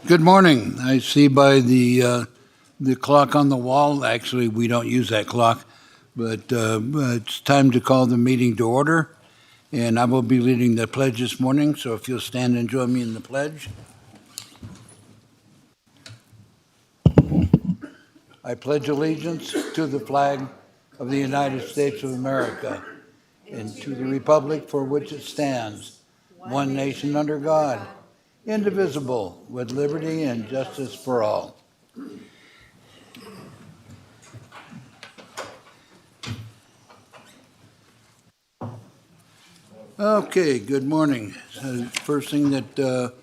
Good morning. I see by the clock on the wall, actually, we don't use that clock, but it's time to call the meeting to order. And I will be leading the pledge this morning, so if you'll stand and join me in the pledge. I pledge allegiance to the flag of the United States of America and to the republic for which it stands, one nation under God, indivisible, with liberty and justice for all. Okay, good morning. So first thing that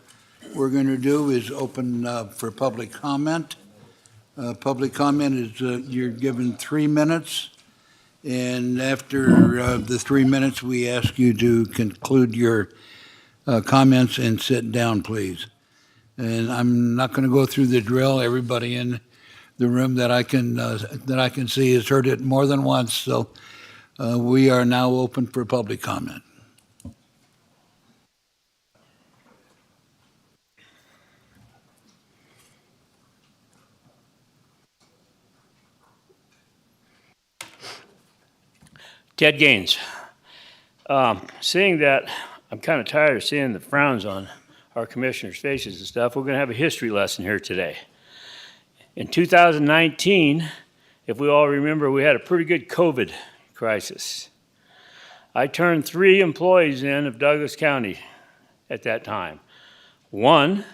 we're going to do is open for public comment. Public comment is you're given 3 minutes, and after the 3 minutes, we ask you to conclude your comments and sit down, please. And I'm not going to go through the drill. Everybody in the room that I can see has heard it more than once. So we are now open for public comment. Ted Gaines. Seeing that I'm kind of tired of seeing the frowns on our commissioners' faces and stuff, we're going to have a history lesson here today. In 2019, if we all remember, we had a pretty good COVID crisis. I turned 3 employees in of Douglas County at that time. One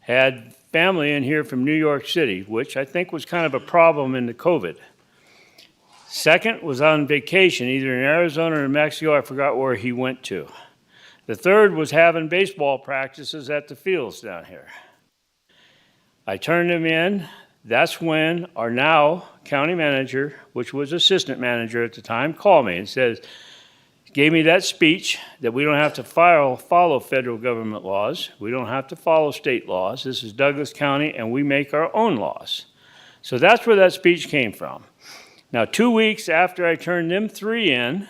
had family in here from New York City, which I think was kind of a problem in the COVID. Second was on vacation, either in Arizona or Mexico. I forgot where he went to. The third was having baseball practices at the fields down here. I turned him in. That's when our now county manager, which was assistant manager at the time, called me and gave me that speech that we don't have to follow federal government laws. We don't have to follow state laws. This is Douglas County, and we make our own laws. So that's where that speech came from. Now, 2 weeks after I turned them 3 in,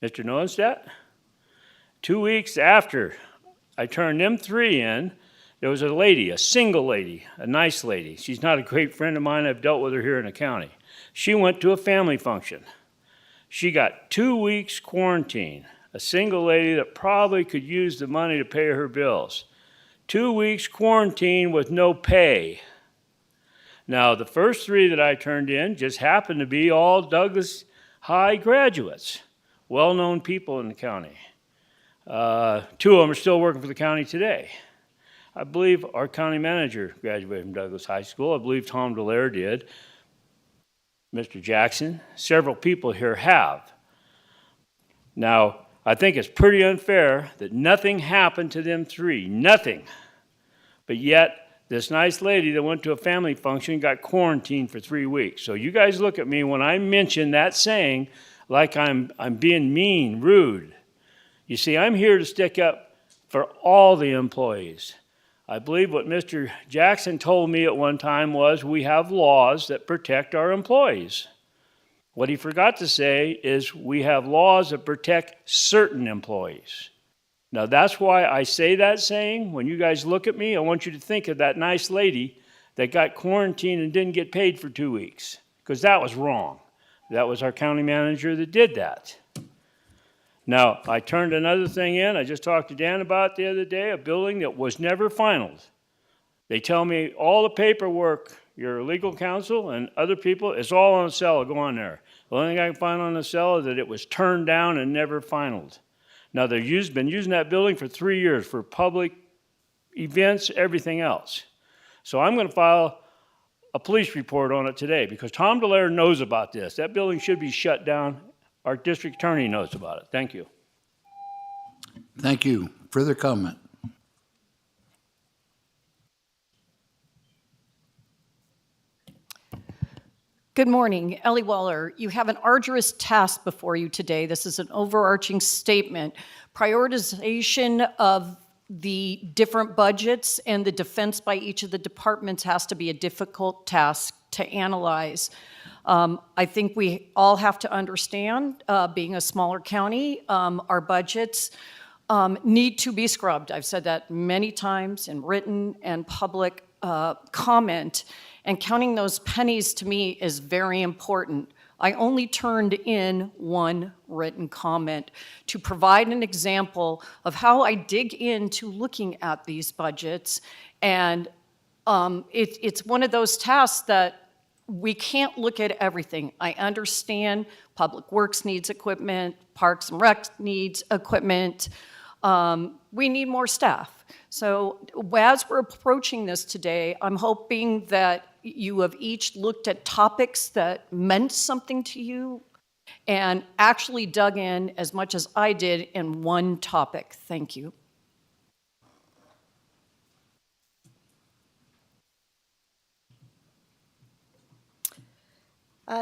Mr. Nolenstadt, 2 weeks after I turned them 3 in, there was a lady, a single lady, a nice lady. She's not a great friend of mine. I've dealt with her here in the county. She went to a family function. She got 2 weeks quarantine, a single lady that probably could use the money to pay her bills. 2 weeks quarantine with no pay. Now, the first 3 that I turned in just happened to be all Douglas High graduates, well-known people in the county. 2 of them are still working for the county today. I believe our county manager graduated from Douglas High School. I believe Tom Delaire did. Mr. Jackson, several people here have. Now, I think it's pretty unfair that nothing happened to them 3, nothing. But yet, this nice lady that went to a family function got quarantined for 3 weeks. So you guys look at me when I mention that saying like I'm being mean, rude. You see, I'm here to stick up for all the employees. I believe what Mr. Jackson told me at one time was we have laws that protect our employees. What he forgot to say is we have laws that protect certain employees. Now, that's why I say that saying. When you guys look at me, I want you to think of that nice lady that got quarantined and didn't get paid for 2 weeks, because that was wrong. That was our county manager that did that. Now, I turned another thing in. I just talked to Dan about it the other day, a building that was never finalized. They tell me all the paperwork, your legal counsel and other people, it's all on the cell. Go on there. The only thing I can find on the cell is that it was turned down and never finalized. Now, they've been using that building for 3 years for public events, everything else. So I'm going to file a police report on it today because Tom Delaire knows about this. That building should be shut down. Our district attorney knows about it. Thank you. Thank you. Further comment? Good morning. Ellie Waller. You have an arduous task before you today. This is an overarching statement. Prioritization of the different budgets and the defense by each of the departments has to be a difficult task to analyze. I think we all have to understand, being a smaller county, our budgets need to be scrubbed. I've said that many times in written and public comment, and counting those pennies to me is very important. I only turned in one written comment to provide an example of how I dig into looking at these budgets, and it's one of those tasks that we can't look at everything. I understand Public Works needs equipment, Parks and Rec needs equipment. We need more staff. So as we're approaching this today, I'm hoping that you have each looked at topics that meant something to you and actually dug in as much as I did in one topic. Thank you.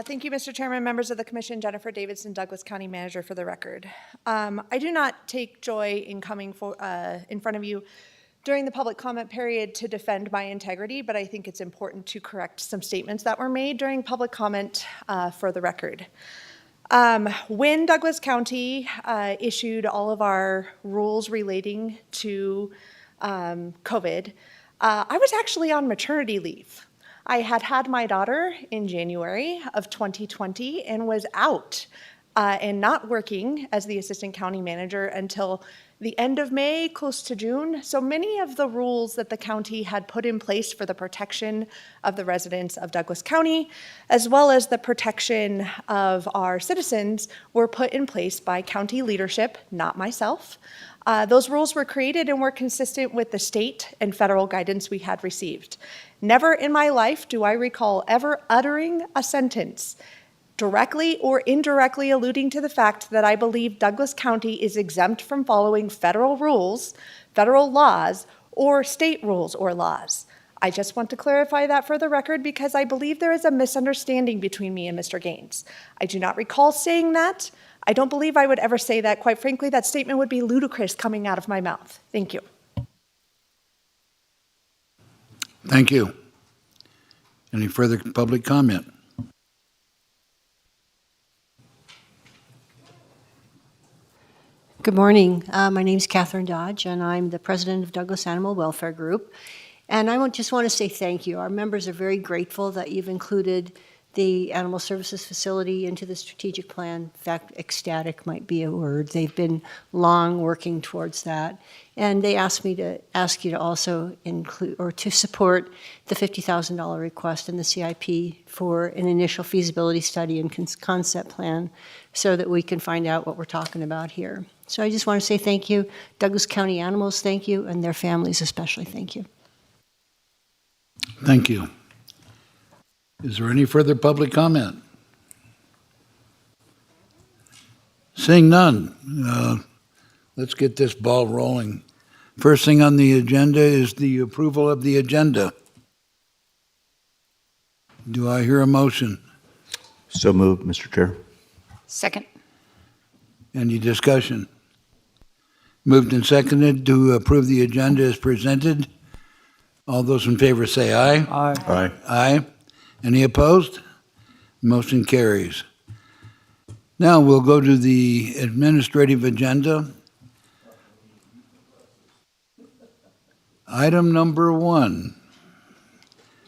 Thank you, Mr. Chairman, members of the Commission. Jennifer Davidson, Douglas County Manager, for the record. I do not take joy in coming in front of you during the public comment period to defend my integrity, but I think it's important to correct some statements that were made during public comment for the record. When Douglas County issued all of our rules relating to COVID, I was actually on maternity leave. I had had my daughter in January of 2020 and was out and not working as the assistant county manager until the end of May, close to June. So many of the rules that the county had put in place for the protection of the residents of Douglas County, as well as the protection of our citizens, were put in place by county leadership, not myself. Those rules were created and were consistent with the state and federal guidance we had received. Never in my life do I recall ever uttering a sentence directly or indirectly alluding to the fact that I believe Douglas County is exempt from following federal rules, federal laws, or state rules or laws. I just want to clarify that for the record because I believe there is a misunderstanding between me and Mr. Gaines. I do not recall saying that. I don't believe I would ever say that. Quite frankly, that statement would be ludicrous coming out of my mouth. Thank you. Thank you. Any further public comment? Good morning. My name is Catherine Dodge, and I'm the president of Douglas Animal Welfare Group. And I just want to say thank you. Our members are very grateful that you've included the Animal Services Facility into the strategic plan. In fact, ecstatic might be a word. They've been long working towards that. And they asked me to ask you to also include or to support the $50,000 request in the CIP for an initial feasibility study and concept plan so that we can find out what we're talking about here. So I just want to say thank you. Douglas County Animals, thank you, and their families especially, thank you. Thank you. Is there any further public comment? Seeing none, let's get this ball rolling. First thing on the agenda is the approval of the agenda. Do I hear a motion? So moved, Mr. Chair. Second. Any discussion? Moved and seconded to approve the agenda as presented. All those in favor say aye. Aye. Aye. Any opposed? Motion carries. Now we'll go to the administrative agenda. Item number 1.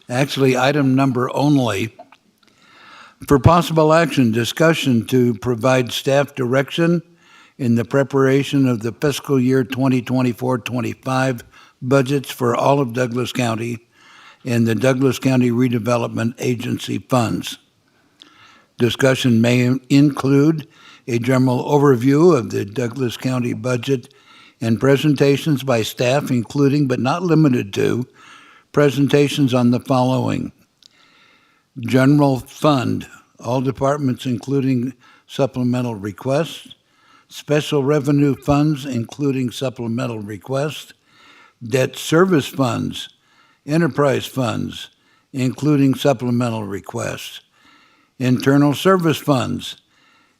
Actually, item number only. For possible action, discussion to provide staff direction in the preparation of the fiscal year 2024-25 budgets for all of Douglas County and the Douglas County Redevelopment Agency funds. Discussion may include a general overview of the Douglas County budget and presentations by staff, including but not limited to presentations on the following: general fund, all departments including supplemental requests; special revenue funds including supplemental requests; debt service funds; enterprise funds including supplemental requests; internal service funds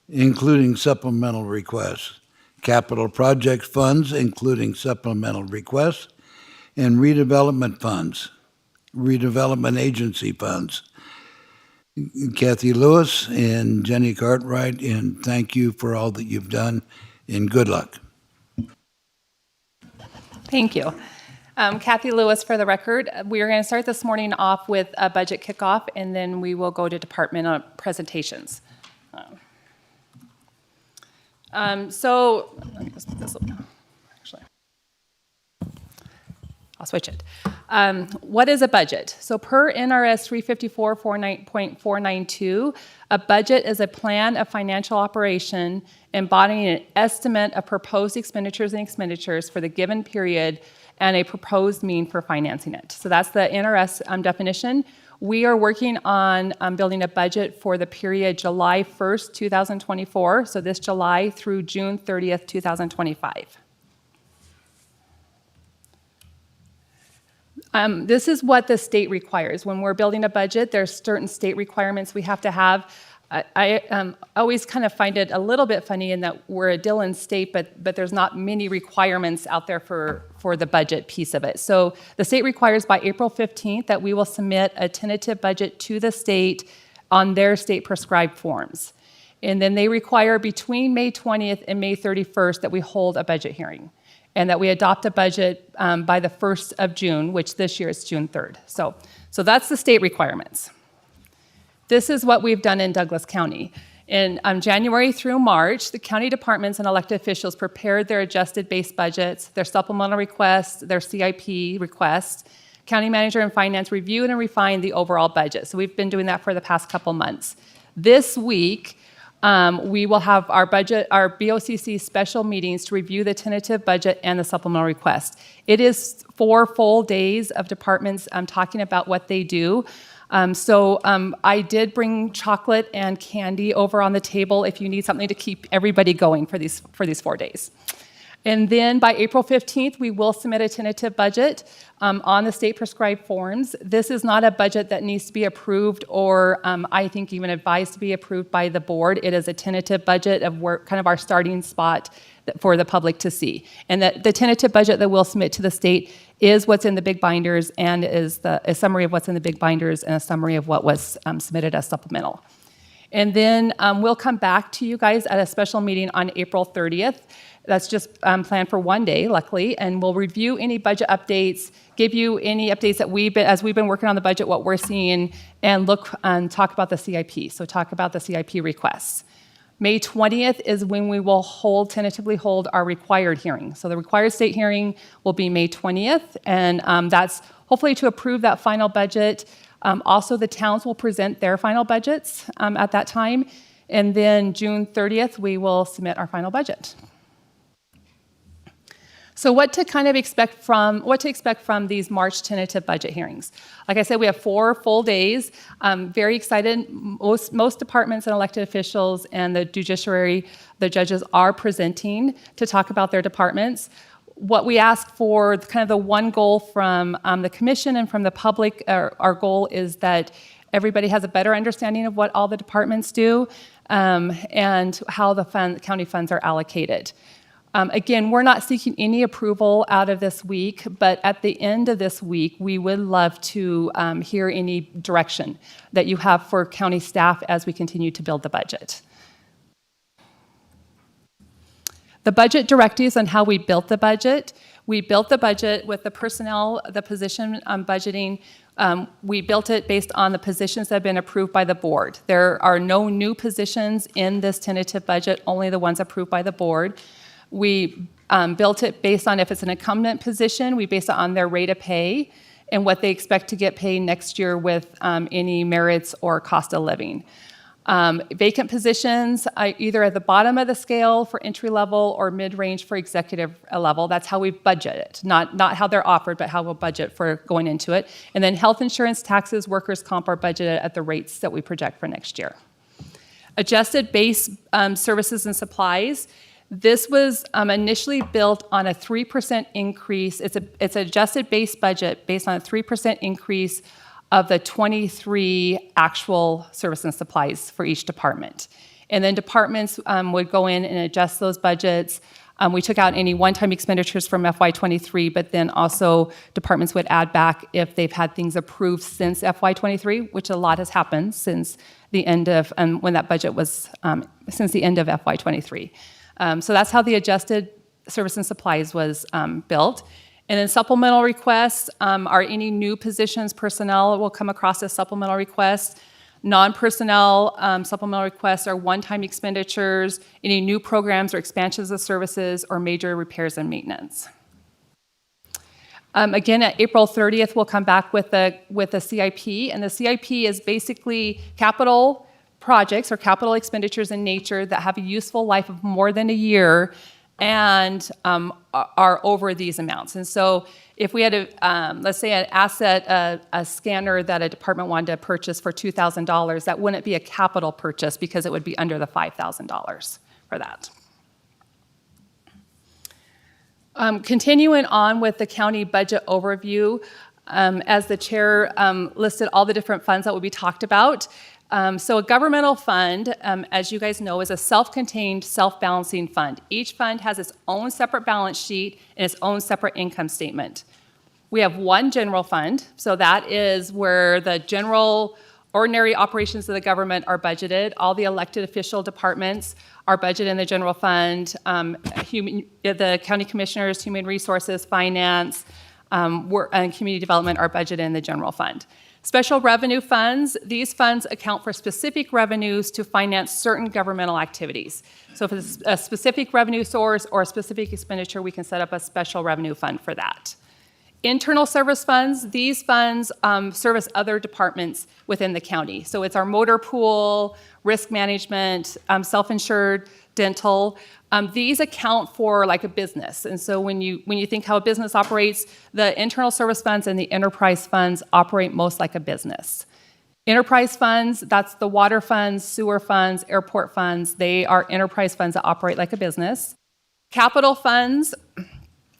including supplemental requests; capital project funds including supplemental requests; and redevelopment funds, redevelopment agency funds. Kathy Lewis and Jenny Cartwright, and thank you for all that you've done, and good luck. Thank you. Kathy Lewis for the record. We are going to start this morning off with a budget kickoff, and then we will go to department presentations. Actually, I'll switch it. What is a budget? So per NRS 354.492, a budget is a plan of financial operation embodying an estimate of proposed expenditures and expenditures for the given period and a proposed mean for financing it. So that's the NRS definition. We are working on building a budget for the period July 1st, 2024, so this July through June 30th, 2025. This is what the state requires. When we're building a budget, there's certain state requirements we have to have. I always kind of find it a little bit funny in that we're a Dillon state, but there's not many requirements out there for the budget piece of it. So the state requires by April 15th that we will submit a tentative budget to the state on their state prescribed forms. And then they require between May 20th and May 31st that we hold a budget hearing and that we adopt a budget by the 1st of June, which this year is June 3rd. So that's the state requirements. This is what we've done in Douglas County. In January through March, the county departments and elected officials prepared their adjusted base budgets, their supplemental requests, their CIP requests. County manager and finance reviewed and refined the overall budget. So we've been doing that for the past couple months. This week, we will have our BOCC special meetings to review the tentative budget and the supplemental request. It is 4 full days of departments talking about what they do. I did bring chocolate and candy over on the table if you need something to keep everybody going for these 4 days. And then by April 15th, we will submit a tentative budget on the state prescribed forms. This is not a budget that needs to be approved or I think even advised to be approved by the board. It is a tentative budget of kind of our starting spot for the public to see. And the tentative budget that we'll submit to the state is what's in the big binders and is a summary of what's in the big binders and a summary of what was submitted as supplemental. And then we'll come back to you guys at a special meeting on April 30th. That's just planned for 1 day, luckily, and we'll review any budget updates, give you any updates that as we've been working on the budget, what we're seeing, and look and talk about the CIP. So talk about the CIP requests. May 20th is when we will tentatively hold our required hearing. So the required state hearing will be May 20th, and that's hopefully to approve that final budget. Also, the towns will present their final budgets at that time, and then June 30th, we will submit our final budget. So what to expect from these March tentative budget hearings? Like I said, we have 4 full days. Very excited. Most departments and elected officials and the judiciary, the judges are presenting to talk about their departments. What we ask for, kind of the one goal from the commission and from the public, our goal is that everybody has a better understanding of what all the departments do and how the county funds are allocated. Again, we're not seeking any approval out of this week, but at the end of this week, we would love to hear any direction that you have for county staff as we continue to build the budget. The budget directives on how we built the budget. We built the budget with the personnel, the position budgeting. We built it based on the positions that have been approved by the board. There are no new positions in this tentative budget, only the ones approved by the board. We built it based on if it's an incumbent position, we base it on their rate of pay and what they expect to get paid next year with any merits or cost of living. Vacant positions, either at the bottom of the scale for entry level or mid-range for executive level. That's how we budget it, not how they're offered, but how we'll budget for going into it. And then health insurance, taxes, workers' comp are budgeted at the rates that we project for next year. Adjusted base services and supplies. This was initially built on a 3% increase. It's an adjusted base budget based on a 3% increase of the 23 actual service and supplies for each department. And then departments would go in and adjust those budgets. We took out any one-time expenditures from FY23, but then also departments would add back if they've had things approved since FY23, which a lot has happened since the end of, when that budget was, since the end of FY23. So that's how the adjusted service and supplies was built. And then supplemental requests are any new positions, personnel will come across as supplemental requests. Non-personnel supplemental requests are one-time expenditures, any new programs or expansions of services, or major repairs and maintenance. Again, at April 30th, we'll come back with a CIP, and the CIP is basically capital projects or capital expenditures in nature that have a useful life of more than a year and are over these amounts. And so if we had let's say an asset, a scanner that a department wanted to purchase for $2,000, that wouldn't be a capital purchase because it would be under the $5,000 for that. Continuing on with the county budget overview, as the chair listed all the different funds that will be talked about. So a governmental fund, as you guys know, is a self-contained, self-balancing fund. Each fund has its own separate balance sheet and its own separate income statement. We have one general fund, so that is where the general ordinary operations of the government are budgeted. All the elected official departments are budgeted in the general fund. The county commissioners, human resources, finance, and community development are budgeted in the general fund. Special revenue funds, these funds account for specific revenues to finance certain governmental activities. So if it's a specific revenue source or a specific expenditure, we can set up a special revenue fund for that. Internal service funds, these funds service other departments within the county. So it's our motor pool, risk management, self-insured, dental. These account for like a business. And so when you think how a business operates, the internal service funds and the enterprise funds operate most like a business. Enterprise funds, that's the water funds, sewer funds, airport funds. They are enterprise funds that operate like a business. Capital funds,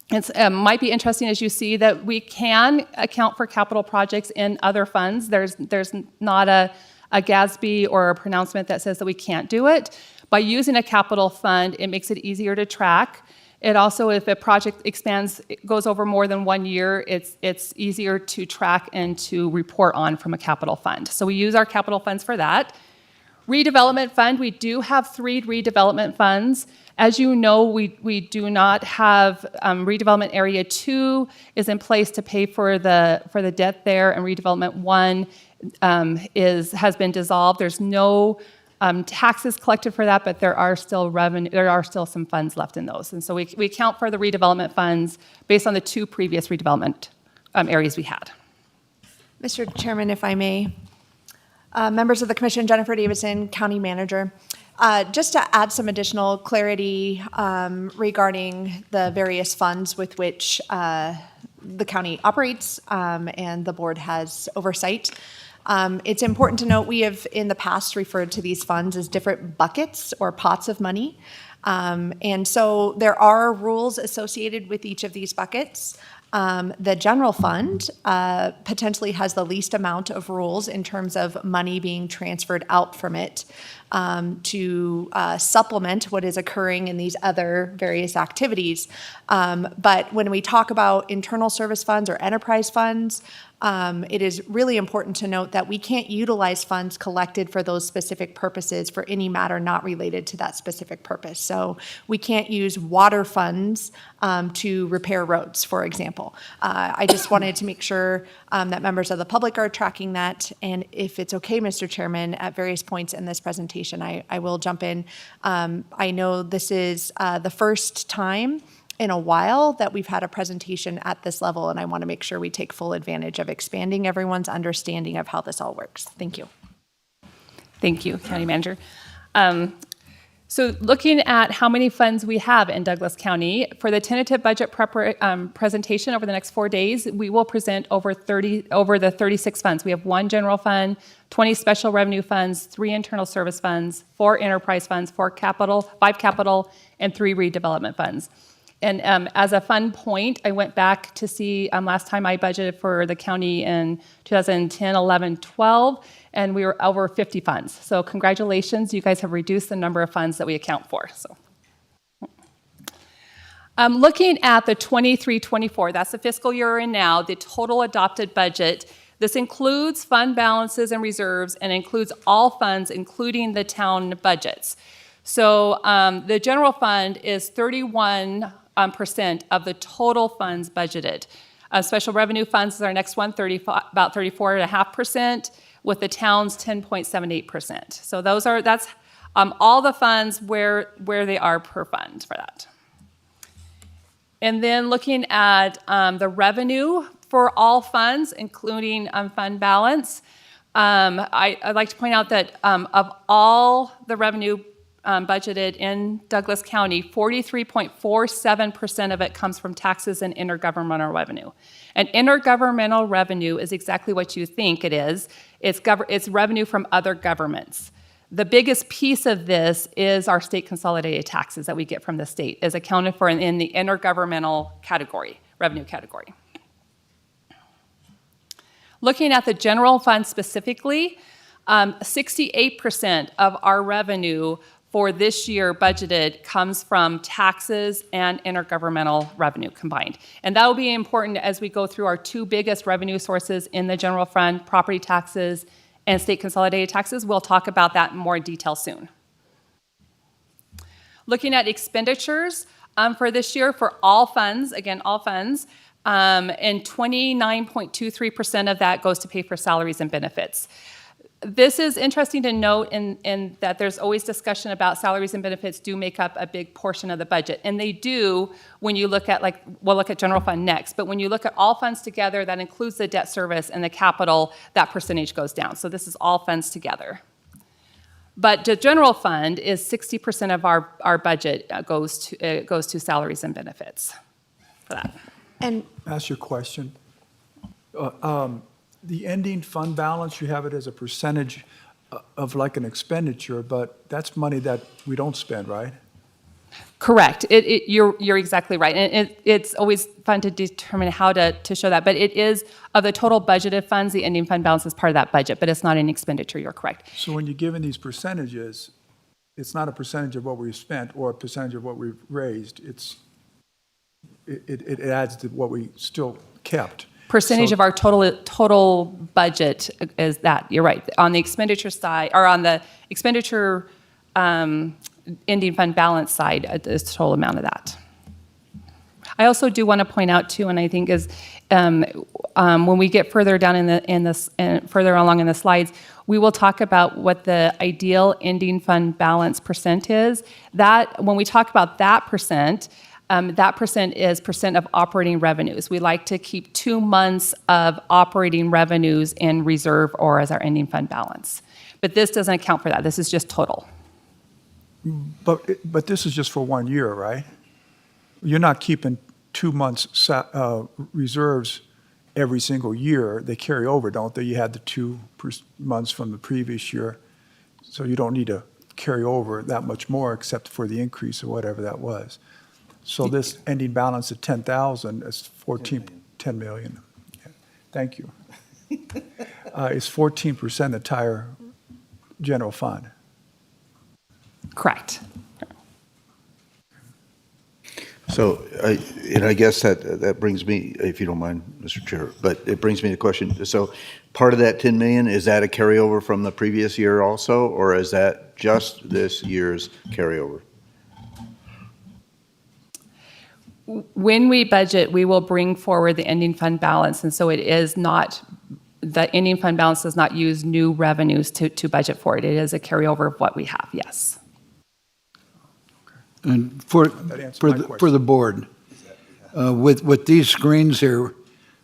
it might be interesting as you see that we can account for capital projects in other funds. There's not a GASB or a pronouncement that says that we can't do it. By using a capital fund, it makes it easier to track. It also, if a project goes over more than 1 year, it's easier to track and to report on from a capital fund. So we use our capital funds for that. Redevelopment fund, we do have 3 redevelopment funds. As you know, we do not have redevelopment area 2 is in place to pay for the debt there, and redevelopment 1 has been dissolved. There's no taxes collected for that, but there are still some funds left in those. And so we account for the redevelopment funds based on the 2 previous redevelopment areas we had. Mr. Chairman, if I may, members of the commission, Jennifer Davidson, County Manager. Just to add some additional clarity regarding the various funds with which the county operates and the board has oversight. It's important to note we have in the past referred to these funds as different buckets or pots of money. And so there are rules associated with each of these buckets. The general fund potentially has the least amount of rules in terms of money being transferred out from it to supplement what is occurring in these other various activities. But when we talk about internal service funds or enterprise funds, it is really important to note that we can't utilize funds collected for those specific purposes for any matter not related to that specific purpose. So we can't use water funds to repair roads, for example. I just wanted to make sure that members of the public are tracking that. And if it's okay, Mr. Chairman, at various points in this presentation, I will jump in. I know this is the first time in a while that we've had a presentation at this level, and I want to make sure we take full advantage of expanding everyone's understanding of how this all works. Thank you. Thank you, County Manager. So looking at how many funds we have in Douglas County, for the tentative budget presentation over the next 4 days, we will present over the 36 funds. We have 1 general fund, 20 special revenue funds, 3 internal service funds, 4 enterprise funds, 5 capital, and 3 redevelopment funds. And as a fun point, I went back to see last time I budgeted for the county in 2010, 11, 12, and we were over 50 funds. So congratulations, you guys have reduced the number of funds that we account for. So, looking at the 23-24, that's the fiscal year we're in now, the total adopted budget. This includes fund balances and reserves and includes all funds, including the town budgets. So the general fund is percent of the total funds budgeted. Special revenue funds is our next one, about 34.5%, with the towns 10.78%. So that's all the funds where they are per fund for that. And then looking at the revenue for all funds, including fund balance, I'd like to point out that of all the revenue budgeted in Douglas County, 43.47% of it comes from taxes and intergovernmental revenue. And intergovernmental revenue is exactly what you think it is. It's revenue from other governments. The biggest piece of this is our state consolidated taxes that we get from the state, is accounted for in the intergovernmental category, revenue category. Looking at the general fund specifically, 68% of our revenue for this year budgeted comes from taxes and intergovernmental revenue combined. And that will be important as we go through our two biggest revenue sources in the general fund, property taxes and state consolidated taxes. We'll talk about that in more detail soon. Looking at expenditures for this year for all funds, again, all funds, and 29.23% of that goes to pay for salaries and benefits. This is interesting to note in that there's always discussion about salaries and benefits do make up a big portion of the budget. And they do when you look at, we'll look at general fund next, but when you look at all funds together, that includes the debt service and the capital, that percentage goes down. So this is all funds together. But the general fund is 60% of our budget goes to salaries and benefits for that. And Ask your question. The ending fund balance, you have it as a percentage of like an expenditure, but that's money that we don't spend, right? Correct. You're exactly right. And it's always fun to determine how to show that. But it is, of the total budgeted funds, the ending fund balance is part of that budget, but it's not an expenditure. You're correct. So when you're given these percentages, it's not a percentage of what we've spent or a percentage of what we've raised. It adds to what we still kept. Percentage So- of our total budget is that. You're right. On the expenditure side, or on the expenditure ending fund balance side, is the total amount of that. I also do want to point out too, and I think is when we get further down further along in the slides, we will talk about what the ideal ending fund balance percent is. That when we talk about that percent is percent of operating revenues. We like to keep 2 months of operating revenues in reserve or as our ending fund balance. But this doesn't account for that. This is just total. But this is just for 1 year, right? You're not keeping 2 months reserves every single year. They carry over, don't they? You had the 2 months from the previous year, so you don't need to carry over that much more except for the increase or whatever that was. So this ending balance of 10,000 is 10 million. Yeah. Thank you. It's 14% of the entire general fund. Correct. So, I guess that brings me, if you don't mind, Mr. Chair, but it brings me to the question. So part of that 10 million, is that a carryover from the previous year also, or is that just this year's carryover? When we budget, we will bring forward the ending fund balance, and so it is not, the ending fund balance does not use new revenues to budget for it. It is a carryover of what we have, yes. And for answers my question. the board, with these screens here,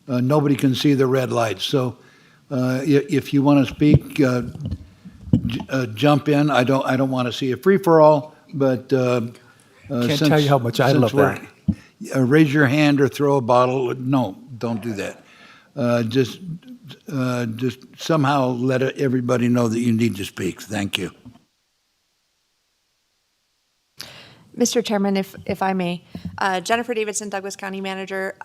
nobody can see the red lights. So if you want to speak, jump in. I don't want to see a free-for-all, but Can't tell you how much I love that. Raise your hand or throw a bottle. No, don't do that. Just somehow let everybody know that you need to speak. Thank you. Mr. Chairman, if I may, Jennifer Davidson, Douglas County Manager.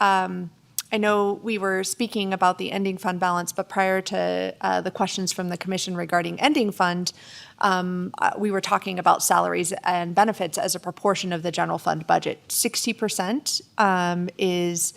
I know we were speaking about the ending fund balance, but prior to the questions from the commission regarding ending fund, we were talking about salaries and benefits as a proportion of the general fund budget. 60% is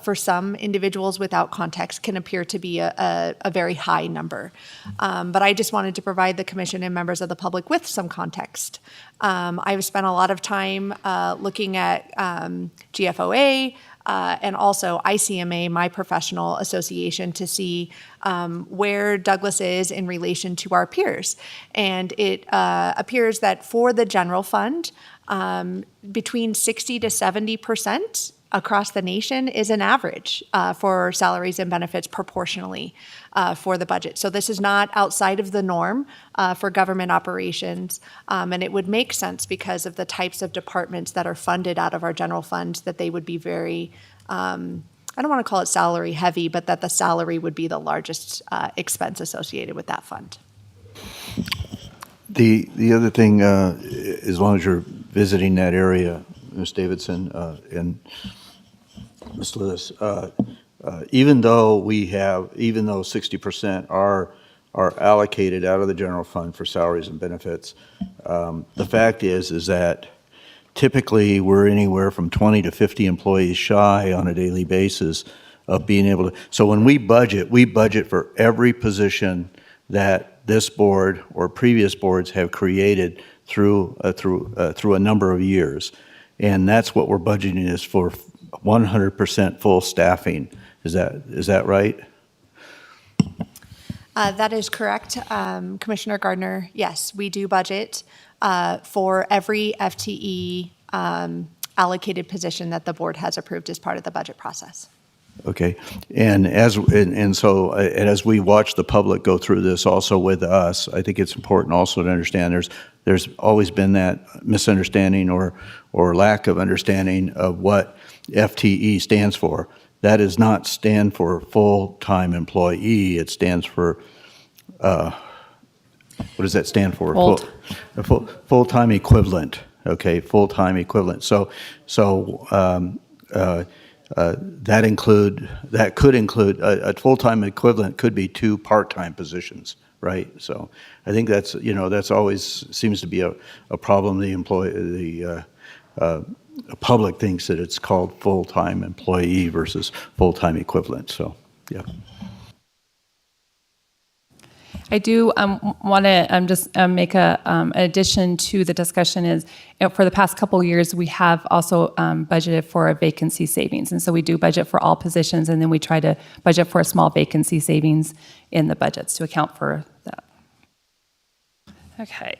for some individuals without context can appear to be a very high number. But I just wanted to provide the commission and members of the public with some context. I've spent a lot of time looking at GFOA, and also ICMA, my professional association, to see where Douglas is in relation to our peers. And it appears that for the general fund, between 60 to 70% across the nation is an average for salaries and benefits proportionally for the budget. So this is not outside of the norm for government operations, and it would make sense because of the types of departments that are funded out of our general fund that they would be very, I don't want to call it salary heavy, but that the salary would be the largest expense associated with that fund. The other thing, as long as you're visiting that area, Ms. Davidson and Ms. Lewis, even though 60% are allocated out of the general fund for salaries and benefits, the fact is that typically we're anywhere from 20 to 50 employees shy on a daily basis of being able to. So when we budget for every position that this board or previous boards have created through a number of years, and that's what we're budgeting is for 100% full staffing. Is that right? That is correct, Commissioner Gardner. Yes, we do budget for every FTE allocated position that the board has approved as part of the budget process. Okay, and as we watch the public go through this also with us, I think it's important also to understand there's always been that misunderstanding or lack of understanding of what FTE stands for. That does not stand for full-time employee. It stands for, what does that stand for? Full-time equivalent. Okay, full-time equivalent. So that could include a full-time equivalent could be 2 part-time positions, right? So I think that's always seems to be a problem. The public thinks that it's called full-time employee versus full-time equivalent. So yeah. I do want to just make an addition to the discussion is, for the past couple of years, we have also budgeted for a vacancy savings. And so we do budget for all positions, and then we try to budget for a small vacancy savings in the budgets to account for that. Okay.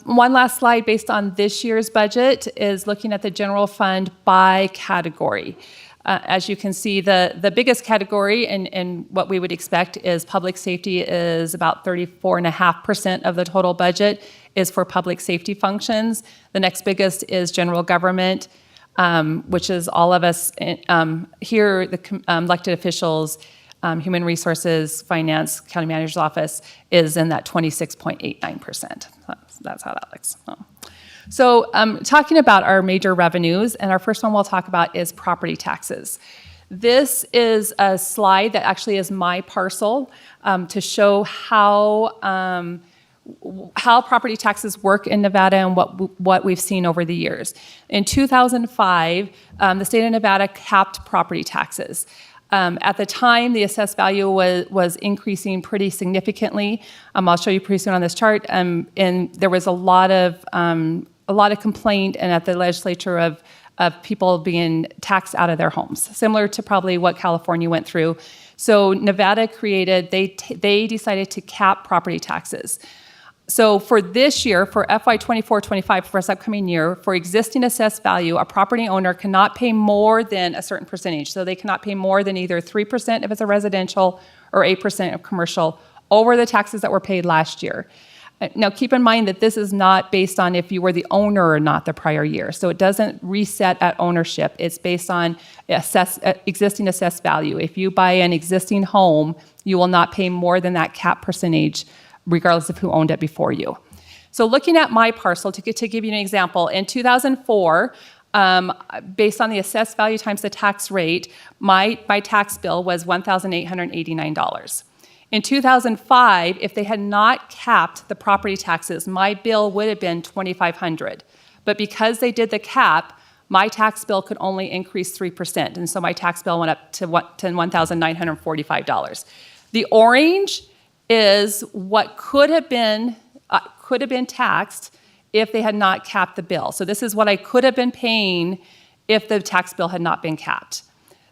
One last slide based on this year's budget is looking at the general fund by category. As you can see, the biggest category and what we would expect is public safety is about 34.5% of the total budget is for public safety functions. The next biggest is general government, which is all of us here, the elected officials, human resources, finance, county manager's office is in that 26.89%. That's how that looks. So talking about our major revenues, and our first one we'll talk about is property taxes. This is a slide that actually is my parcel to show how property taxes work in Nevada and what we've seen over the years. In 2005, the state of Nevada capped property taxes. At the time, the assessed value was increasing pretty significantly. I'll show you pretty soon on this chart. And there was a lot of complaint and at the legislature of people being taxed out of their homes, similar to probably what California went through. So Nevada they decided to cap property taxes. So for this year, for FY 24-25, for this upcoming year, for existing assessed value, a property owner cannot pay more than a certain percentage. So they cannot pay more than either 3% if it's a residential or 8% of commercial over the taxes that were paid last year. Now, keep in mind that this is not based on if you were the owner or not the prior year. So it doesn't reset at ownership. It's based on existing assessed value. If you buy an existing home, you will not pay more than that cap percentage, regardless of who owned it before you. So looking at my parcel, to give you an example, in 2004, based on the assessed value times the tax rate, my tax bill was $1,889. In 2005, if they had not capped the property taxes, my bill would have been $2,500. But because they did the cap, my tax bill could only increase 3%. And so my tax bill went up to $1,945. The orange is what could have been taxed if they had not capped the bill. So this is what I could have been paying if the tax bill had not been capped.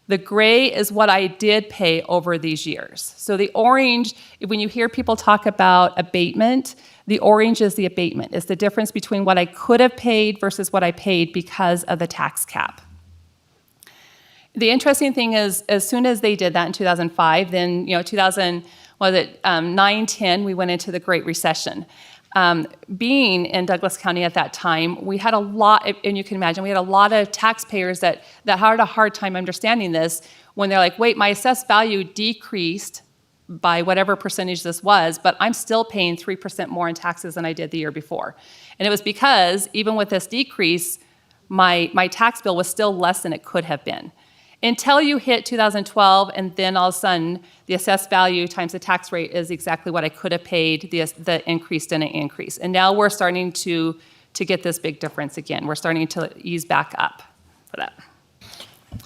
The gray is what I did pay over these years. So the orange, when you hear people talk about abatement, the orange is the abatement. It's the difference between what I could have paid versus what I paid because of the tax cap. The interesting thing is, as soon as they did that in 2005, then 9, 10, we went into the Great Recession. Being in Douglas County at that time, we had a lot, and you can imagine, we had a lot of taxpayers that had a hard time understanding this when they're like, wait, my assessed value decreased by whatever percentage this was, but I'm still paying 3% more in taxes than I did the year before. And it was because even with this decrease, my tax bill was still less than it could have been. Until you hit 2012, and then all of a sudden, the assessed value times the tax rate is exactly what I could have paid, the increase didn't increase. And now we're starting to get this big difference again. We're starting to ease back up for that.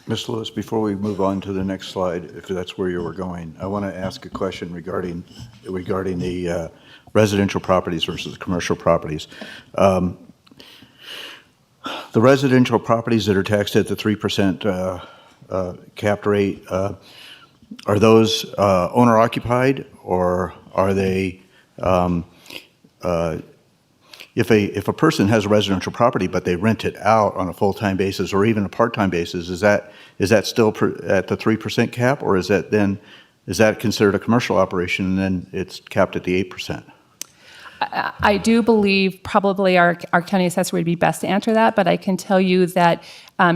Ms. Lewis, before we move on to the next slide, if that's where you were going, I want to ask a question regarding the residential properties versus commercial properties. The residential properties that are taxed at the 3% capped rate, are those owner-occupied, or are they, if a person has a residential property but they rent it out on a full-time basis or even a part-time basis, is that still at the 3% cap, or is that considered a commercial operation and then it's capped at the 8%? I do believe probably our county assessor would be best to answer that, but I can tell you that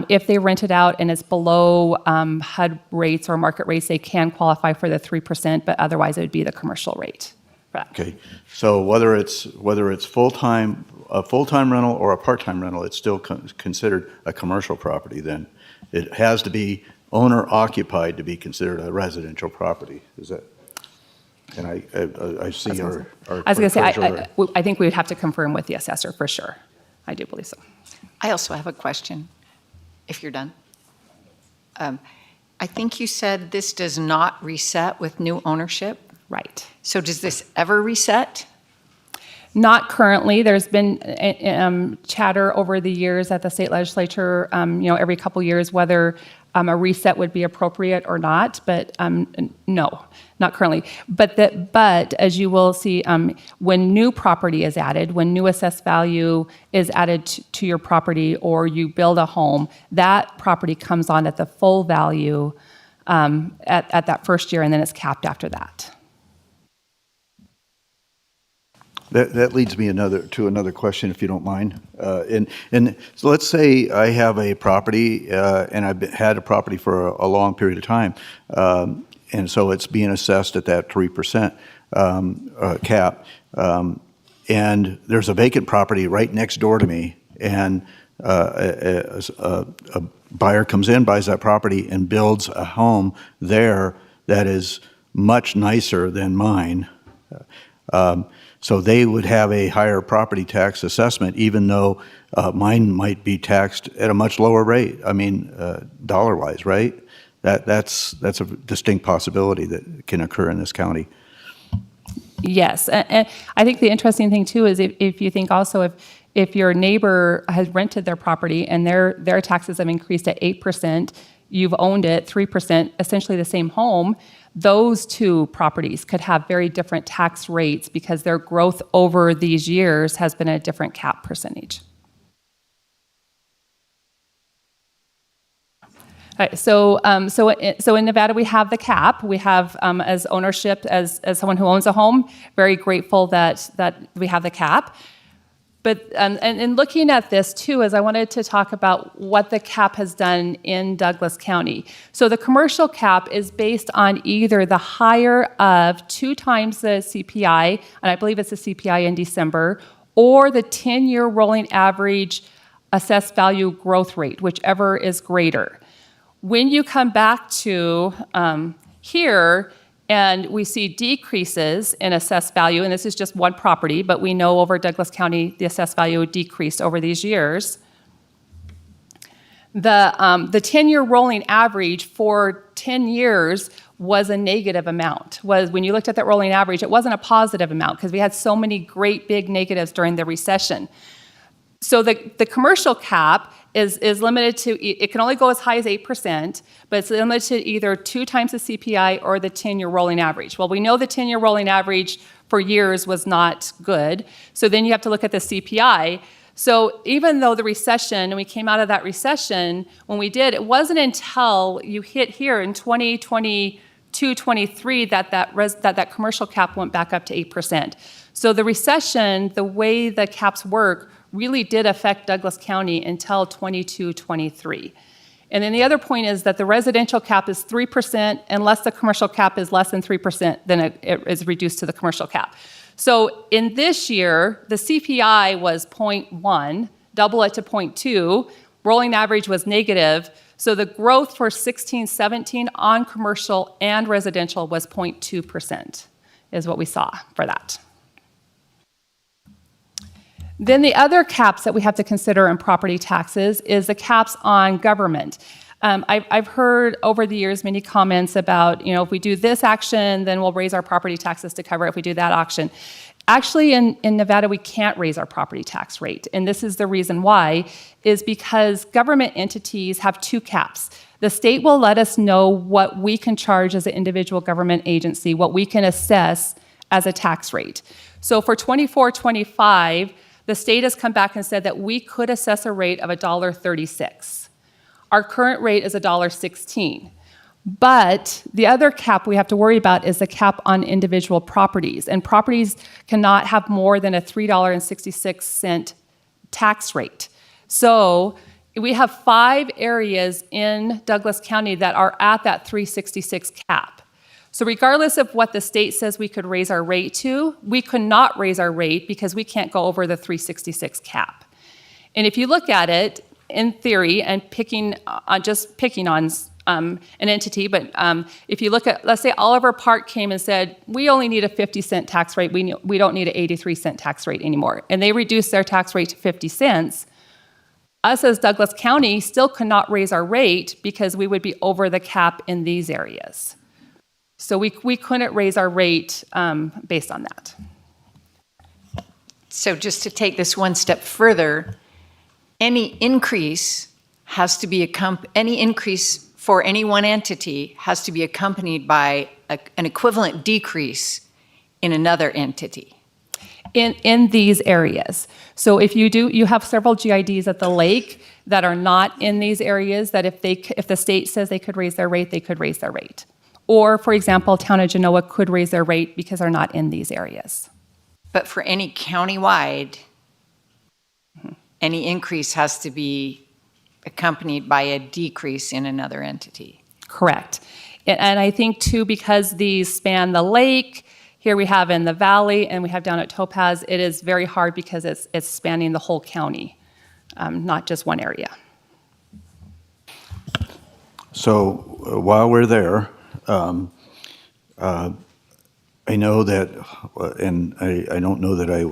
if they rent it out and it's below HUD rates or market rates, they can qualify for the 3%, but otherwise it would be the commercial rate. Okay, so whether it's full-time, a full-time rental or a part-time rental, it's still considered a commercial property then. It has to be owner-occupied to be considered a residential property. Is that? And I see our I was going to say, treasurer. I think we would have to confirm with the assessor for sure. I do believe so. I also have a question, if you're done. I think you said this does not reset with new ownership. Right. So does this ever reset? Not currently. There's been chatter over the years at the state legislature, every couple years, whether a reset would be appropriate or not, but no, not currently. But as you will see, when new property is added, when new assessed value is added to your property or you build a home, that property comes on at the full value at that first year, and then it's capped after that. That leads me to another question, if you don't mind. And so let's say I have a property, and I've had a property for a long period of time, and so it's being assessed at that 3% cap. And there's a vacant property right next door to me, and a buyer comes in, buys that property, and builds a home there that is much nicer than mine. So they would have a higher property tax assessment, even though mine might be taxed at a much lower rate. I mean, dollar-wise, right? That's a distinct possibility that can occur in this county. Yes, and I think the interesting thing too is if you think also if your neighbor has rented their property and their taxes have increased at 8%, you've owned it 3%, essentially the same home. Those two properties could have very different tax rates because their growth over these years has been a different cap percentage. All right, so in Nevada we have the cap. We have as ownership as someone who owns a home, very grateful that we have the cap. But and looking at this too, as I wanted to talk about what the cap has done in Douglas County. So the commercial cap is based on either the higher of 2 times the CPI, and I believe it's the CPI in December, or the 10-year rolling average assessed value growth rate, whichever is greater. When you come back to here, and we see decreases in assessed value, and this is just one property, but we know over Douglas County the assessed value decreased over these years. The 10-year rolling average for 10 years was a negative amount. When you looked at that rolling average, it wasn't a positive amount because we had so many great big negatives during the recession. So the commercial cap is limited to, it can only go as high as 8%, but it's limited to either 2 times the CPI or the 10-year rolling average. Well, we know the 10-year rolling average for years was not good, so then you have to look at the CPI. So even though the recession, and we came out of that recession, when we did, it wasn't until you hit here in 2022, 23 that commercial cap went back up to 8%. So the recession, the way the caps work, really did affect Douglas County until 22, 23. And then the other point is that the residential cap is 3%. Unless the commercial cap is less than 3%, then it is reduced to the commercial cap. So in this year, the CPI was 0.1, double it to 0.2, rolling average was negative. So the growth for 16-17 on commercial and residential was 0.2% is what we saw for that. Then the other caps that we have to consider in property taxes is the caps on government. I've heard over the years many comments about, if we do this action, then we'll raise our property taxes to cover it if we do that action. Actually, in Nevada, we can't raise our property tax rate. And this is the reason why, is because government entities have 2 caps. The state will let us know what we can charge as an individual government agency, what we can assess as a tax rate. So for 24-25, the state has come back and said that we could assess a rate of $1.36. Our current rate is $1.16. But the other cap we have to worry about is the cap on individual properties. And properties cannot have more than a $3.66 tax rate. So we have 5 areas in Douglas County that are at that $3.66 cap. So regardless of what the state says we could raise our rate to, we could not raise our rate because we can't go over the $3.66 cap. And if you look at it, in theory, and just picking on an entity, but if you look at, let's say Oliver Park came and said, we only need a 50-cent tax rate, we don't need an 83-cent tax rate anymore, and they reduced their tax rate to 50 cents, us as Douglas County still could not raise our rate because we would be over the cap in these areas. So we couldn't raise our rate based on that. So just to take this one step further, any increase for any one entity has to be accompanied by an equivalent decrease in another entity. In these areas. So if you have several GIDs at the lake that are not in these areas, that if the state says they could raise their rate, they could raise their rate. Or, for example, Town of Genoa could raise their rate because they're not in these areas. But for any countywide, any increase has to be accompanied by a decrease in another entity. Correct. And I think, too, because these span the lake, here we have in the valley, and we have down at Topaz, it is very hard because it's spanning the whole county, not just one area. So while we're there, I know that, and I don't know that I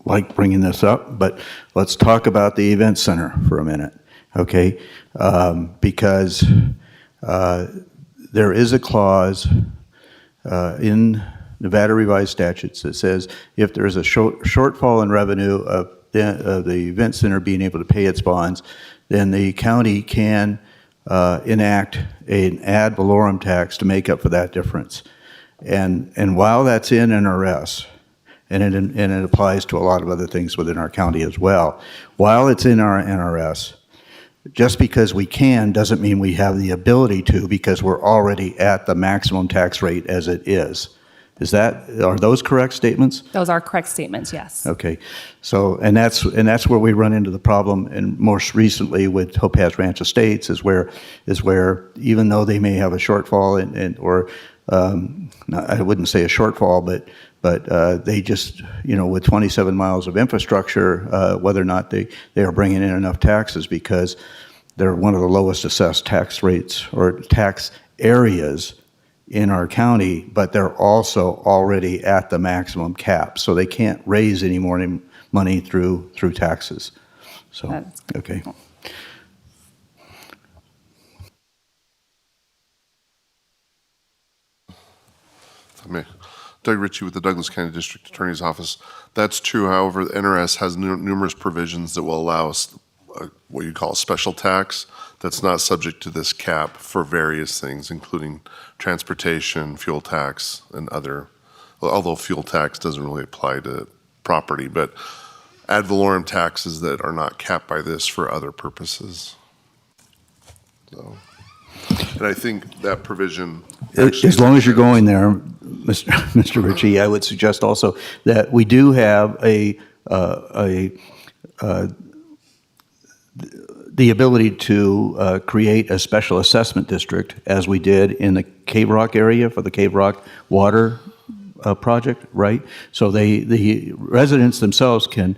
like bringing this up, but let's talk about the event center for a minute, okay? Because there is a clause in Nevada revised statutes that says if there is a shortfall in revenue of the event center being able to pay its bonds, then the county can enact an ad valorem tax to make up for that difference. And while that's in NRS, and it applies to a lot of other things within our county as well, while it's in our NRS, just because we can doesn't mean we have the ability to, because we're already at the maximum tax rate as it is. Are those correct statements? Those are correct statements, yes. Okay, so and that's where we run into the problem, and most recently with Topaz Ranch Estates is where even though they may have a shortfall I wouldn't say a shortfall, but they just, with 27 miles of infrastructure, whether or not they are bringing in enough taxes because they're one of the lowest assessed tax rates or tax areas in our county, but they're also already at the maximum cap, so they can't raise any more money through taxes. So, okay. Doug Ritchie with the Douglas County District Attorney's Office. That's true. However, the NRS has numerous provisions that will allow us what you call a special tax that's not subject to this cap for various things, including transportation, fuel tax, and other, although fuel tax doesn't really apply to property, but ad valorem taxes that are not capped by this for other purposes. So, and I think that provision. As long as you're going there, Mr. Ritchie, I would suggest also that we do have the ability to create a special assessment district, as we did in the Cave Rock area for the Cave Rock water project, right? So the residents themselves can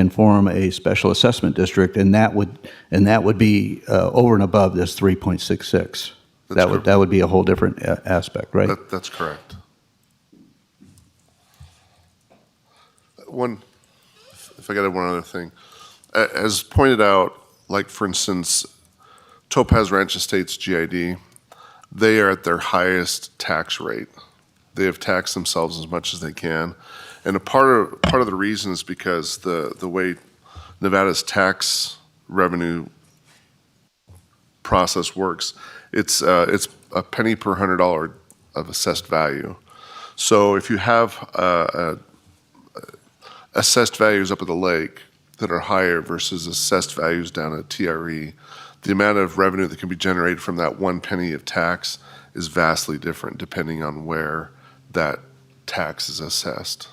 form a special assessment district, and that would be over and above this 3.66. That would be a whole different aspect, right? That's correct. If I got one other thing, as pointed out, like for instance, Topaz Ranch Estates GID, they are at their highest tax rate. They have taxed themselves as much as they can, and a part of the reason is because the way Nevada's tax revenue process works, it's a penny per $100 of assessed value. So if you have assessed values up at the lake that are higher versus assessed values down at TRE, the amount of revenue that can be generated from that 1 penny of tax is vastly different depending on where that tax is assessed.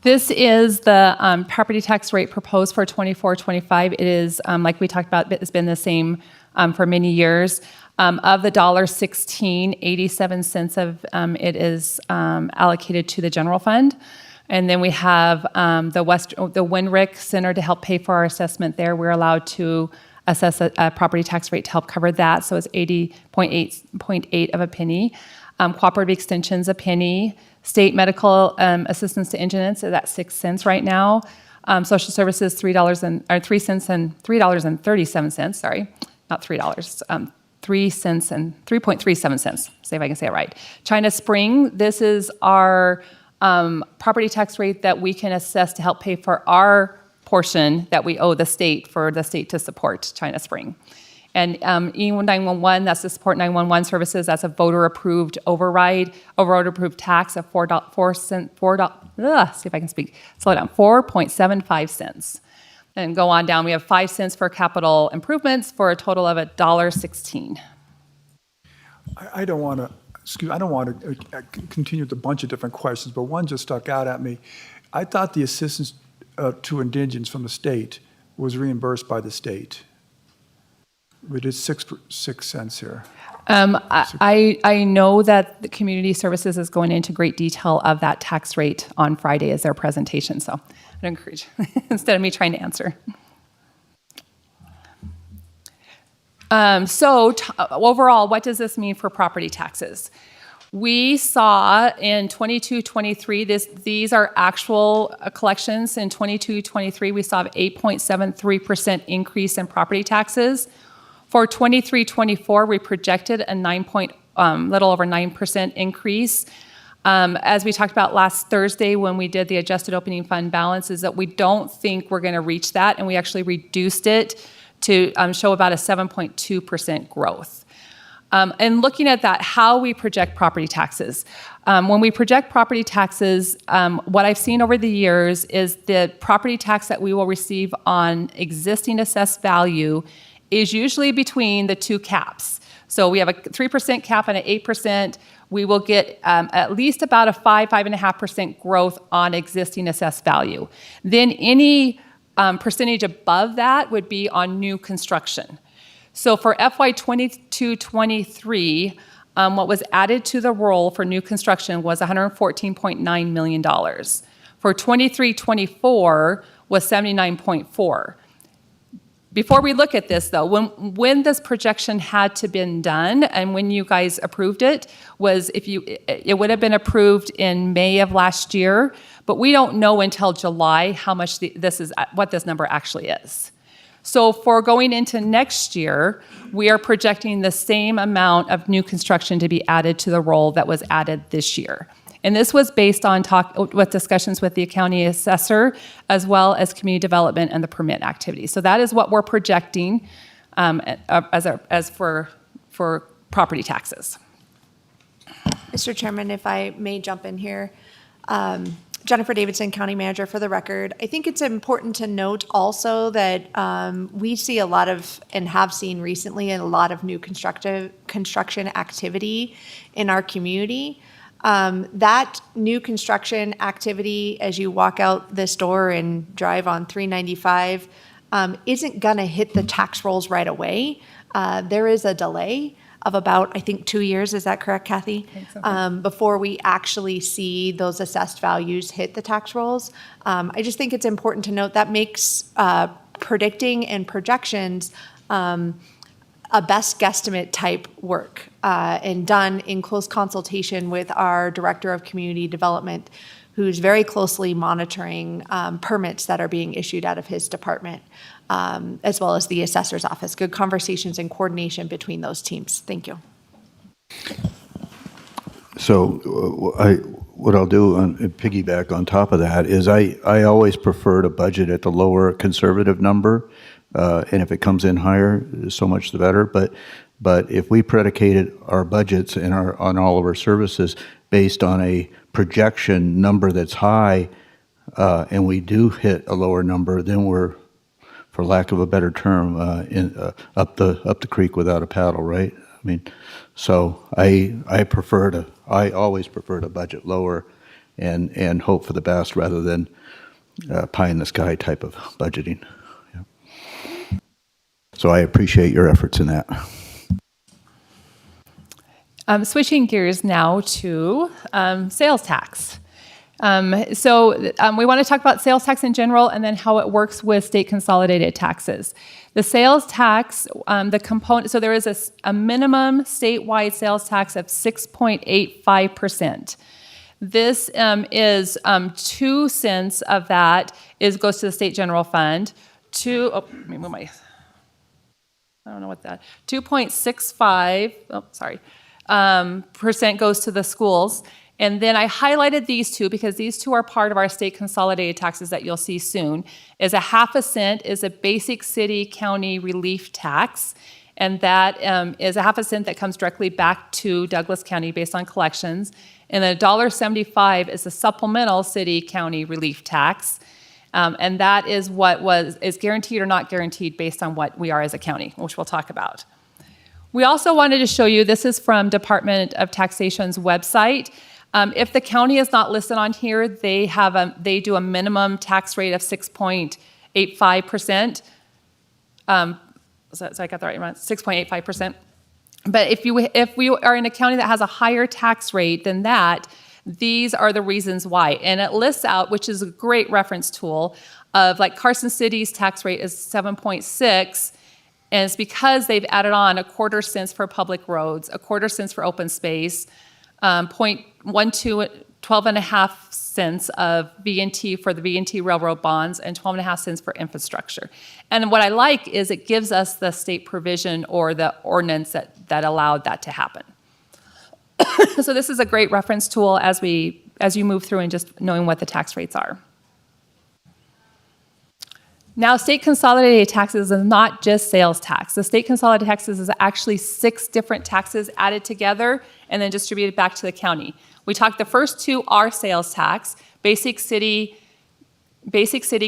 This is the property tax rate proposed for 24-25. It is, like we talked about, it's been the same for many years. Of the $1.16, 87 cents of it is allocated to the general fund. And then we have the Winrick Center to help pay for our assessment there. We're allowed to assess a property tax rate to help cover that. So it's 80.8 of a penny. Cooperative Extension's a penny. State medical assistance to indigents is at 6 cents right now. Social services $3 cents and $3.37. Sorry, not $3. 3 cents and 3.37 cents. See if I can say it right. China Spring. This is our property tax rate that we can assess to help pay for our portion that we owe the state for the state to support China Spring. And E911, that's to support 911 services. That's a voter-approved override, voter-approved tax of see if I can speak, slow down, 4.75 cents. And go on down, we have 5 cents for capital improvements for a total of $1.16. I don't want to continue with a bunch of different questions, but one just stuck out at me. I thought the assistance to indigents from the state was reimbursed by the state. It is 6 cents here. I know that the Community Services is going into great detail of that tax rate on Friday as their presentation, so I'd encourage, instead of me trying to answer. Overall, what does this mean for property taxes? We saw in 22-23, these are actual collections. In 22-23, we saw an 8.73% increase in property taxes. For 23-24, we projected a little over 9% increase. As we talked about last Thursday when we did the adjusted opening fund balance, is that we don't think we're going to reach that, and we actually reduced it to show about a 7.2% growth. And looking at that, how we project property taxes. When we project property taxes, what I've seen over the years is the property tax that we will receive on existing assessed value is usually between the two caps. So we have a 3% cap and an 8%. We will get at least about a 5.5% growth on existing assessed value. Then any percentage above that would be on new construction. So for FY 22-23, what was added to the roll for new construction was $114.9 million. For 23-24 was $79.4. Before we look at this, though, when this projection had to been done and when you guys approved it, was it would have been approved in May of last year, but we don't know until July how much what this number actually is. So for going into next year, we are projecting the same amount of new construction to be added to the roll that was added this year. And this was based on with discussions with the county assessor, as well as community development and the permit activity. So that is what we're projecting as for property taxes. Mr. Chairman, if I may jump in here. Jennifer Davidson, County Manager, for the record. I think it's important to note also that we see a lot of, and have seen recently, a lot of new construction activity in our community. That new construction activity, as you walk out this door and drive on 395, isn't going to hit the tax rolls right away. There is a delay of about, I think, 2 years. Is that correct, Kathy? I think so. Before we actually see those assessed values hit the tax rolls. I just think it's important to note that makes predicting and projections a best guesstimate type work and done in close consultation with our Director of Community Development, who's very closely monitoring permits that are being issued out of his department, as well as the assessor's office. Good conversations and coordination between those teams. Thank you. So what I'll do, piggyback on top of that, is I always prefer to budget at the lower conservative number, and if it comes in higher, so much the better. But if we predicated our budgets and on all of our services based on a projection number that's high, and we do hit a lower number, then we're, for lack of a better term, up the creek without a paddle, right? I mean, so I always prefer to budget lower and hope for the best rather than pie in the sky type of budgeting. Yeah. So I appreciate your efforts in that. Switching gears now to sales tax. So we want to talk about sales tax in general and then how it works with state consolidated taxes. The sales tax, the component, so there is a minimum statewide sales tax of 6.85%. This is 2 cents of that goes to the state general fund. Let me move my, I don't know what that, 2.65, percent goes to the schools. And then I highlighted these two because these two are part of our state consolidated taxes that you'll see soon. Is a 1/2 cent is a basic city county relief tax. And that is a 1/2 cent that comes directly back to Douglas County based on collections. And then $1.75 is a supplemental city county relief tax. And that is what is guaranteed or not guaranteed based on what we are as a county, which we'll talk about. We also wanted to show you, this is from Department of Taxation's website. If the county is not listed on here, they do a minimum tax rate of 6.85%. So I got the right amount, 6.85%. But if we are in a county that has a higher tax rate than that, these are the reasons why. And it lists out, which is a great reference tool, of like Carson City's tax rate is 7.6. And it's because they've added on 1/4 cents for public roads, 1/4 cents for open space, 12.5 cents of V&T for the V&T railroad bonds, and 12.5 cents for infrastructure. And what I like is it gives us the state provision or the ordinance that allowed that to happen. So this is a great reference tool as you move through and just knowing what the tax rates are. Now, state consolidated taxes is not just sales tax. The state consolidated taxes is actually 6 different taxes added together and then distributed back to the county. We talked, the first 2 are sales tax, basic city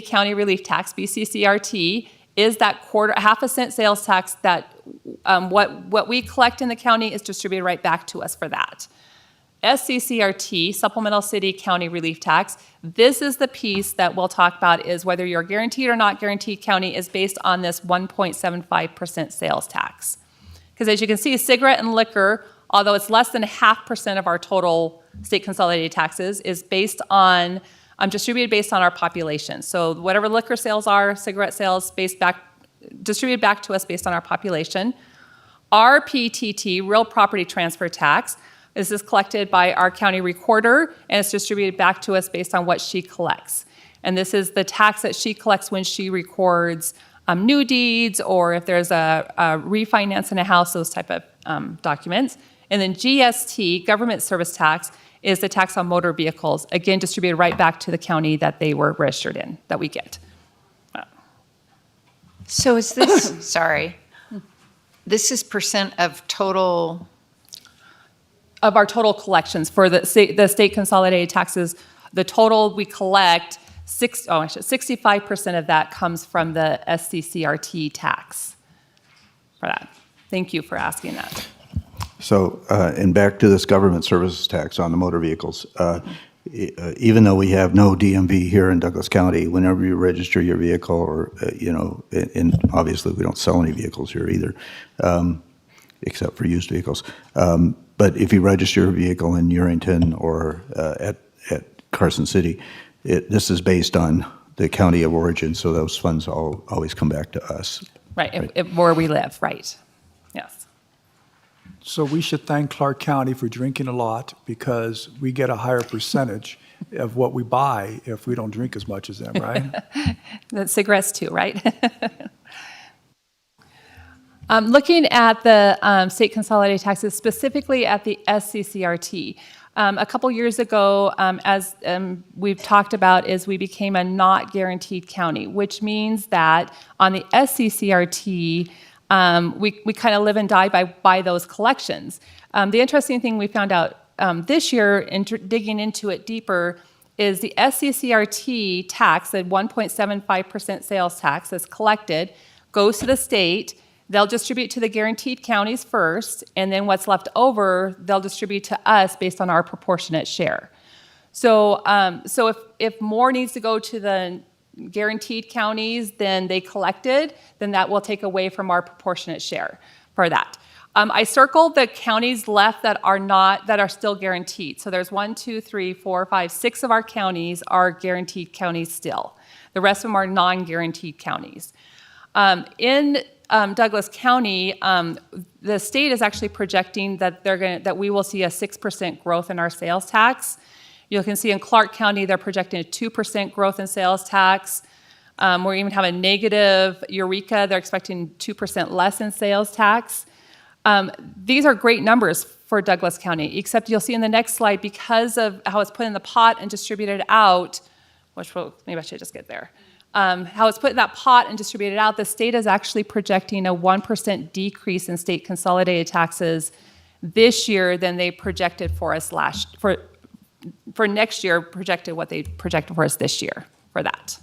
county relief tax, BCCRT, is that 1/2 cent sales tax that what we collect in the county is distributed right back to us for that. SCCRT, Supplemental City County Relief Tax, this is the piece that we'll talk about, is whether you're guaranteed or not guaranteed county is based on this 1.75% sales tax. Because as you can see, cigarette and liquor, although it's less than 0.5% of our total state consolidated taxes, is based on, distributed based on our population. So whatever liquor sales are, cigarette sales, distributed back to us based on our population. RPTT, Real Property Transfer Tax, this is collected by our county recorder, and it's distributed back to us based on what she collects. And this is the tax that she collects when she records new deeds, or if there's a refinance in a house, those type of documents. And then GST, government service tax, is the tax on motor vehicles, again, distributed right back to the county that they were registered in, that we get. So is this, sorry, this is percent of total, Of our total collections for the state consolidated taxes, the total we collect, 65% of that comes from the SCCRT tax for that. Thank you for asking that. So, and back to this government services tax on the motor vehicles. Even though we have no DMV here in Douglas County, whenever you register your vehicle, or, and obviously we don't sell any vehicles here either, except for used vehicles. But if you register your vehicle in Urington or at Carson City, this is based on the county of origin, so those funds always come back to us. Right, where we live, right, yes. So we should thank Clark County for drinking a lot, because we get a higher percentage of what we buy if we don't drink as much as them, right? The cigarettes too, right? Looking at the state consolidated taxes, specifically at the SCCRT, a couple years ago, as we've talked about, is we became a not guaranteed county, which means that on the SCCRT, we kind of live and die by those collections. The interesting thing we found out this year, digging into it deeper, is the SCCRT tax, the 1.75% sales tax that's collected, goes to the state. They'll distribute to the guaranteed counties first, and then what's left over, they'll distribute to us based on our proportionate share. So, if more needs to go to the guaranteed counties than they collected, then that will take away from our proportionate share for that. I circled the counties left that are still guaranteed. So there's 1, 2, 3, 4, 5, 6 of our counties are guaranteed counties still. The rest of them are non-guaranteed counties. In Douglas County, the state is actually projecting that we will see a 6% growth in our sales tax. You can see in Clark County, they're projecting a 2% growth in sales tax. We even have a negative Eureka. They're expecting 2% less in sales tax. These are great numbers for Douglas County, except you'll see in the next slide, because of how it's put in the pot and distributed out, maybe I should just get there. How it's put in that pot and distributed out, the state is actually projecting a 1% decrease in state consolidated taxes this year than they projected for us for next year, projected what they projected for us this year for that.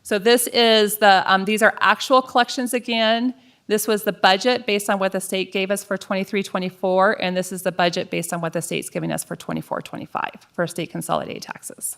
So this is these are actual collections again. This was the budget based on what the state gave us for 23-24, and this is the budget based on what the state's giving us for 24-25 for state consolidated taxes.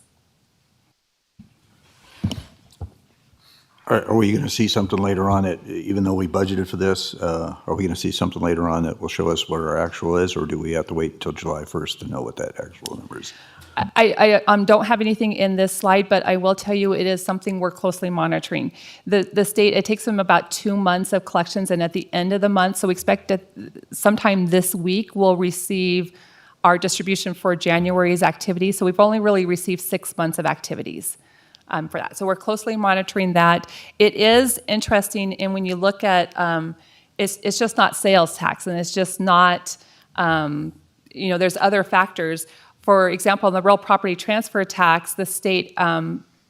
Are we going to see something later on that, even though we budgeted for this, are we going to see something later on that will show us what our actual is, or do we have to wait until July 1st to know what that actual number is? I don't have anything in this slide, but I will tell you it is something we're closely monitoring. The state, it takes them about 2 months of collections, and at the end of the month, so we expect that sometime this week we'll receive our distribution for January's activities. So we've only really received 6 months of activities for that. So we're closely monitoring that. It is interesting, and when you look at, it's just not sales tax, and it's just not, there's other factors. For example, the real property transfer tax, the state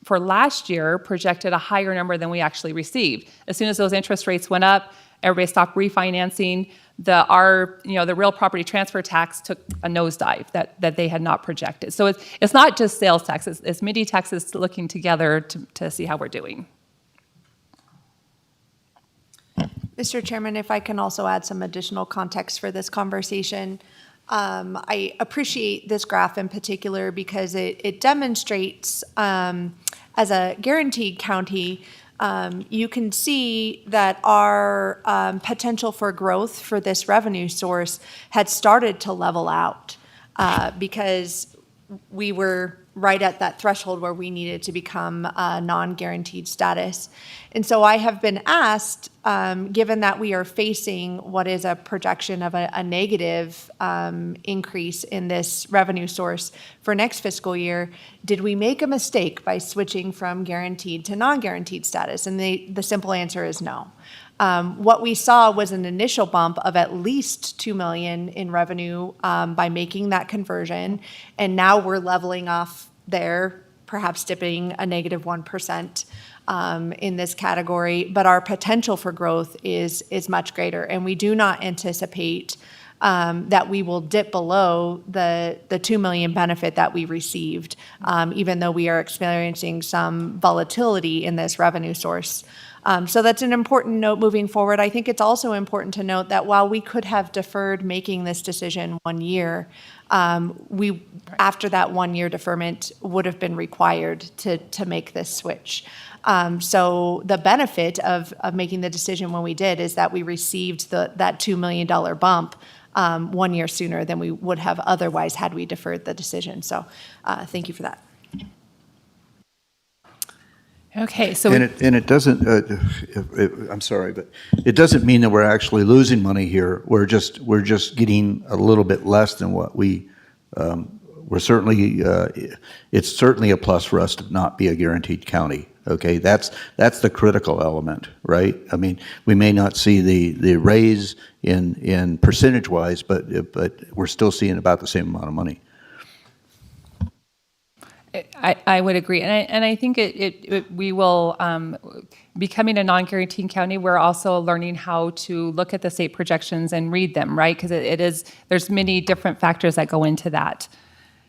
for last year projected a higher number than we actually received. As soon as those interest rates went up, everybody stopped refinancing. The real property transfer tax took a nosedive that they had not projected. So it's not just sales tax, it's many taxes looking together to see how we're doing. Mr. Chairman, if I can also add some additional context for this conversation. I appreciate this graph in particular because it demonstrates, as a guaranteed county, you can see that our potential for growth for this revenue source had started to level out because we were right at that threshold where we needed to become a non-guaranteed status. And so I have been asked, given that we are facing what is a projection of a negative increase in this revenue source for next fiscal year, did we make a mistake by switching from guaranteed to non-guaranteed status? And the simple answer is no. What we saw was an initial bump of at least $2 million in revenue by making that conversion, and now we're leveling off there, perhaps dipping a negative 1% in this category. But our potential for growth is much greater, and we do not anticipate that we will dip below the $2 million benefit that we received, even though we are experiencing some volatility in this revenue source. So that's an important note moving forward. I think it's also important to note that while we could have deferred making this decision 1 year, after that 1 year deferment would have been required to make this switch. So the benefit of making the decision when we did is that we received that $2 million bump 1 year sooner than we would have otherwise had we deferred the decision. So thank you for that. Okay, so And it doesn't, I'm sorry, but it doesn't mean that we're actually losing money here. We're just getting a little bit less than what we're certainly, it's certainly a plus for us to not be a guaranteed county. Okay, that's the critical element, right? I mean, we may not see the raise in percentage-wise, but we're still seeing about the same amount of money. I would agree, and I think we will, becoming a non-guaranteed county, we're also learning how to look at the state projections and read them, right? Because there's many different factors that go into that.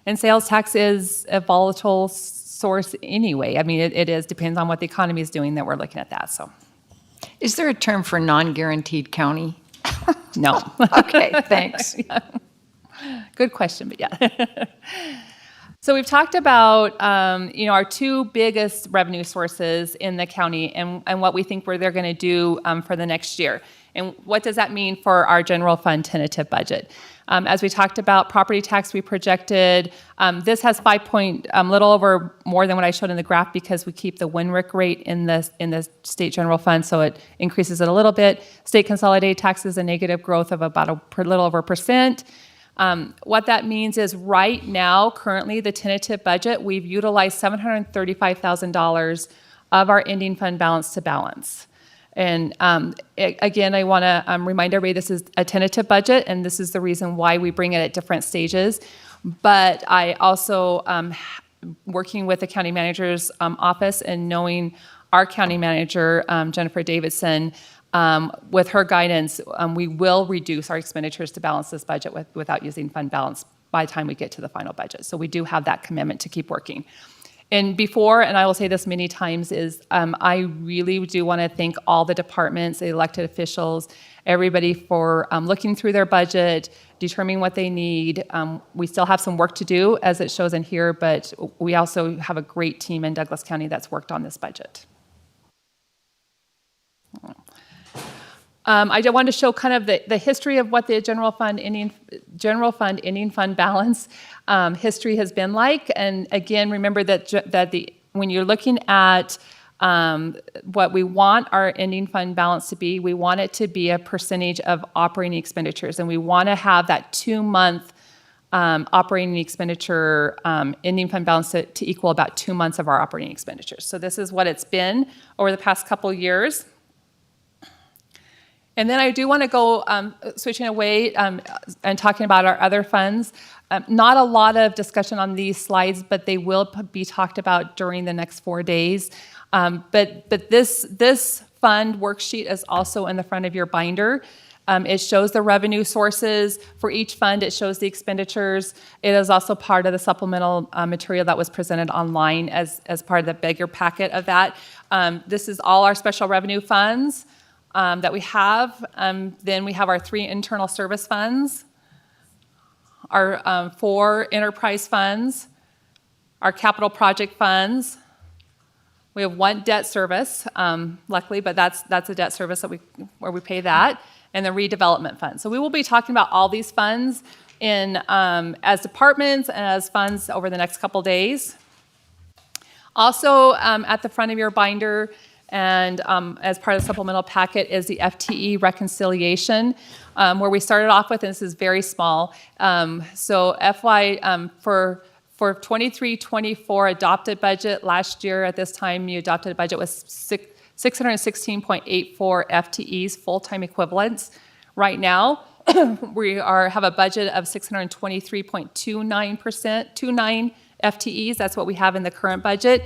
And sales tax is a volatile source anyway. I mean, it depends on what the economy is doing that we're looking at that, so. Is there a term for non-guaranteed county? No. Okay, thanks. Yeah. Good question, but yeah. So we've talked about, our two biggest revenue sources in the county and what we think they're going to do for the next year. And what does that mean for our general fund tentative budget? As we talked about property tax, we projected, this has little over more than what I showed in the graph because we keep the WINRIC rate in the state general fund, so it increases it a little bit. State consolidated tax is a negative growth of about a little over 1%. What that means is right now, currently, the tentative budget, we've utilized $735,000 of our ending fund balance to balance. And again, I want to remind everybody this is a tentative budget, and this is the reason why we bring it at different stages. But I also, working with the county manager's office and knowing our county manager, Jennifer Davidson, with her guidance, we will reduce our expenditures to balance this budget without using fund balance by the time we get to the final budget. So we do have that commitment to keep working. And I will say this many times, is I really do want to thank all the departments, the elected officials, everybody for looking through their budget, determining what they need. We still have some work to do, as it shows in here, but we also have a great team in Douglas County that's worked on this budget. I want to show kind of the history of what the general fund ending fund balance history has been like. And again, remember that when you're looking at what we want our ending fund balance to be, we want it to be a percentage of operating expenditures, and we want to have that 2-month operating expenditure ending fund balance to equal about 2 months of our operating expenditures. So this is what it's been over the past couple years. And then I do want to go switching away and talking about our other funds. Not a lot of discussion on these slides, but they will be talked about during the next 4 days. But this fund worksheet is also in the front of your binder. It shows the revenue sources for each fund. It shows the expenditures. It is also part of the supplemental material that was presented online as part of the bigger packet of that. This is all our special revenue funds that we have. Then we have our 3 internal service funds, our 4 enterprise funds, our capital project funds. We have 1 debt service, luckily, but that's a debt service where we pay that, and the redevelopment fund. So we will be talking about all these funds in as departments and as funds over the next couple days. Also, at the front of your binder and as part of the supplemental packet is the FTE reconciliation, where we started off with, and this is very small. So FY for 23-24 adopted budget last year at this time, you adopted a budget with 616.84 FTEs, full-time equivalents. Right now, we have a budget of 623.29 FTEs. That's what we have in the current budget.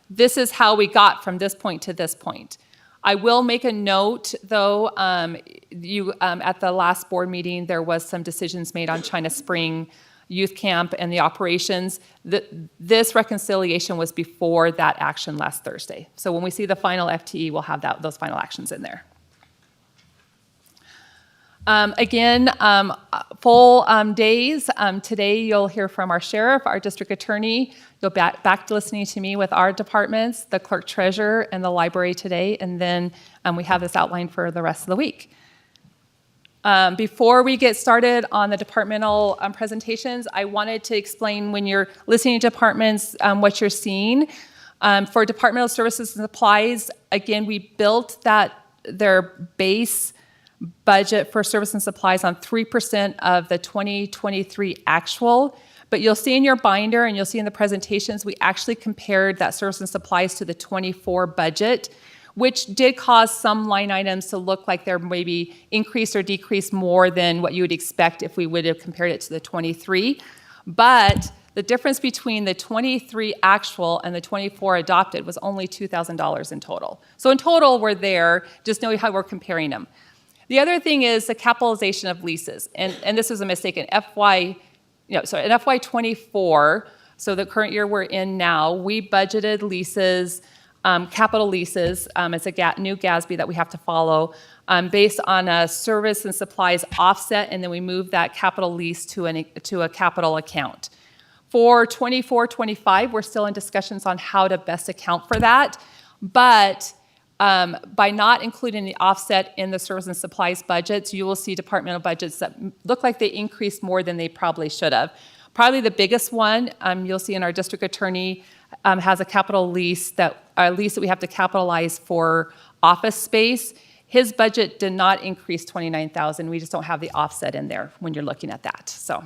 This is how we got from this point to this point. I will make a note, though, at the last board meeting, there was some decisions made on China Spring Youth Camp and the operations. This reconciliation was before that action last Thursday. So when we see the final FTE, we'll have those final actions in there. Again, full days. Today you'll hear from our sheriff, our district attorney. You'll back to listening to me with our departments, the clerk treasurer, and the library today. And then we have this outlined for the rest of the week. Before we get started on the departmental presentations, I wanted to explain when you're listening to departments what you're seeing. For departmental services and supplies, again, we built their base budget for service and supplies on 3% of the 2023 actual. But you'll see in your binder and you'll see in the presentations, we actually compared that service and supplies to the 24 budget, which did cause some line items to look like they're maybe increased or decreased more than what you would expect if we would have compared it to the 23. But the difference between the 23 actual and the 24 adopted was only $2,000 in total. So in total, we're there, just knowing how we're comparing them. The other thing is the capitalization of leases, and this was a mistake in FY24, so the current year we're in now, we budgeted leases, capital leases, it's a new GASB that we have to follow, based on a service and supplies offset, and then we move that capital lease to a capital account. For 24-25, we're still in discussions on how to best account for that, but by not including the offset in the service and supplies budgets, you will see departmental budgets that look like they increased more than they probably should have. Probably the biggest one you'll see in our district attorney has a capital lease that we have to capitalize for office space. His budget did not increase $29,000. We just don't have the offset in there when you're looking at that. So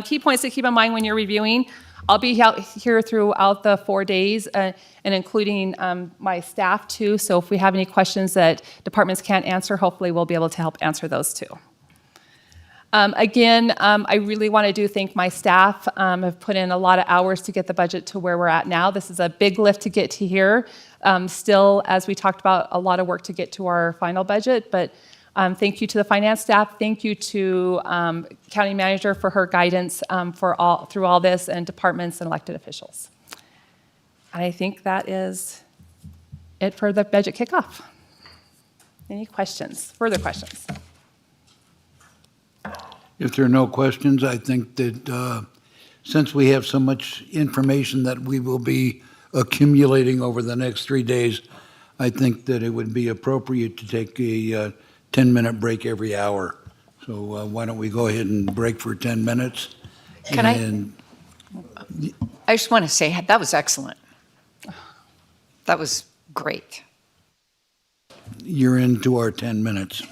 key points to keep in mind when you're reviewing. I'll be out here throughout the 4 days and including my staff too. So if we have any questions that departments can't answer, hopefully we'll be able to help answer those too. Again, I really want to thank my staff. Have put in a lot of hours to get the budget to where we're at now. This is a big lift to get to here. Still, as we talked about, a lot of work to get to our final budget, but thank you to the finance staff. Thank you to county manager for her guidance through all this, and departments and elected officials. And I think that is it for the budget kickoff. Any questions? Further questions? If there are no questions, I think that since we have so much information that we will be accumulating over the next 3 days, I think that it would be appropriate to take a 10-minute break every hour. So why don't we go ahead and break for 10 minutes? I just want to say that was excellent. That was great. You're into our 10 minutes.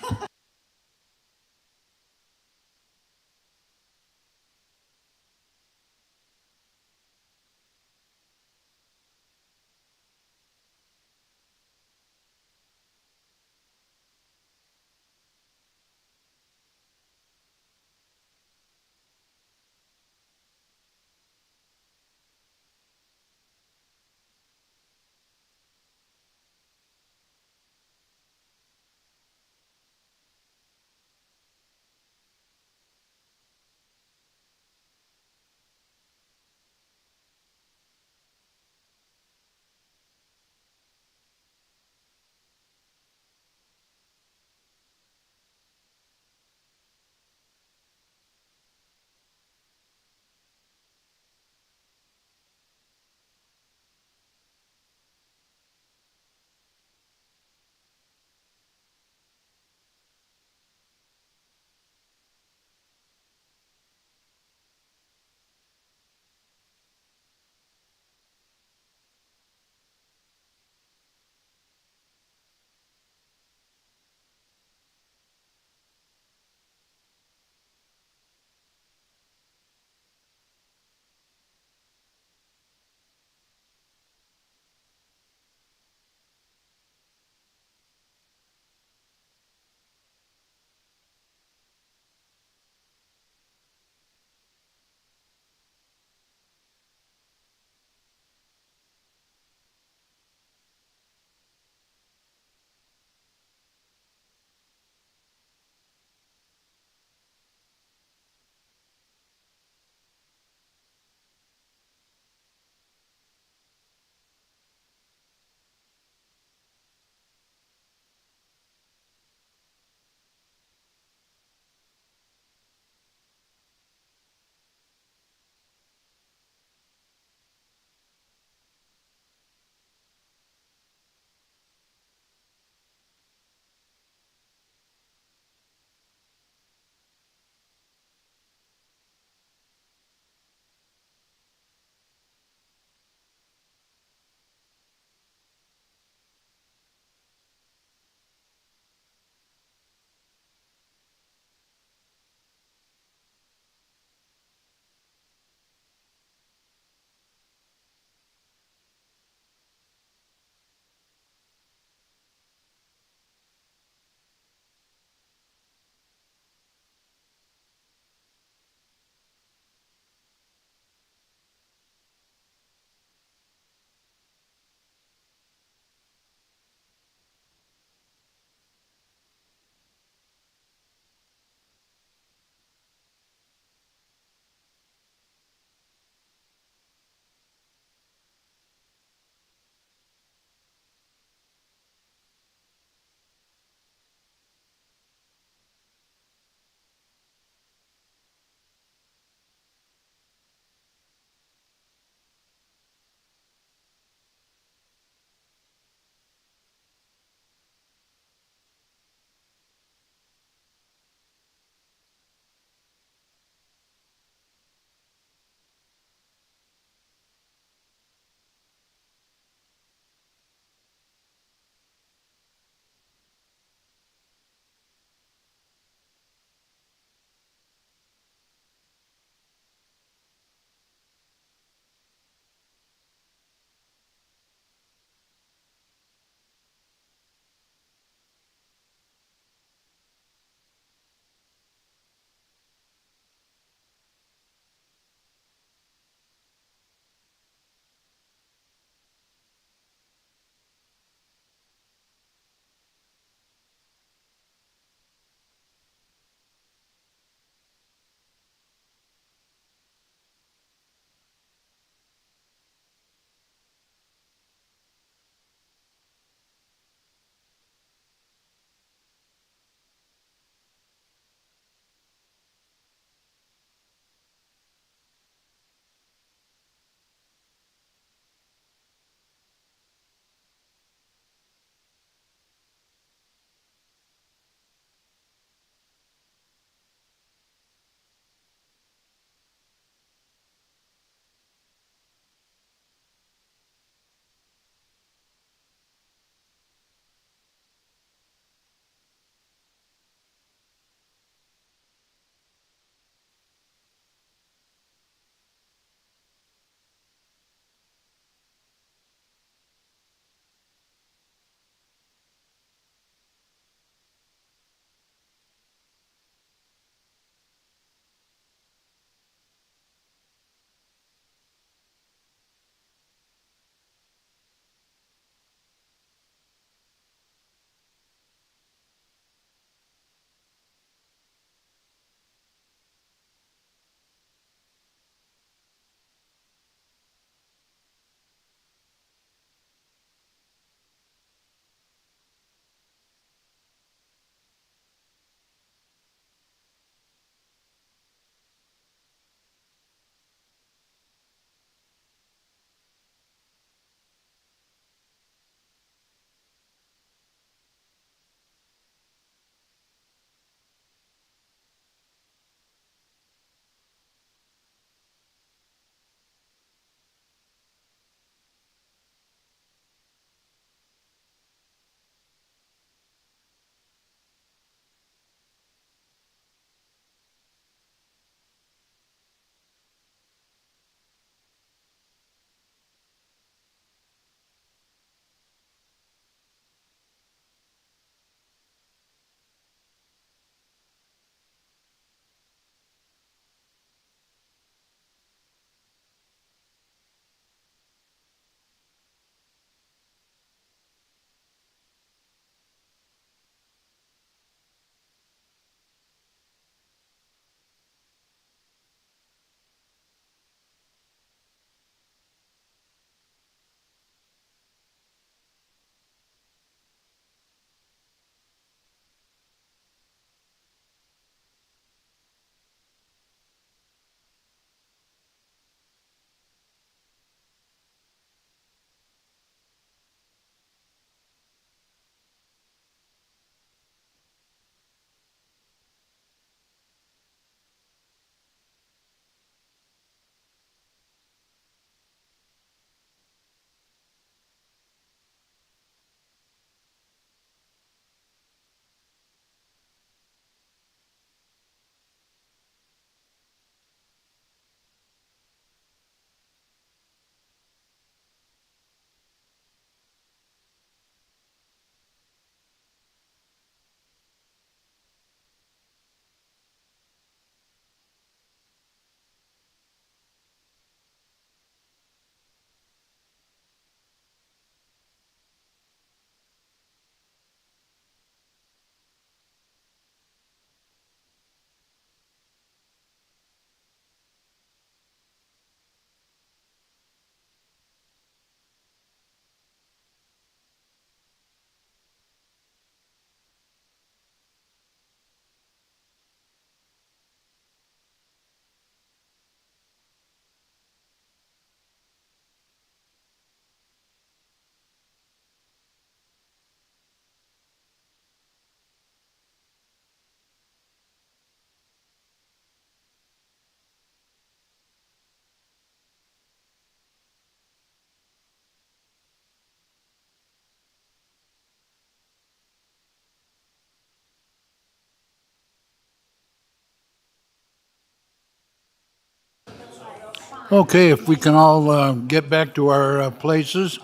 Okay, if we can all get back to our places.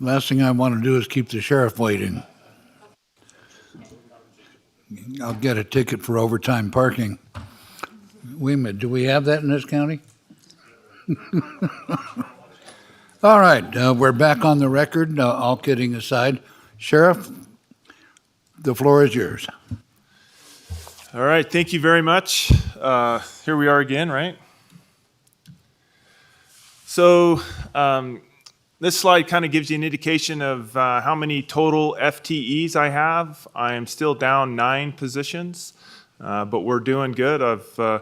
Last thing I want to do is keep the sheriff waiting. I'll get a ticket for overtime parking. Wait a minute, do we have that in this county? All right, we're back on the record, all kidding aside. Sheriff, the floor is yours. All right, thank you very much. Here we are again, right? So this slide kind of gives you an indication of how many total FTEs I have. I am still down 9 positions, but we're doing good. I've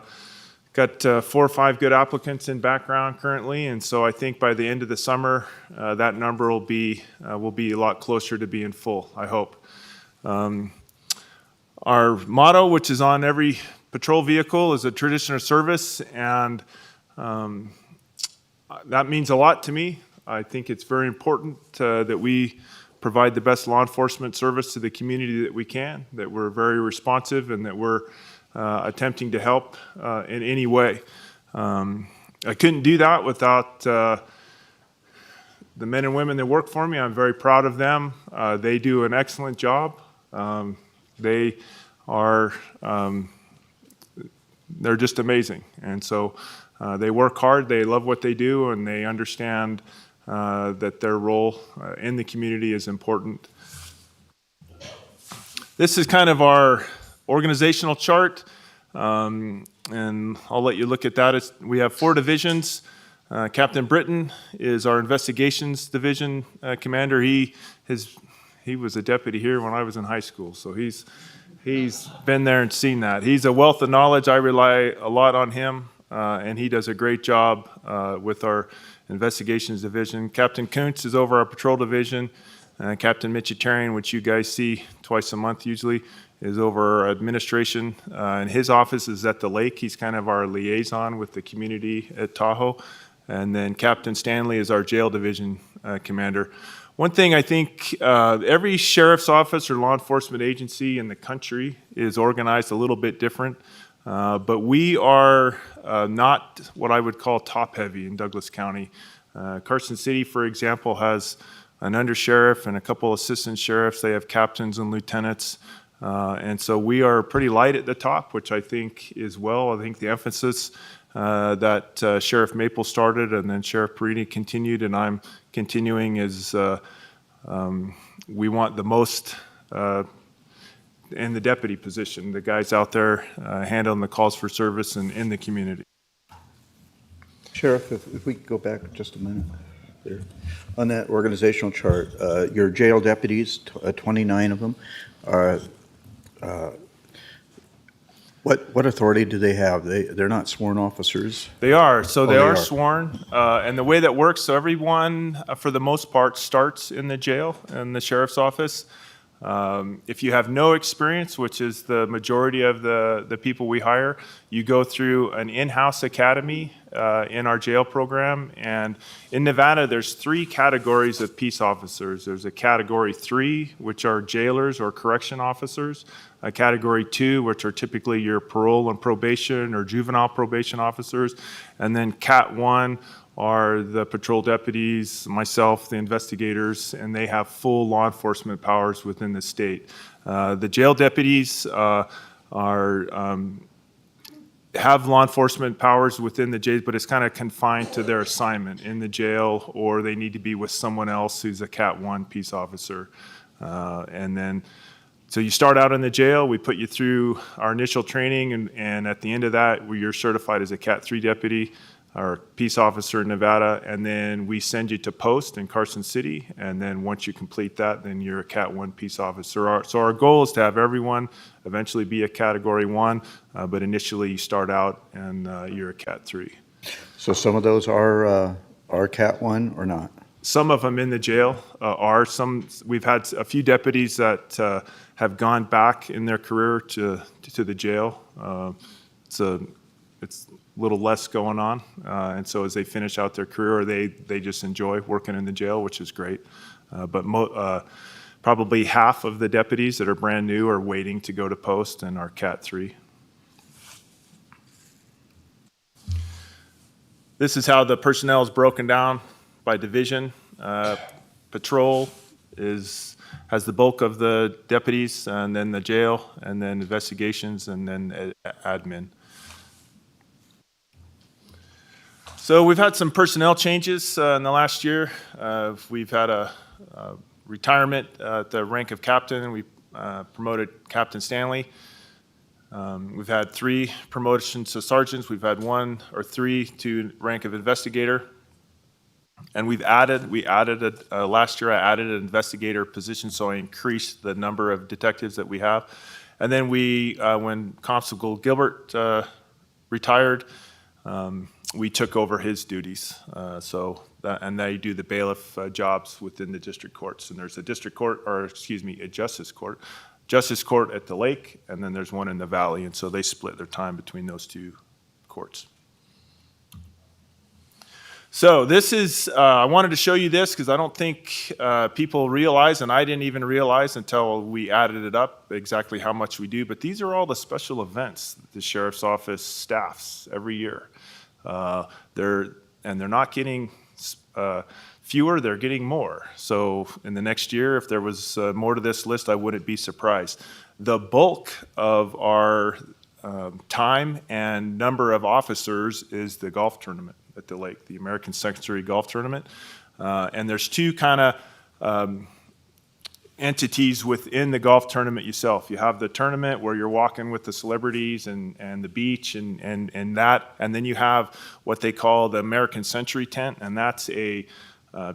got 4 or 5 good applicants in background currently, and so I think by the end of the summer, that number will be a lot closer to being full, I hope. Our motto, which is on every patrol vehicle, is a tradition of service, and that means a lot to me. I think it's very important that we provide the best law enforcement service to the community that we can, that we're very responsive, and that we're attempting to help in any way. I couldn't do that without the men and women that work for me. I'm very proud of them. They do an excellent job. They are, they're just amazing. And so they work hard, they love what they do, and they understand that their role in the community is important. This is kind of our organizational chart, and I'll let you look at that. We have 4 divisions. Captain Britton is our investigations division commander. He was a deputy here when I was in high school, so he's been there and seen that. He's a wealth of knowledge. I rely a lot on him, and he does a great job with our investigations division. Captain Kuntz is over our patrol division. Captain Mitchitarian, which you guys see twice a month usually, is over our administration, and his office is at the lake. He's kind of our liaison with the community at Tahoe. And then Captain Stanley is our jail division commander. One thing I think every sheriff's office or law enforcement agency in the country is organized a little bit different, but we are not what I would call top-heavy in Douglas County. Carson City, for example, has an undersheriff and a couple assistant sheriffs. They have captains and lieutenants, and so we are pretty light at the top, which I think is well. I think the emphasis that Sheriff Maple started and then Sheriff Perini continued, and I'm continuing, is we want the most in the deputy position, the guys out there handling the calls for service and in the community. Sheriff, if we could go back just a minute there. On that organizational chart, your jail deputies, 29 of them, are, what authority do they have? They're not sworn officers? They are. So they they are are. sworn. And the way that works, so everyone, for the most part, starts in the jail, in the sheriff's office. If you have no experience, which is the majority of the people we hire, you go through an in-house academy in our jail program. And in Nevada, there's 3 categories of peace officers. There's a category 3, which are jailers or correction officers. A category 2, which are typically your parole and probation or juvenile probation officers. And then Cat 1 are the patrol deputies, myself, the investigators, and they have full law enforcement powers within the state. The jail deputies have law enforcement powers within the jail, but it's kind of confined to their assignment in the jail, or they need to be with someone else who's a Cat 1 peace officer. And then, so you start out in the jail, we put you through our initial training, and at the end of that, you're certified as a Cat 3 deputy or peace officer in Nevada, and then we send you to post in Carson City, and then once you complete that, then you're a Cat 1 peace officer. So our goal is to have everyone eventually be a Category 1, but initially you start out and you're a Cat 3. So some of those are Cat 1 or not? Some of them in the jail are. We've had a few deputies that have gone back in their career to the jail. It's a little less going on. And so as they finish out their career, they just enjoy working in the jail, which is great. But probably half of the deputies that are brand new are waiting to go to post and are Cat 3. This is how the personnel is broken down by division. Patrol has the bulk of the deputies, and then the jail, and then investigations, and then admin. So we've had some personnel changes in the last year. We've had a retirement at the rank of captain, and we promoted Captain Stanley. We've had 3 promotions to sergeants. We've had 1 or 3 to rank of investigator. And last year I added an investigator position, so I increased the number of detectives that we have. And then when Constable Gilbert retired, we took over his duties. And they do the bailiff jobs within the district courts. And there's a justice court at the lake, and then there's one in the valley, and so they split their time between those 2 courts. So this is, I wanted to show you this because I don't think people realize, and I didn't even realize until we added it up, exactly how much we do, but these are all the special events that the Sheriff's Office staffs every year. They're not getting fewer, they're getting more. So in the next year, if there was more to this list, I wouldn't be surprised. The bulk of our time and number of officers is the golf tournament at the lake, the American Century Golf Tournament. And there's 2 kind of entities within the golf tournament itself. You have the tournament where you're walking with the celebrities and the beach and that, and then you have what they call the American Century tent, and that's a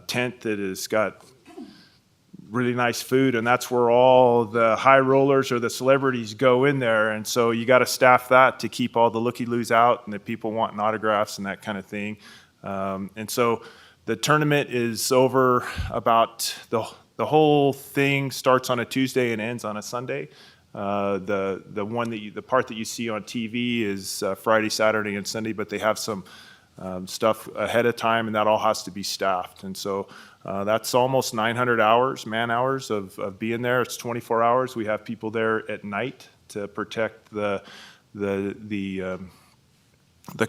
tent that has got really nice food, and that's where all the high rollers or the celebrities go in there. And so you got to staff that to keep all the looky-loos out and the people wanting autographs and that kind of thing. And so the tournament is over about the whole thing starts on a Tuesday and ends on a Sunday. The part that you see on TV is Friday, Saturday, and Sunday, but they have some stuff ahead of time, and that all has to be staffed. And so that's almost 900 hours, man hours of being there. It's 24 hours. We have people there at night to protect the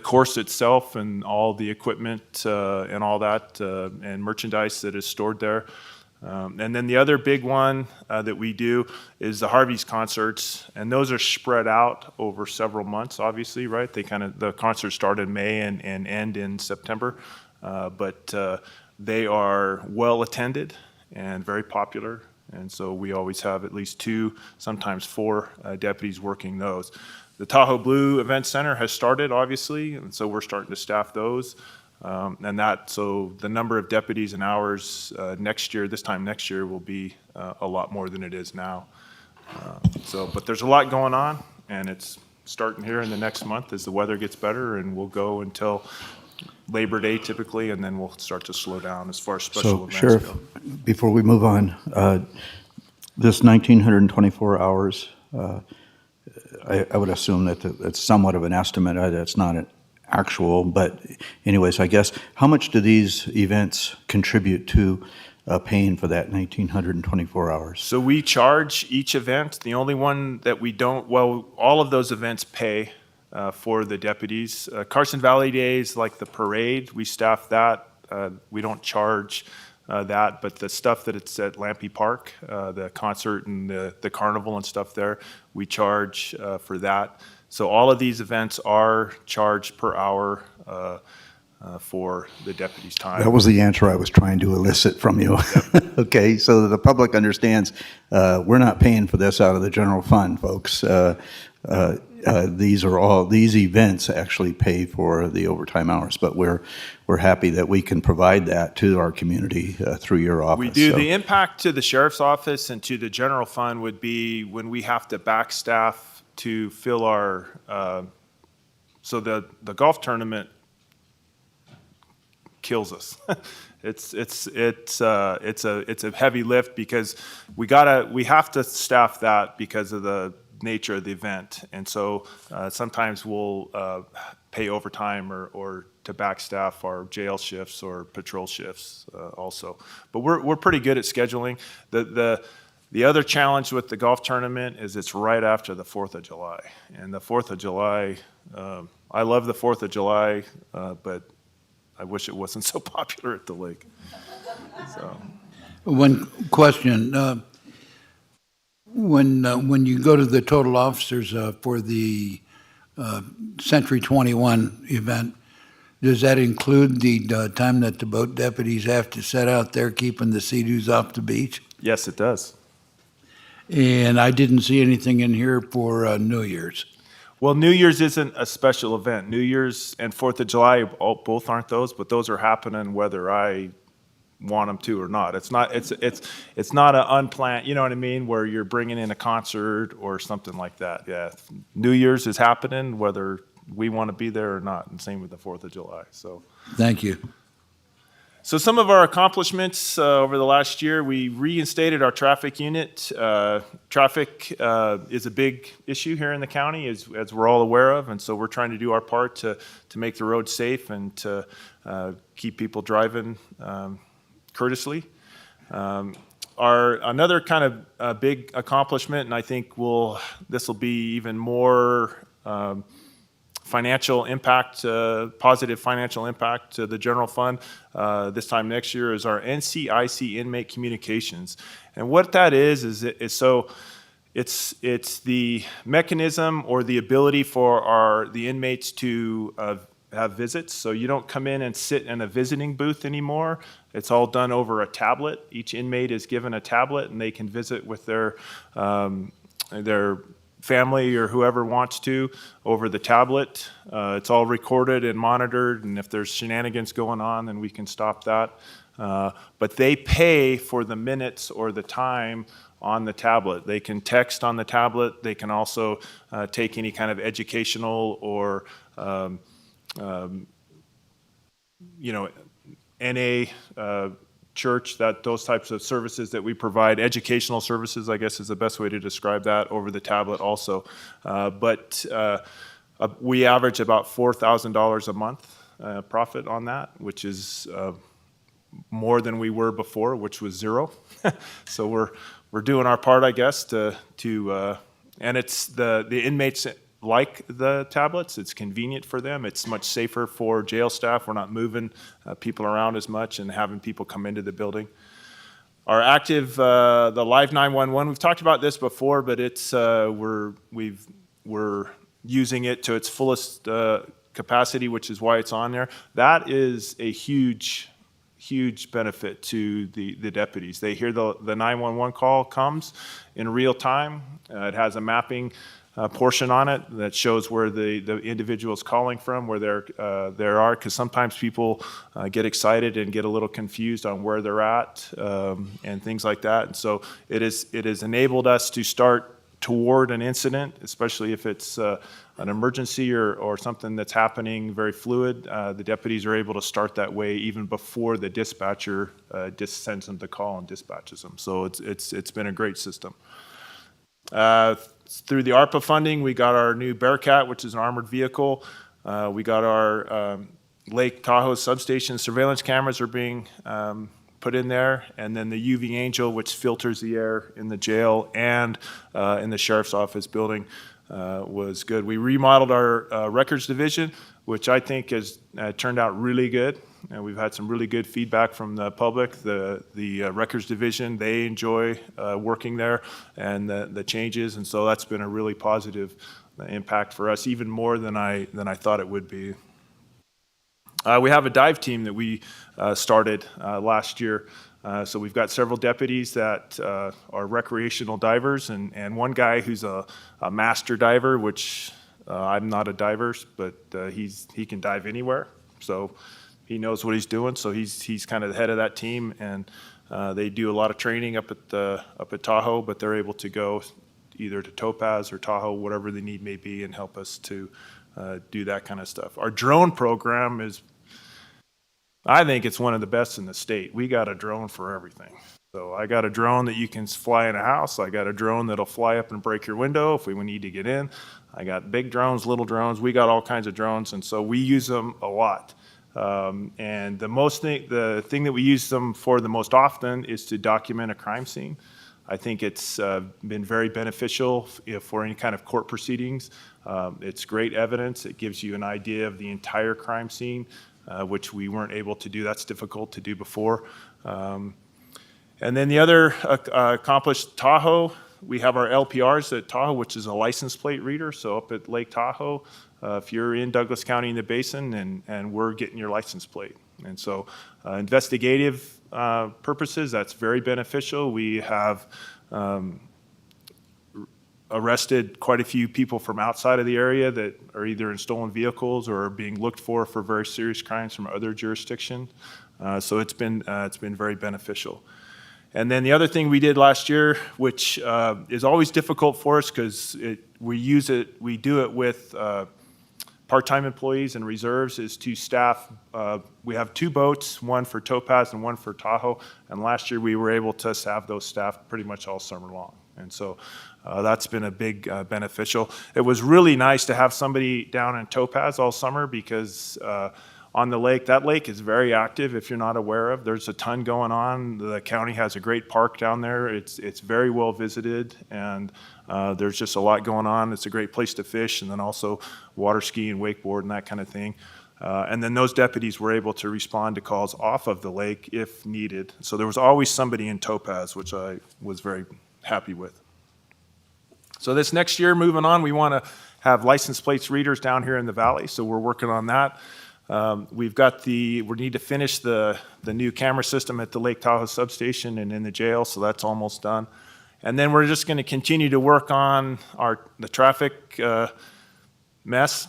course itself and all the equipment and all that and merchandise that is stored there. And then the other big one that we do is the Harvey's concerts, and those are spread out over several months, obviously, right? The concerts start in May and end in September, but they are well attended and very popular, and so we always have at least 2, sometimes 4 deputies working those. The Tahoe Blue Event Center has started, obviously, and so we're starting to staff those. So the number of deputies and hours this time next year will be a lot more than it is now. But there's a lot going on, and it's starting here in the next month as the weather gets better, and we'll go until Labor Day typically, and then we'll start to slow down as far as special events Sheriff, go. before we move on, this 1,924 hours, I would assume that that's somewhat of an estimate. That's not an actual, but anyways, I guess, how much do these events contribute to paying for that 1,924 hours? So we charge each event. The only one that we don't, all of those events pay for the deputies. Carson Valley Days, like the parade, we staff that. We don't charge that, but the stuff that it's at Lampe Park, the concert and the carnival and stuff there, we charge for that. So all of these events are charged per hour for the deputy's time. That was the answer I was trying to elicit from you. Okay, so that the public understands, we're not paying for this out of the general fund, folks. These events actually pay for the overtime hours, but we're happy that we can provide that to our community through your office. We do. So. The impact to the sheriff's office and to the general fund would be when we have to backstaff to fill our, so the golf tournament kills us. It's a heavy lift because we have to staff that because of the nature of the event. And so sometimes we'll pay overtime or to backstaff our jail shifts or patrol shifts also. But we're pretty good at scheduling. The other challenge with the golf tournament is it's right after the 4th of July. And the 4th of July, I love the 4th of July, but I wish it wasn't so popular at the lake. So. One question, when you go to the total officers for the Century 21 event, does that include the time that the boat deputies have to set out there keeping the Sea-Doos off the beach? Yes, it does. And I didn't see anything in here for New Year's. Well, New Year's isn't a special event. New Year's and 4th of July, both aren't those, but those are happening whether I want them to or not. It's not an unplanned, you know what I mean, where you're bringing in a concert or something like that. Yeah, New Year's is happening whether we want to be there or not, and same with the 4th of July. So. Thank you. So some of our accomplishments over the last year, we reinstated our traffic unit. Traffic is a big issue here in the county, as we're all aware of, and so we're trying to do our part to make the road safe and to keep people driving courteously. Another kind of big accomplishment, and I think this will be even more financial impact, positive financial impact to the general fund this time next year, is our NCIC inmate communications. And what that is it's the mechanism or the ability for the inmates to have visits. So you don't come in and sit in a visiting booth anymore. It's all done over a tablet. Each inmate is given a tablet and they can visit with their family or whoever wants to over the tablet. It's all recorded and monitored, and if there's shenanigans going on, then we can stop that. But they pay for the minutes or the time on the tablet. They can text on the tablet. They can also take any kind of educational or NA church, those types of services that we provide, educational services, I guess is the best way to describe that, over the tablet also. But we average about $4,000 a month profit on that, which is more than we were before, which was zero. So we're doing our part, I guess, and it's the inmates like the tablets. It's convenient for them. It's much safer for jail staff. We're not moving people around as much and having people come into the building. Our active, the Live 911, we've talked about this before, but it's we're using it to its fullest capacity, which is why it's on there. That is a huge benefit to the deputies. They hear the 911 call comes in real time. It has a mapping portion on it that shows where the individual is calling from, where there are, because sometimes people get excited and get a little confused on where they're at and things like that. And so it has enabled us to start toward an incident, especially if it's an emergency or something that's happening very fluid. The deputies are able to start that way even before the dispatcher just sends them the call and dispatches them. So it's been a great system. Through the ARPA funding, we got our new Bearcat, which is an armored vehicle. We got our Lake Tahoe substation surveillance cameras are being put in there, and then the UV Angel, which filters the air in the jail and in the sheriff's office building, was good. We remodeled our records division, which I think has turned out really good. And we've had some really good feedback from the public. The records division, they enjoy working there and the changes, and so that's been a really positive impact for us, even more than I thought it would be. We have a dive team that we started last year. So we've got several deputies that are recreational divers, and one guy who's a master diver, which I'm not a diver, but he can dive anywhere. So he knows what he's doing. So he's kind of the head of that team, and they do a lot of training up at Tahoe, but they're able to go either to Topaz or Tahoe, whatever the need may be, and help us to do that kind of stuff. Our drone program is I think it's one of the best in the state. We got a drone for everything. So I got a drone that you can fly in a house. I got a drone that'll fly up and break your window if we need to get in. I got big drones, little drones. We got all kinds of drones, and so we use them a lot. And the thing that we use them for the most often is to document a crime scene. I think it's been very beneficial for any kind of court proceedings. It's great evidence. It gives you an idea of the entire crime scene, which we weren't able to do. That's difficult to do before. And then the other accomplished Tahoe, we have our LPRs at Tahoe, which is a license plate reader. So up at Lake Tahoe, if you're in Douglas County in the basin, and we're getting your license plate. And so investigative purposes, that's very beneficial. We have arrested quite a few people from outside of the area that are either in stolen vehicles or are being looked for very serious crimes from other jurisdictions. So it's been very beneficial. And then the other thing we did last year, which is always difficult for us because we do it with part-time employees and reserves, is to staff. We have 2 boats, one for Topaz and one for Tahoe. And last year we were able to have those staffed pretty much all summer long. And so that's been a big beneficial. It was really nice to have somebody down in Topaz all summer because on the lake, that lake is very active if you're not aware of. There's a ton going on. The county has a great park down there. It's very well visited, and there's just a lot going on. It's a great place to fish, and then also water ski and wakeboard and that kind of thing. And then those deputies were able to respond to calls off of the lake if needed. So there was always somebody in Topaz, which I was very happy with. So this next year, moving on, we want to have license plates readers down here in the valley, so we're working on that. We need to finish the new camera system at the Lake Tahoe substation and in the jail, so that's almost done. And then we're just going to continue to work on the traffic mess,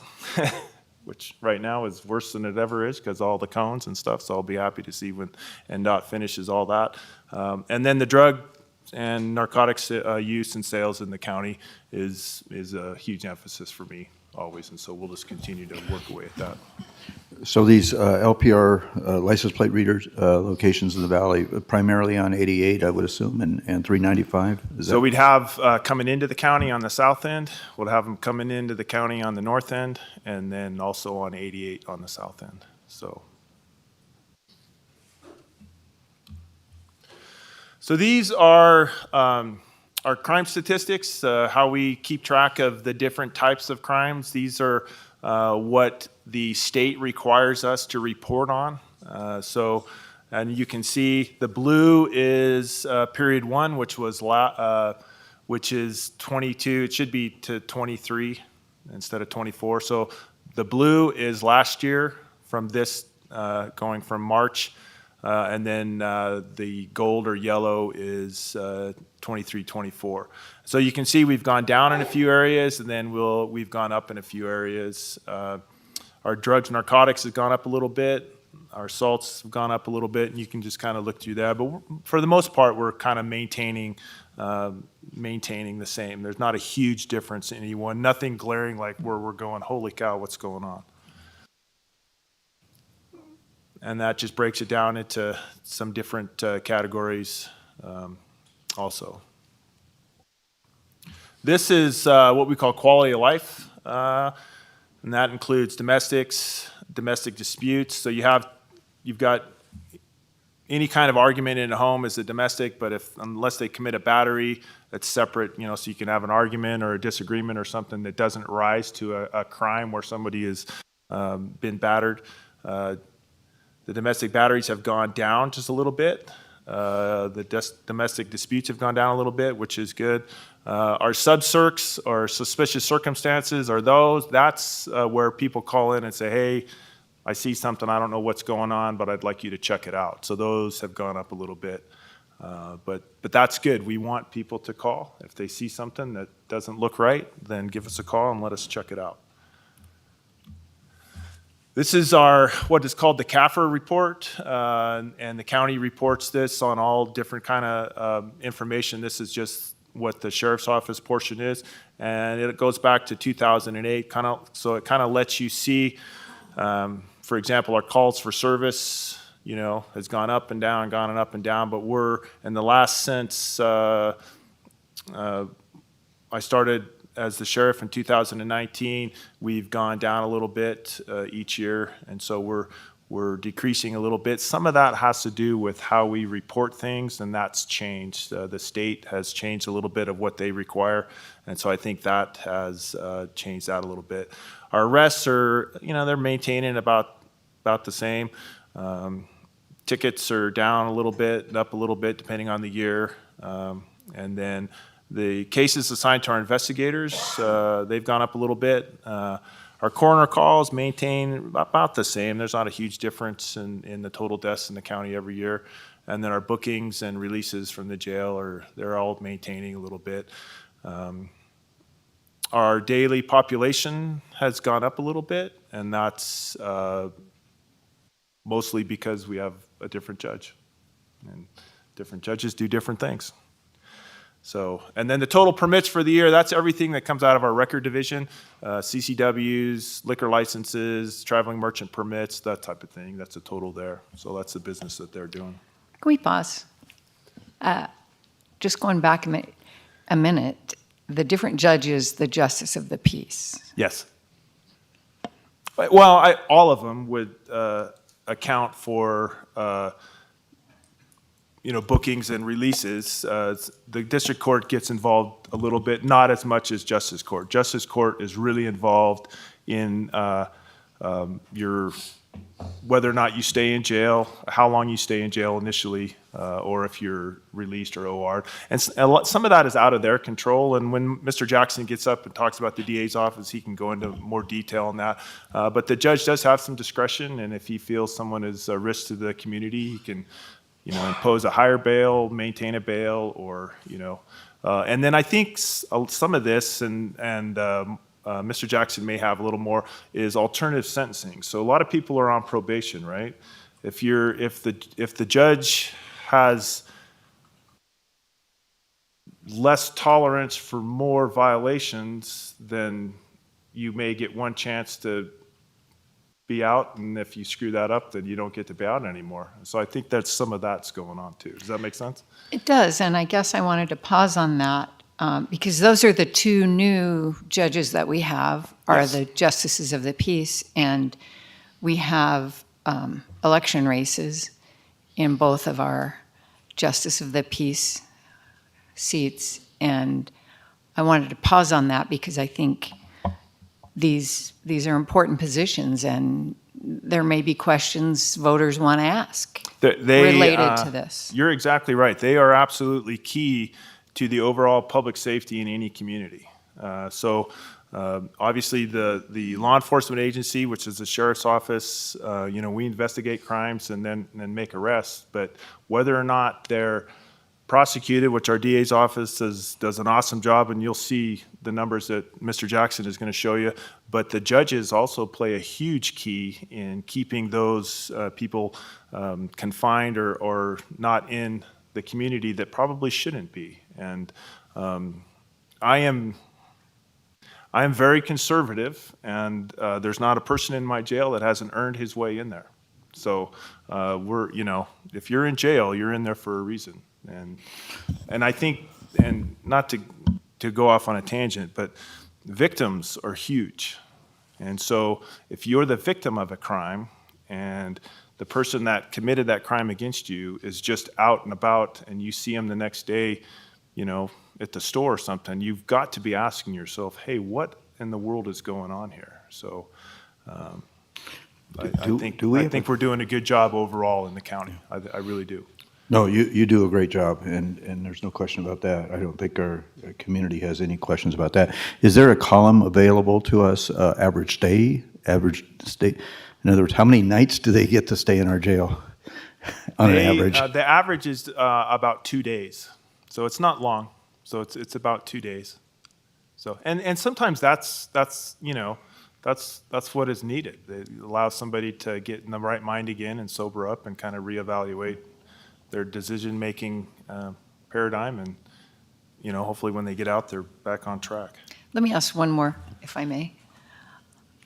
which right now is worse than it ever is because all the cones and stuff, so I'll be happy to see when NDOT finishes all that. And then the drug and narcotics use and sales in the county is a huge emphasis for me always, and so we'll just continue to work away at that. So these LPR license plate readers locations in the valley, primarily on 88, I would assume, and 395? So we'd have coming into the county on the south end, we'll have them coming into the county on the north end, and then also on 88 on the south end. So these are our crime statistics, how we keep track of the different types of crimes. These are what the state requires us to report on. And you can see the blue is period 1, which is 22. It should be to 23 instead of 24. So the blue is last year from this going from March. And then the gold or yellow is 23, 24. So you can see we've gone down in a few areas, and then we've gone up in a few areas. Our drugs, narcotics has gone up a little bit. Our assaults have gone up a little bit, and you can just kind of look through that. But for the most part, we're kind of maintaining the same. There's not a huge difference in any one. Nothing glaring like where we're going, holy cow, what's going on? And that just breaks it down into some different categories also. This is what we call quality of life, and that includes domestic disputes. So you've got any kind of argument in a home is a domestic, but unless they commit a battery, that's separate, so you can have an argument or a disagreement or something that doesn't rise to a crime where somebody has been battered. The domestic batteries have gone down just a little bit. The domestic disputes have gone down a little bit, which is good. Our sub-circs or suspicious circumstances that's where people call in and say, hey, I see something, I don't know what's going on, but I'd like you to check it out. So those have gone up a little bit. But that's good. We want people to call. If they see something that doesn't look right, then give us a call and let us check it out. This is what is called the CAFR report, and the county reports this on all different kind of information. This is just what the sheriff's office portion is, and it goes back to 2008. So it kind of lets you see, for example, our calls for service has gone up and down, gone up and down, but we're, in the last since I started as the sheriff in 2019, we've gone down a little bit each year, and so we're decreasing a little bit. Some of that has to do with how we report things, and that's changed. The state has changed a little bit of what they require, and so I think that has changed that a little bit. Our arrests are, they're maintaining about the same. Tickets are down a little bit, up a little bit, depending on the year. And then the cases assigned to our investigators, they've gone up a little bit. Our coroner calls maintain about the same. There's not a huge difference in the total deaths in the county every year. And then our bookings and releases from the jail they're all maintaining a little bit. Our daily population has gone up a little bit, and that's mostly because we have a different judge. And different judges do different things. So, and then the total permits for the year, that's everything that comes out of our record division, CCWs, liquor licenses, traveling merchant permits, that type of thing. That's the total there. So that's the business that they're doing. Can we pause? Just going back a minute, the different judges, the justice of the peace. Yes. Well, all of them would account for bookings and releases. The district court gets involved a little bit, not as much as justice court. Justice court is really involved in your whether or not you stay in jail, how long you stay in jail initially, or if you're released or OR'd. And some of that is out of their control. And when Mr. Jackson gets up and talks about the DA's office, he can go into more detail on that. But the judge does have some discretion, and if he feels someone is a risk to the community, he can impose a higher bail, maintain a bail, or, and then I think some of this, and Mr. Jackson may have a little more, is alternative sentencing. So a lot of people are on probation, right? If the judge has less tolerance for more violations, then you may get one chance to be out, and if you screw that up, then you don't get to be out anymore. So I think that some of that's going on too. Does that make sense? It does, and I guess I wanted to pause on that because those are the two new judges that we have, are Yes. the justices of the peace, and we have election races in both of our justice of the peace seats, and I wanted to pause on that because I think these are important positions, and there may be questions voters want to ask related to this. You're exactly right. They are absolutely key to the overall public safety in any community. Obviously, the law enforcement agency, which is the sheriff's office, we investigate crimes and then make arrests. But whether or not they're prosecuted, which our DA's office does an awesome job, and you'll see the numbers that Mr. Jackson is going to show you. But the judges also play a huge key in keeping those people confined or not in the community that probably shouldn't be. And I am very conservative, and there's not a person in my jail that hasn't earned his way in there. So if you're in jail, you're in there for a reason. And I think, and not to go off on a tangent, but victims are huge. And so if you're the victim of a crime and the person that committed that crime against you is just out and about and you see him the next day, at the store or something, you've got to be asking yourself, hey, what in the world is going on here? So I think we're doing a good job overall in the county. I really do. No, you do a great job, and there's no question about that. I don't think our community has any questions about that. Is there a column available to us, average stay? In other words, how many nights do they get to stay in our jail on an average? The average is about 2 days, so it's not long. So it's about 2 days. So and sometimes that's what is needed. It allows somebody to get in the right mind again and sober up and kind of reevaluate their decision-making paradigm, and hopefully when they get out, they're back on track. Let me ask one more, if I may.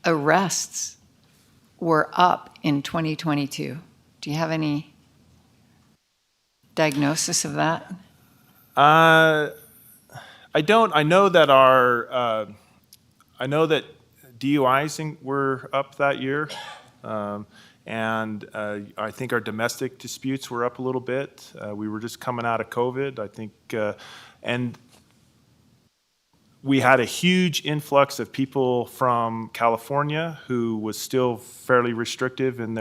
Arrests were up in 2022. Do you have any diagnosis of that? I don't. I know that DUIs were up that year, and I think our domestic disputes were up a little bit. We were just coming out of COVID, I think, and we had a huge influx of people from California who was still fairly restrictive in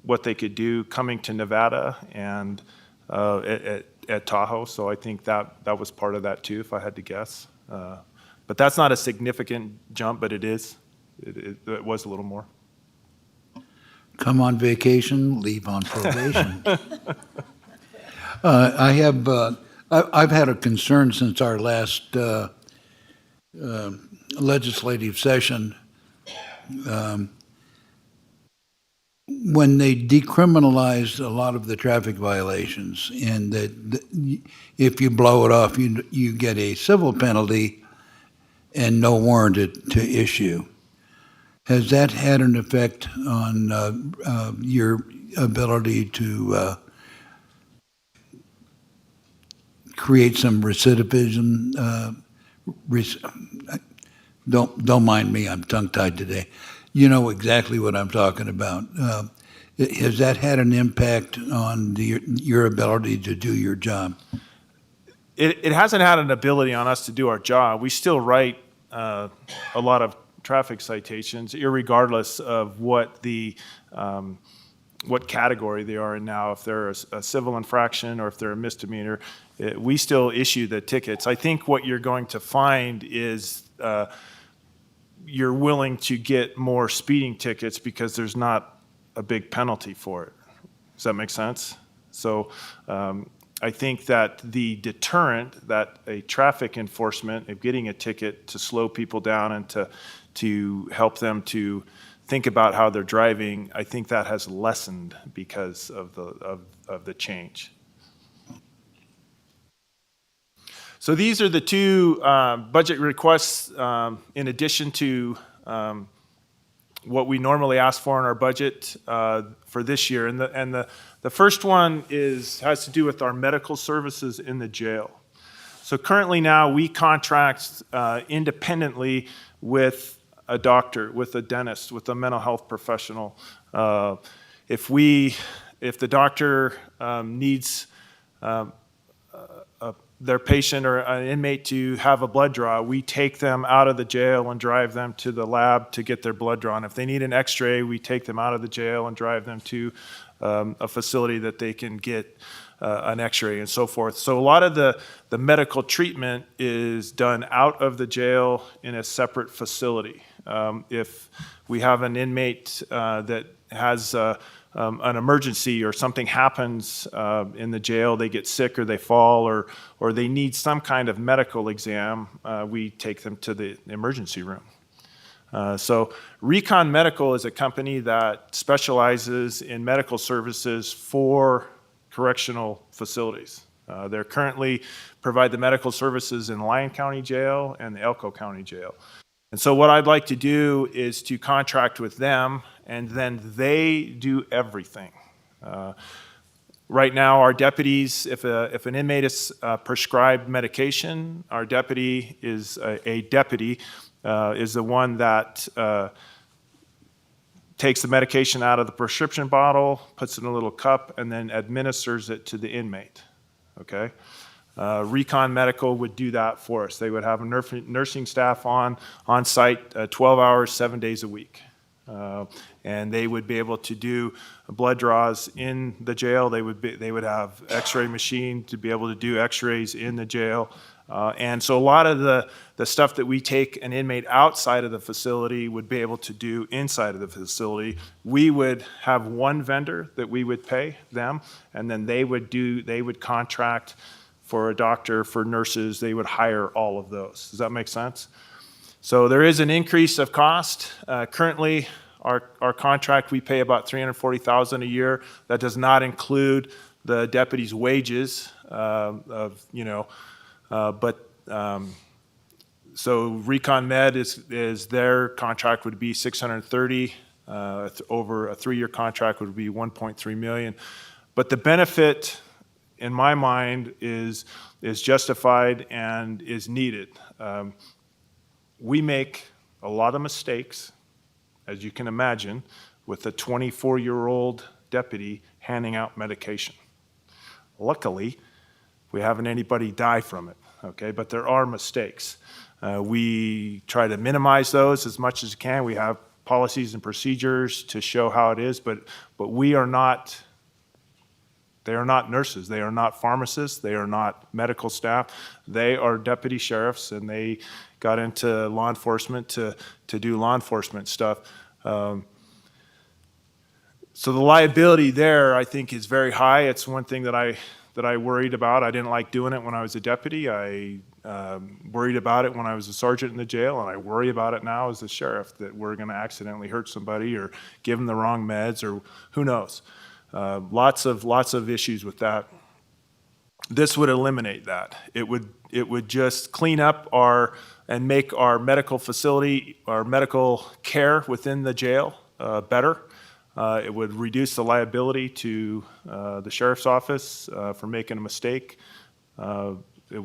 what they could do coming to Nevada and at Tahoe. So I think that was part of that too, if I had to guess. But that's not a significant jump, but it is. It was a little more. Come on vacation, leave on probation. I've had a concern since our last legislative session. When they decriminalized a lot of the traffic violations, and that if you blow it off, you get a civil penalty and no warrant to issue. Has that had an effect on your ability to create some recidivism? Don't mind me, I'm tongue-tied today. You know exactly what I'm talking about. Has that had an impact on your ability to do your job? It hasn't had an ability on us to do our job. We still write a lot of traffic citations, irregardless of what category they are in now. If they're a civil infraction or if they're a misdemeanor, we still issue the tickets. I think what you're going to find is you're willing to get more speeding tickets because there's not a big penalty for it. Does that make sense? So I think that the deterrent that a traffic enforcement of getting a ticket to slow people down and to help them to think about how they're driving, I think that has lessened because of the change. So these are the two budget requests in addition to what we normally ask for in our budget for this year. And the first one has to do with our medical services in the jail. So currently now we contract independently with a doctor, with a dentist, with a mental health professional. If the doctor needs their patient or an inmate to have a blood draw, we take them out of the jail and drive them to the lab to get their blood drawn. If they need an x-ray, we take them out of the jail and drive them to a facility that they can get an x-ray and so forth. So a lot of the medical treatment is done out of the jail in a separate facility. If we have an inmate that has an emergency or something happens in the jail, they get sick or they fall or they need some kind of medical exam, we take them to the emergency room. So Recon Medical is a company that specializes in medical services for correctional facilities. They currently provide the medical services in Lyon County Jail and the Elko County Jail. And so what I'd like to do is to contract with them, and then they do everything. Right now, our deputies, if an inmate is prescribed medication, our deputy is is the one that takes the medication out of the prescription bottle, puts it in a little cup, and then administers it to the inmate. Okay? Recon Medical would do that for us. They would have a nursing staff on site 12 hours, 7 days a week. And they would be able to do blood draws in the jail. They would have x-ray machine to be able to do x-rays in the jail. And so a lot of the stuff that we take an inmate outside of the facility would be able to do inside of the facility. We would have one vendor that we would pay them, and then they would contract for a doctor, for nurses. They would hire all of those. Does that make sense? So there is an increase of cost. Currently, our contract, we pay about $340,000 a year. That does not include the deputies' wages so Recon Med is their contract would be $630,000 over a 3-year contract would be $1.3 million. But the benefit, in my mind, is justified and is needed. We make a lot of mistakes, as you can imagine, with a 24-year-old deputy handing out medication. Luckily, we haven't anybody die from it, okay? But there are mistakes. We try to minimize those as much as we can. We have policies and procedures to show how it is, but we are not, they are not nurses, they are not pharmacists, they are not medical staff. They are deputy sheriffs, and they got into law enforcement to do law enforcement stuff. So the liability there, I think, is very high. It's one thing that I worried about. I didn't like doing it when I was a deputy. I worried about it when I was a sergeant in the jail, and I worry about it now as a sheriff, that we're going to accidentally hurt somebody or give them the wrong meds, or who knows. Lots of issues with that. This would eliminate that. It would just clean up and make our medical facility, our medical care within the jail better. It would reduce the liability to the sheriff's office for making a mistake. It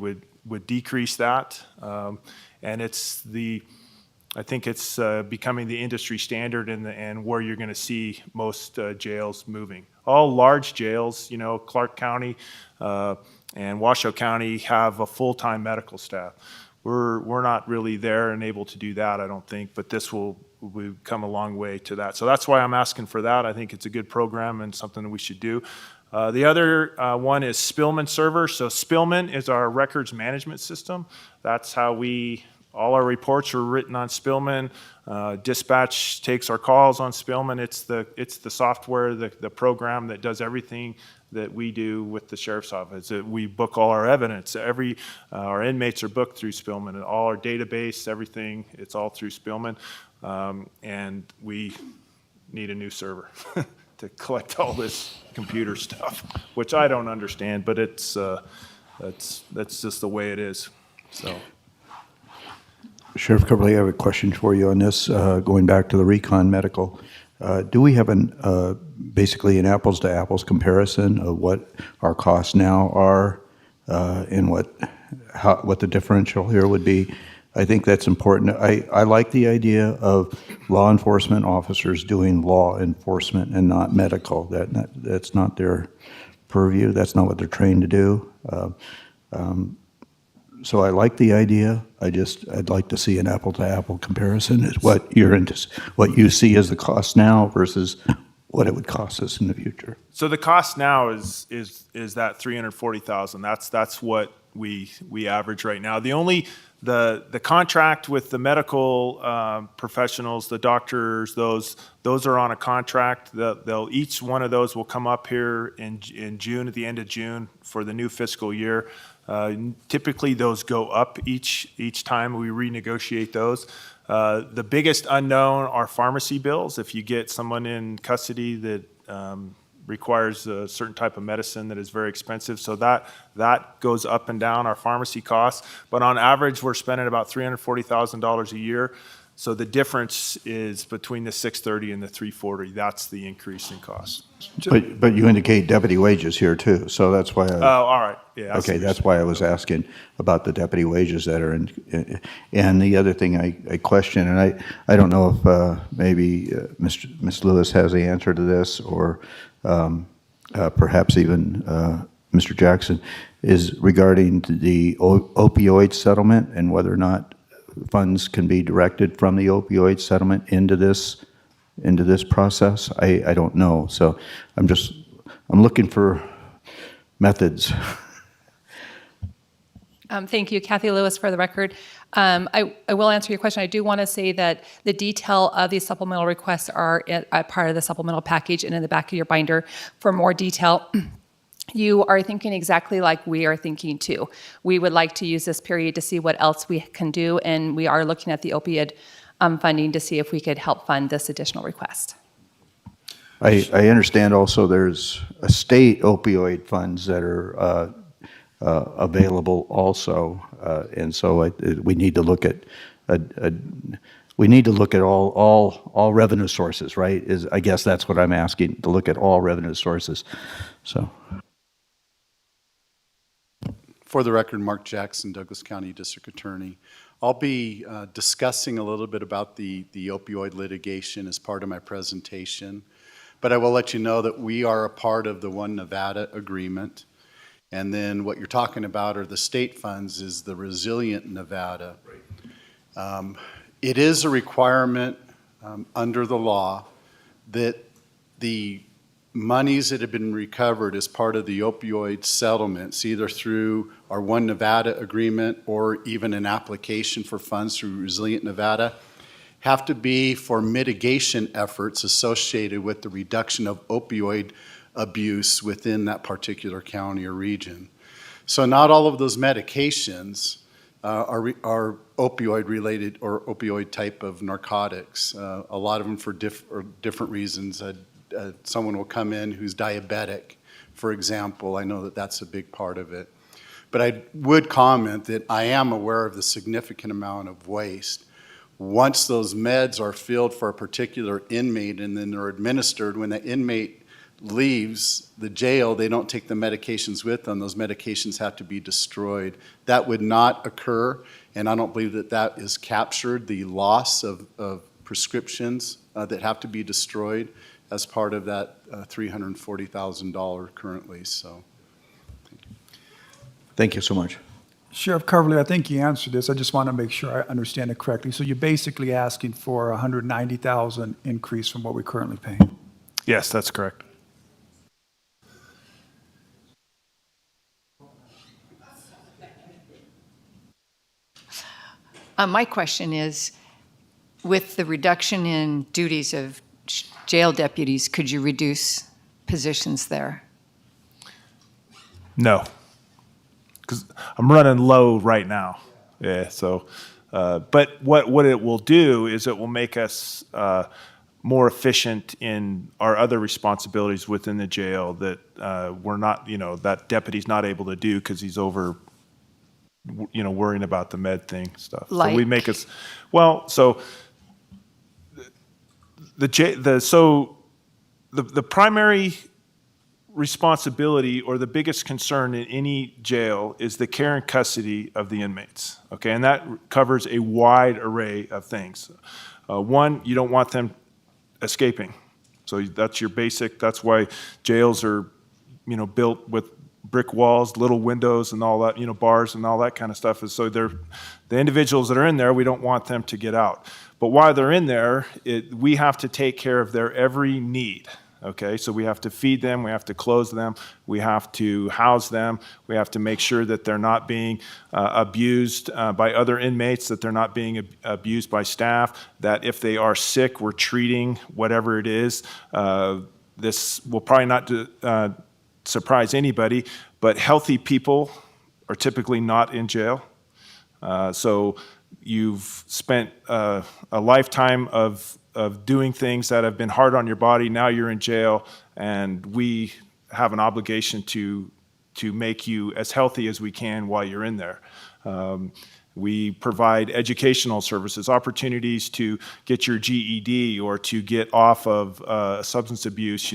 would decrease that, and I think it's becoming the industry standard and where you're going to see most jails moving. All large jails, Clark County and Washoe County have a full-time medical staff. We're not really there and able to do that, I don't think, but this will come a long way to that. So that's why I'm asking for that. I think it's a good program and something that we should do. The other one is Spillman Server. So Spillman is our records management system. That's how all our reports are written on Spillman. Dispatch takes our calls on Spillman. It's the software, the program that does everything that we do with the sheriff's office. We book all our evidence. Our inmates are booked through Spillman, and all our database, everything, it's all through Spillman. And we need a new server to collect all this computer stuff, which I don't understand, but that's just the way it is. So. Sheriff Coverly, I have a question for you on this, going back to the Recon Medical. Do we have basically an apples-to-apples comparison of what our costs now are and what the differential here would be? I think that's important. I like the idea of law enforcement officers doing law enforcement and not medical. That's not their purview. That's not what they're trained to do. So I like the idea. I'd like to see an apple-to-apple comparison. Is what you see as the cost now versus what it would cost us in the future. So the cost now is that $340,000. That's what we average right now. The contract with the medical professionals, the doctors, those are on a contract. Each one of those will come up here in June, at the end of June, for the new fiscal year. Typically, those go up each time we renegotiate those. The biggest unknown are pharmacy bills. If you get someone in custody that requires a certain type of medicine that is very expensive, so that goes up and down our pharmacy costs. But on average, we're spending about $340,000 a year. So the difference is between the $630 and the $340. That's the increase in cost. But you indicate deputy wages here too, so that's why. Oh, all right. Yeah. Okay, that's why I was asking about the deputy wages that are in. And the other thing I question, and I don't know if maybe Ms. Lewis has the answer to this, or perhaps even Mr. Jackson, is regarding the opioid settlement and whether or not funds can be directed from the opioid settlement into this process. I don't know. So I'm looking for methods. Thank you, Kathy Lewis, for the record. I will answer your question. I do want to say that the detail of these supplemental requests are a part of the supplemental package and in the back of your binder for more detail. You are thinking exactly like we are thinking too. We would like to use this period to see what else we can do, and we are looking at the opioid funding to see if we could help fund this additional request. I understand also there's a state opioid funds that are available also, and so we need to look at we need to look at all revenue sources, right? I guess that's what I'm asking, to look at all revenue sources, so. For the record, Mark Jackson, Douglas County District Attorney. I'll be discussing a little bit about the opioid litigation as part of my presentation, but I will let you know that we are a part of the One Nevada agreement. And then what you're talking about are the state funds is the Resilient Nevada. It is a requirement under the law that the monies that have been recovered as part of the opioid settlements, either through our One Nevada agreement or even an application for funds through Resilient Nevada, have to be for mitigation efforts associated with the reduction of opioid abuse within that particular county or region. So not all of those medications are opioid related or opioid type of narcotics. A lot of them for different reasons. Someone will come in who's diabetic, for example. I know that that's a big part of it. But I would comment that I am aware of the significant amount of waste. Once those meds are filled for a particular inmate and then they're administered, when the inmate leaves the jail, they don't take the medications with them. Those medications have to be destroyed. That would not occur, and I don't believe that that is captured, the loss of prescriptions that have to be destroyed as part of that $340,000 currently. So, Thank you so much. Sheriff Coverly, I think you answered this. I just want to make sure I understand it correctly. So you're basically asking for a $190,000 increase from what we're currently paying? Yes, that's correct. My question is, with the reduction in duties of jail deputies, could you reduce positions there? No, because I'm running low right now. Yeah, so, but what it will do is it will make us more efficient in our other responsibilities within the jail that we're not, that deputy's not able to do because he's over, worrying about the med thing stuff. So we make us, well, so the primary responsibility or the biggest concern in any jail is the care and custody of the inmates, okay? And that covers a wide array of things. One, you don't want them escaping. So that's your basic, that's why jails are, built with brick walls, little windows and all that, bars and all that kind of stuff. Is so the individuals that are in there, we don't want them to get out. But while they're in there, we have to take care of their every need. Okay, so we have to feed them, we have to clothe them, we have to house them, we have to make sure that they're not being abused by other inmates, that they're not being abused by staff, that if they are sick, we're treating whatever it is. This will probably not surprise anybody, but healthy people are typically not in jail. So you've spent a lifetime of doing things that have been hard on your body. Now you're in jail, and we have an obligation to make you as healthy as we can while you're in there. We provide educational services, opportunities to get your GED or to get off of substance abuse,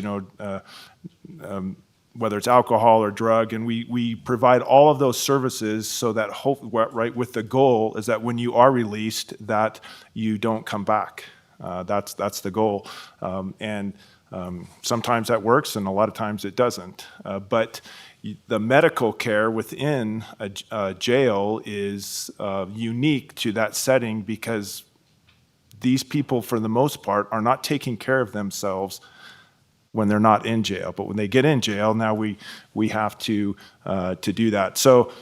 whether it's alcohol or drug, and we provide all of those services so that right with the goal is that when you are released, that you don't come back. That's the goal, and sometimes that works, and a lot of times it doesn't. But the medical care within a jail is unique to that setting because these people, for the most part, are not taking care of themselves when they're not in jail. But when they get in jail, now we have to do that. So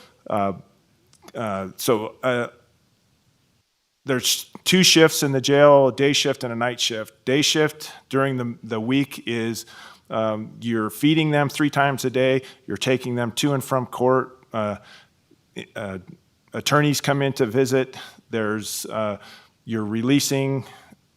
there's two shifts in the jail, a day shift and a night shift. Day shift during the week is you're feeding them 3 times a day. You're taking them to and from court. Attorneys come in to visit. You're releasing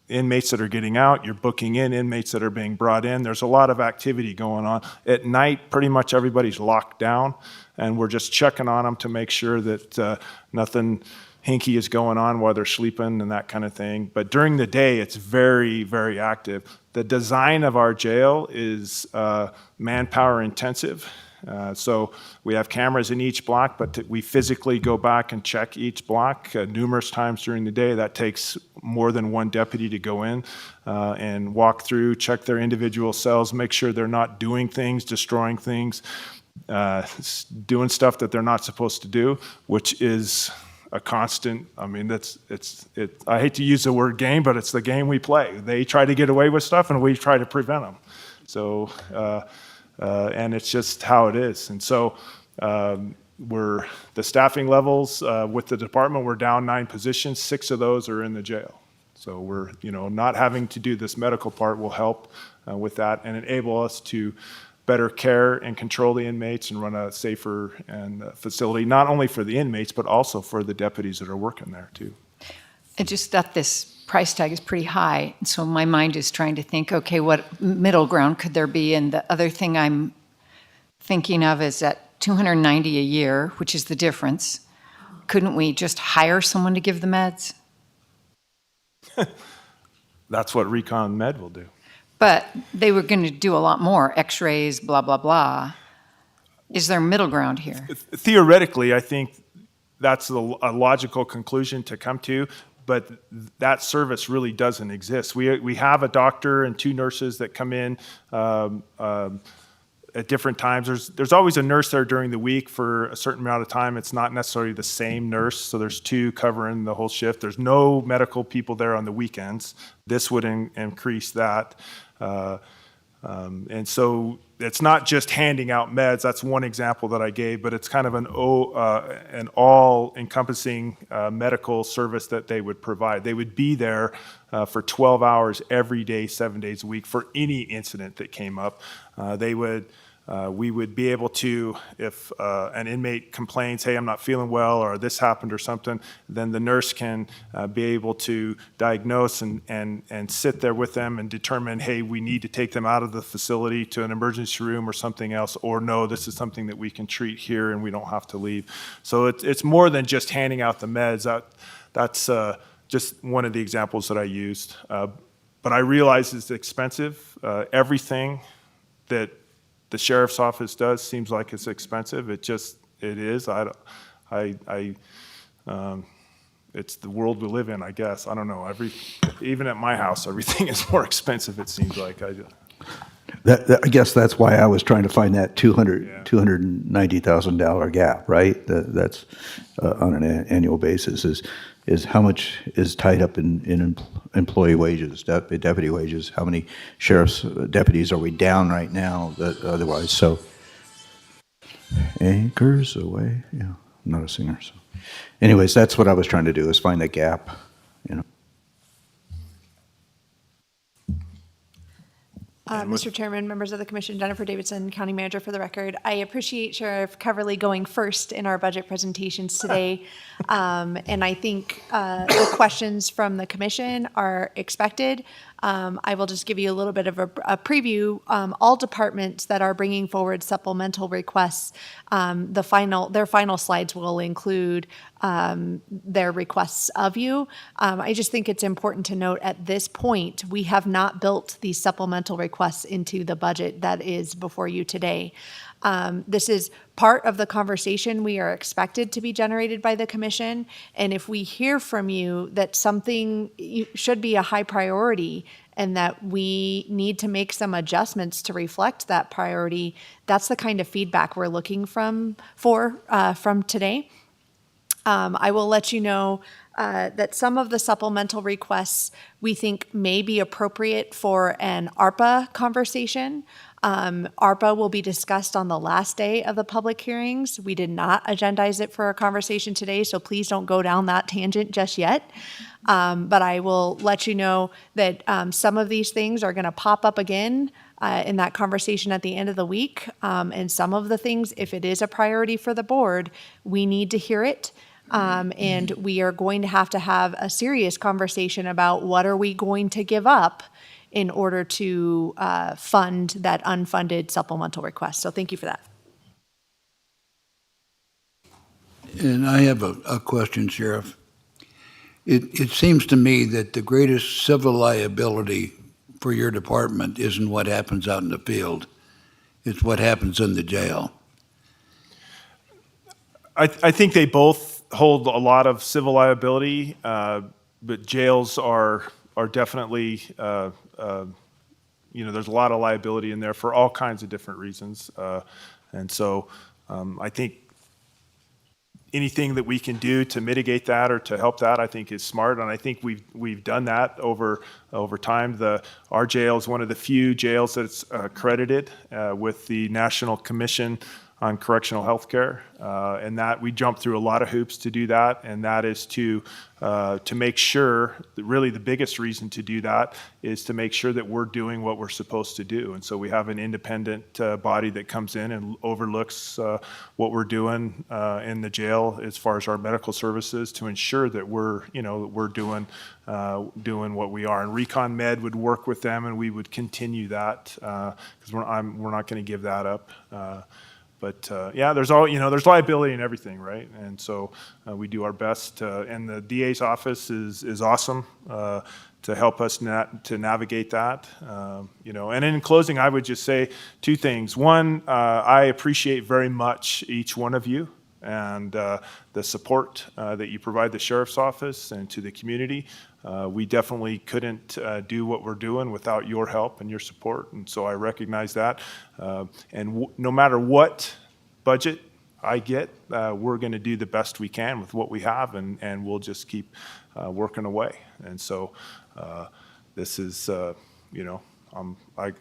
inmates that are getting out. You're booking in inmates that are being brought in. There's a lot of activity going on. At night, pretty much everybody's locked down, and we're just checking on them to make sure that nothing hinky is going on while they're sleeping and that kind of thing. But during the day, it's very, very active. The design of our jail is manpower intensive. So we have cameras in each block, but we physically go back and check each block numerous times during the day. That takes more than one deputy to go in and walk through, check their individual cells, make sure they're not doing things, destroying things, doing stuff that they're not supposed to do, which is a constant. I mean, I hate to use the word game, but it's the game we play. They try to get away with stuff, and we try to prevent them. So, and it's just how it is. And so the staffing levels with the department, we're down 9 positions. 6 of those are in the jail. So we're, not having to do this medical part will help with that and enable us to better care and control the inmates and run a safer facility, not only for the inmates, but also for the deputies that are working there too. I just thought this price tag is pretty high. And so my mind is trying to think, okay, what middle ground could there be? And the other thing I'm thinking of is that $290 a year, which is the difference. Couldn't we just hire someone to give the meds? That's what Recon Med will do. But they were going to do a lot more, x-rays, blah, blah, blah. Is there middle ground here? Theoretically, I think that's a logical conclusion to come to, but that service really doesn't exist. We have a doctor and 2 nurses that come in at different times. There's always a nurse there during the week for a certain amount of time. It's not necessarily the same nurse, so there's 2 covering the whole shift. There's no medical people there on the weekends. This would increase that. And so it's not just handing out meds. That's one example that I gave, but it's kind of an all-encompassing medical service that they would provide. They would be there for 12 hours every day, 7 days a week for any incident that came up. We would be able to, if an inmate complains, hey, I'm not feeling well, or this happened or something, then the nurse can be able to diagnose and sit there with them and determine, hey, we need to take them out of the facility to an emergency room or something else, or no, this is something that we can treat here and we don't have to leave. So it's more than just handing out the meds. That's just one of the examples that I used. But I realize it's expensive. Everything that the sheriff's office does seems like it's expensive. It is. It's the world we live in, I guess. I don't know. Even at my house, everything is more expensive, it seems like. I guess that's why I was trying to find that $290,000 gap, right? That's on an annual basis is how much is tied up in employee wages, deputy wages. How many sheriff's deputies are we down right now that otherwise? So anchors away. Yeah, I'm not a singer. So anyways, that's what I was trying to do, is find that gap, Mr. Chairman, members of the commission, Jennifer Davidson, County Manager for the record. I appreciate Sheriff Coverly going first in our budget presentations today. And I think the questions from the commission are expected. I will just give you a little bit of a preview. All departments that are bringing forward supplemental requests, their final slides will include their requests of you. I just think it's important to note at this point, we have not built these supplemental requests into the budget that is before you today. This is part of the conversation we are expected to be generated by the commission. And if we hear from you that something should be a high priority and that we need to make some adjustments to reflect that priority, that's the kind of feedback we're looking from today. I will let you know that some of the supplemental requests we think may be appropriate for an ARPA conversation. ARPA will be discussed on the last day of the public hearings. We did not agendize it for a conversation today, so please don't go down that tangent just yet. But I will let you know that some of these things are going to pop up again in that conversation at the end of the week. And some of the things, if it is a priority for the board, we need to hear it. And we are going to have a serious conversation about what are we going to give up in order to fund that unfunded supplemental request. So thank you for that. And I have a question, Sheriff. It seems to me that the greatest civil liability for your department isn't what happens out in the field. It's what happens in the jail. I think they both hold a lot of civil liability, but jails are definitely, there's a lot of liability in there for all kinds of different reasons. And so I think anything that we can do to mitigate that or to help that, I think is smart. And I think we've done that over time. Our jail is one of the few jails that's accredited with the National Commission on Correctional Healthcare, and that we jump through a lot of hoops to do that, and that is to make sure that really the biggest reason to do that is to make sure that we're doing what we're supposed to do. And so we have an independent body that comes in and overlooks what we're doing in the jail as far as our medical services to ensure that we're doing what we are. And Recon Med would work with them, and we would continue that because we're not going to give that up. But yeah, there's liability in everything, right? And so we do our best. And the DA's office is awesome to help us to navigate that. And in closing, I would just say two things. One, I appreciate very much each one of you and the support that you provide the sheriff's office and to the community. We definitely couldn't do what we're doing without your help and your support, and so I recognize that. No matter what budget I get, we're going to do the best we can with what we have, and we'll just keep working away. And so this is, I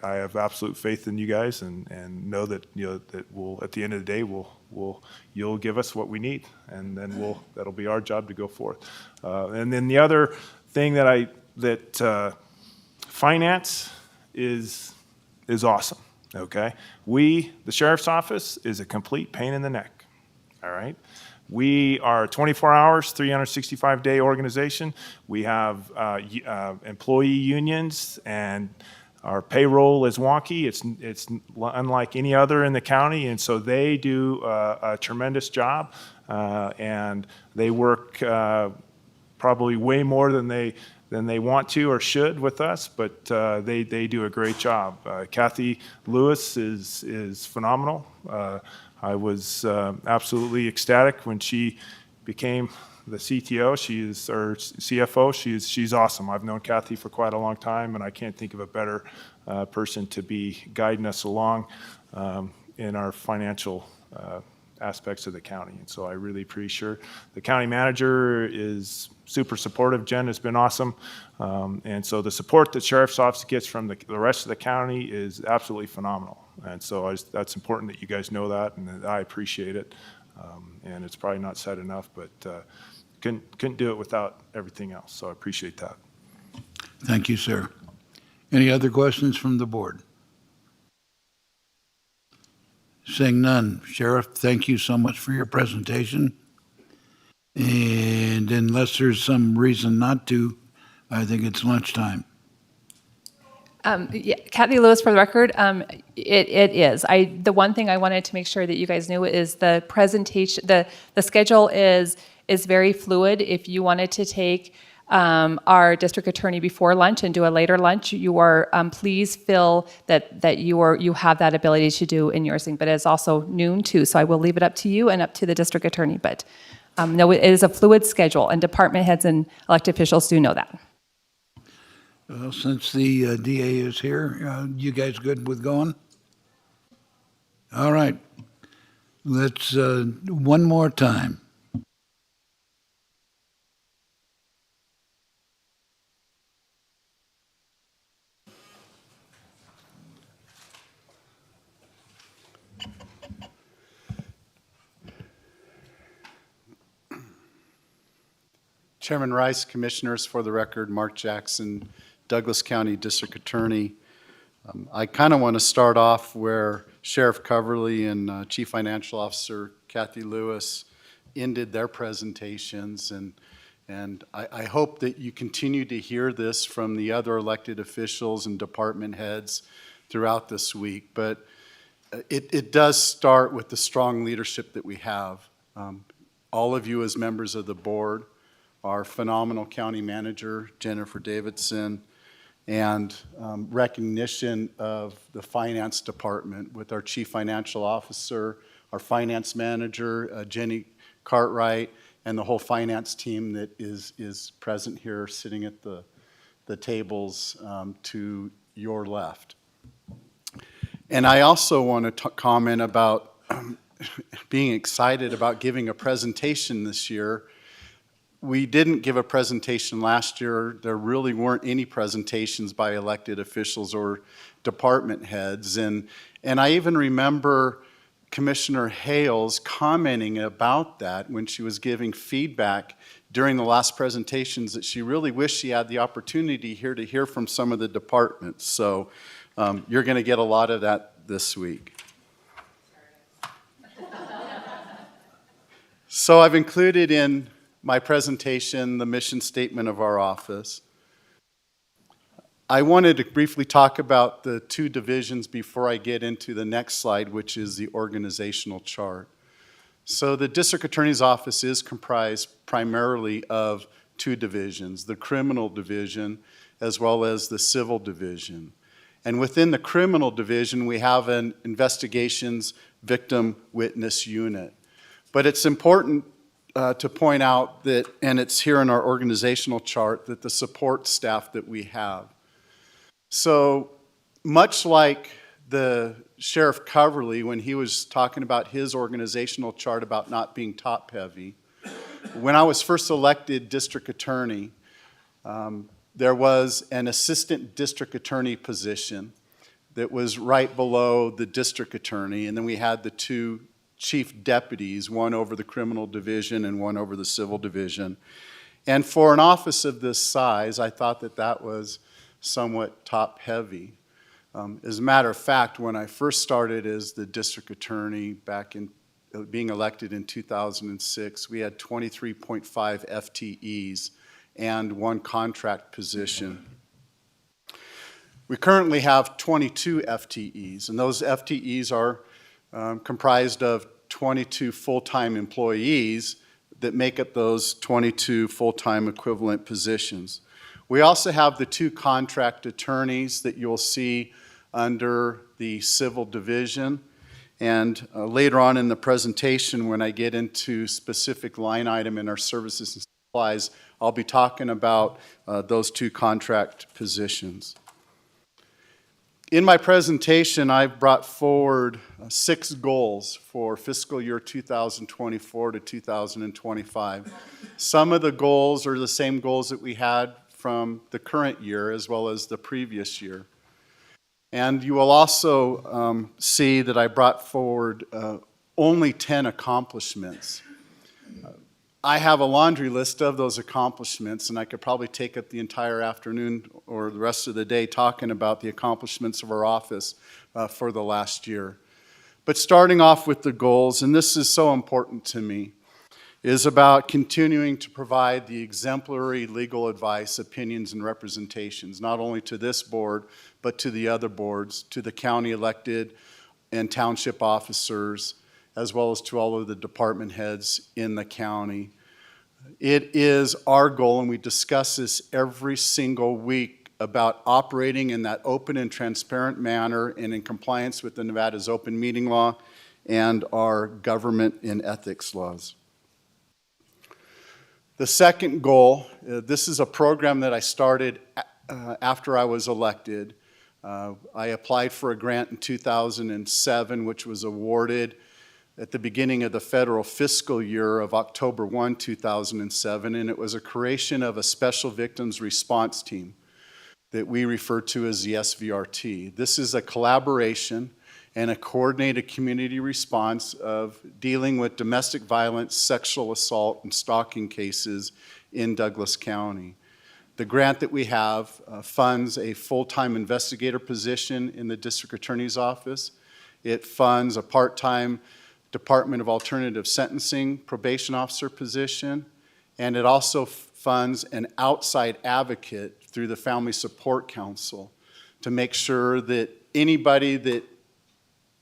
have absolute faith in you guys, and know that that we'll at the end of the day you'll give us what we need, and then that'll be our job to go forth. And then the other thing that finance is awesome. Okay, the sheriff's office is a complete pain in the neck. All right, we are a 24 hours, 365-day organization. We have employee unions, and our payroll is wonky. It's unlike any other in the county, and so they do a tremendous job, and they work probably way more than they want to or should with us, but they do a great job. Kathy Lewis is phenomenal. I was absolutely ecstatic when she became the CTO. Or CFO. She's awesome. I've known Kathy for quite a long time, and I can't think of a better person to be guiding us along in our financial aspects of the county. And so I really appreciate the county manager is super supportive. Jen has been awesome. And so the support that Sheriff's Office gets from the rest of the county is absolutely phenomenal. And so that's important that you guys know that, and that I appreciate it. And it's probably not said enough, but couldn't do it without everything else. So I appreciate that. Thank you, sir. Any other questions from the board? Seeing none. Sheriff, thank you so much for your presentation. And unless there's some reason not to, I think it's lunchtime. Yeah, Kathy Lewis, for the record, it is. The one thing I wanted to make sure that you guys knew is the presentation, the schedule is very fluid. If you wanted to take our district attorney before lunch and do a later lunch, you are please feel that you have that ability to do in yours thing. But it's also noon too, so I will leave it up to you and up to the district attorney. But no, it is a fluid schedule, and department heads and elected officials do know that. Well, since the DA is here, you guys good with going? All right. Let's, one more time. Chairman Rice, Commissioners, for the record, Mark Jackson, Douglas County District Attorney. I kind of want to start off where Sheriff Coverly and Chief Financial Officer Kathy Lewis ended their presentations, and I hope that you continue to hear this from the other elected officials and department heads throughout this week. But it does start with the strong leadership that we have. All of you as members of the board, our phenomenal county manager, Jennifer Davidson, and recognition of the finance department with our chief financial officer, our finance manager, Jenny Cartwright, and the whole finance team that is present here, sitting at the tables to your left. And I also want to comment about being excited about giving a presentation this year. We didn't give a presentation last year. There really weren't any presentations by elected officials or department heads. And I even remember Commissioner Hales commenting about that when she was giving feedback during the last presentations, that she really wished she had the opportunity here to hear from some of the departments. So you're going to get a lot of that this week. So I've included in my presentation the mission statement of our office. I wanted to briefly talk about the two divisions before I get into the next slide, which is the organizational chart. So the District Attorney's Office is comprised primarily of two divisions, the Criminal Division as well as the Civil Division. And within the Criminal Division, we have an Investigations Victim Witness Unit. But it's important to point out that, and it's here in our organizational chart, that the support staff that we have. So much like the Sheriff Coverly, when he was talking about his organizational chart about not being top-heavy, when I was first elected district attorney, there was an assistant district attorney position that was right below the district attorney, and then we had the two chief deputies, one over the criminal division and one over the civil division. And for an office of this size, I thought that that was somewhat top-heavy. As a matter of fact, when I first started as the district attorney back in being elected in 2006, we had 23.5 FTEs and one contract position. We currently have 22 FTEs, and those FTEs are comprised of 22 full-time employees that make up those 22 full-time equivalent positions. We also have the two contract attorneys that you'll see under the civil division. And later on in the presentation, when I get into specific line item in our services and supplies, I'll be talking about those two contract positions. In my presentation, I've brought forward 6 goals for fiscal year 2024 to 2025. Some of the goals are the same goals that we had from the current year as well as the previous year. And you will also see that I brought forward only 10 accomplishments. I have a laundry list of those accomplishments, and I could probably take up the entire afternoon or the rest of the day talking about the accomplishments of our office for the last year. But starting off with the goals, and this is so important to me, is about continuing to provide the exemplary legal advice, opinions, and representations, not only to this board, but to the other boards, to the county elected and township officers, as well as to all of the department heads in the county. It is our goal, and we discuss this every single week, about operating in that open and transparent manner and in compliance with the Nevada's open meeting law and our government and ethics laws. The second goal, this is a program that I started after I was elected. I applied for a grant in 2007, which was awarded at the beginning of the federal fiscal year of October 1, 2007, and it was a creation of a special victims response team that we refer to as the SVRT. This is a collaboration and a coordinated community response of dealing with domestic violence, sexual assault, and stalking cases in Douglas County. The grant that we have funds a full-time investigator position in the district attorney's office. It funds a part-time Department of Alternative Sentencing probation officer position, and it also funds an outside advocate through the Family Support Council to make sure that anybody that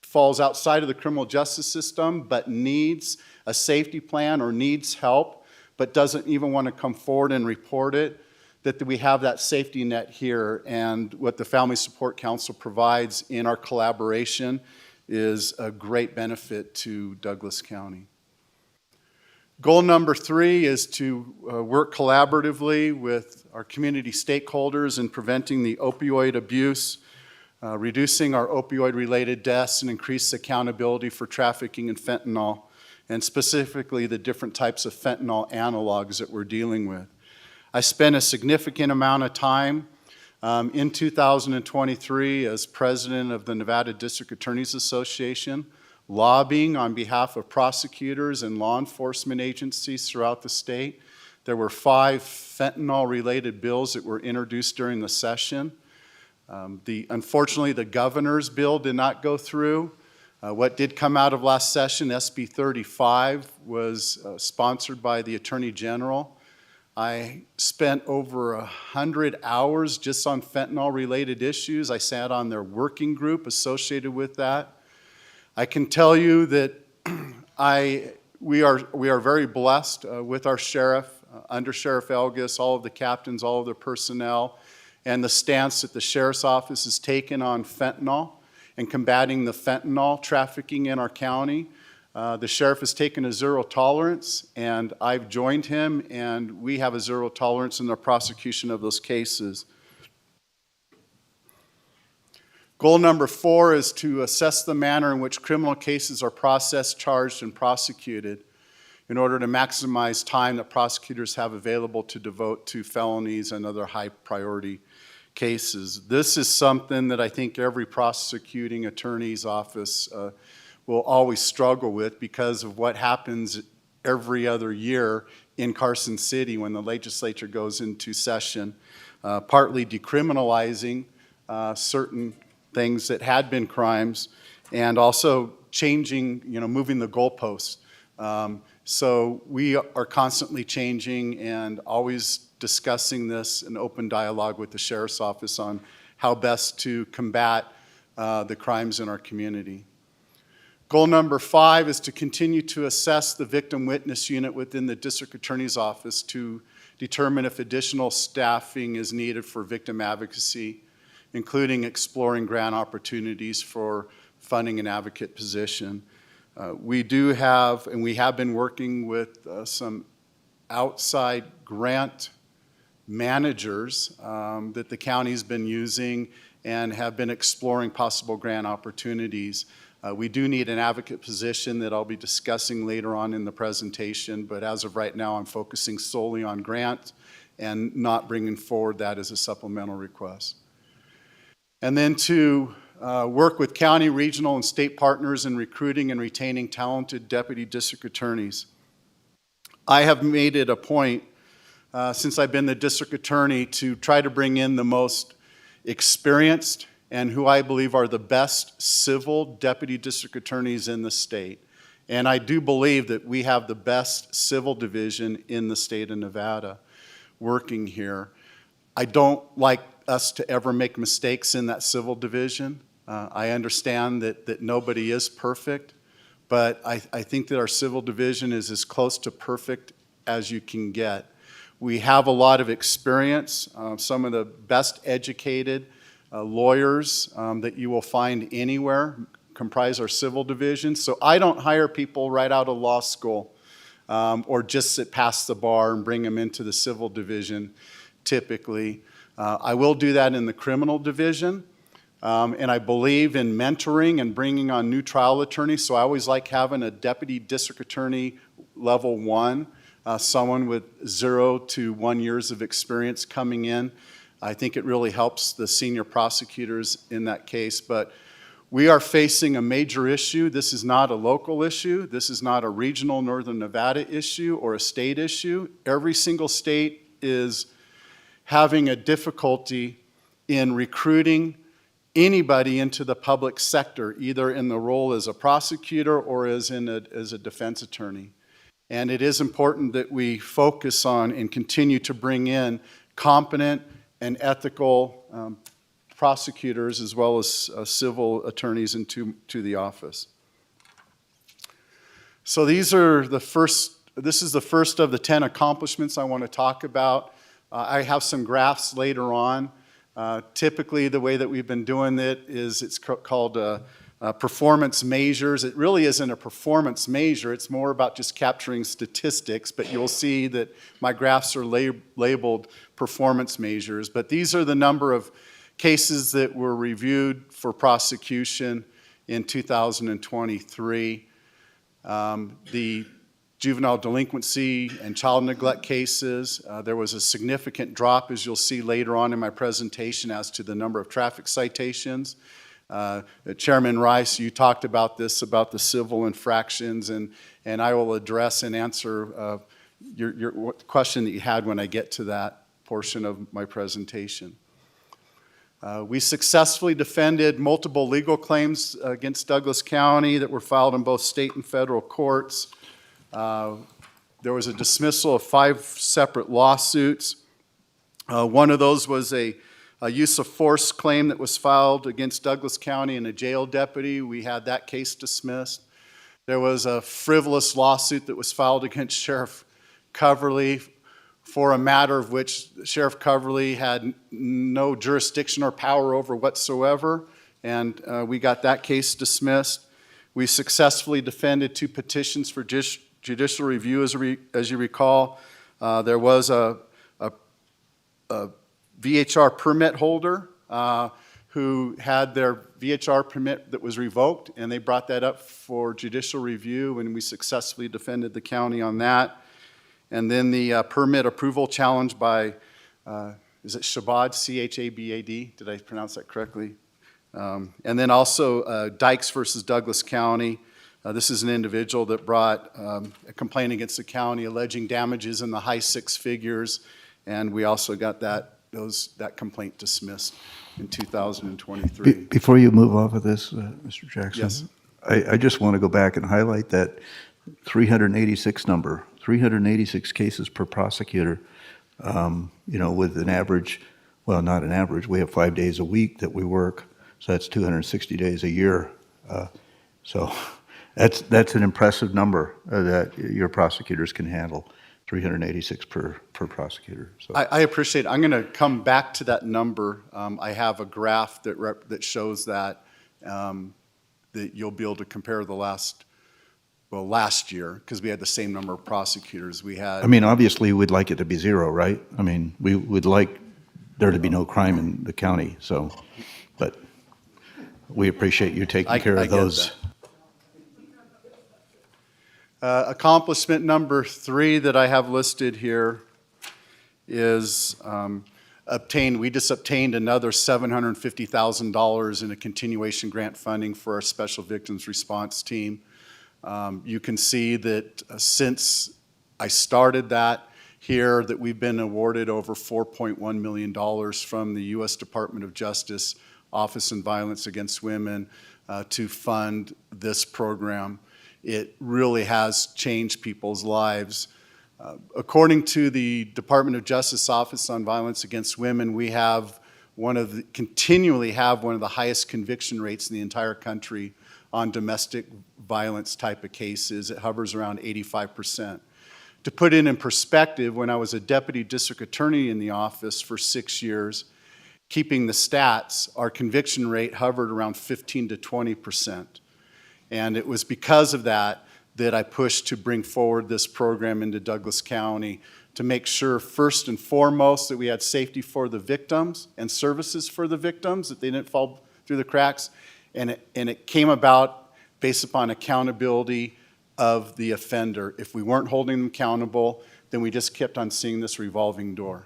falls outside of the criminal justice system but needs a safety plan or needs help but doesn't even want to come forward and report it, that we have that safety net here. And what the Family Support Council provides in our collaboration is a great benefit to Douglas County. Goal number 3 is to work collaboratively with our community stakeholders in preventing the opioid abuse, reducing our opioid-related deaths, and increase accountability for trafficking in fentanyl, and specifically the different types of fentanyl analogs that we're dealing with. I spent a significant amount of time in 2023 as president of the Nevada District Attorneys Association, lobbying on behalf of prosecutors and law enforcement agencies throughout the state. There were 5 fentanyl-related bills that were introduced during the session. Unfortunately, the governor's bill did not go through. What did come out of last session, SB 35, was sponsored by the Attorney General. I spent over 100 hours just on fentanyl-related issues. I sat on their working group associated with that. I can tell you that we are very blessed with our sheriff, Under Sheriff Elgis, all of the captains, all of the personnel, and the stance that the sheriff's office has taken on fentanyl and combating the fentanyl trafficking in our county. The sheriff has taken a zero tolerance, and I've joined him, and we have a zero tolerance in the prosecution of those cases. Goal number 4 is to assess the manner in which criminal cases are processed, charged, and prosecuted in order to maximize time that prosecutors have available to devote to felonies and other high-priority cases. This is something that I think every prosecuting attorney's office will always struggle with because of what happens every other year in Carson City when the legislature goes into session, partly decriminalizing certain things that had been crimes and also changing, moving the goalposts. So we are constantly changing and always discussing this in open dialogue with the sheriff's office on how best to combat the crimes in our community. Goal number 5 is to continue to assess the victim witness unit within the district attorney's office to determine if additional staffing is needed for victim advocacy, including exploring grant opportunities for funding an advocate position. We do have, and we have been working with some outside grant managers that the county's been using and have been exploring possible grant opportunities. We do need an advocate position that I'll be discussing later on in the presentation, but as of right now, I'm focusing solely on grant and not bringing forward that as a supplemental request. And then to work with county, regional, and state partners in recruiting and retaining talented deputy district attorneys. I have made it a point since I've been the district attorney to try to bring in the most experienced and who I believe are the best civil deputy district attorneys in the state. And I do believe that we have the best civil division in the state of Nevada working here. I don't like us to ever make mistakes in that civil division. I understand that nobody is perfect, but I think that our civil division is as close to perfect as you can get. We have a lot of experience, some of the best educated lawyers that you will find anywhere comprise our civil division. So I don't hire people right out of law school or just sit past the bar and bring them into the civil division typically. I will do that in the criminal division. And I believe in mentoring and bringing on new trial attorneys. So I always like having a deputy district attorney level 1, someone with 0 to 1 years of experience coming in. I think it really helps the senior prosecutors in that case. But we are facing a major issue. This is not a local issue. This is not a regional Northern Nevada issue or a state issue. Every single state is having a difficulty in recruiting anybody into the public sector, either in the role as a prosecutor or as a defense attorney. And it is important that we focus on and continue to bring in competent and ethical prosecutors as well as civil attorneys into the office. So these are the first This is the first of the 10 accomplishments I want to talk about. I have some graphs later on. Typically, the way that we've been doing it is it's called performance measures. It really isn't a performance measure. It's more about just capturing statistics, but you'll see that my graphs are labeled performance measures. But these are the number of cases that were reviewed for prosecution in 2023. The juvenile delinquency and child neglect cases, there was a significant drop, as you'll see later on in my presentation, as to the number of traffic citations. Chairman Rice, you talked about this, about the civil infractions, and I will address and answer your question that you had when I get to that portion of my presentation. We successfully defended multiple legal claims against Douglas County that were filed in both state and federal courts. There was a dismissal of 5 separate lawsuits. One of those was a use of force claim that was filed against Douglas County and a jail deputy. We had that case dismissed. There was a frivolous lawsuit that was filed against Sheriff Coverly for a matter of which Sheriff Coverly had no jurisdiction or power over whatsoever, and we got that case dismissed. We successfully defended 2 petitions for judicial review, as you recall. There was a VHR permit holder who had their VHR permit that was revoked, and they brought that up for judicial review, and we successfully defended the county on that. And then the permit approval challenge by, is it Chabad, C-H-A-B-A-D? Did I pronounce that correctly? And then also Dykes versus Douglas County. This is an individual that brought a complaint against the county alleging damages in the high 6 figures, and we also got that complaint dismissed in 2023. Before you move off of this, Mr. Jackson, Yes. I just want to go back and highlight that 386 number, 386 cases per prosecutor, with an average, well, not an average, we have 5 days a week that we work, so that's 260 days a year. So that's an impressive number that your prosecutors can handle, 386 per prosecutor. So. I appreciate it. I'm going to come back to that number. I have a graph that shows that you'll be able to compare the last year, because we had the same number of prosecutors. We had. I mean, obviously, we'd like it to be 0, right? I mean, we would like there to be no crime in the county, so, but we appreciate you taking care of those. Accomplishment number 3 that I have listed here is we just obtained another $750,000 in a continuation grant funding for our Special Victims Response Team. You can see that since I started that here, that we've been awarded over $4.1 million from the U.S. Department of Justice Office on Violence Against Women to fund this program. It really has changed people's lives. According to the Department of Justice Office on Violence Against Women, we have continually have one of the highest conviction rates in the entire country on domestic violence type of cases. It hovers around 85%. To put it in perspective, when I was a deputy district attorney in the office for 6 years, keeping the stats, our conviction rate hovered around 15 to 20%. And it was because of that that I pushed to bring forward this program into Douglas County to make sure, first and foremost, that we had safety for the victims and services for the victims, that they didn't fall through the cracks. And it came about based upon accountability of the offender. If we weren't holding them accountable, then we just kept on seeing this revolving door.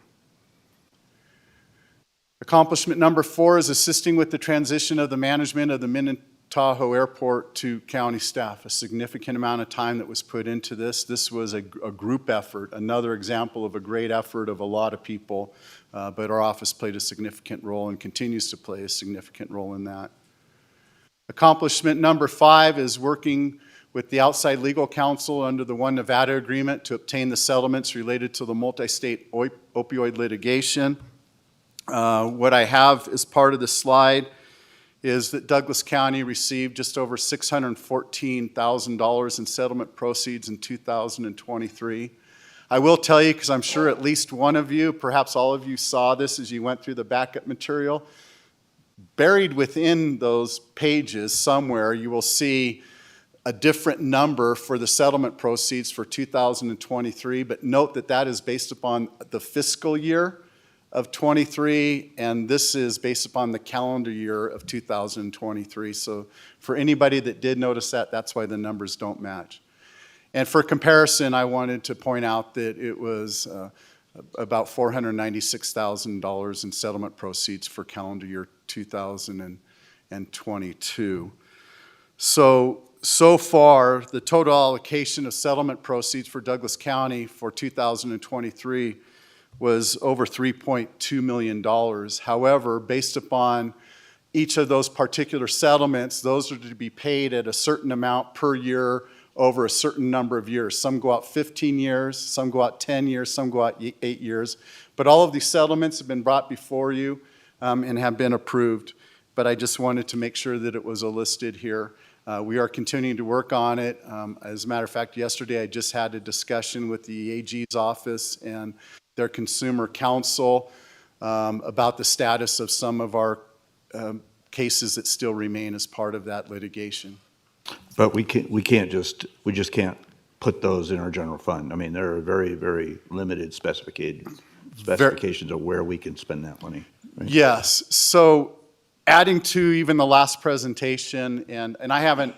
Accomplishment number 4 is assisting with the transition of the management of the Minnetonka Airport to county staff. A significant amount of time that was put into this. This was a group effort, another example of a great effort of a lot of people, but our office played a significant role and continues to play a significant role in that. Accomplishment number 5 is working with the outside legal counsel under the One Nevada Agreement to obtain the settlements related to the multi-state opioid litigation. What I have as part of the slide is that Douglas County received just over $614,000 in settlement proceeds in 2023. I will tell you, because I'm sure at least one of you, perhaps all of you, saw this as you went through the backup material. Buried within those pages somewhere, you will see a different number for the settlement proceeds for 2023, but note that that is based upon the fiscal year of 23, and this is based upon the calendar year of 2023. So for anybody that did notice that, that's why the numbers don't match. And for comparison, I wanted to point out that it was about $496,000 in settlement proceeds for calendar year 2022. So far, the total allocation of settlement proceeds for Douglas County for 2023 was over $3.2 million. However, based upon each of those particular settlements, those are to be paid at a certain amount per year over a certain number of years. Some go out 15 years, some go out 10 years, some go out 8 years. But all of these settlements have been brought before you and have been approved. But I just wanted to make sure that it was listed here. We are continuing to work on it. As a matter of fact, yesterday I just had a discussion with the AG's office and their consumer counsel about the status of some of our cases that still remain as part of that litigation. But we just can't put those in our general fund. I mean, there are very, very limited specifications of where we can spend that money. Right? Yes. So adding to even the last presentation, and I haven't,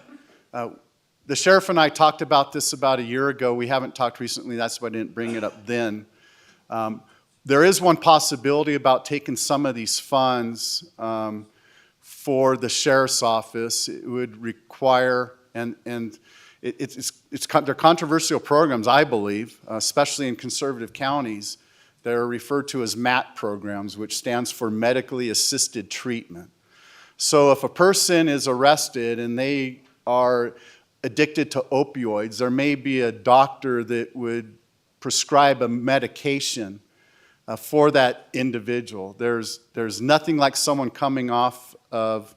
the sheriff and I talked about this about a year ago. We haven't talked recently. That's why I didn't bring it up then. There is one possibility about taking some of these funds for the sheriff's office. It would require, and they're controversial programs, I believe, especially in conservative counties. They're referred to as MAT programs, which stands for medically assisted treatment. So if a person is arrested and they are addicted to opioids, there may be a doctor that would prescribe a medication for that individual. There's nothing like someone coming off of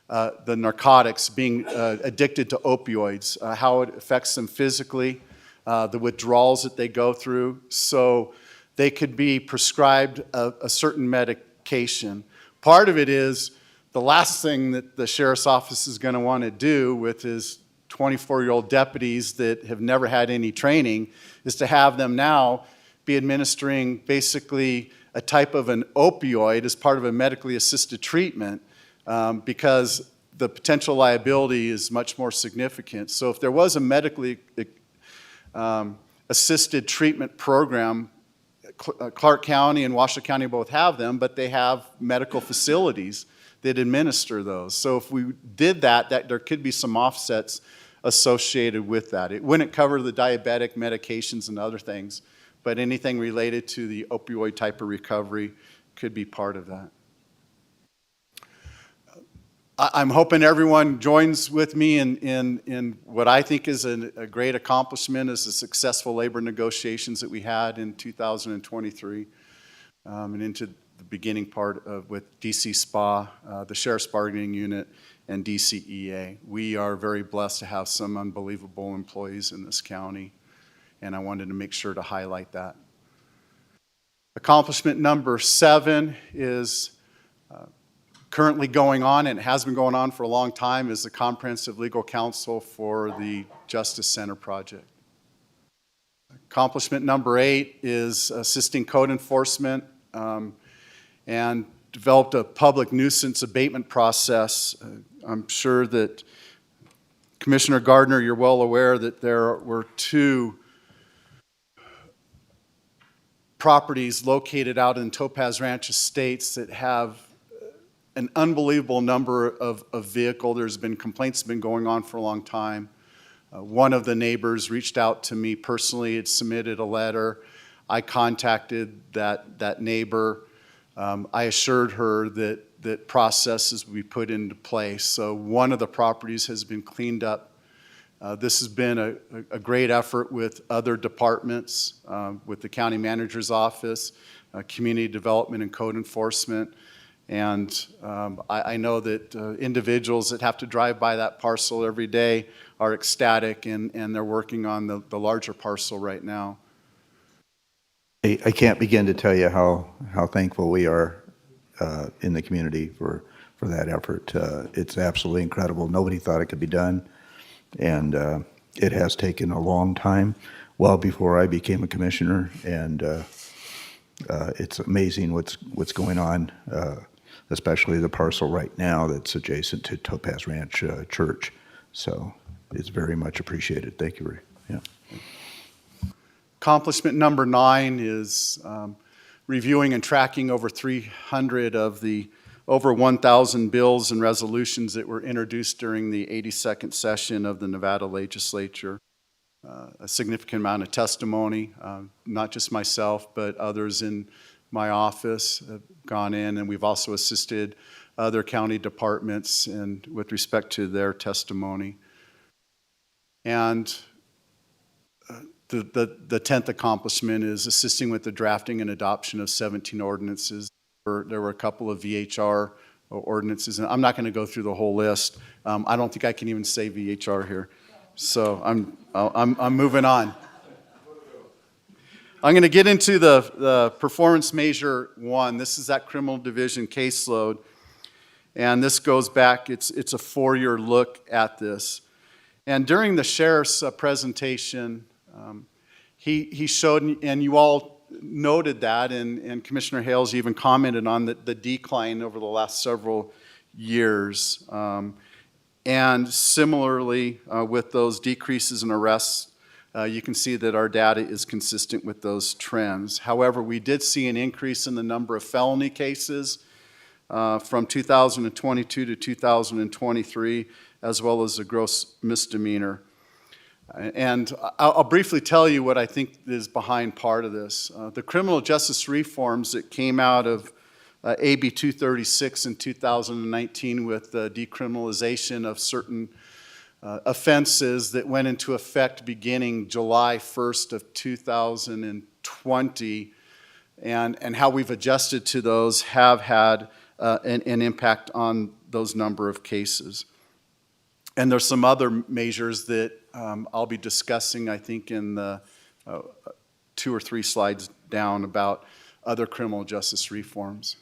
the narcotics being addicted to opioids, how it affects them physically, the withdrawals that they go through. So they could be prescribed a certain medication. Part of it is the last thing that the sheriff's office is going to want to do with his 24-year-old deputies that have never had any training is to have them now be administering basically a type of an opioid as part of a medically assisted treatment because the potential liability is much more significant. So if there was a medically assisted treatment program, Clark County and Washoe County both have them, but they have medical facilities that administer those. So if we did that there could be some offsets associated with that. It wouldn't cover the diabetic medications and other things, but anything related to the opioid type of recovery could be part of that. I'm hoping everyone joins with me in what I think is a great accomplishment is the successful labor negotiations that we had in 2023 and into the beginning part of with DC SPA, the Sheriff's Bargaining Unit, and DCEA. We are very blessed to have some unbelievable employees in this county, and I wanted to make sure to highlight that. Accomplishment number 7 is currently going on, and it has been going on for a long time, is the comprehensive legal counsel for the Justice Center project. Accomplishment number 8 is assisting code enforcement and developed a public nuisance abatement process. I'm sure that Commissioner Gardner, you're well aware that there were 2 properties located out in Topaz Ranch Estates that have an unbelievable number of vehicles. There's been complaints been going on for a long time. One of the neighbors reached out to me personally, had submitted a letter. I contacted that neighbor. I assured her that processes would be put into place. So one of the properties has been cleaned up. This has been a great effort with other departments, with the county manager's office, community development and code enforcement. And I know that individuals that have to drive by that parcel every day are ecstatic, and they're working on the larger parcel right now. I can't begin to tell you how thankful we are in the community for that effort. It's absolutely incredible. Nobody thought it could be done, and it has taken a long time, well before I became a commissioner, and it's amazing what's going on, especially the parcel right now that's adjacent to Topaz Ranch Church. So it's very much appreciated. Thank you, Ray. Yeah. Accomplishment number 9 is reviewing and tracking over 300 of the over 1,000 bills and resolutions that were introduced during the 82nd session of the Nevada Legislature. A significant amount of testimony, not just myself, but others in my office have gone in, and we've also assisted other county departments and with respect to their testimony. And the 10th accomplishment is assisting with the drafting and adoption of 17 ordinances. There were a couple of VHR ordinances, and I'm not going to go through the whole list. I don't think I can even say VHR here, so I'm moving on. I'm going to get into the performance measure 1. This is that criminal division caseload, and this goes back. It's a 4-year look at this. And during the sheriff's presentation, he showed, and you all noted that, and Commissioner Hales even commented on the decline over the last several years. And similarly, with those decreases in arrests, you can see that our data is consistent with those trends. However, we did see an increase in the number of felony cases from 2022 to 2023, as well as a gross misdemeanor. And I'll briefly tell you what I think is behind part of this. The criminal justice reforms that came out of AB 236 in 2019 with the decriminalization of certain offenses that went into effect beginning July 1st of 2020, and how we've adjusted to those have had an impact on those number of cases. And there's some other measures that I'll be discussing, I think, in the 2 or 3 slides down about other criminal justice reforms.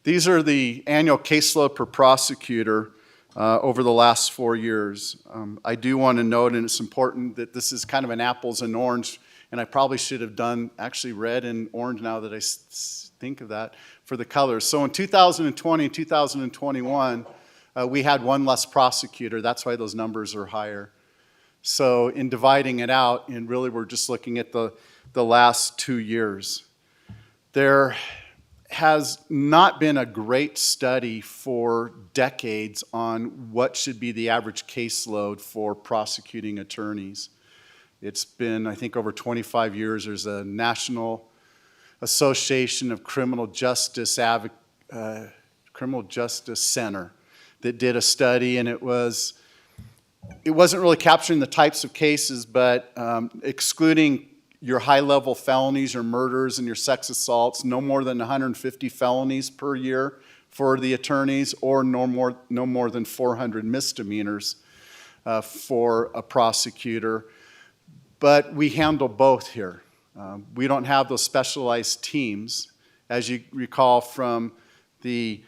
These are the annual caseload per prosecutor over the last 4 years. I do want to note, and it's important, that this is kind of an apples and orange, and I probably should have done actually red and orange now that I think of that for the colors. So in 2020 and 2021, we had 1 less prosecutor. That's why those numbers are higher. So in dividing it out, and really we're just looking at the last 2 years, there has not been a great study for decades on what should be the average caseload for prosecuting attorneys. It's been, I think, over 25 years. There's a National Association of Criminal Justice Center that did a study, and it wasn't really capturing the types of cases, but excluding your high-level felonies, your murders, and your sex assaults, no more than 150 felonies per year for the attorneys, or no more than 400 misdemeanors for a prosecutor. But we handle both here. We don't have those specialized teams. As you recall from the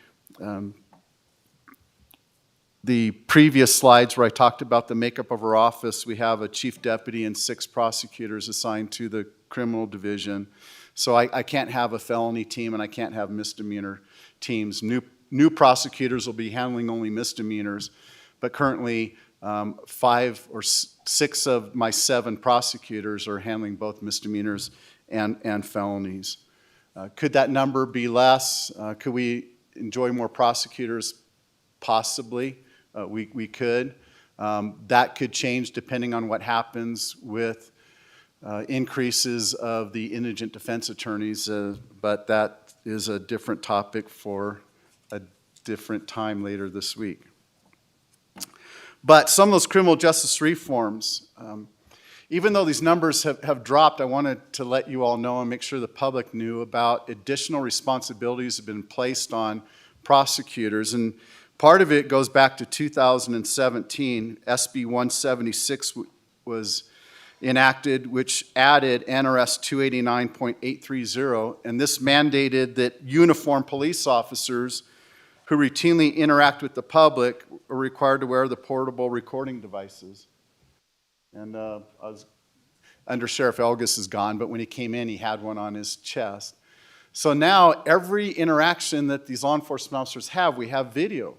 previous slides where I talked about the makeup of our office, we have a chief deputy and 6 prosecutors assigned to the criminal division. So I can't have a felony team and I can't have misdemeanor teams. New prosecutors will be handling only misdemeanors, but currently 5 or 6 of my 7 prosecutors are handling both misdemeanors and felonies. Could that number be less? Could we enjoy more prosecutors? Possibly. We could. That could change depending on what happens with increases of the indigent defense attorneys, but that is a different topic for a different time later this week. But some of those criminal justice reforms, even though these numbers have dropped, I wanted to let you all know and make sure the public knew about additional responsibilities that have been placed on prosecutors. And part of it goes back to 2017. SB 176 was enacted, which added NRS 289.830, and this mandated that uniformed police officers who routinely interact with the public are required to wear the portable recording devices. And Under Sheriff Elgis is gone, but when he came in, he had one on his chest. So now every interaction that these law enforcement officers have, we have video.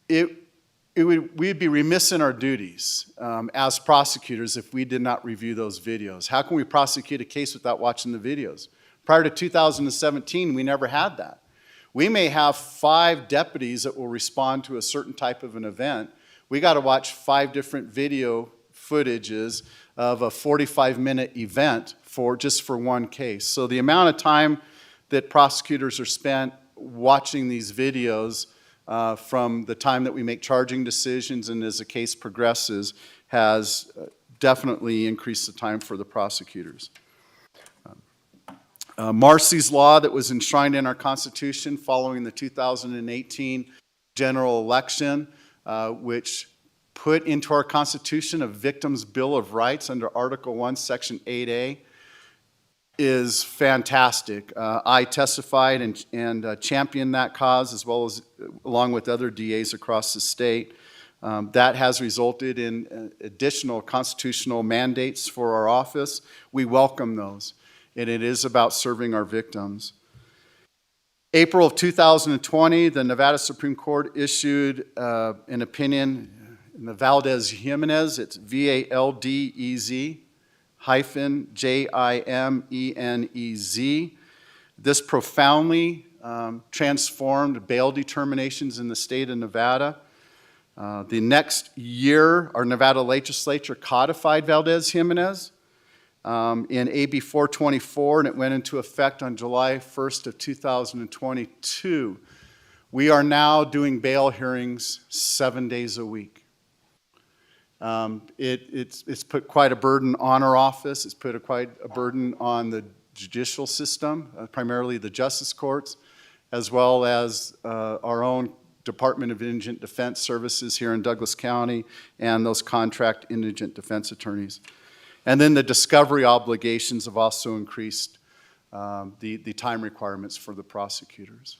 We'd be remiss in our duties as prosecutors if we did not review those videos. How can we prosecute a case without watching the videos? Prior to 2017, we never had that. We may have 5 deputies that will respond to a certain type of an event. We got to watch 5 different video footages of a 45-minute event just for one case. So the amount of time that prosecutors are spent watching these videos from the time that we make charging decisions and as the case progresses has definitely increased the time for the prosecutors. Marsy's Law that was enshrined in our Constitution following the 2018 general election, which put into our Constitution a Victim's Bill of Rights under Article 1, Section 8A, is fantastic. I testified and championed that cause as well as along with other DAs across the state. That has resulted in additional constitutional mandates for our office. We welcome those, and it is about serving our victims. April of 2020, the Nevada Supreme Court issued an opinion in the Valdez-Jimenez. It's Valdez-Jimenez. This profoundly transformed bail determinations in the state of Nevada. The next year, our Nevada legislature codified Valdez-Jimenez in AB 424, and it went into effect on July 1st of 2022. We are now doing bail hearings 7 days a week. It's put quite a burden on our office. It's put quite a burden on the judicial system, primarily the justice courts, as well as our own Department of Indigent Defense Services here in Douglas County and those contract indigent defense attorneys. And then the discovery obligations have also increased the time requirements for the prosecutors.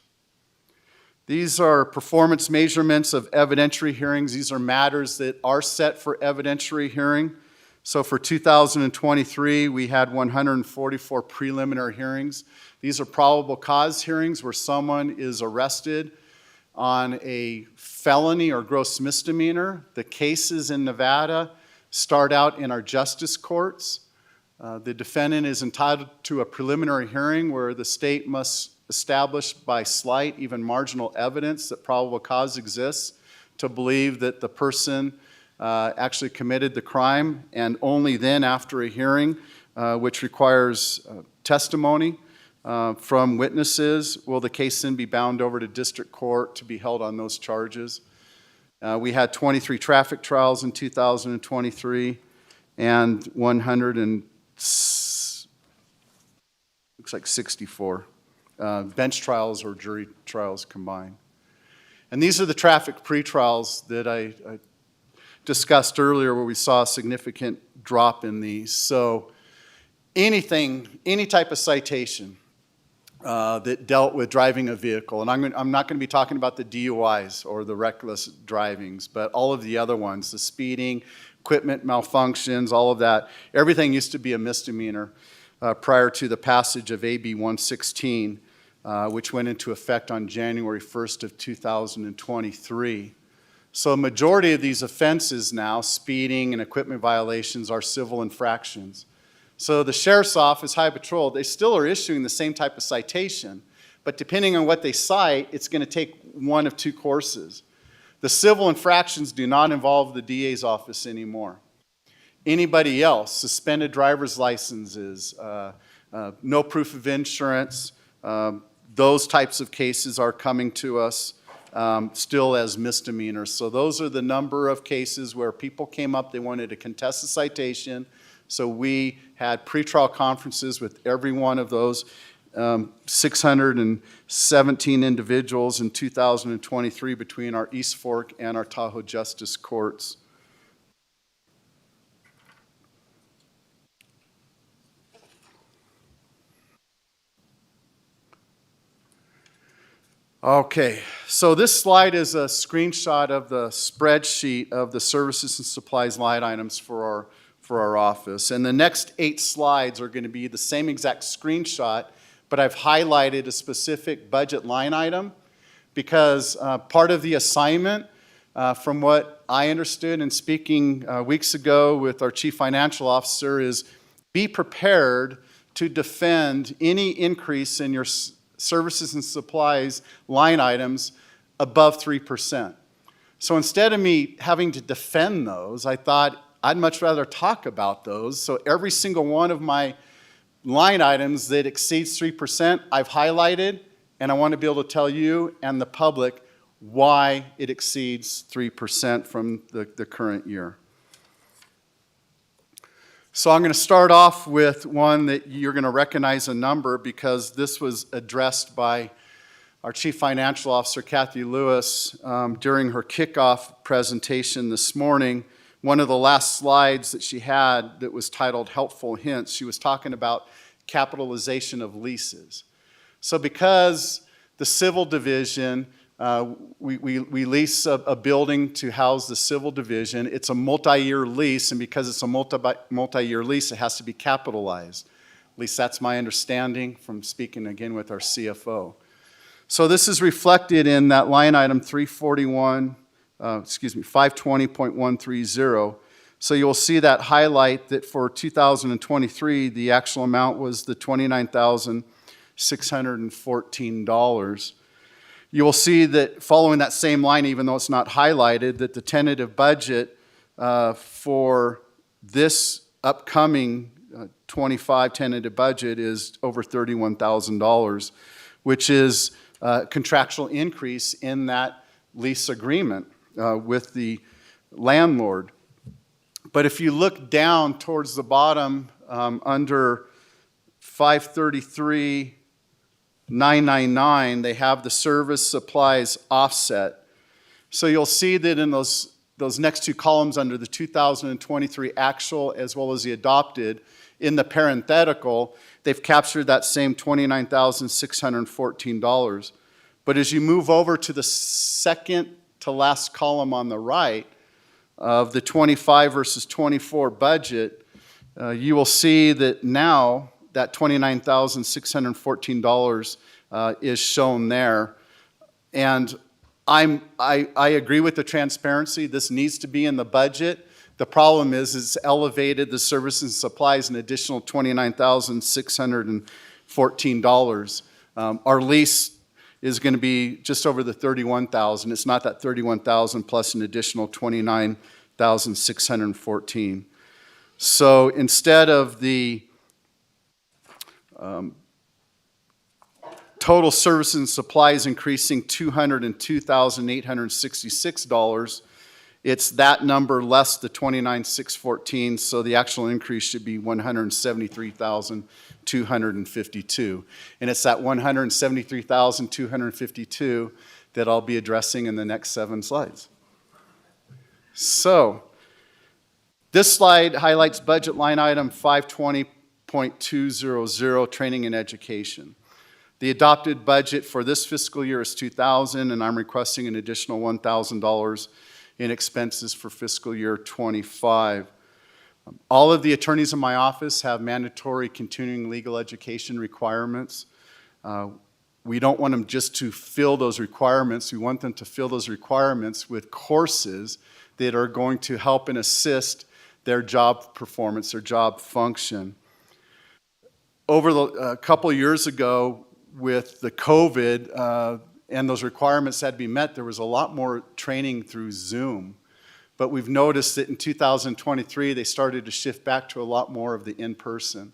These are performance measurements of evidentiary hearings. These are matters that are set for evidentiary hearing. So for 2023, we had 144 preliminary hearings. These are probable cause hearings where someone is arrested on a felony or gross misdemeanor. The cases in Nevada start out in our justice courts. The defendant is entitled to a preliminary hearing where the state must establish by slight, even marginal evidence that probable cause exists to believe that the person actually committed the crime, and only then after a hearing, which requires testimony from witnesses, will the case then be bound over to district court to be held on those charges. We had 23 traffic trials in 2023 and 64 bench trials or jury trials combined. And these are the traffic pretrials that I discussed earlier where we saw a significant drop in these. So any type of citation that dealt with driving a vehicle, and I'm not going to be talking about the DUIs or the reckless drivings, but all of the other ones, the speeding, equipment malfunctions, all of that, everything used to be a misdemeanor prior to the passage of AB 116, which went into effect on January 1st of 2023. So a majority of these offenses now, speeding and equipment violations, are civil infractions. So the sheriff's office, Highway Patrol, they still are issuing the same type of citation, but depending on what they cite, it's going to take one of two courses. The civil infractions do not involve the DA's office anymore. Anybody else, suspended driver's licenses, no proof of insurance, those types of cases are coming to us still as misdemeanors. So those are the number of cases where people came up, they wanted to contest the citation. So we had pretrial conferences with every one of those 617 individuals in 2023 between our East Fork and our Tahoe Justice Courts. Okay, so this slide is a screenshot of the spreadsheet of the services and supplies line items for our office. And the next 8 slides are going to be the same exact screenshot, but I've highlighted a specific budget line item because part of the assignment, from what I understood in speaking weeks ago with our Chief Financial Officer, is be prepared to defend any increase in your services and supplies line items above 3%. So instead of me having to defend those, I thought I'd much rather talk about those. So every single one of my line items that exceeds 3%, I've highlighted, and I want to be able to tell you and the public why it exceeds 3% from the current year. So I'm going to start off with one that you're going to recognize a number because this was addressed by our Chief Financial Officer, Kathy Lewis, during her kickoff presentation this morning. One of the last slides that she had that was titled Helpful Hints, she was talking about capitalization of leases. So because the civil division, we lease a building to house the civil division. It's a multi-year lease, and because it's a multi-year lease, it has to be capitalized. At least that's my understanding from speaking again with our CFO. So this is reflected in that line item 520.130. So you'll see that highlight that for 2023, the actual amount was the $29,614. You will see that following that same line, even though it's not highlighted, that the tentative budget for this upcoming 25 tentative budget is over $31,000, which is a contractual increase in that lease agreement with the landlord. But if you look down towards the bottom under 533,999, they have the service supplies offset. So you'll see that in those next 2 columns under the 2023 actual as well as the adopted, in the parenthetical, they've captured that same $29,614. But as you move over to the second to last column on the right of the 25 versus 24 budget, you will see that now that $29,614 is shown there. And I agree with the transparency. This needs to be in the budget. The problem is it's elevated the services and supplies an additional $29,614. Our lease is going to be just over the $31,000. It's not that $31,000 plus an additional $29,614. So instead of the total services and supplies increasing $202,866, it's that number less the $29,614, so the actual increase should be $173,252. And it's that $173,252 that I'll be addressing in the next 7 slides. So this slide highlights budget line item 520.200, training and education. The adopted budget for this fiscal year is $2,000, and I'm requesting an additional $1,000 in expenses for fiscal year 25. All of the attorneys in my office have mandatory continuing legal education requirements. We don't want them just to fill those requirements. We want them to fill those requirements with courses that are going to help and assist their job performance, their job function. Over a couple of years ago, with the COVID and those requirements had to be met, there was a lot more training through Zoom. But we've noticed that in 2023, they started to shift back to a lot more of the in-person.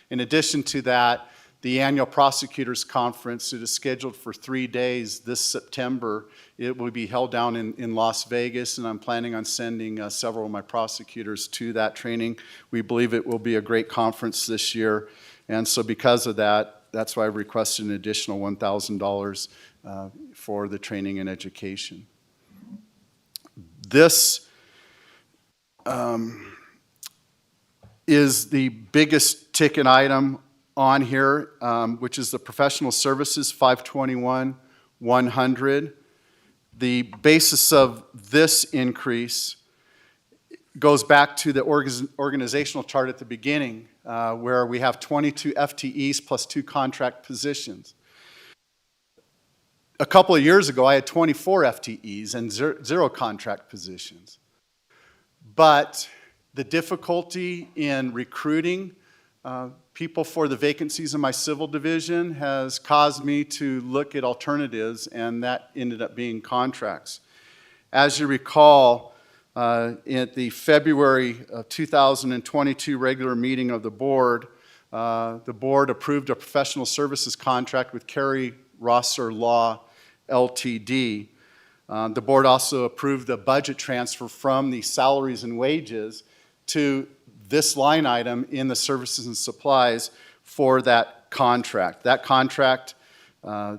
In addition to that, the annual prosecutors conference. It is scheduled for 3 days this September. It will be held down in Las Vegas, and I'm planning on sending several of my prosecutors to that training. We believe it will be a great conference this year, and so because of that, that's why I've requested an additional $1,000 for the training and education. This is the biggest ticket item on here, which is the professional services, 521,100. The basis of this increase goes back to the organizational chart at the beginning, where we have 22 FTEs plus 2 contract positions. A couple of years ago, I had 24 FTEs and 0 contract positions. But the difficulty in recruiting people for the vacancies in my civil division has caused me to look at alternatives, and that ended up being contracts. As you recall, at the February of 2022 regular meeting of the board approved a professional services contract with Carey Rosser Law Ltd. The board also approved the budget transfer from the salaries and wages to this line item in the services and supplies for that contract. That contract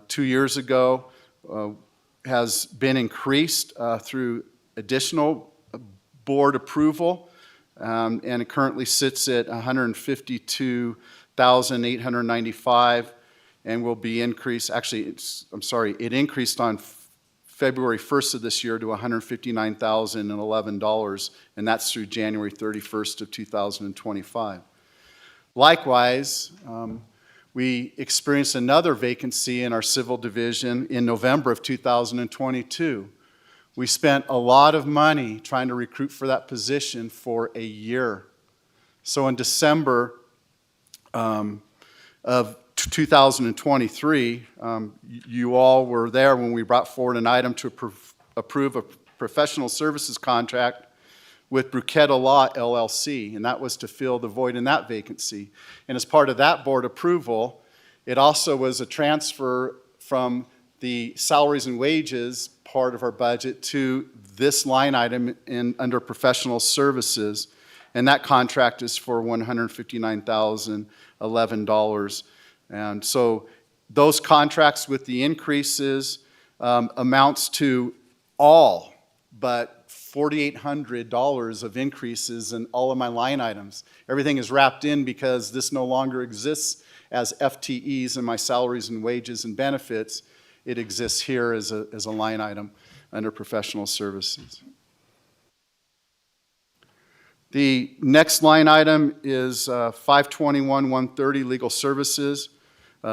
2 years ago has been increased through additional board approval, and it currently sits at $152,895 and will be increased. Actually, it increased on February 1st of this year to $159,011, and that's through January 31st of 2025. Likewise, we experienced another vacancy in our civil division in November of 2022. We spent a lot of money trying to recruit for that position for a year. So in December of 2023, you all were there when we brought forward an item to approve a professional services contract with Bruchetta Law LLC, and that was to fill the void in that vacancy. And as part of that board approval, it also was a transfer from the salaries and wages part of our budget to this line item under professional services, and that contract is for $159,011. And so those contracts with the increases amounts to all but $4,800 of increases in all of my line items. Everything is wrapped in because this no longer exists as FTEs in my salaries and wages and benefits. It exists here as a line item under professional services. The next line item is 521,130 legal services.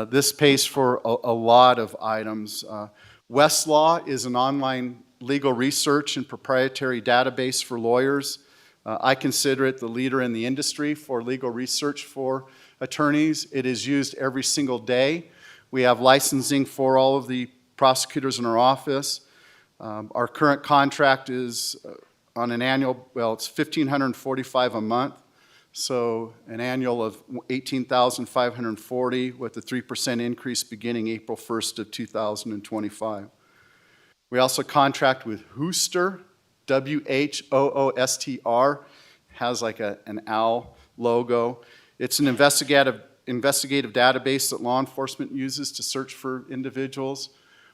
This pays for a lot of items. Westlaw is an online legal research and proprietary database for lawyers. I consider it the leader in the industry for legal research for attorneys. It is used every single day. We have licensing for all of the prosecutors in our office. Our current contract is on an annual, well, it's $1,545 a month. So an annual of $18,540 with a 3% increase beginning April 1st of 2025. We also contract with Whoostr, W-H-O-O-S-T-R, has like an owl logo. It's an investigative database that law enforcement uses to search for individuals.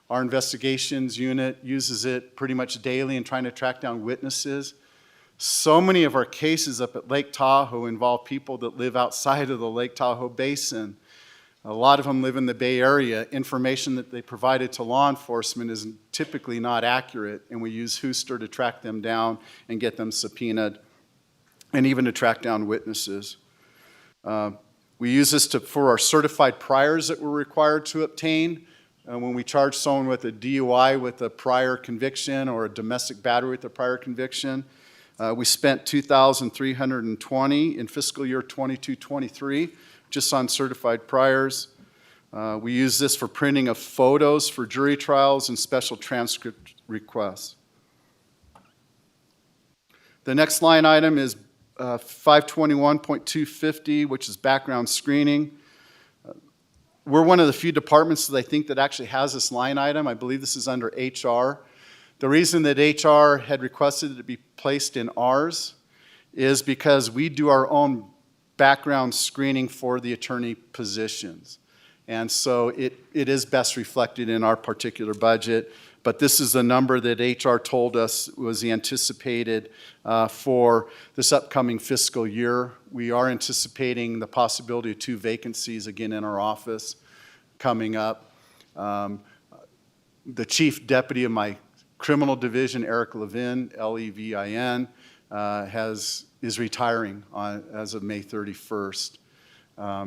Our investigations unit uses it pretty much daily in trying to track down witnesses. So many of our cases up at Lake Tahoe involve people that live outside of the Lake Tahoe Basin. A lot of them live in the Bay Area. Information that they provided to law enforcement is typically not accurate, and we use Whoostr to track them down and get them subpoenaed, and even to track down witnesses. We use this for our certified priors that we're required to obtain. When we charge someone with a DUI with a prior conviction or a domestic battery with a prior conviction, we spent $2,320 in fiscal year 22-23 just on certified priors. We use this for printing of photos for jury trials and special transcript requests. The next line item is 521.250, which is background screening. We're one of the few departments that I think that actually has this line item. I believe this is under HR. The reason that HR had requested it to be placed in ours is because we do our own background screening for the attorney positions. And so it is best reflected in our particular budget. But this is the number that HR told us was the anticipated for this upcoming fiscal year. We are anticipating the possibility of 2 vacancies again in our office coming up. The chief deputy of my criminal division, Eric Levin, Levin, is retiring as of May 31st.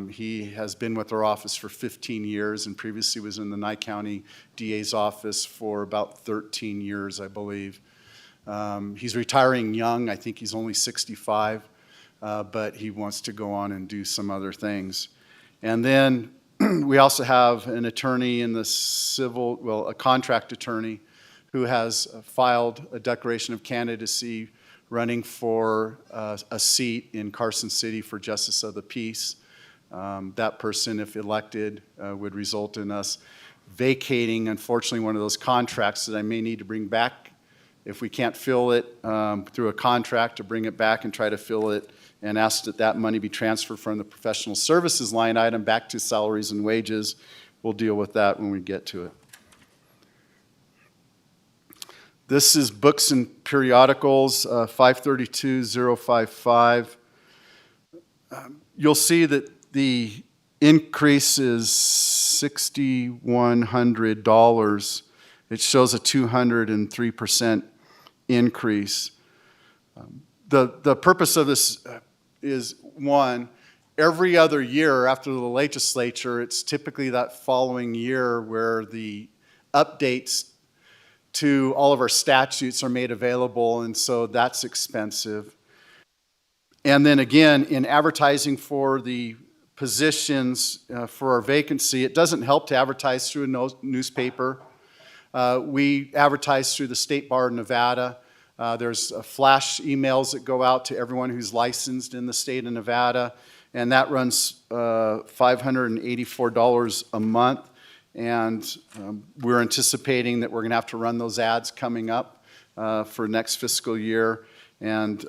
He has been with our office for 15 years and previously was in the Nye County DA's office for about 13 years, I believe. He's retiring young. I think he's only 65, but he wants to go on and do some other things. And then we also have an attorney in the a contract attorney who has filed a declaration of candidacy running for a seat in Carson City for Justice of the Peace. That person, if elected, would result in us vacating, unfortunately, one of those contracts that I may need to bring back if we can't fill it through a contract, to bring it back and try to fill it, and ask that that money be transferred from the professional services line item back to salaries and wages. We'll deal with that when we get to it. This is books and periodicals, 532,055. You'll see that the increase is $6,100. It shows a 203% increase. The purpose of this is, one, every other year after the legislature, it's typically that following year where the updates to all of our statutes are made available, and so that's expensive. And then again, in advertising for the positions for our vacancy, it doesn't help to advertise through a newspaper. We advertise through the State Bar of Nevada. There's flash emails that go out to everyone who's licensed in the state of Nevada, and that runs $584 a month. And we're anticipating that we're going to have to run those ads coming up for next fiscal year. And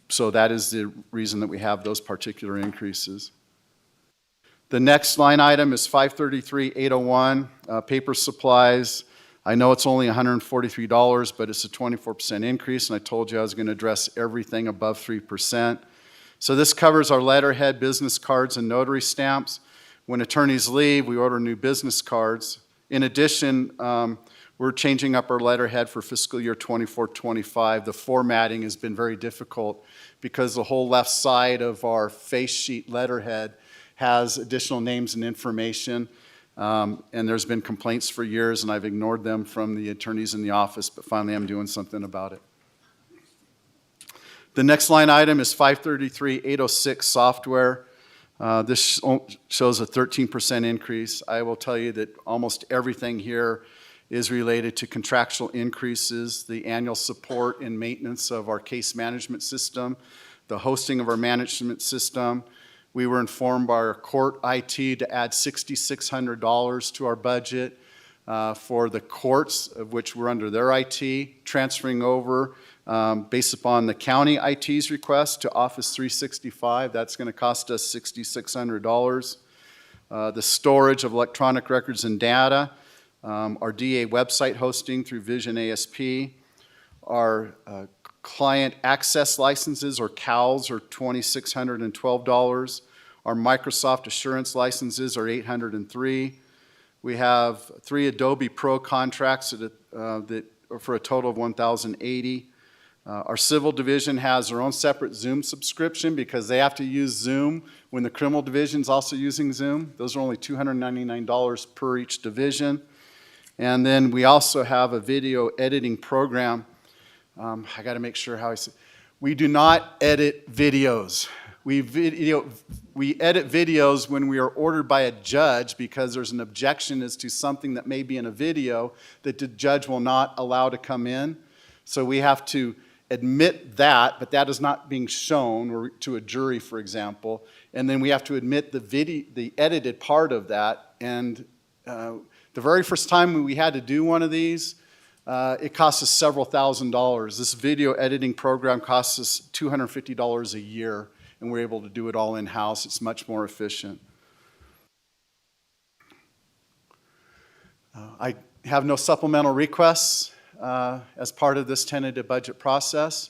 so that is the reason that we have those particular increases. The next line item is 533,801, paper supplies. I know it's only $143, but it's a 24% increase, and I told you I was going to address everything above 3%. So this covers our letterhead, business cards, and notary stamps. When attorneys leave, we order new business cards. In addition, we're changing up our letterhead for fiscal year 24-25. The formatting has been very difficult because the whole left side of our face sheet letterhead has additional names and information. And there's been complaints for years, and I've ignored them from the attorneys in the office, but finally I'm doing something about it. The next line item is 533,806 software. This shows a 13% increase. I will tell you that almost everything here is related to contractual increases, the annual support and maintenance of our case management system, the hosting of our management system. We were informed by our court IT to add $6,600 to our budget for the courts, of which we're under their IT, transferring over based upon the county IT's request to Office 365. That's going to cost us $6,600. The storage of electronic records and data, our DA website hosting through Vision ASP, our client access licenses, or CALs, are $2,612. Our Microsoft Assurance licenses are $803. We have 3 Adobe Pro contracts that are for a total of $1,080. Our civil division has their own separate Zoom subscription because they have to use Zoom when the criminal division's also using Zoom. Those are only $299 per each division. And then we also have a video editing program. I got to make sure how I say. We do not edit videos. We edit videos when we are ordered by a judge because there's an objection as to something that may be in a video that the judge will not allow to come in. So we have to admit that, but that is not being shown or to a jury, for example. And then we have to admit the edited part of that. And the very first time we had to do one of these, it cost us several $1,000s. This video editing program costs us $250 a year, and we're able to do it all in-house. It's much more efficient. I have no supplemental requests as part of this tentative budget process.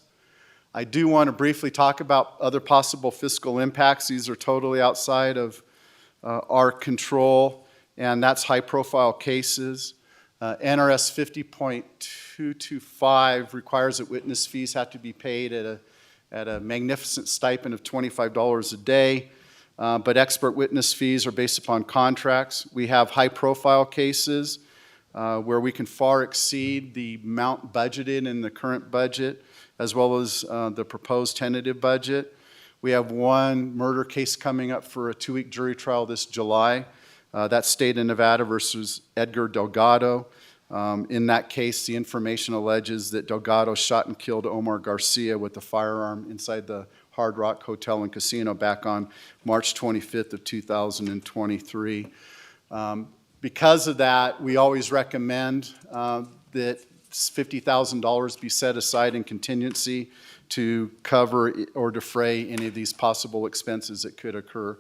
I do want to briefly talk about other possible fiscal impacts. These are totally outside of our control, and that's high-profile cases. NRS 50.225 requires that witness fees have to be paid at a magnificent stipend of $25 a day, but expert witness fees are based upon contracts. We have high-profile cases where we can far exceed the amount budgeted in the current budget, as well as the proposed tentative budget. We have one murder case coming up for a 2-week jury trial this July. That's State of Nevada versus Edgar Delgado. In that case, the information alleges that Delgado shot and killed Omar Garcia with a firearm inside the Hard Rock Hotel and Casino back on March 25th of 2023. Because of that, we always recommend that $50,000 be set aside in contingency to cover or defray any of these possible expenses that could occur.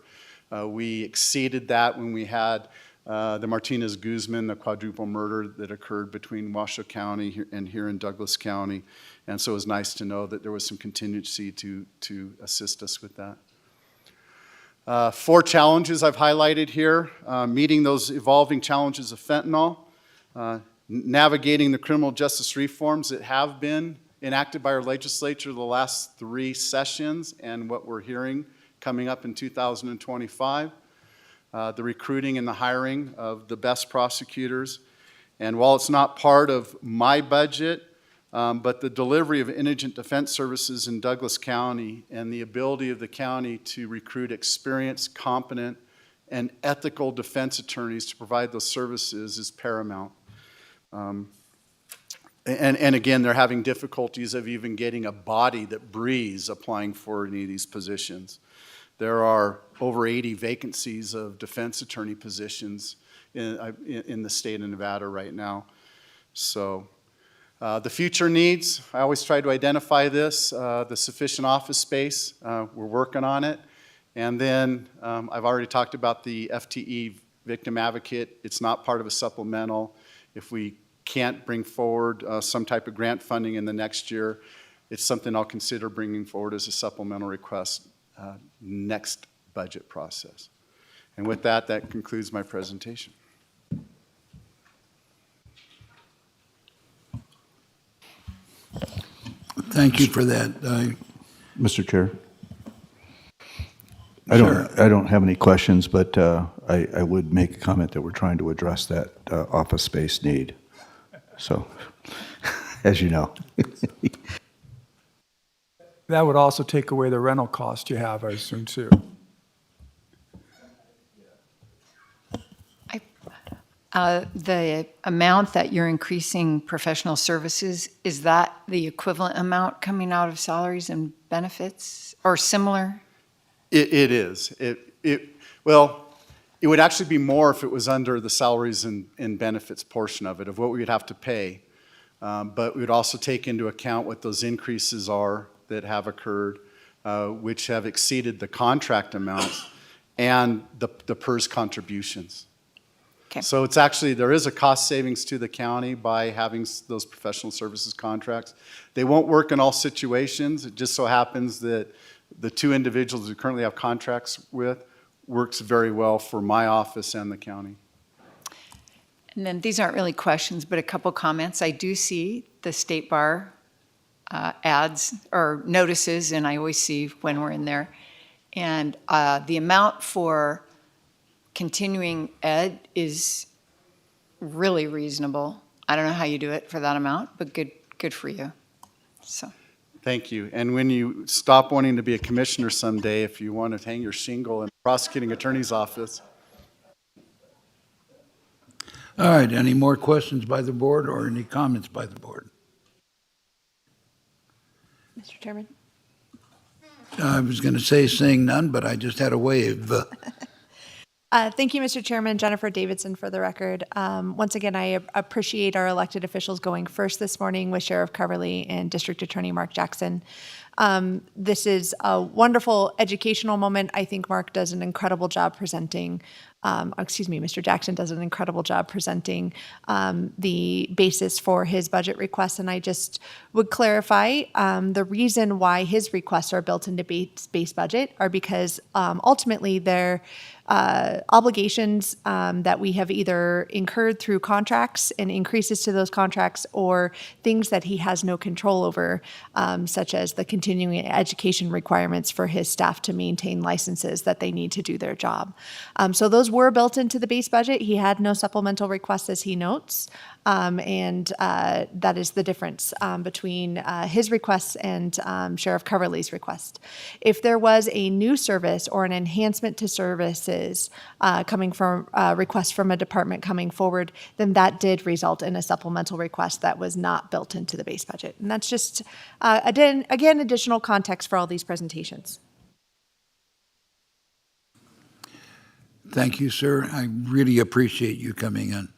We exceeded that when we had the Martinez-Guzman, the quadruple murder that occurred between Washoe County and here in Douglas County. And so it was nice to know that there was some contingency to assist us with that. 4 challenges I've highlighted here: meeting those evolving challenges of fentanyl, navigating the criminal justice reforms that have been enacted by our legislature the last 3 sessions, and what we're hearing coming up in 2025, the recruiting and the hiring of the best prosecutors. And while it's not part of my budget, but the delivery of indigent defense services in Douglas County and the ability of the county to recruit experienced, competent, and ethical defense attorneys to provide those services is paramount. And again, they're having difficulties of even getting a body that breathes applying for any of these positions. There are over 80 vacancies of defense attorney positions in the state of Nevada right now. So the future needs, I always try to identify this, the sufficient office space. We're working on it. And then I've already talked about the FTE victim advocate. It's not part of a supplemental. If we can't bring forward some type of grant funding in the next year, it's something I'll consider bringing forward as a supplemental request next budget process. And with that, that concludes my presentation. Thank you for that. Mr. Chair? Sure. I don't have any questions, but I would make a comment that we're trying to address that office space need. So, as you know. That would also take away the rental cost you have, I assume, too. The amount that you're increasing professional services, is that the equivalent amount coming out of salaries and benefits or similar? It is. Well, it would actually be more if it was under the salaries and benefits portion of it, of what we would have to pay. But we would also take into account what those increases are that have occurred, which have exceeded the contract amounts and the PERS contributions. Okay. So it's actually, there is a cost savings to the county by having those professional services contracts. They won't work in all situations. It just so happens that the 2 individuals we currently have contracts with works very well for my office and the county. And then these aren't really questions, but a couple comments. I do see the State Bar ads or notices, and I always see when we're in there. And the amount for continuing ed is really reasonable. I don't know how you do it for that amount, but good for you. So. Thank you. And when you stop wanting to be a commissioner someday, if you want to hang your shingle in the prosecuting attorney's office. All right, any more questions by the board or any comments by the board? Mr. Chairman. I was going to say seeing none, but I just had a wave. Thank you, Mr. Chairman. Jennifer Davidson for the record. Once again, I appreciate our elected officials going first this morning with Sheriff Coverly and District Attorney Mark Jackson. This is a wonderful educational moment. I think Mark does an incredible job presenting, Mr. Jackson does an incredible job presenting the basis for his budget requests. And I just would clarify the reason why his requests are built into base budget are because ultimately they're obligations that we have either incurred through contracts and increases to those contracts or things that he has no control over, such as the continuing education requirements for his staff to maintain licenses that they need to do their job. So those were built into the base budget. He had no supplemental requests, as he notes, and that is the difference between his requests and Sheriff Coverly's request. If there was a new service or an enhancement to services coming from requests from a department coming forward, then that did result in a supplemental request that was not built into the base budget. And that's just, again, additional context for all these presentations. Thank you, sir. I really appreciate you coming in.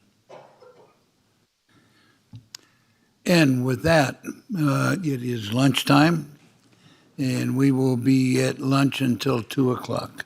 And with that, it is lunchtime, and we will be at lunch until 2 o'clock.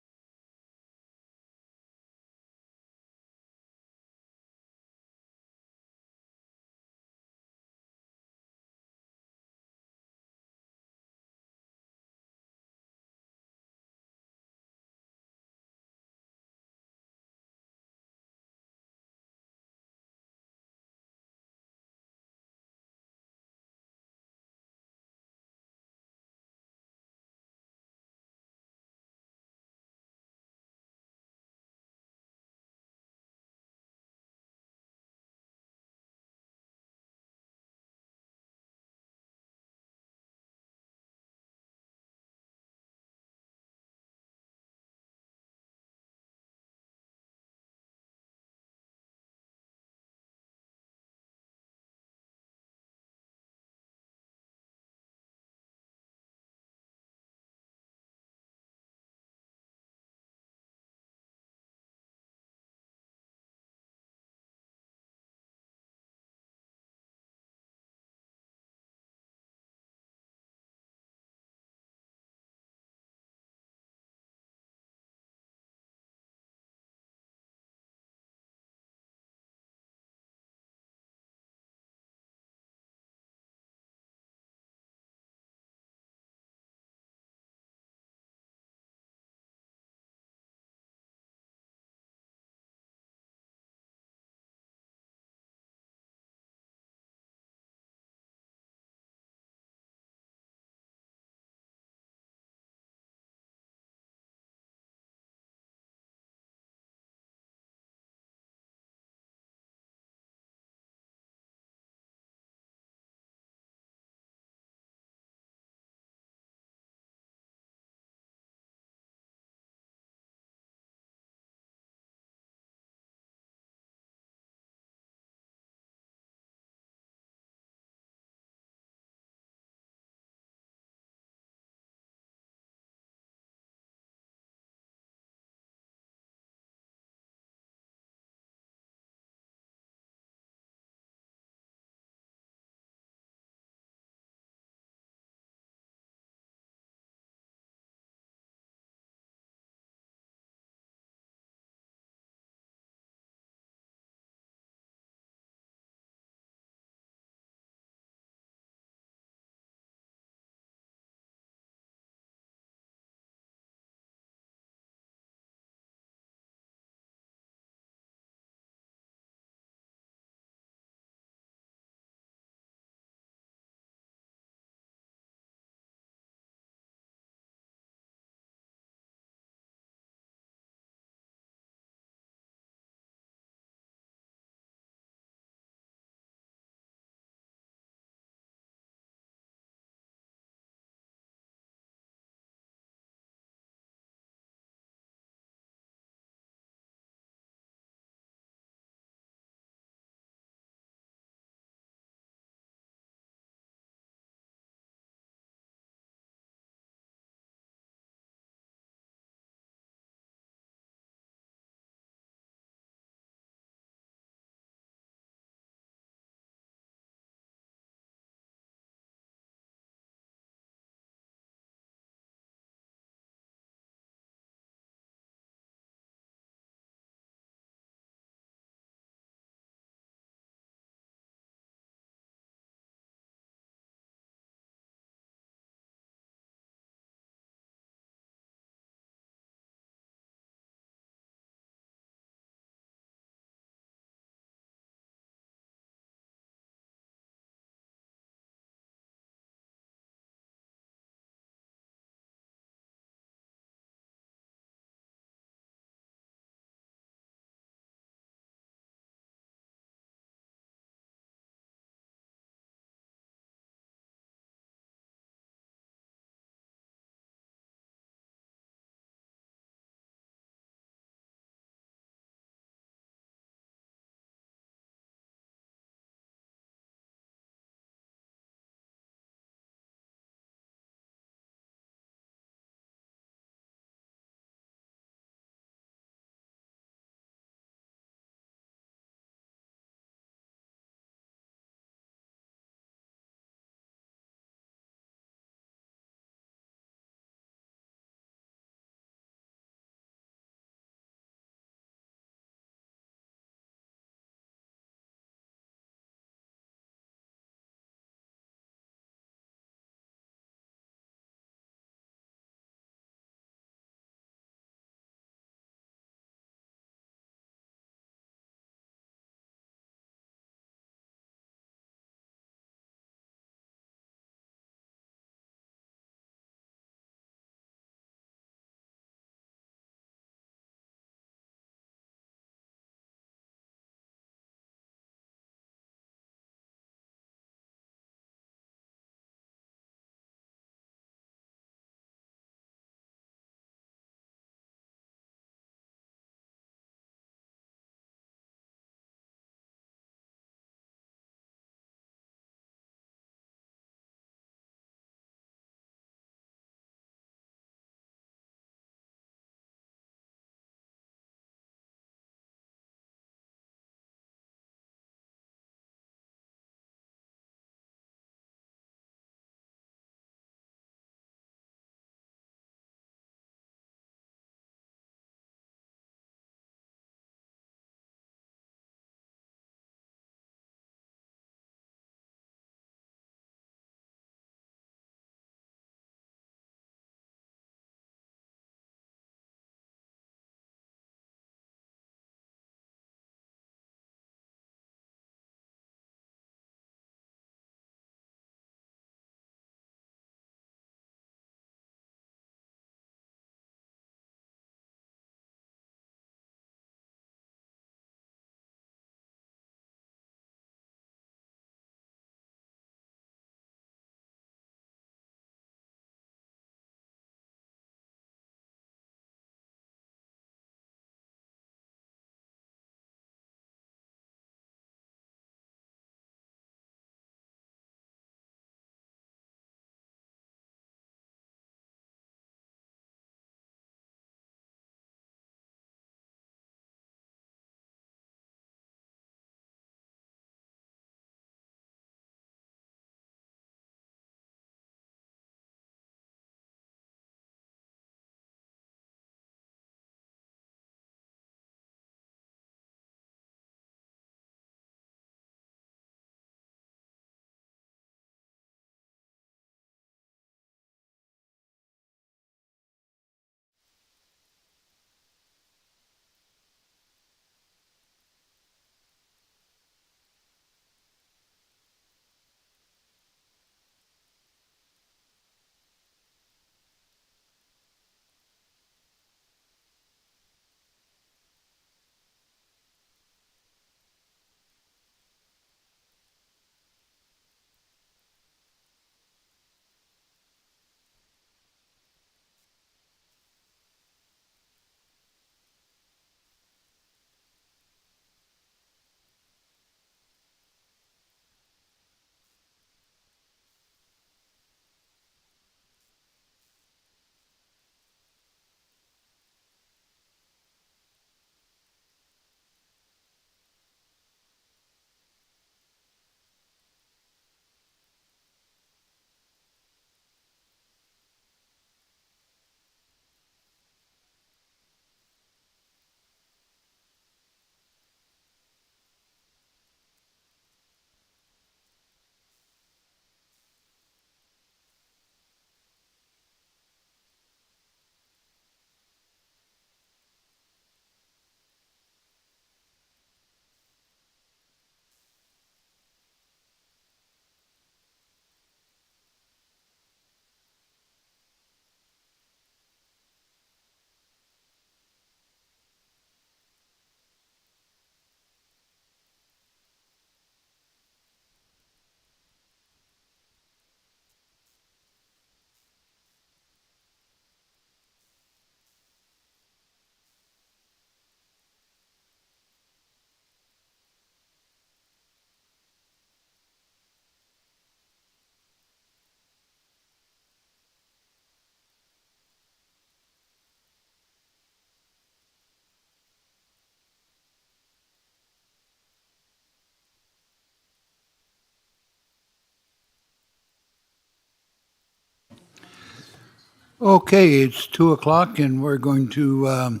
Okay, it's 2:00 and we're going to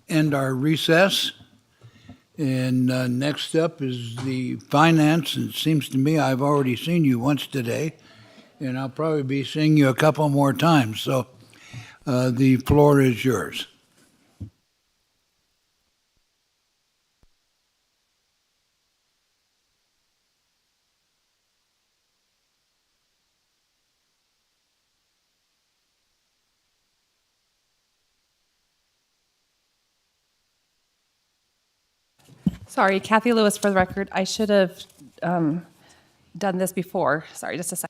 end our recess. And next up is the finance. And it seems to me I've already seen you once today, and I'll probably be seeing you a couple more times. So the floor is yours. Sorry, Kathy Lewis for the record. I should have done this before. Sorry, just a second.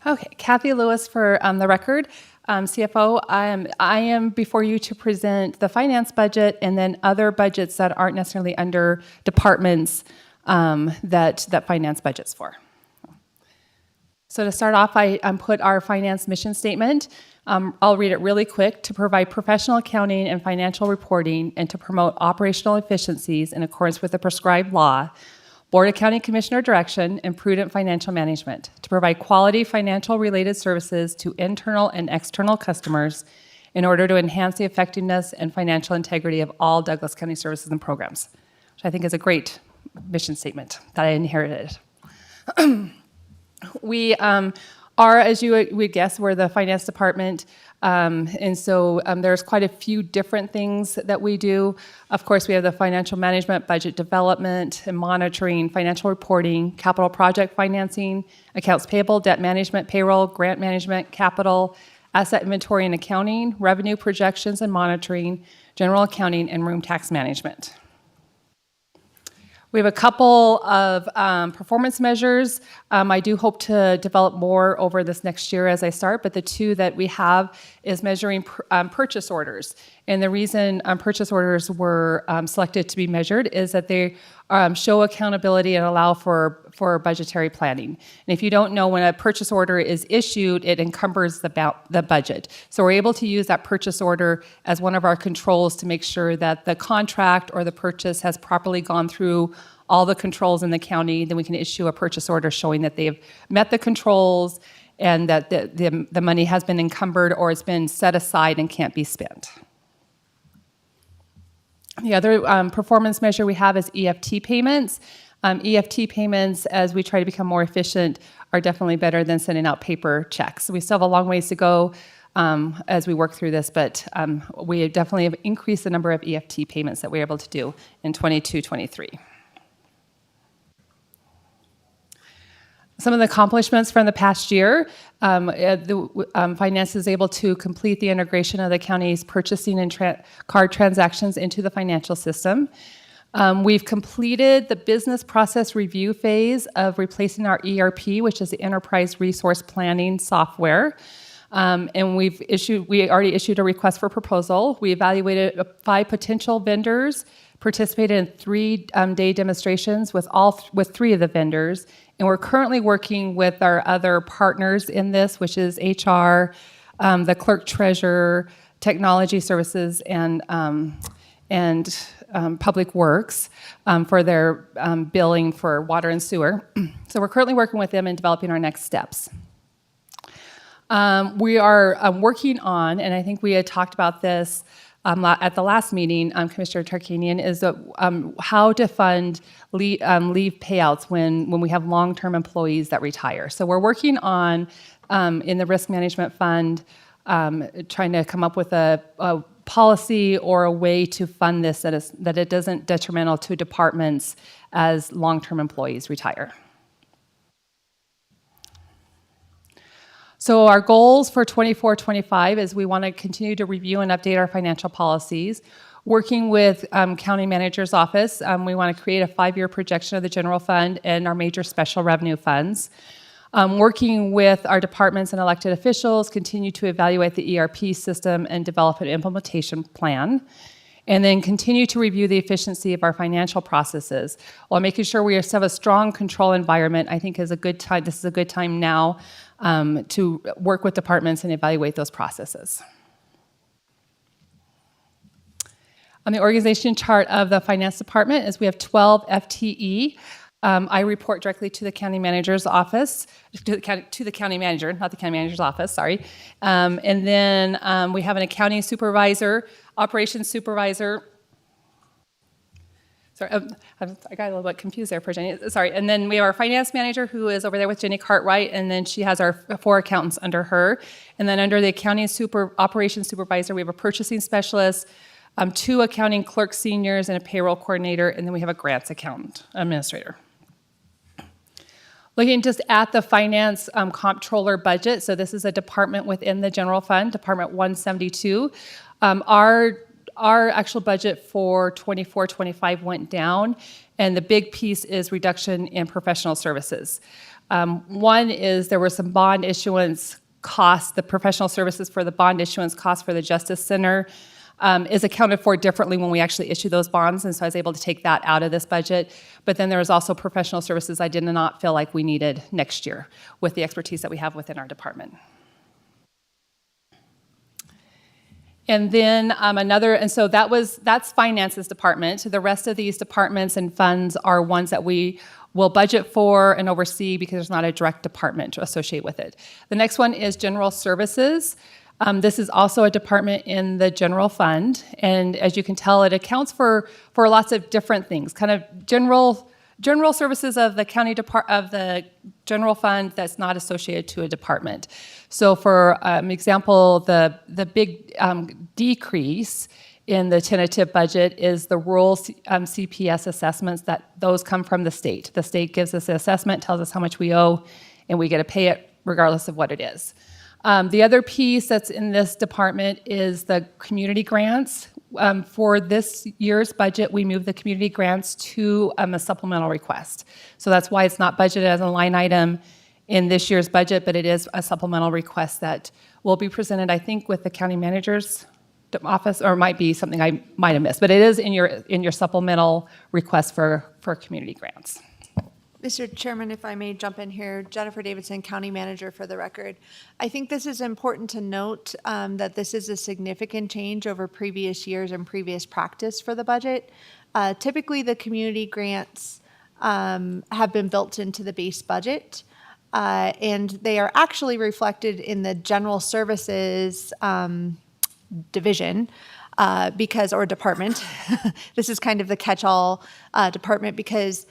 Okay, Kathy Lewis for the record, CFO. I am before you to present the finance budget and then other budgets that aren't necessarily under departments that finance budgets for. So to start off, I put our finance mission statement. I'll read it really quick. To provide professional accounting and financial reporting and to promote operational efficiencies in accordance with the prescribed law, Board of County Commissioner direction, and prudent financial management. To provide quality financial related services to internal and external customers in order to enhance the effectiveness and financial integrity of all Douglas County services and programs, which I think is a great mission statement that I inherited. We are, as you would guess, we're the finance department, and so there's quite a few different things that we do. Of course, we have the financial management, budget development and monitoring, financial reporting, capital project financing, accounts payable, debt management, payroll, grant management, capital, asset inventory and accounting, revenue projections and monitoring, general accounting, and room tax management. We have a couple of performance measures. I do hope to develop more over this next year as I start, but the two that we have is measuring purchase orders. And the reason purchase orders were selected to be measured is that they show accountability and allow for budgetary planning. And if you don't know, when a purchase order is issued, it encumbers the budget. So we're able to use that purchase order as one of our controls to make sure that the contract or the purchase has properly gone through all the controls in the county. Then we can issue a purchase order showing that they've met the controls and that the money has been encumbered or it's been set aside and can't be spent. The other performance measure we have is EFT payments. EFT payments, as we try to become more efficient, are definitely better than sending out paper checks. So we still have a long ways to go as we work through this, but we definitely have increased the number of EFT payments that we're able to do in 22-23. Some of the accomplishments from the past year, finance is able to complete the integration of the county's purchasing and card transactions into the financial system. We've completed the business process review phase of replacing our ERP, which is the Enterprise Resource Planning software. And we already issued a request for proposal. We evaluated 5 potential vendors, participated in 3-day demonstrations with 3 of the vendors, and we're currently working with our other partners in this, which is HR, the clerk treasurer, technology services, and public works for their billing for water and sewer. So we're currently working with them and developing our next steps. We are working on, and I think we had talked about this at the last meeting, Commissioner Tarkanian, is how to fund leave payouts when we have long-term employees that retire. So we're working on, in the risk management fund, trying to come up with a policy or a way to fund this that it doesn't detrimental to departments as long-term employees retire. So our goals for 24-25 is we want to continue to review and update our financial policies. Working with County Manager's Office, we want to create a 5-year projection of the general fund and our major special revenue funds. Working with our departments and elected officials, continue to evaluate the ERP system and develop an implementation plan. And then continue to review the efficiency of our financial processes while making sure we have a strong control environment. I think is a good time. This is a good time now to work with departments and evaluate those processes. On the organization chart of the finance department is we have 12 FTE. I report directly to the county manager's office, to the county manager, not the county manager's office, sorry. And then we have an accounting supervisor, operations supervisor. Sorry, I got a little bit confused there for Jenny. Sorry. And then we have our finance manager who is over there with Jenny Cartwright, and then she has our 4 accountants under her. And then under the accounting operations supervisor, we have a purchasing specialist, 2 accounting clerk seniors, and a payroll coordinator, and then we have a grants accountant administrator. Looking just at the finance comptroller budget, so this is a department within the general fund, Department 172. Our actual budget for 24-25 went down, and the big piece is reduction in professional services. One is there were some bond issuance costs. The professional services for the bond issuance costs for the Justice Center is accounted for differently when we actually issue those bonds, and so I was able to take that out of this budget. But then there was also professional services I did not feel like we needed next year with the expertise that we have within our department. And then so that's finances department. The rest of these departments and funds are ones that we will budget for and oversee because there's not a direct department to associate with it. The next one is general services. This is also a department in the general fund, and as you can tell, it accounts for lots of different things, kind of general services of the county of the general fund that's not associated to a department. So, for example, the big decrease in the tentative budget is the rural CPS assessments. That those come from the state. The state gives us the assessment, tells us how much we owe, and we get to pay it regardless of what it is. The other piece that's in this department is the community grants. For this year's budget, we moved the community grants to a supplemental request. So that's why it's not budgeted as a line item in this year's budget, but it is a supplemental request that will be presented, I think, with the county manager's office, or it might be something I might have missed, but it is in your supplemental request for community grants. Mr. Chairman, if I may jump in here, Jennifer Davidson, County Manager for the record. I think this is important to note that this is a significant change over previous years and previous practice for the budget. Typically, the community grants have been built into the base budget, and they are actually reflected in the general services division or department. This is kind of the catch-all department because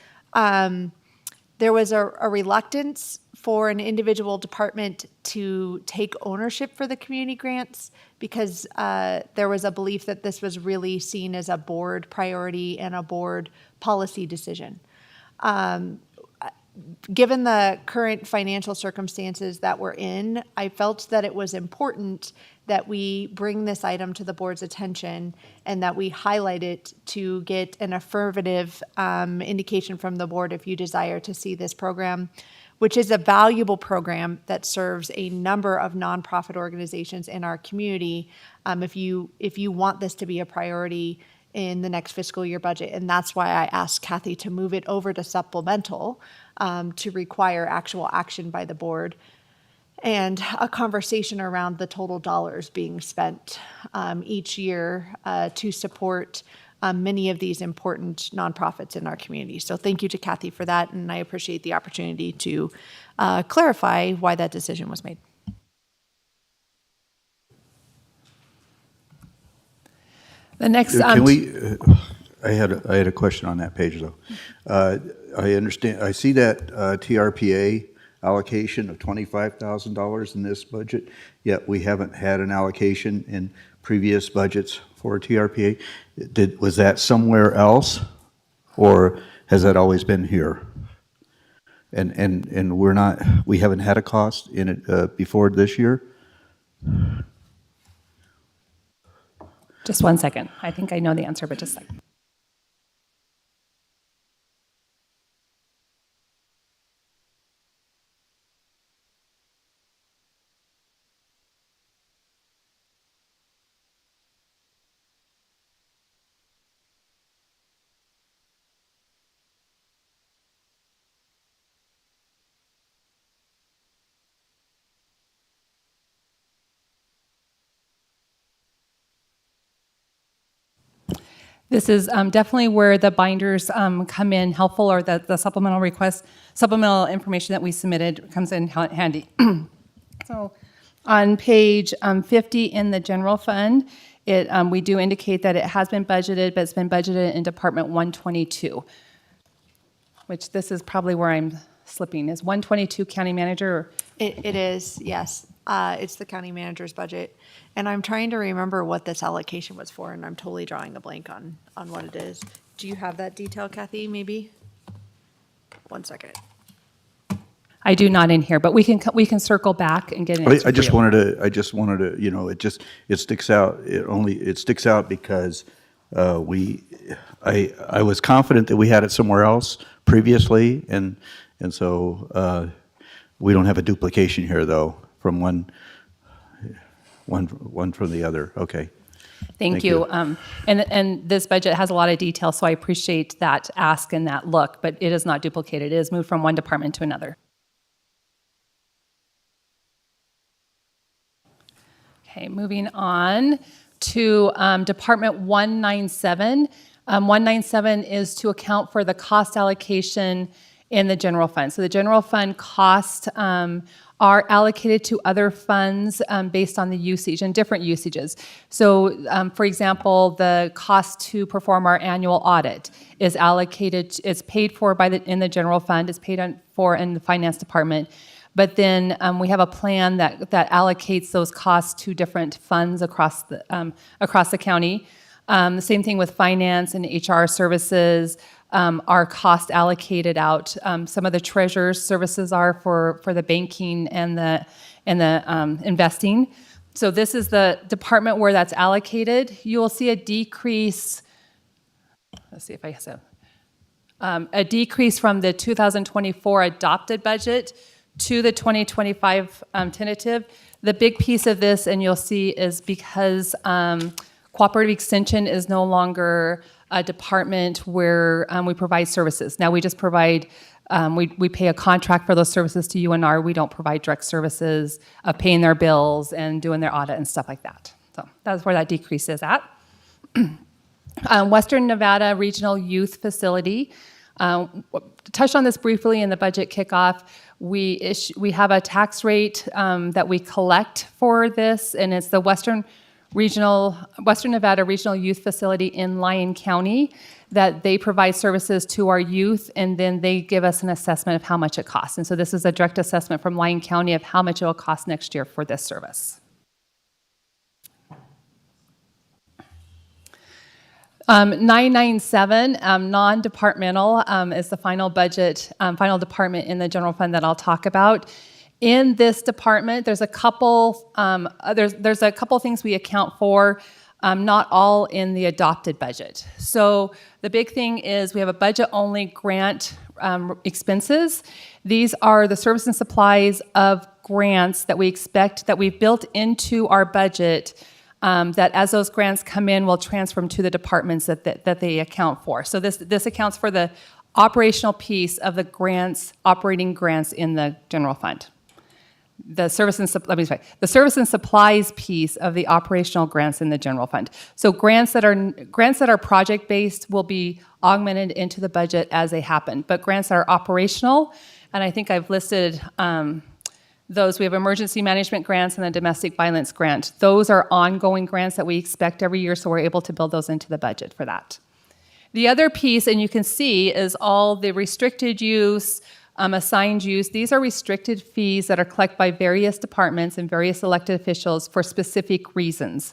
there was a reluctance for an individual department to take ownership for the community grants because there was a belief that this was really seen as a board priority and a board policy decision. Given the current financial circumstances that we're in, I felt that it was important that we bring this item to the board's attention and that we highlight it to get an affirmative indication from the board if you desire to see this program, which is a valuable program that serves a number of nonprofit organizations in our community. If you want this to be a priority in the next fiscal year budget, and that's why I asked Kathy to move it over to supplemental to require actual action by the board and a conversation around the total dollars being spent each year to support many of these important nonprofits in our community. So thank you to Kathy for that, and I appreciate the opportunity to clarify why that decision was made. The next, Can we, I had a question on that page, though. I understand, I see that TRPA allocation of $25,000 in this budget, yet we haven't had an allocation in previous budgets for TRPA. Was that somewhere else, or has that always been here? And we haven't had a cost in it before this year? just one second. I think I know the answer, but just a second. This is definitely where the binders come in helpful, or the supplemental request, supplemental information that we submitted comes in handy. So on page 50 in the general fund, we do indicate that it has been budgeted, but it's been budgeted in Department 122, which this is probably where I'm slipping. Is 122 county manager? It is, yes. It's the county manager's budget. And I'm trying to remember what this allocation was for, and I'm totally drawing a blank on what it is. Do you have that detail, Kathy, maybe? 1 second. I do not in here, but we can circle back and get an answer I just for you. wanted to, you know, it sticks out, it sticks out because I was confident that we had it somewhere else previously, and so we don't have a duplication here, though, from one from the other. Okay. Thank you. And this budget has a lot of detail, so I appreciate that ask and that look, but it is not duplicated. It is moved from one department to another. Okay, moving on to Department 197. 197 is to account for the cost allocation in the general fund. So the general fund costs are allocated to other funds based on the usage and different usages. So for example, the cost to perform our annual audit is allocated, it's paid for in the general fund, it's paid for in the finance department. But then we have a plan that allocates those costs to different funds across the county. The same thing with finance and HR services. Our cost allocated out. Some of the treasurer's services are for the banking and the investing. So this is the department where that's allocated. You will see a decrease. Let's see if I have a decrease from the 2024 adopted budget to the 2025 tentative. The big piece of this, and you'll see, is because Cooperative Extension is no longer a department where we provide services. Now we just provide, we pay a contract for those services to UNR. We don't provide direct services of paying their bills and doing their audit and stuff like that. So that's where that decrease is at. Western Nevada Regional Youth Facility. Touched on this briefly in the budget kickoff. We have a tax rate that we collect for this, and it's the Western Nevada Regional Youth Facility in Lyon County, that they provide services to our youth, and then they give us an assessment of how much it costs. And so this is a direct assessment from Lyon County of how much it will cost next year for this service. 997, non-departmental, is the final budget, final department in the general fund that I'll talk about. In this department, there's a couple there's a couple things we account for, not all in the adopted budget. So the big thing is we have a budget-only grant expenses. These are the service and supplies of grants that we expect that we've built into our budget. That as those grants come in, we'll transfer them to the departments that they account for. So this accounts for the operational piece of the grants, operating grants in the general fund. The service and supplies piece of the operational grants in the general fund. So grants that are project-based will be augmented into the budget as they happen. But grants that are operational, and I think I've listed those. We have emergency management grants and the domestic violence grant. Those are ongoing grants that we expect every year, so we're able to build those into the budget for that. The other piece, and you can see, is all the restricted use, assigned use. These are restricted fees that are collected by various departments and various elected officials for specific reasons.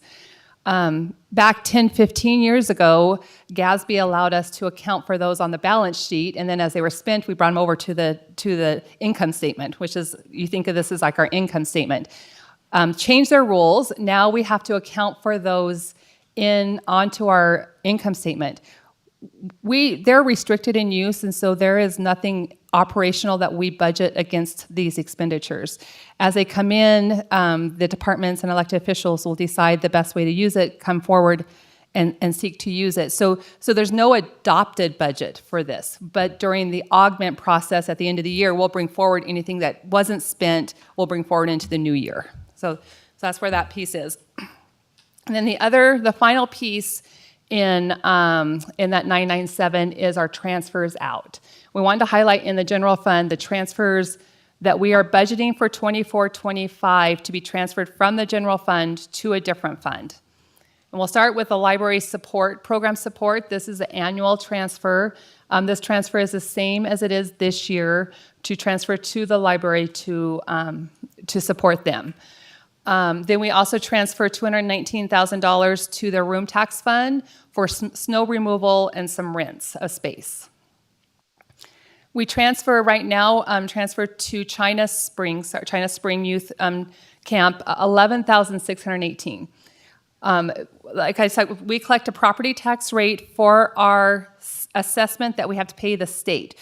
Back 10, 15 years ago, GASB allowed us to account for those on the balance sheet, and then as they were spent, we brought them over to the income statement, which is, you think of this as like our income statement. Changed their rules. Now we have to account for those onto our income statement. They're restricted in use, and so there is nothing operational that we budget against these expenditures. As they come in, the departments and elected officials will decide the best way to use it, come forward and seek to use it. So there's no adopted budget for this, but during the augment process at the end of the year, we'll bring forward anything that wasn't spent, we'll bring forward into the new year. So that's where that piece is. And then the final piece in that 997 is our transfers out. We wanted to highlight in the general fund the transfers that we are budgeting for 24-25 to be transferred from the general fund to a different fund. And we'll start with the library support, program support. This is an annual transfer. This transfer is the same as it is this year to transfer to the library to support them. Then we also transfer $219,000 to their room tax fund for snow removal and some rents of space. We transfer right now, transfer to China Spring Youth Camp, $11,618. Like I said, we collect a property tax rate for our assessment that we have to pay the state.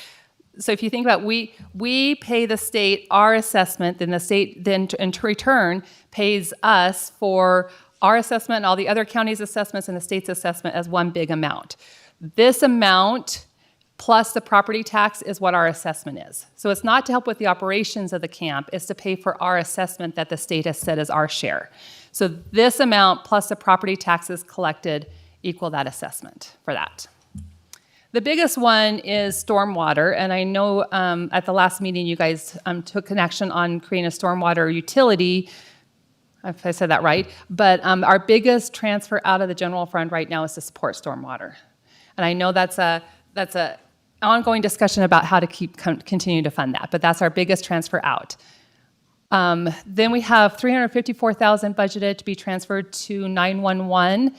So if you think about it, we pay the state our assessment, then the state then in return pays us for our assessment and all the other counties' assessments and the state's assessment as one big amount. This amount plus the property tax is what our assessment is. So it's not to help with the operations of the camp, it's to pay for our assessment that the state has set as our share. So this amount plus the property taxes collected equal that assessment for that. The biggest one is stormwater, and I know at the last meeting you guys took an action on creating a stormwater utility, if I said that right, but our biggest transfer out of the general fund right now is to support stormwater. And I know that's a ongoing discussion about how to continue to fund that, but that's our biggest transfer out. Then we have $354,000 budgeted to be transferred to 911.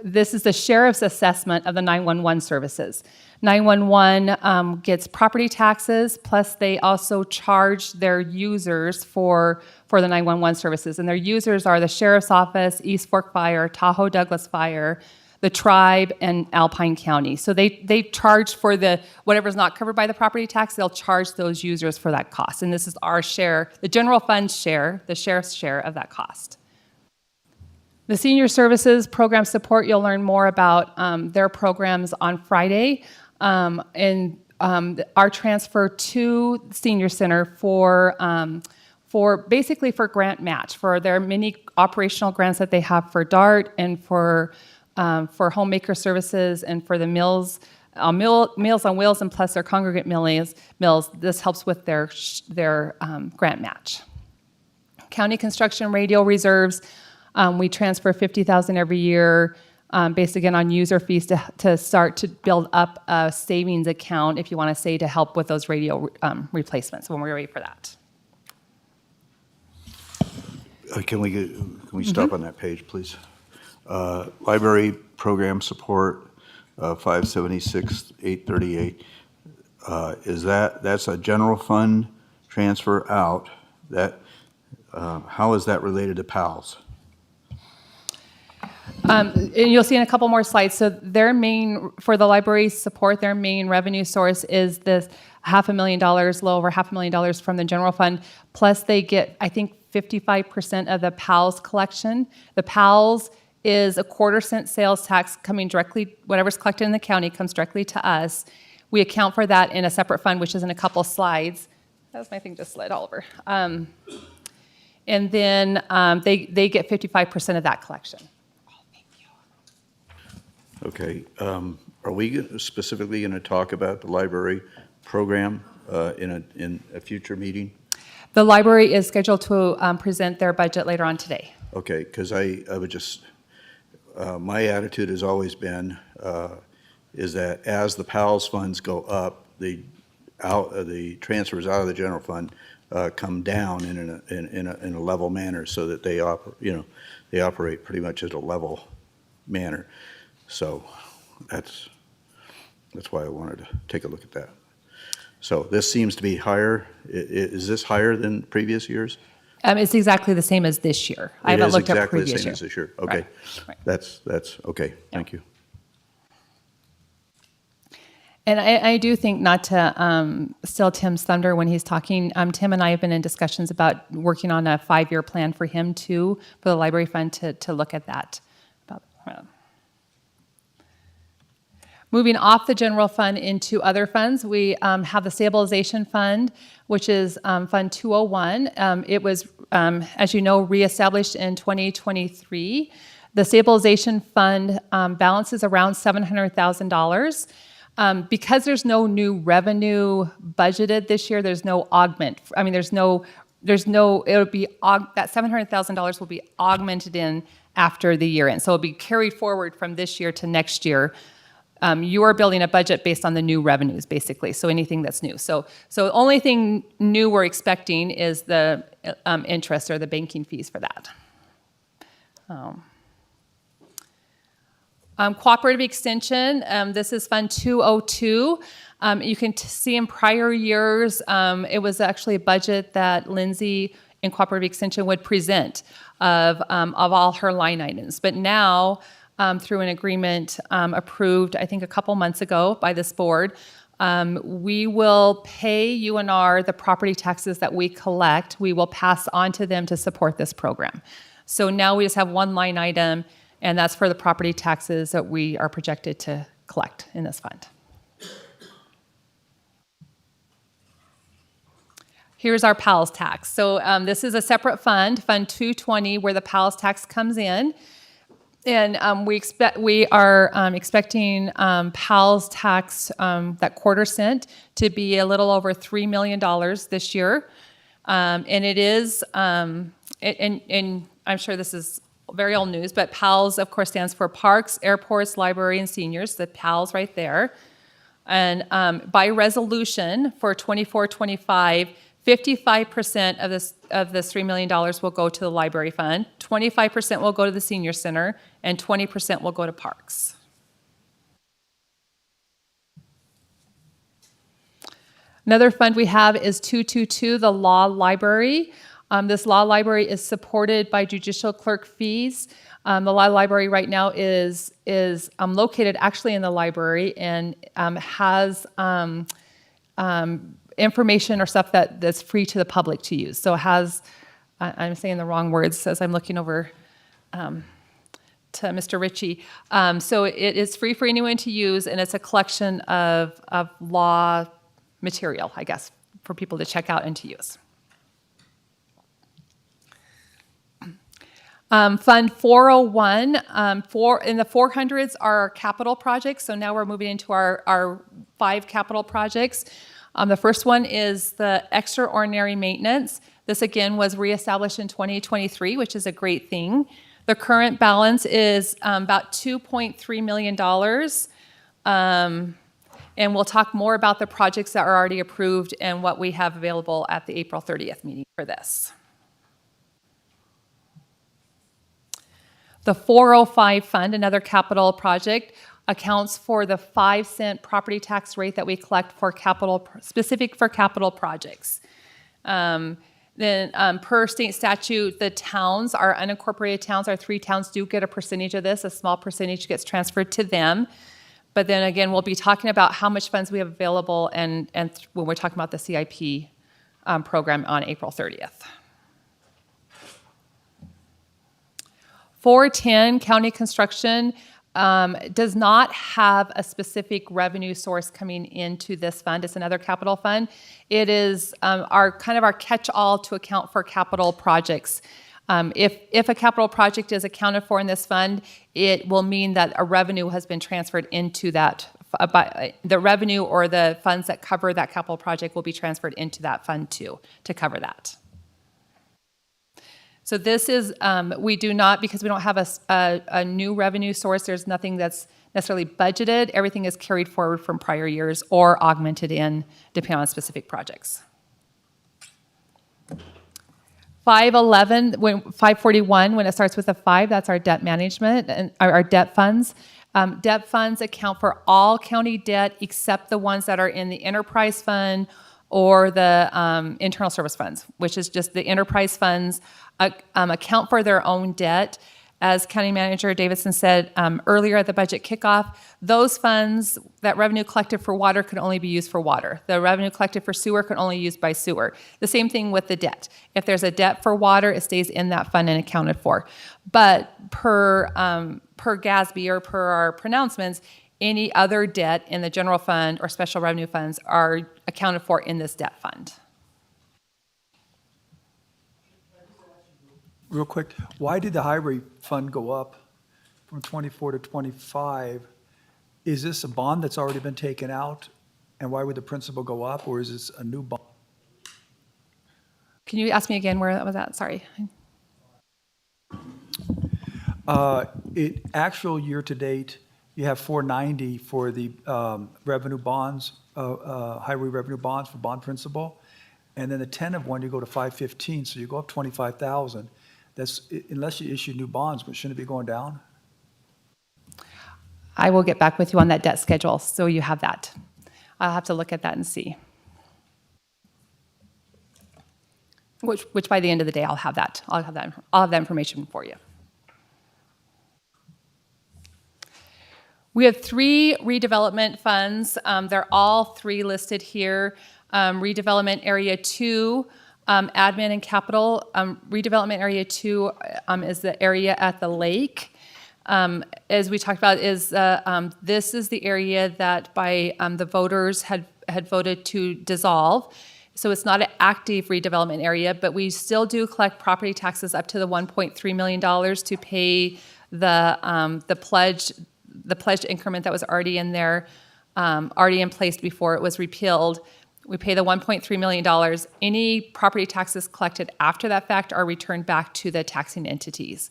This is the sheriff's assessment of the 911 services. 911 gets property taxes, plus they also charge their users for the 911 services. And their users are the sheriff's office, East Fork Fire, Tahoe Douglas Fire, the tribe, and Alpine County. So they charge for whatever's not covered by the property tax, they'll charge those users for that cost. And this is our share, the general fund share, the sheriff's share of that cost. The Senior Services Program Support, you'll learn more about their programs on Friday. And our transfer to Senior Center for basically for grant match, for their many operational grants that they have for DART and for homemaker services and for the Meals on Wheels and plus their congregate meals. This helps with their grant match. County Construction Radio Reserves, we transfer $50,000 every year, based again on user fees to start to build up a savings account, if you want to say, to help with those radio replacements when we're ready for that. Can we stop on that page, please? Library program support, 576,838. That's a general fund transfer out. How is that related to PALS? And you'll see in a couple more slides. So for the library support, their main revenue source is this $500,000, little over $500,000 from the general fund. Plus they get, I think, 55% of the PALS collection. The PALS is a quarter-cent sales tax coming directly, whatever's collected in the county comes directly to us. We account for that in a separate fund, which is in a couple slides. That was my thing just slid all over. And then they get 55% of that collection. Okay. Are we specifically going to talk about the library program in a future meeting? The library is scheduled to present their budget later on today. Okay, because I would just, my attitude has always been is that as the PALS funds go up, the transfers out of the general fund come down in a level manner, so that they operate pretty much at a level manner. So that's why I wanted to take a look at that. So this seems to be higher. Is this higher than previous years? It's exactly the same as this year. I haven't looked up previous It is exactly the same as this year. Okay. Right. That's okay. Thank you. And I do think, not to steal Tim's thunder when he's talking, Tim and I have been in discussions about working on a 5-year plan for him too, for the library fund to look at that. Moving off the general fund into other funds, we have the stabilization fund, which is Fund 201. It was, as you know, reestablished in 2023. The stabilization fund balance is around $700,000. Because there's no new revenue budgeted this year, there's no augment. I mean, it'll be, that $700,000 will be augmented in after the year end. So it'll be carried forward from this year to next year. You are building a budget based on the new revenues, basically, so anything that's new. So the only thing new we're expecting is the interest or the banking fees for that. Cooperative Extension, this is Fund 202. You can see in prior years, it was actually a budget that Lindsay in Cooperative Extension would present of all her line items. But now, through an agreement approved, I think a couple months ago by this board, we will pay UNR the property taxes that we collect. We will pass on to them to support this program. So now we just have one line item, and that's for the property taxes that we are projected to collect in this fund. Here's our PALS tax. So this is a separate fund, Fund 220, where the PALS tax comes in. And we are expecting PALS tax, that quarter cent, to be a little over $3 million this year. And it is, and I'm sure this is very old news, but PALS, of course, stands for Parks, Airports, Library, and Seniors, the PALS right there. And by resolution for 24-25, 55% of this $3 million will go to the library fund, 25% will go to the senior center, and 20% will go to parks. Another fund we have is 222, the law library. This law library is supported by judicial clerk fees. The law library right now is located actually in the library and has information or stuff that's free to the public to use. So it has, I'm saying the wrong words as I'm looking over to Mr. Ritchie. So it is free for anyone to use, and it's a collection of law material, I guess, for people to check out and to use. Fund 401, in the 400s are our capital projects, so now we're moving into our 5 capital projects. The first one is the extraordinary maintenance. This again was reestablished in 2023, which is a great thing. The current balance is about $2.3 million. And we'll talk more about the projects that are already approved and what we have available at the April 30th meeting for this. The 405 fund, another capital project, accounts for the 5-cent property tax rate that we collect for specific for capital projects. Then per state statute, the towns, our unincorporated towns, our 3 towns do get a percentage of this. A small percentage gets transferred to them. But then again, we'll be talking about how much funds we have available and when we're talking about the CIP program on April 30th. 410 county construction does not have a specific revenue source coming into this fund. It's another capital fund. It is our catch-all to account for capital projects. If a capital project is accounted for in this fund, it will mean that a revenue has been transferred into that. The revenue or the funds that cover that capital project will be transferred into that fund too, to cover that. So this is, we do not, because we don't have a new revenue source, there's nothing that's necessarily budgeted. Everything is carried forward from prior years or augmented in, depending on specific projects. 541, when it starts with a 5, that's our debt management and our debt funds. Debt funds account for all county debt except the ones that are in the enterprise fund or the internal service funds, which is just the enterprise funds account for their own debt. As County Manager Davidson said earlier at the budget kickoff, those funds, that revenue collected for water could only be used for water. The revenue collected for sewer could only be used by sewer. The same thing with the debt. If there's a debt for water, it stays in that fund and accounted for. But per GASB or per our pronouncements, any other debt in the general fund or special revenue funds are accounted for in this debt fund. Real quick, why did the highway fund go up from 24 to 25, is this a bond that's already been taken out? And why would the principal go up, or is this a new bond? Can you ask me again where that was at? Sorry. Actual year-to-date, you have 490 for the revenue bonds, highway revenue bonds for bond principal. And then the 10 of one, you go to 515, so you go up 25,000. That's, unless you issue new bonds, but shouldn't it be going down? I will get back with you on that debt schedule, so you have that. I'll have to look at that and see. Which by the end of the day, I'll have that. I'll have that information for you. We have 3 redevelopment funds. They're all 3 listed here. Redevelopment Area 2, Admin and Capital. Redevelopment Area 2 is the area at the lake. As we talked about, this is the area that by the voters had voted to dissolve. So it's not an active redevelopment area, but we still do collect property taxes up to the $1.3 million to pay the pledged increment that was already in there, already in place before it was repealed. We pay the $1.3 million. Any property taxes collected after that fact are returned back to the taxing entities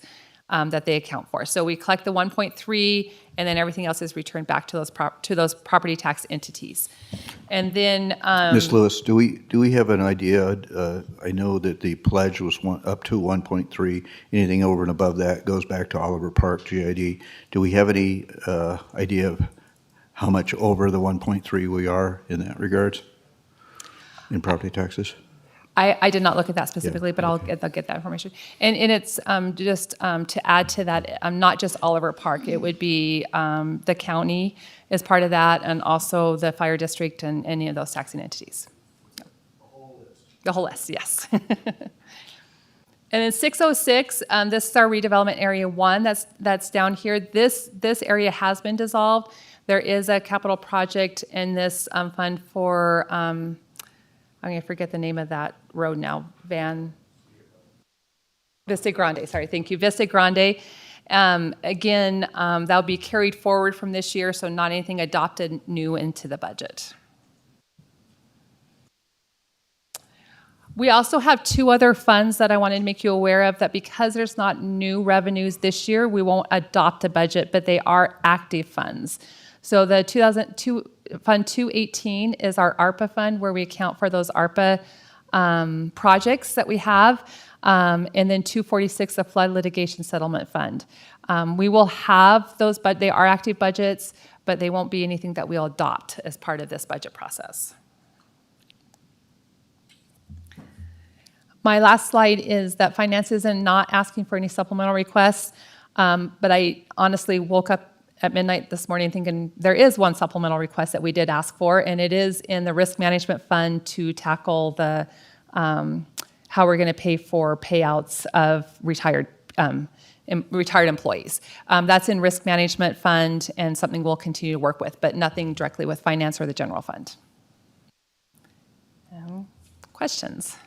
that they account for. So we collect the 1.3, and then everything else is returned back to those property tax entities. And then Ms. Lewis, do we have an idea? I know that the pledge was up to 1.3. Anything over and above that goes back to Oliver Park GID. Do we have any idea of how much over the 1.3 we are in that regards in property taxes? I did not look at that specifically, Yeah, but I'll get that information. And it's just to add to that, not just Oliver Park. It would be the county as part of that, and also the fire district and any of those taxing entities. The whole list, yes. And then 606, this is our redevelopment area 1. That's down here. This area has been dissolved. There is a capital project in this fund for. I'm going to forget the name of that road now. Vista Grande, sorry, thank you. Vista Grande. Again, that'll be carried forward from this year, so not anything adopted new into the budget. We also have 2 other funds that I wanted to make you aware of, that because there's not new revenues this year, we won't adopt a budget, but they are active funds. So the Fund 218 is our ARPA fund, where we account for those ARPA projects that we have. And then 246, the Flood Litigation Settlement Fund. We will have those, but they are active budgets, but they won't be anything that we'll adopt as part of this budget process. My last slide is that finance is not asking for any supplemental requests, but I honestly woke up at midnight this morning thinking there is one supplemental request that we did ask for, and it is in the risk management fund to tackle the how we're going to pay for payouts of retired employees. That's in risk management fund and something we'll continue to work with, but nothing directly with finance or the general fund. Questions?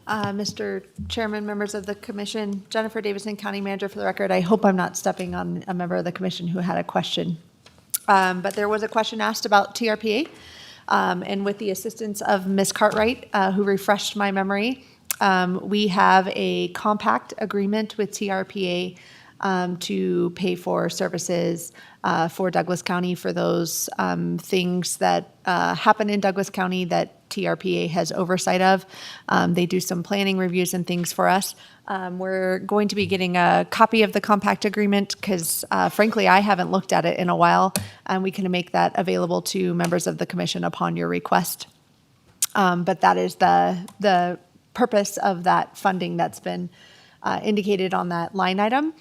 Mr. Chairman, members of the commission, Jennifer Davidson, County Manager for the record. I hope I'm not stepping on a member of the commission who had a question. But there was a question asked about TRPA. And with the assistance of Ms. Cartwright, who refreshed my memory, we have a compact agreement with TRPA to pay for services for Douglas County for those things that happen in Douglas County that TRPA has oversight of. They do some planning reviews and things for us. We're going to be getting a copy of the compact agreement because frankly, I haven't looked at it in a while, and we can make that available to members of the commission upon your request. But that is the purpose of that funding that's been indicated on that line item.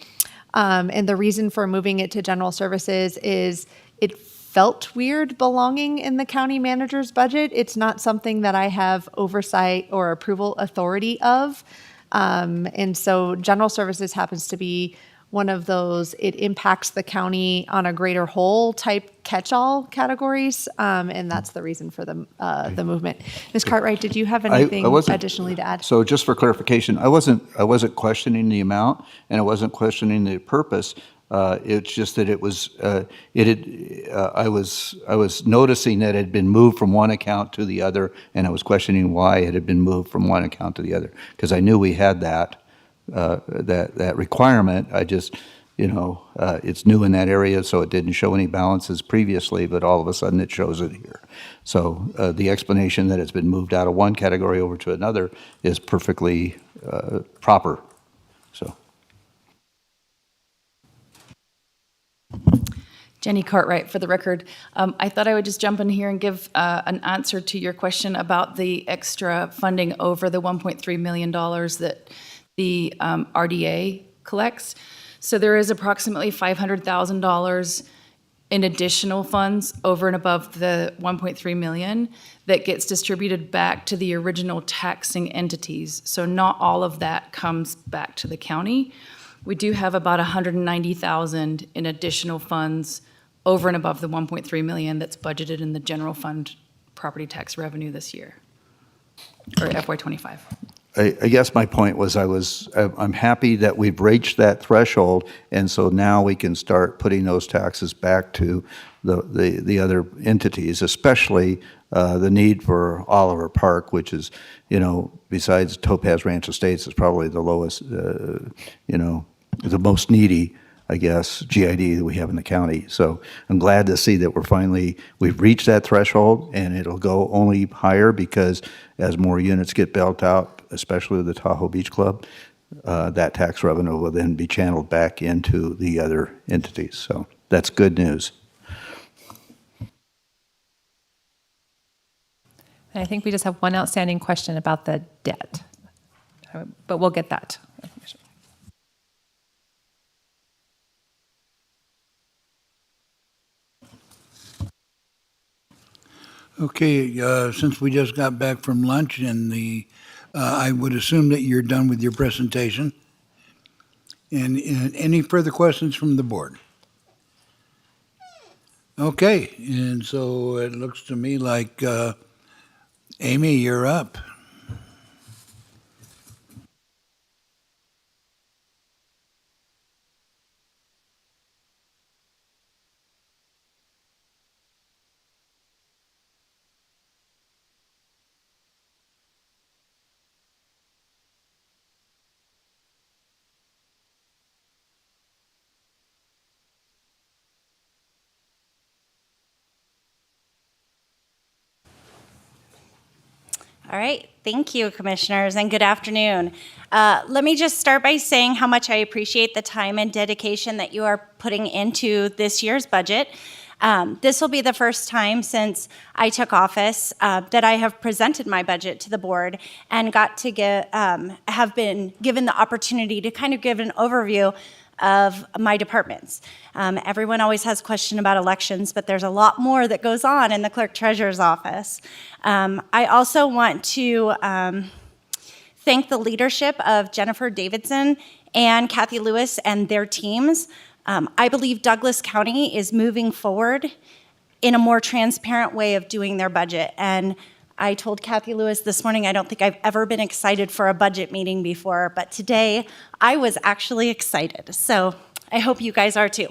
And the reason for moving it to general services is it felt weird belonging in the county manager's budget. It's not something that I have oversight or approval authority of. And so general services happens to be one of those, it impacts the county on a greater whole type catch-all categories, and that's the reason for the movement. Ms. Cartwright, did you have anything wasn't- additionally to add? So just for clarification, I wasn't questioning the amount, and I wasn't questioning the purpose. It's just that it was, I was noticing that it had been moved from one account to the other, and I was questioning why it had been moved from one account to the other, because I knew we had that requirement. I just, it's new in that area, so it didn't show any balances previously, but all of a sudden it shows it here. So the explanation that it's been moved out of one category over to another is perfectly proper, so. Jenny Cartwright, for the record. I thought I would just jump in here and give an answer to your question about the extra funding over the $1.3 million that the RDA collects. So there is approximately $500,000 in additional funds over and above the 1.3 million that gets distributed back to the original taxing entities. So not all of that comes back to the county. We do have about 190,000 in additional funds over and above the 1.3 million that's budgeted in the general fund property tax revenue this year, or FY25. I guess my point was I'm happy that we've reached that threshold, and so now we can start putting those taxes back to the other entities, especially the need for Oliver Park, which is, besides Topaz Ranch Estates, is probably the lowest, the most needy, I guess, GID that we have in the county. So I'm glad to see that we've reached that threshold, and it'll go only higher because as more units get built out, especially with the Tahoe Beach Club, that tax revenue will then be channeled back into the other entities. So that's good news. I think we just have one outstanding question about the debt, but we'll get that. Okay, since we just got back from lunch and I would assume that you're done with your presentation. And any further questions from the board? Okay, and so it looks to me like, Amy, you're up. All right, thank you, commissioners, and good afternoon. Let me just start by saying how much I appreciate the time and dedication that you are putting into this year's budget. This will be the first time since I took office that I have presented my budget to the board and got to have been given the opportunity to kind of give an overview of my departments. Everyone always has a question about elections, but there's a lot more that goes on in the clerk treasurer's office. I also want to thank the leadership of Jennifer Davidson and Kathy Lewis and their teams. I believe Douglas County is moving forward in a more transparent way of doing their budget. And I told Kathy Lewis this morning, I don't think I've ever been excited for a budget meeting before, but today I was actually excited. So I hope you guys are too.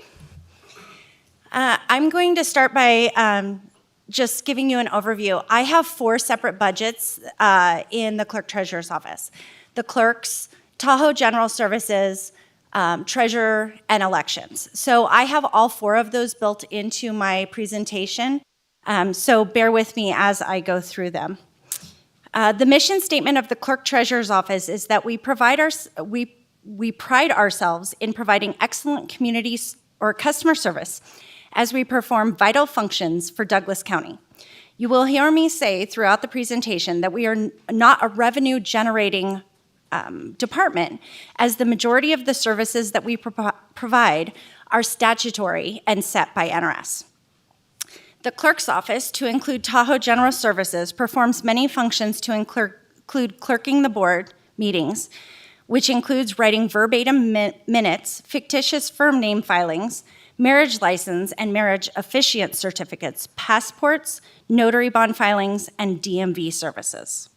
I'm going to start by just giving you an overview. I have 4 separate budgets in the clerk treasurer's office. The clerks, Tahoe General Services, treasurer, and elections. So I have all 4 of those built into my presentation. So bear with me as I go through them. The mission statement of the clerk treasurer's office is that we pride ourselves in providing excellent community or customer service as we perform vital functions for Douglas County. You will hear me say throughout the presentation that we are not a revenue generating department, as the majority of the services that we provide are statutory and set by NRS. The clerk's office, to include Tahoe General Services, performs many functions to include clerking the board meetings. which includes writing verbatim minutes, fictitious firm name filings, marriage license and marriage officiant certificates, passports, notary bond filings, and DMV services.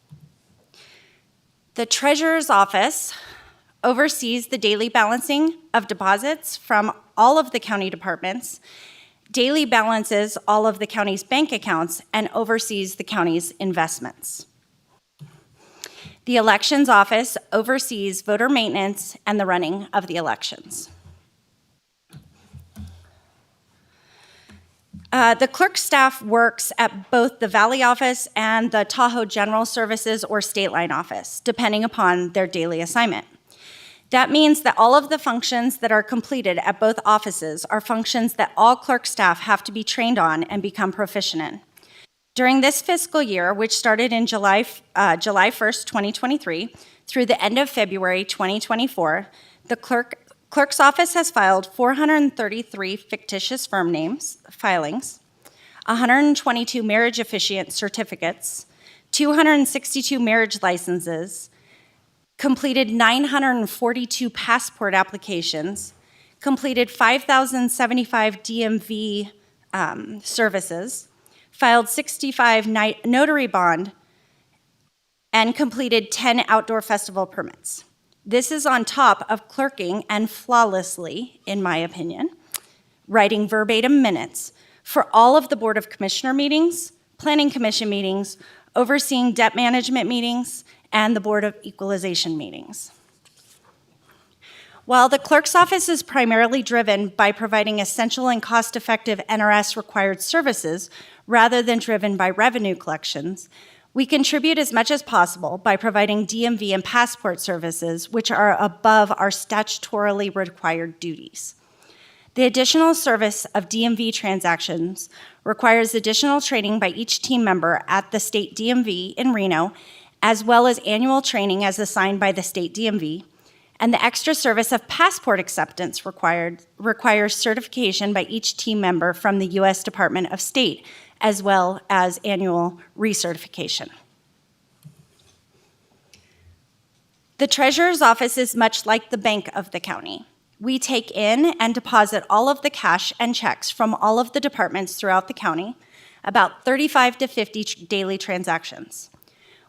The Treasurer's Office oversees the daily balancing of deposits from all of the county departments, daily balances all of the county's bank accounts, and oversees the county's investments. The Elections Office oversees voter maintenance and the running of the elections. The clerk staff works at both the Valley office and the Tahoe General Services or State Line office, depending upon their daily assignment. That means that all of the functions that are completed at both offices are functions that all clerk staff have to be trained on and become proficient in. During this fiscal year, which started in July 1st, 2023, through the end of February 2024, the clerk's office has filed 433 fictitious firm names filings, 122 marriage officiant certificates, 262 marriage licenses, completed 942 passport applications, completed 5,075 DMV services, filed 65 notary bond, and completed 10 outdoor festival permits. This is on top of clerking and flawlessly, in my opinion, writing verbatim minutes for all of the Board of Commissioner meetings, Planning Commission meetings, overseeing debt management meetings, and the Board of Equalization meetings. While the clerk's office is primarily driven by providing essential and cost-effective NRS-required services rather than driven by revenue collections, we contribute as much as possible by providing DMV and passport services, which are above our statutorily required duties. The additional service of DMV transactions requires additional training by each team member at the state DMV in Reno, as well as annual training as assigned by the state DMV, and the extra service of passport acceptance requires certification by each team member from the U.S. Department of State, as well as annual recertification. The Treasurer's Office is much like the bank of the county. We take in and deposit all of the cash and checks from all of the departments throughout the county, about 35 to 50 daily transactions.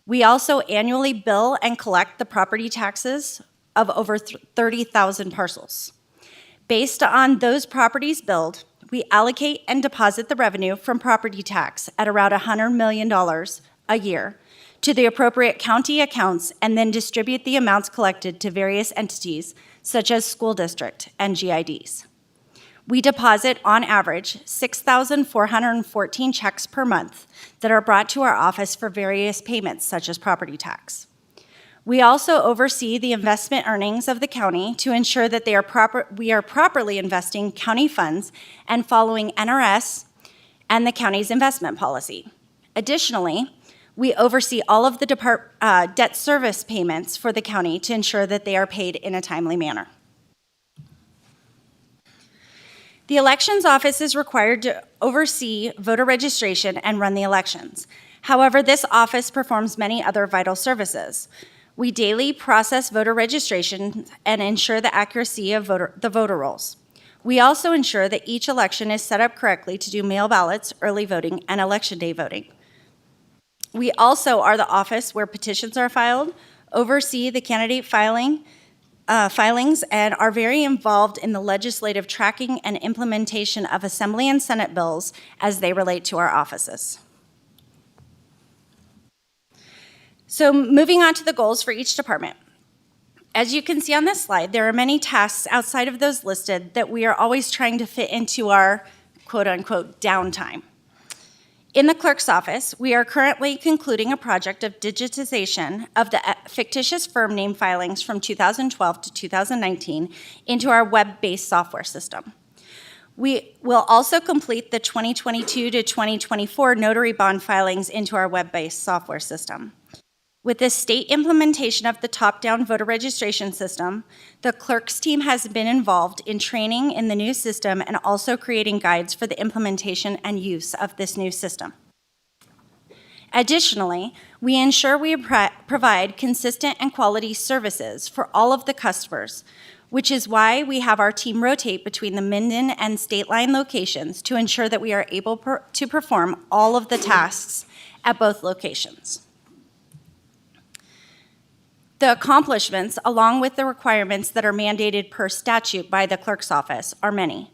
We also annually bill and collect the property taxes of over 30,000 parcels. Based on those properties billed, we allocate and deposit the revenue from property tax at around $100 million a year to the appropriate county accounts and then distribute the amounts collected to various entities such as school district and GIDs. We deposit, on average, 6,414 checks per month that are brought to our office for various payments, such as property tax. We also oversee the investment earnings of the county to ensure that we are properly investing county funds and following NRS and the county's investment policy. Additionally, we oversee all of the debt service payments for the county to ensure that they are paid in a timely manner. The Elections Office is required to oversee voter registration and run the elections. However, this office performs many other vital services. We daily process voter registration and ensure the accuracy of the voter rolls. We also ensure that each election is set up correctly to do mail ballots, early voting, and election day voting. We also are the office where petitions are filed, oversee the candidate filings, and are very involved in the legislative tracking and implementation of Assembly and Senate bills as they relate to our offices. So moving on to the goals for each department. As you can see on this slide, there are many tasks outside of those listed that we are always trying to fit into our quote-unquote downtime. In the clerk's office, we are currently concluding a project of digitization of the fictitious firm name filings from 2012 to 2019 into our web-based software system. We will also complete the 2022 to 2024 notary bond filings into our web-based software system. With the state implementation of the top-down voter registration system, the clerk's team has been involved in training in the new system and also creating guides for the implementation and use of this new system. Additionally, We ensure we provide consistent and quality services for all of the customers, which is why we have our team rotate between the Minden and State Line locations to ensure that we are able to perform all of the tasks at both locations. The accomplishments, along with the requirements that are mandated per statute by the clerk's office, are many.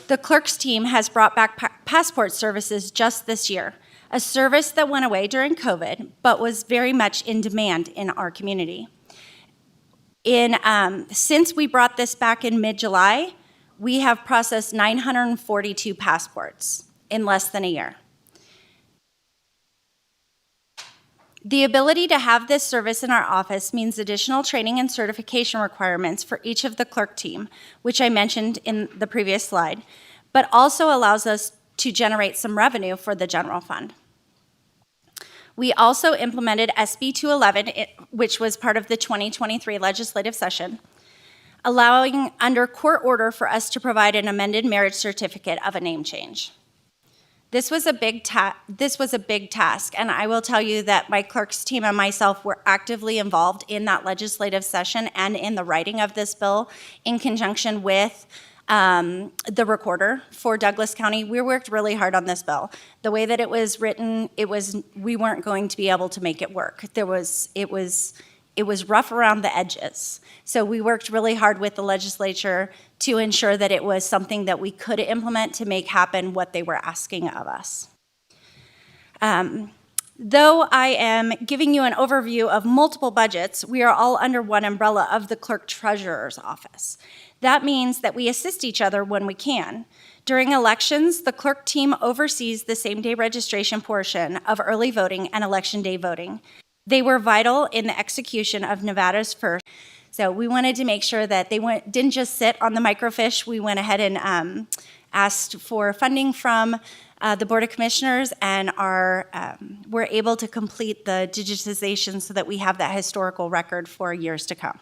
The clerk's team has brought back passport services just this year, a service that went away during COVID, but was very much in demand in our community. Since we brought this back in mid-July, we have processed 942 passports in less than a year. The ability to have this service in our office means additional training and certification requirements for each of the clerk team, which I mentioned in the previous slide, but also allows us to generate some revenue for the general fund. We also implemented SB 211, which was part of the 2023 legislative session, allowing under court order for us to provide an amended marriage certificate of a name change. This was a big task, and I will tell you that my clerk's team and myself were actively involved in that legislative session and in the writing of this bill in conjunction with the recorder for Douglas County. We worked really hard on this bill. The way that it was written, we weren't going to be able to make it work. It was rough around the edges. So we worked really hard with the legislature to ensure that it was something that we could implement to make happen what they were asking of us. Though I am giving you an overview of multiple budgets, we are all under one umbrella of the clerk treasurer's office. That means that we assist each other when we can. During elections, the clerk team oversees the same-day registration portion of early voting and election day voting. They were vital in the execution of Nevada's first. So we wanted to make sure that they didn't just sit on the microfiche. We went ahead and asked for funding from the Board of Commissioners and were able to complete the digitization so that we have that historical record for years to come.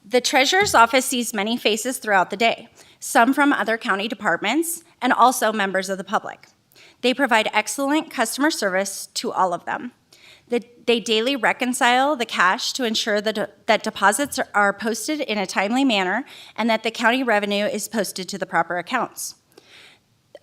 The Treasurer's Office sees many faces throughout the day, some from other county departments and also members of the public. They provide excellent customer service to all of them. They daily reconcile the cash to ensure that deposits are posted in a timely manner and that the county revenue is posted to the proper accounts.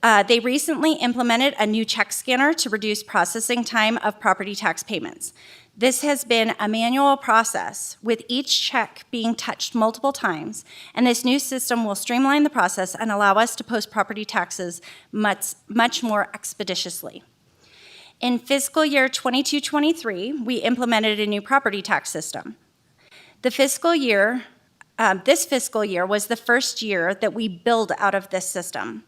They recently implemented a new check scanner to reduce processing time of property tax payments. This has been a manual process with each check being touched multiple times, and this new system will streamline the process and allow us to post property taxes much more expeditiously. In fiscal year 22-23, we implemented a new property tax system. This fiscal year was the first year that we billed out of this system.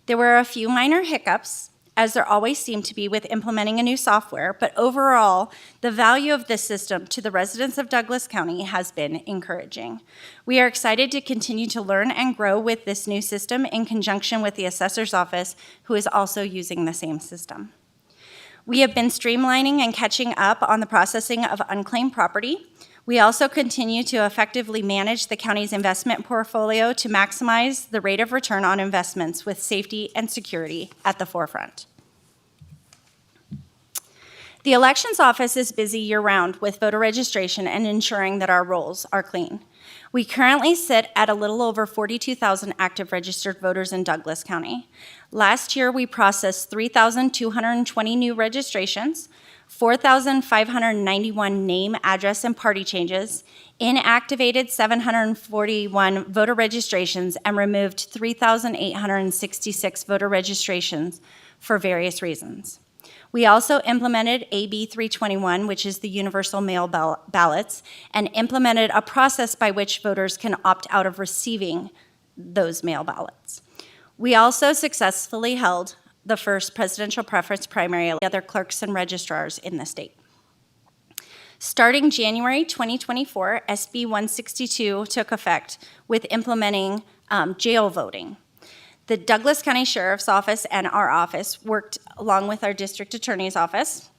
There were a few minor hiccups, as there always seem to be with implementing a new software, but overall, the value of this system to the residents of Douglas County has been encouraging. We are excited to continue to learn and grow with this new system in conjunction with the Assessor's Office, who is also using the same system. We have been streamlining and catching up on the processing of unclaimed property. We also continue to effectively manage the county's investment portfolio to maximize the rate of return on investments with safety and security at the forefront. The Elections Office is busy year-round with voter registration and ensuring that our rolls are clean. We currently sit at a little over 42,000 active registered voters in Douglas County. Last year, we processed 3,220 new registrations, 4,591 name, address, and party changes, inactivated 741 voter registrations, and removed 3,866 voter registrations for various reasons. We also implemented AB 321, which is the universal mail ballots, and implemented a process by which voters can opt out of receiving those mail ballots. We also successfully held the first presidential preference primary of other clerks and registrars in the state. Starting January 2024, SB 162 took effect with implementing jail voting. The Douglas County Sheriff's Office and our office worked, along with our district attorney's office,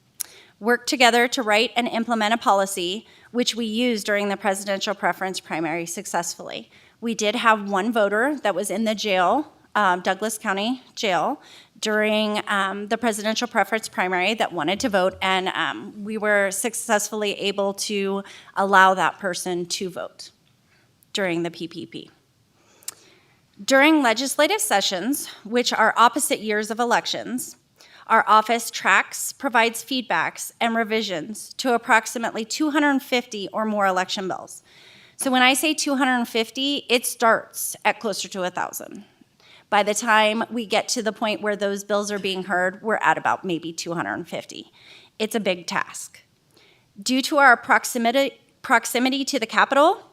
worked together to write and implement a policy which we used during the presidential preference primary successfully. We did have one voter that was in the jail Douglas County Jail during the presidential preference primary that wanted to vote, and we were successfully able to allow that person to vote during the PPP. During legislative sessions, which are opposite years of elections, our office tracks, provides feedbacks, and revisions to approximately 250 or more election bills. So when I say 250, it starts at closer to 1,000. By the time we get to the point where those bills are being heard, we're at about maybe 250. It's a big task. Due to our proximity to the Capitol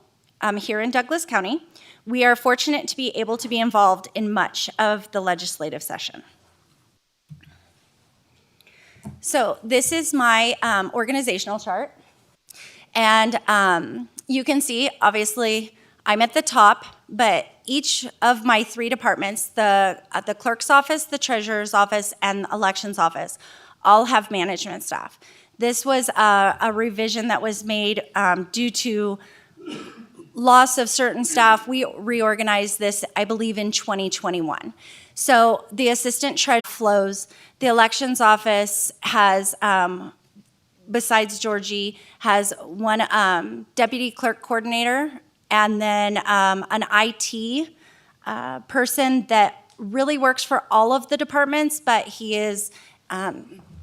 here in Douglas County, we are fortunate to be able to be involved in much of the legislative session. So this is my organizational chart. And you can see, obviously, I'm at the top, but each of my 3 departments, the clerk's office, the treasurer's office, and the elections office, all have management staff. This was a revision that was made due to loss of certain staff. We reorganized this, I believe, in 2021. So the assistant treasurer flows. The elections office has, besides Georgie, has one deputy clerk coordinator, and then an IT person that really works for all of the departments, but he is,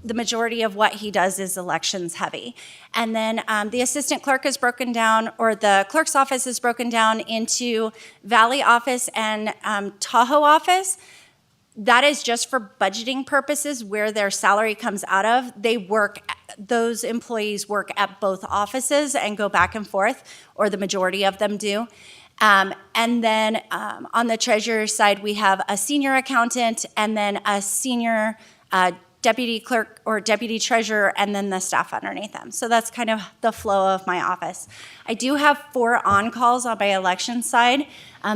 the majority of what he does is elections heavy. And then the assistant clerk is broken down, or the clerk's office is broken down into Valley office and Tahoe office. That is just for budgeting purposes where their salary comes out of. Those employees work at both offices and go back and forth, or the majority of them do. And then on the treasurer's side, we have a senior accountant and then a senior deputy clerk or deputy treasurer, and then the staff underneath them. So that's kind of the flow of my office. I do have 4 on-calls on my election side.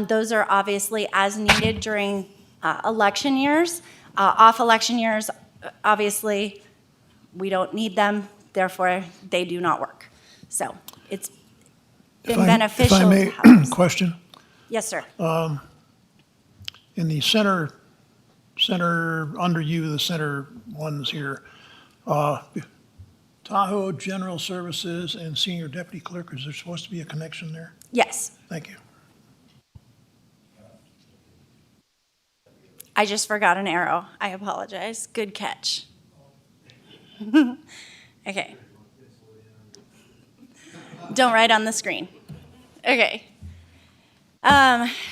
Those are obviously as needed during election years. Off election years, obviously, we don't need them, therefore they do not work. So it's been beneficial. If I may, question. Yes, sir. In the center under you, the center ones here, Tahoe General Services and Senior Deputy Clerk, is there supposed to be a connection there? Yes. Thank you. I just forgot an arrow. I apologize. Good catch. Okay. Don't write on the screen. Okay.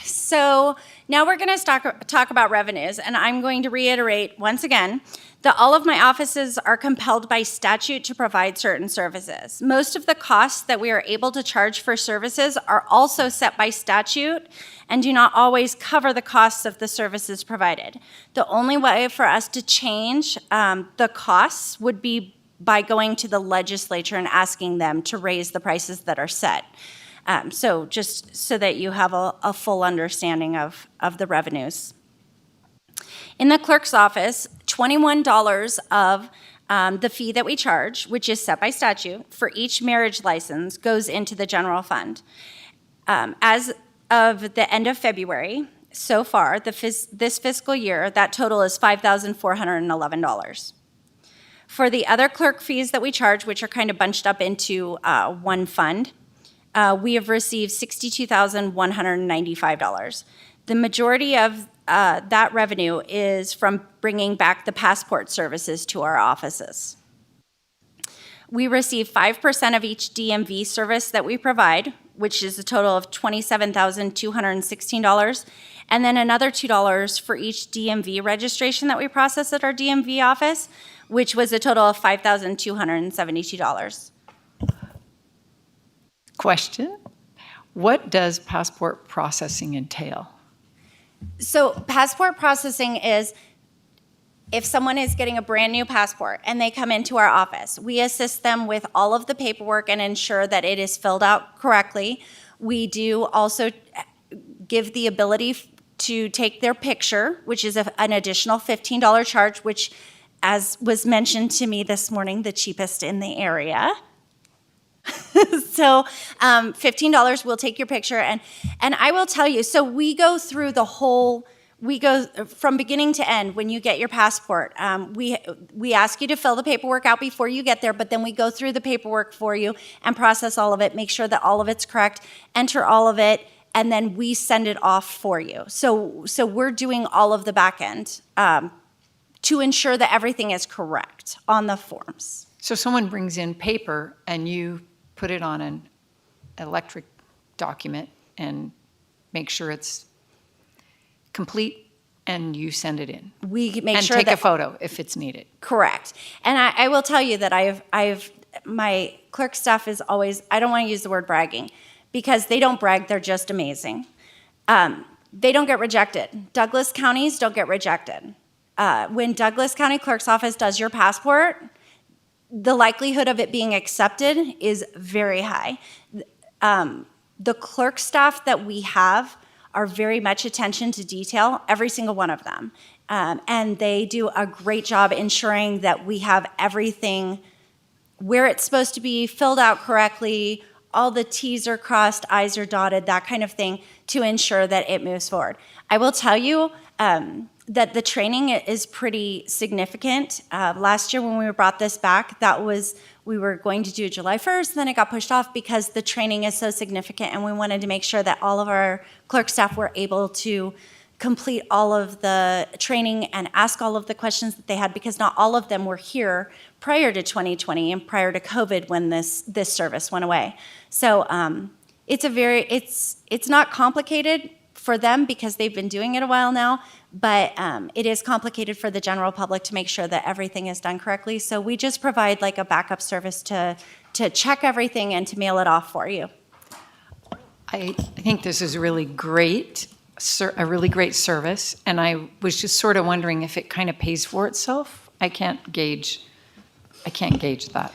So now we're going to talk about revenues, and I'm going to reiterate once again that all of my offices are compelled by statute to provide certain services. Most of the costs that we are able to charge for services are also set by statute and do not always cover the costs of the services provided. The only way for us to change the costs would be by going to the legislature and asking them to raise the prices that are set. So just so that you have a full understanding of the revenues. In the clerk's office, $21 of the fee that we charge, which is set by statute, for each marriage license goes into the general fund. As of the end of February, so far, this fiscal year, that total is $5,411. For the other clerk fees that we charge, which are kind of bunched up into one fund, we have received $62,195. The majority of that revenue is from bringing back the passport services to our offices. We receive 5% of each DMV service that we provide, which is a total of $27,216, and then another $2 for each DMV registration that we process at our DMV office, which was a total of $5,272. Question: what does passport processing entail? So passport processing is if someone is getting a brand new passport and they come into our office, we assist them with all of the paperwork and ensure that it is filled out correctly. We do also give the ability to take their picture, which is an additional $15 charge, which, as was mentioned to me this morning, the cheapest in the area. So $15, we'll take your picture. And I will tell you, so we go through the whole we go from beginning to end when you get your passport. We ask you to fill the paperwork out before you get there, but then we go through the paperwork for you and process all of it, make sure that all of it's correct, enter all of it, and then we send it off for you. So we're doing all of the back end to ensure that everything is correct on the forms. So someone brings in paper and you put it on an electric document and make sure it's complete, and you send it in. We make and sure take that a photo if it's needed. Correct. And I will tell you that my clerk staff is always, I don't want to use the word bragging, because they don't brag, they're just amazing. They don't get rejected. Douglas counties don't get rejected. When Douglas County Clerk's Office does your passport, the likelihood of it being accepted is very high. The clerk staff that we have are very much attention to detail, every single one of them. And they do a great job ensuring that we have everything where it's supposed to be, filled out correctly, all the T's are crossed, I's are dotted, that kind of thing, to ensure that it moves forward. I will tell you that the training is pretty significant. Last year when we brought this back, we were going to do July 1st, then it got pushed off because the training is so significant, and we wanted to make sure that all of our clerk staff were able to complete all of the training and ask all of the questions that they had, because not all of them were here prior to 2020 and prior to COVID when this service went away. So it's not complicated for them because they've been doing it a while now, but it is complicated for the general public to make sure that everything is done correctly. So we just provide like a backup service to check everything and to mail it off for you. I think this is really great, a really great service, and I was just sort of wondering if it kind of pays for itself. I can't gauge that.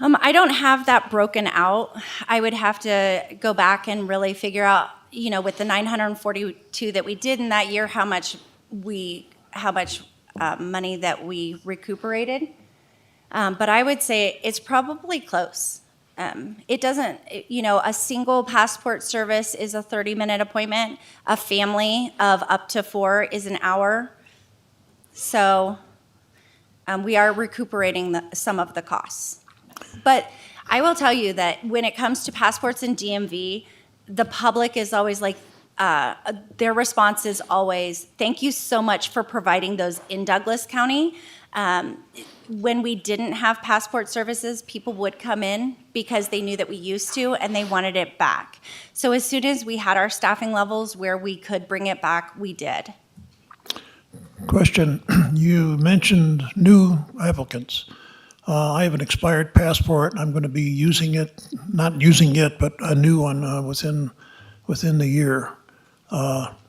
I don't have that broken out. I would have to go back and really figure out, with the 942 that we did in that year, how much money that we recuperated. But I would say it's probably close. It doesn't, a single passport service is a 30-minute appointment. A family of up to 4 is an hour. So we are recuperating some of the costs. But I will tell you that when it comes to passports and DMV, the public is always like, their response is always, thank you so much for providing those in Douglas County. When we didn't have passport services, people would come in because they knew that we used to and they wanted it back. So as soon as we had our staffing levels where we could bring it back, we did. Question, you mentioned new applicants. I have an expired passport. I'm going to be using it, not using it, but a new one within the year.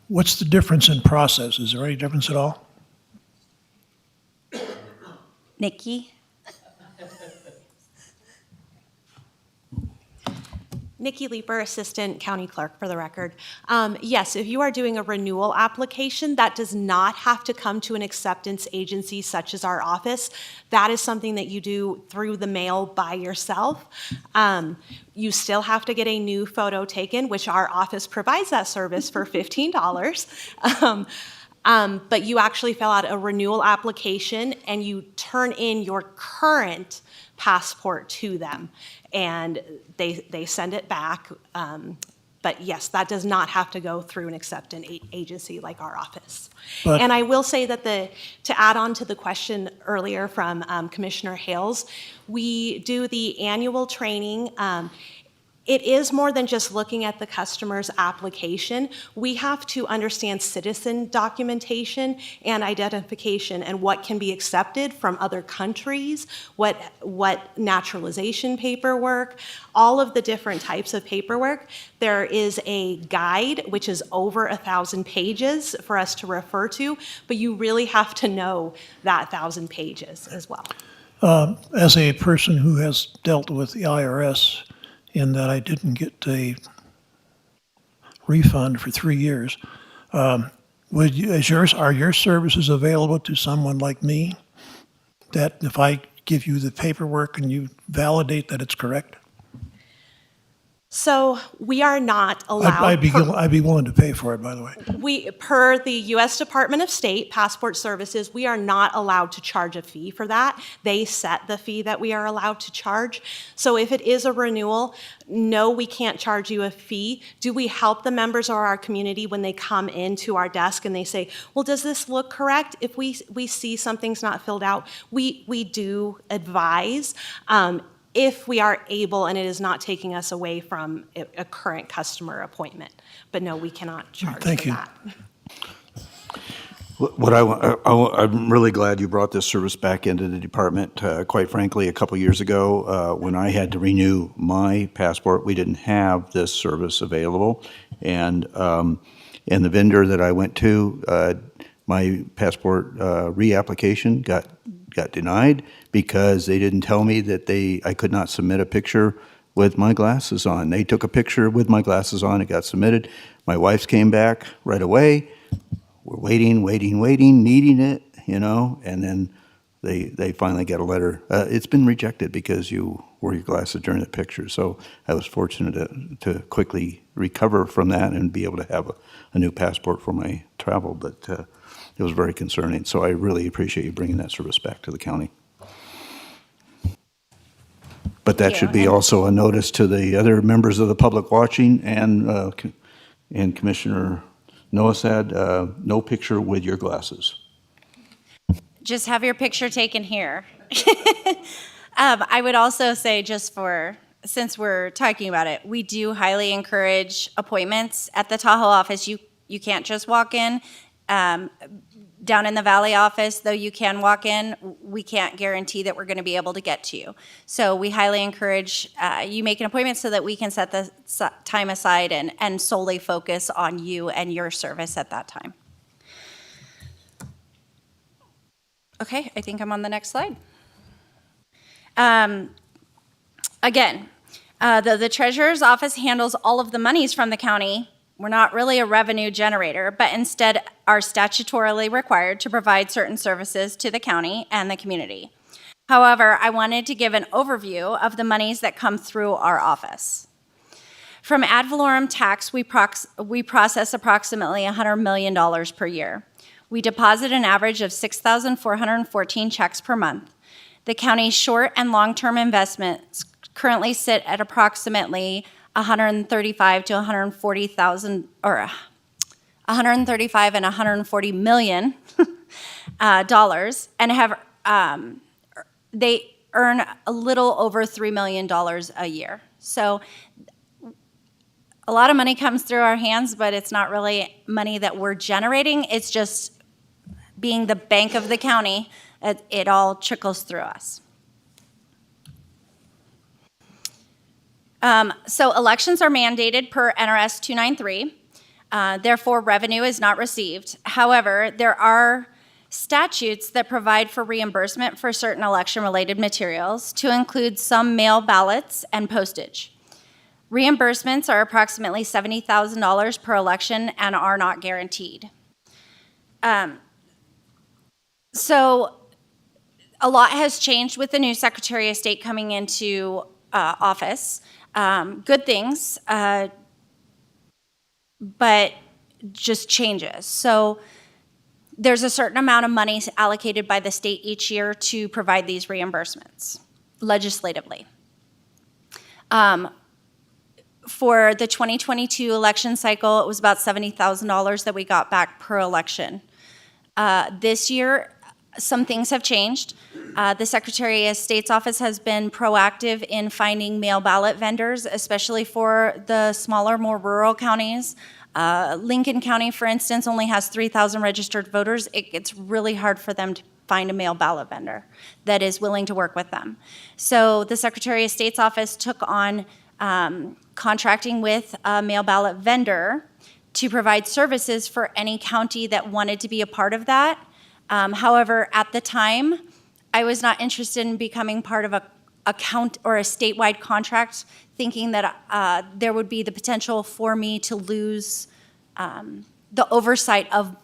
What's the difference in process? Is there any difference at all? Nikki? Nikki Leeper, Assistant County Clerk, for the record. Yes, if you are doing a renewal application, that does not have to come to an acceptance agency such as our office. That is something that you do through the mail by yourself. You still have to get a new photo taken, which our office provides that service for $15. But you actually fill out a renewal application and you turn in your current passport to them, and they send it back. But yes, that does not have to go through an acceptance agency like our office. And I will say that to add on to the question earlier from Commissioner Hales, we do the annual training. It is more than just looking at the customer's application. We have to understand citizen documentation and identification and what can be accepted from other countries, what naturalization paperwork, all of the different types of paperwork. There is a guide, which is over 1,000 pages for us to refer to, but you really have to know that 1,000 pages as well. As a person who has dealt with the IRS, in that I didn't get a refund for 3 years. Are your services available to someone like me? That if I give you the paperwork and you validate that it's correct? So we are not allowed. I'd be willing to pay for it, by the way. We, per the U.S. Department of State Passport Services, we are not allowed to charge a fee for that. They set the fee that we are allowed to charge. So if it is a renewal, no, we can't charge you a fee. Do we help the members of our community when they come into our desk and they say, well, does this look correct? If we see something's not filled out, we do advise. If we are able and it is not taking us away from a current customer appointment. But no, we cannot charge Thank for you. that. What I'm really glad you brought this service back into the department. Quite frankly, a couple years ago, when I had to renew my passport, we didn't have this service available. And the vendor that I went to, my passport reapplication got denied because they didn't tell me that I could not submit a picture with my glasses on. They took a picture with my glasses on, it got submitted. My wife's came back right away. We're waiting, needing it, and then they finally get a letter. It's been rejected because you wore your glasses during the picture. So I was fortunate to quickly recover from that and be able to have a new passport for my travel, but it was very concerning. So I really appreciate you bringing that service back to the county. But that should be also a notice to the other members of the public watching and Commissioner Noasad, no picture with your glasses. Just have your picture taken here. I would also say, since we're talking about it, we do highly encourage appointments at the Tahoe office. You can't just walk in. Down in the Valley office, though you can walk in, we can't guarantee that we're going to be able to get to you. So we highly encourage you make an appointment so that we can set the time aside and solely focus on you and your service at that time. Okay, I think I'm on the next slide. Again, the treasurer's office handles all of the monies from the county. We're not really a revenue generator, but instead are statutorily required to provide certain services to the county and the community. However, I wanted to give an overview of the monies that come through our office. From ad valorem tax, we process approximately $100 million per year. We deposit an average of 6,414 checks per month. The county's short and long-term investments currently sit at approximately $135 to $140,000, or $135 and $140 million dollars, and have they earn a little over $3 million a year. So a lot of money comes through our hands, but it's not really money that we're generating. It's just being the bank of the county, it all trickles through us. So elections are mandated per NRS 293. Therefore, revenue is not received. However, there are statutes that provide for reimbursement for certain election-related materials, to include some mail ballots and postage. Reimbursements are approximately $70,000 per election and are not guaranteed. So a lot has changed with the new Secretary of State coming into office. Good things, but just changes. So there's a certain amount of money allocated by the state each year to provide these reimbursements legislatively. For the 2022 election cycle, it was about $70,000 that we got back per election. This year, some things have changed. The Secretary of State's office has been proactive in finding mail ballot vendors, especially for the smaller, more rural counties. Lincoln County, for instance, only has 3,000 registered voters. It's really hard for them to find a mail ballot vendor that is willing to work with them. So the Secretary of State's office took on contracting with a mail ballot vendor to provide services for any county that wanted to be a part of that. However, at the time, I was not interested in becoming part of a count or a statewide contract, thinking that there would be the potential for me to lose the oversight of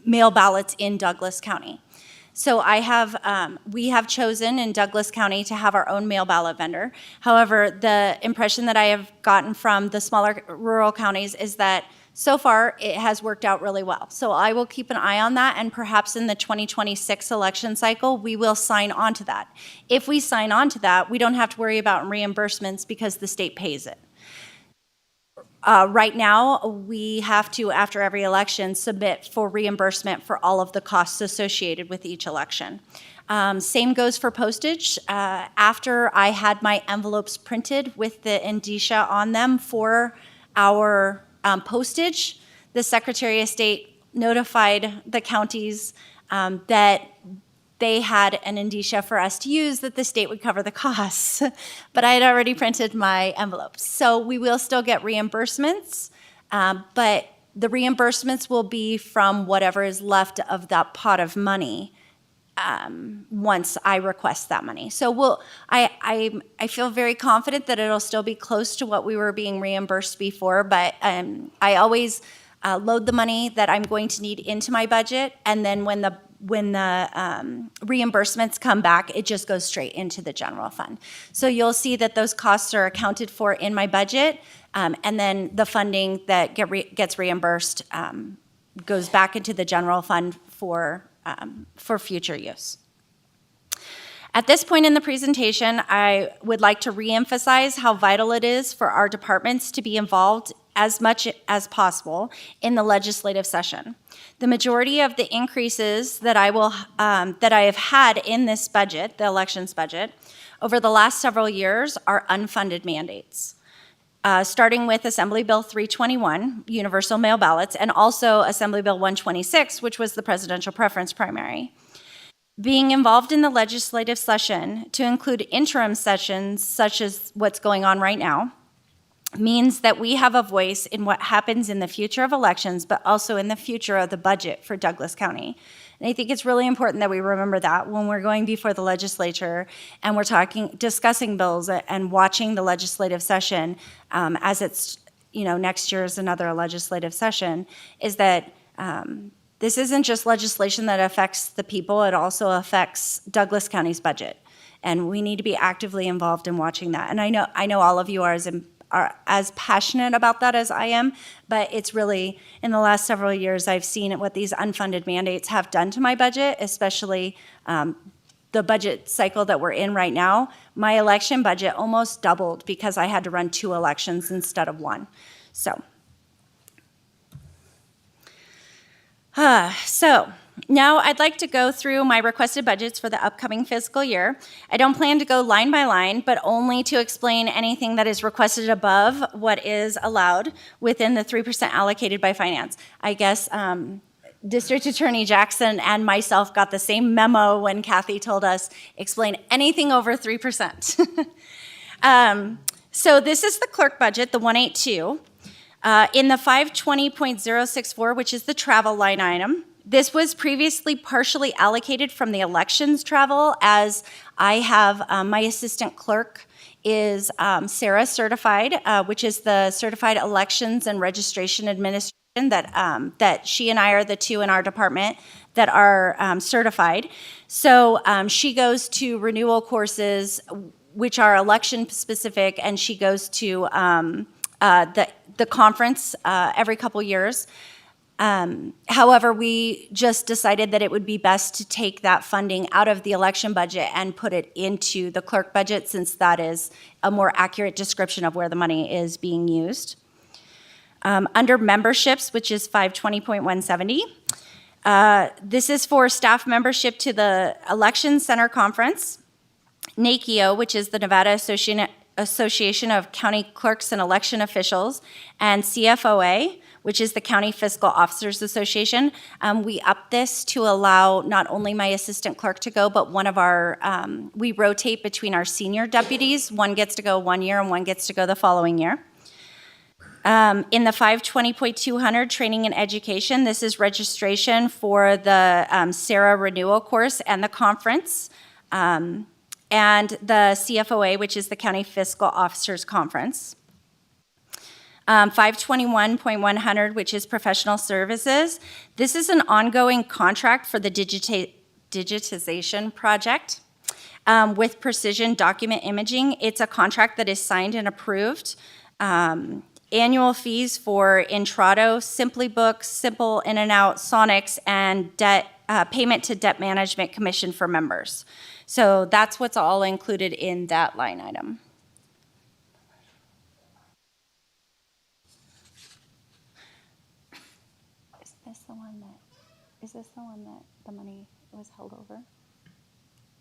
mail ballots in Douglas County. So we have chosen in Douglas County to have our own mail ballot vendor. However, the impression that I have gotten from the smaller rural counties is that so far it has worked out really well. So I will keep an eye on that, and perhaps in the 2026 election cycle, we will sign on to that. If we sign on to that, we don't have to worry about reimbursements because the state pays it. Right now, we have to, after every election, submit for reimbursement for all of the costs associated with each election. Same goes for postage. After I had my envelopes printed with the indicia on them for our postage, the Secretary of State notified the counties that they had an indicia for us to use that the state would cover the costs. But I had already printed my envelopes. So we will still get reimbursements, but the reimbursements will be from whatever is left of that pot of money once I request that money. So I feel very confident that it'll still be close to what we were being reimbursed before, but I always load the money that I'm going to need into my budget, and then when the reimbursements come back, it just goes straight into the general fund. So you'll see that those costs are accounted for in my budget, and then the funding that gets reimbursed goes back into the general fund for future use. At this point in the presentation, I would like to reemphasize how vital it is for our departments to be involved as much as possible in the legislative session. The majority of the increases that I have had in this budget, the elections budget, over the last several years are unfunded mandates. Starting with Assembly Bill 321, universal mail ballots, and also Assembly Bill 126, which was the presidential preference primary. Being involved in the legislative session to include interim sessions, such as what's going on right now, means that we have a voice in what happens in the future of elections, but also in the future of the budget for Douglas County. And I think it's really important that we remember that when we're going before the legislature and we're discussing bills and watching the legislative session as it's, next year is another legislative session, is that this isn't just legislation that affects the people, it also affects Douglas County's budget. And we need to be actively involved in watching that. And I know all of you are as passionate about that as I am, but it's really, in the last several years, I've seen what these unfunded mandates have done to my budget, especially the budget cycle that we're in right now. My election budget almost doubled because I had to run 2 elections instead of 1. So now I'd like to go through my requested budgets for the upcoming fiscal year. I don't plan to go line by line, but only to explain anything that is requested above what is allowed within the 3% allocated by finance. I guess District Attorney Jackson and myself got the same memo when Kathy told us, explain anything over 3%. So this is the clerk budget, the 182. In the 520.064, which is the travel line item, this was previously partially allocated from the elections travel, as I have my assistant clerk is Sarah Certified, which is the Certified Elections and Registration Administration that she and I are the 2 in our department that are certified. So she goes to renewal courses, which are election specific, and she goes to the conference every couple years. However, we just decided that it would be best to take that funding out of the election budget and put it into the clerk budget, since that is a more accurate description of where the money is being used. Under memberships, which is 520.170, this is for staff membership to the Election Center Conference, NACIO, which is the Nevada Association of County Clerks and Election Officials, and CFOA, which is the County Fiscal Officers Association. We upped this to allow not only my assistant clerk to go, but one of our, we rotate between our senior deputies. One gets to go 1 year and one gets to go the following year. In the 520.200 training and education, this is registration for the SARA renewal course and the conference. And the CFOA, which is the County Fiscal Officers Conference. 521.100, which is professional services. This is an ongoing contract for the digitization project with Precision Document Imaging. It's a contract that is signed and approved. Annual fees for Intrado, Simply Books, Simple In and Out, Sonics, and payment to Debt Management Commission for members. So that's what's all included in that line item. Is this the one that the money was held over?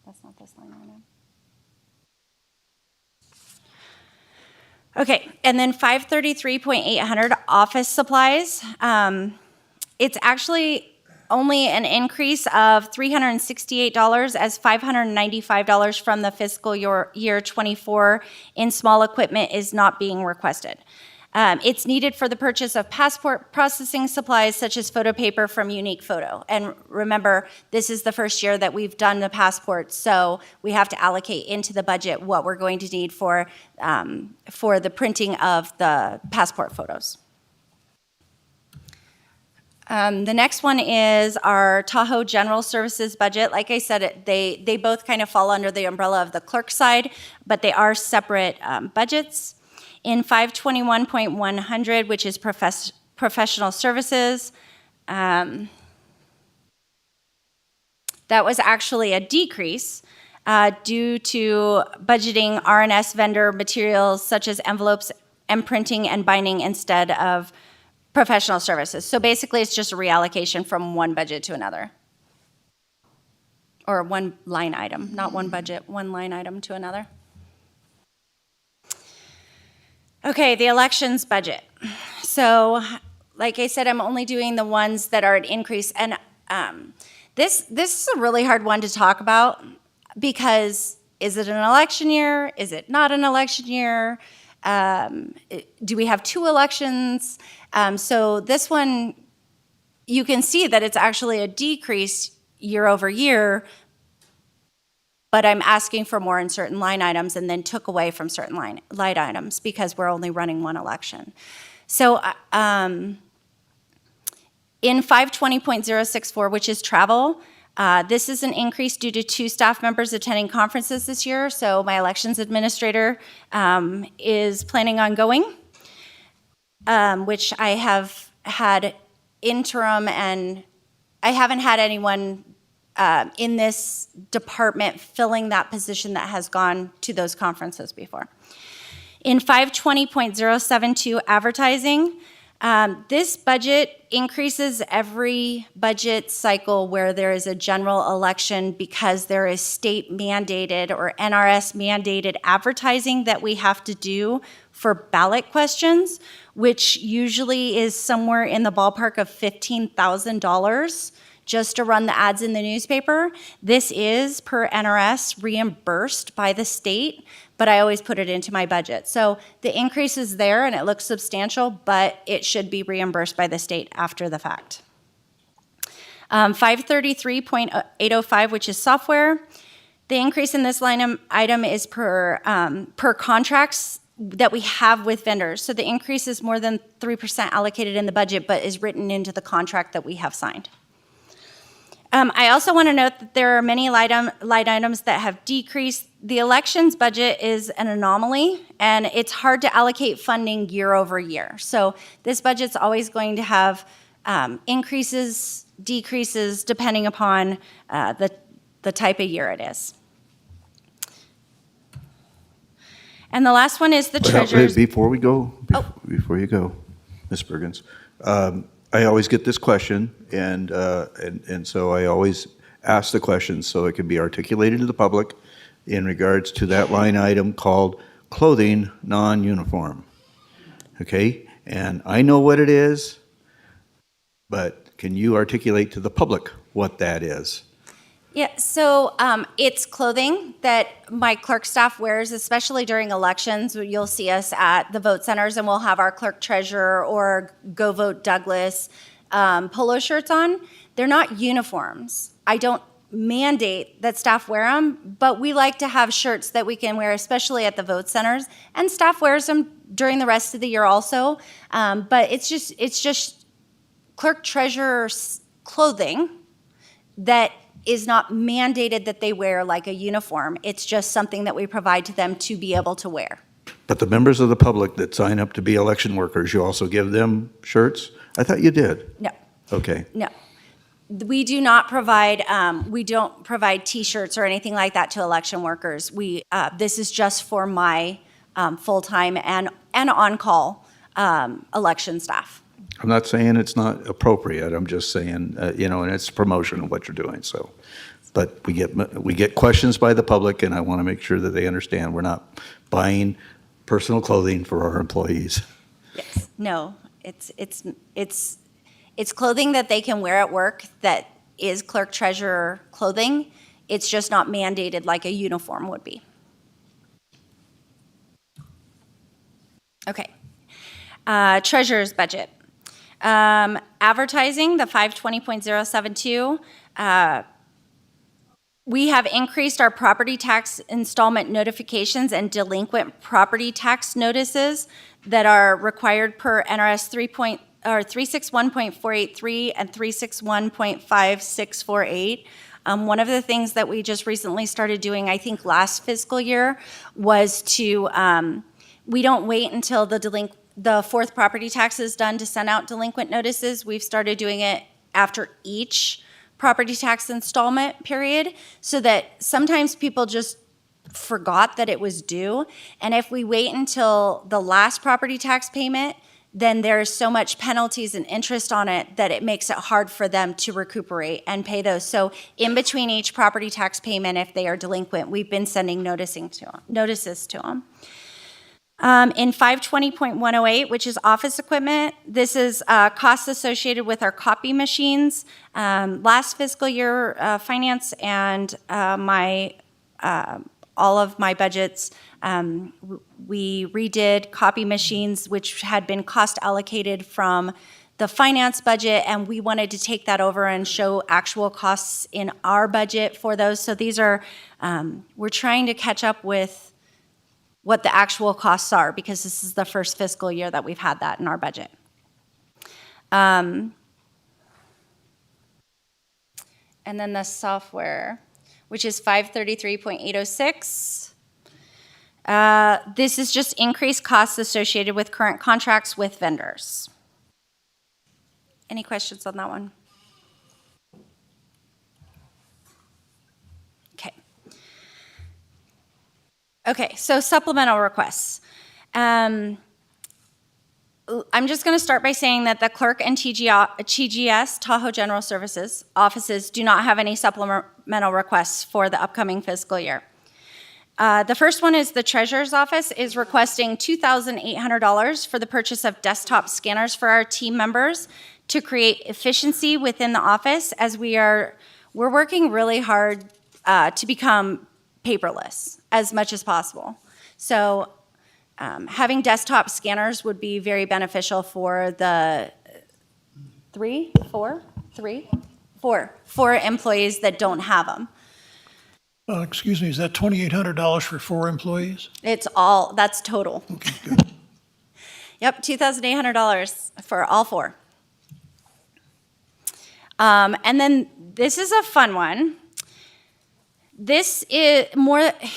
That's not this line item. Okay, and then 533.800 office supplies. It's actually only an increase of $368 as $595 from the fiscal year 24 in small equipment is not being requested. It's needed for the purchase of passport processing supplies such as photo paper from Unique Photo. And remember, this is the first year that we've done the passport, so we have to allocate into the budget what we're going to need for the printing of the passport photos. The next one is our Tahoe General Services budget. Like I said, they both kind of fall under the umbrella of the clerk side, but they are separate budgets. In 521.100, which is professional services, that was actually a decrease due to budgeting R&S vendor materials such as envelopes and printing and binding instead of professional services. So basically, it's just a reallocation from one budget to another. Or one line item, not one budget, one line item to another. Okay, the elections budget. So, like I said, I'm only doing the ones that are an increase. And this is a really hard one to talk about because is it an election year? Is it not an election year? Do we have two elections? So this one, you can see that it's actually a decrease year over year, but I'm asking for more in certain line items and then took away from certain line items because we're only running one election. So in 520.064, which is travel, this is an increase due to 2 staff members attending conferences this year. So my elections administrator is planning on going, which I have had interim, and I haven't had anyone in this department filling that position that has gone to those conferences before. In 520.072 advertising, this budget increases every budget cycle where there is a general election because there is state mandated or NRS mandated advertising that we have to do for ballot questions, which usually is somewhere in the ballpark of $15,000 just to run the ads in the newspaper. This is, per NRS, reimbursed by the state, but I always put it into my budget. So the increase is there and it looks substantial, but it should be reimbursed by the state after the fact. 533.805, which is software. The increase in this line item is per contracts that we have with vendors. So the increase is more than 3% allocated in the budget, but is written into the contract that we have signed. I also want to note that there are many line items that have decreased. The elections budget is an anomaly, and it's hard to allocate funding year over year. So this budget's always going to have increases, decreases, depending upon the type of year it is. And the last one is the treasurer's. Before you go, Ms. Bergens, I always get this question, and so I always ask the question so it can be articulated to the public in regards to that line item called clothing non-uniform. Okay, and I know what it is, but can you articulate to the public what that is? Yeah, so it's clothing that my clerk staff wears, especially during elections. You'll see us at the vote centers and we'll have our clerk treasurer or Go Vote Douglas polo shirts on. They're not uniforms. I don't mandate that staff wear them, but we like to have shirts that we can wear, especially at the vote centers. And staff wears them during the rest of the year also. But it's just clerk treasurer's clothing that is not mandated that they wear like a uniform. It's just something that we provide to them to be able to wear. But the members of the public that sign up to be election workers, you also give them shirts? I thought you did. No, Okay. no. We do not provide, we don't provide T-shirts or anything like that to election workers. This is just for my full-time and on-call election staff. I'm not saying it's not appropriate. I'm just saying, and it's promotion of what you're doing, so. But we get questions by the public, and I want to make sure that they understand we're not buying personal clothing for our employees. Yes, no, it's clothing that they can wear at work that is clerk treasurer clothing. It's just not mandated like a uniform would be. Okay. Treasurer's budget. Advertising, the 520.072. We have increased our property tax installment notifications and delinquent property tax notices that are required per NRS 361.483 and 361.5648. One of the things that we just recently started doing, I think last fiscal year, was to, we don't wait until the fourth property tax is done to send out delinquent notices. We've started doing it after each property tax installment period, so that sometimes people just forgot that it was due. And if we wait until the last property tax payment, then there's so much penalties and interest on it that it makes it hard for them to recuperate and pay those. So in between each property tax payment, if they are delinquent, we've been sending notices to them. In 520.108, which is office equipment, this is costs associated with our copy machines. Last fiscal year, finance and all of my budgets, we redid copy machines, which had been cost allocated from the finance budget, and we wanted to take that over and show actual costs in our budget for those. So these are, we're trying to catch up with what the actual costs are, because this is the first fiscal year that we've had that in our budget. And then the software, which is 533.806. This is just increased costs associated with current contracts with vendors. Any questions on that one? Okay, so supplemental requests. I'm just going to start by saying that the clerk and TGS, Tahoe General Services offices, do not have any supplemental requests for the upcoming fiscal year. The first one is the Treasurer's Office is requesting $2,800 for the purchase of desktop scanners for our team members to create efficiency within the office, as we're working really hard to become paperless as much as possible. So having desktop scanners would be very beneficial for the four employees that don't have them. Excuse me, is that $2,800 for 4 employees? That's total. Okay, good. Yep, $2,800 for all 4. And then this is a fun one. This is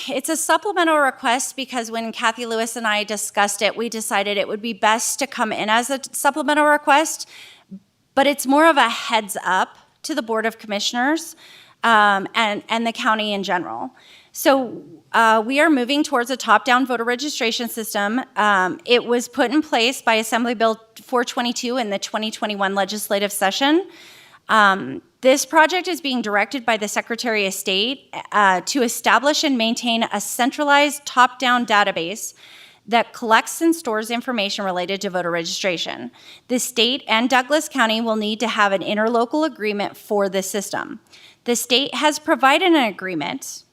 it's a supplemental request because when Kathy Lewis and I discussed it, we decided it would be best to come in as a supplemental request, but it's more of a heads up to the Board of Commissioners and the county in general. So we are moving towards a top-down voter registration system. It was put in place by Assembly Bill 422 in the 2021 legislative session. This project is being directed by the Secretary of State to establish and maintain a centralized top-down database that collects and stores information related to voter registration. The state and Douglas County will need to have an interlocal agreement for this system. The state has provided an agreement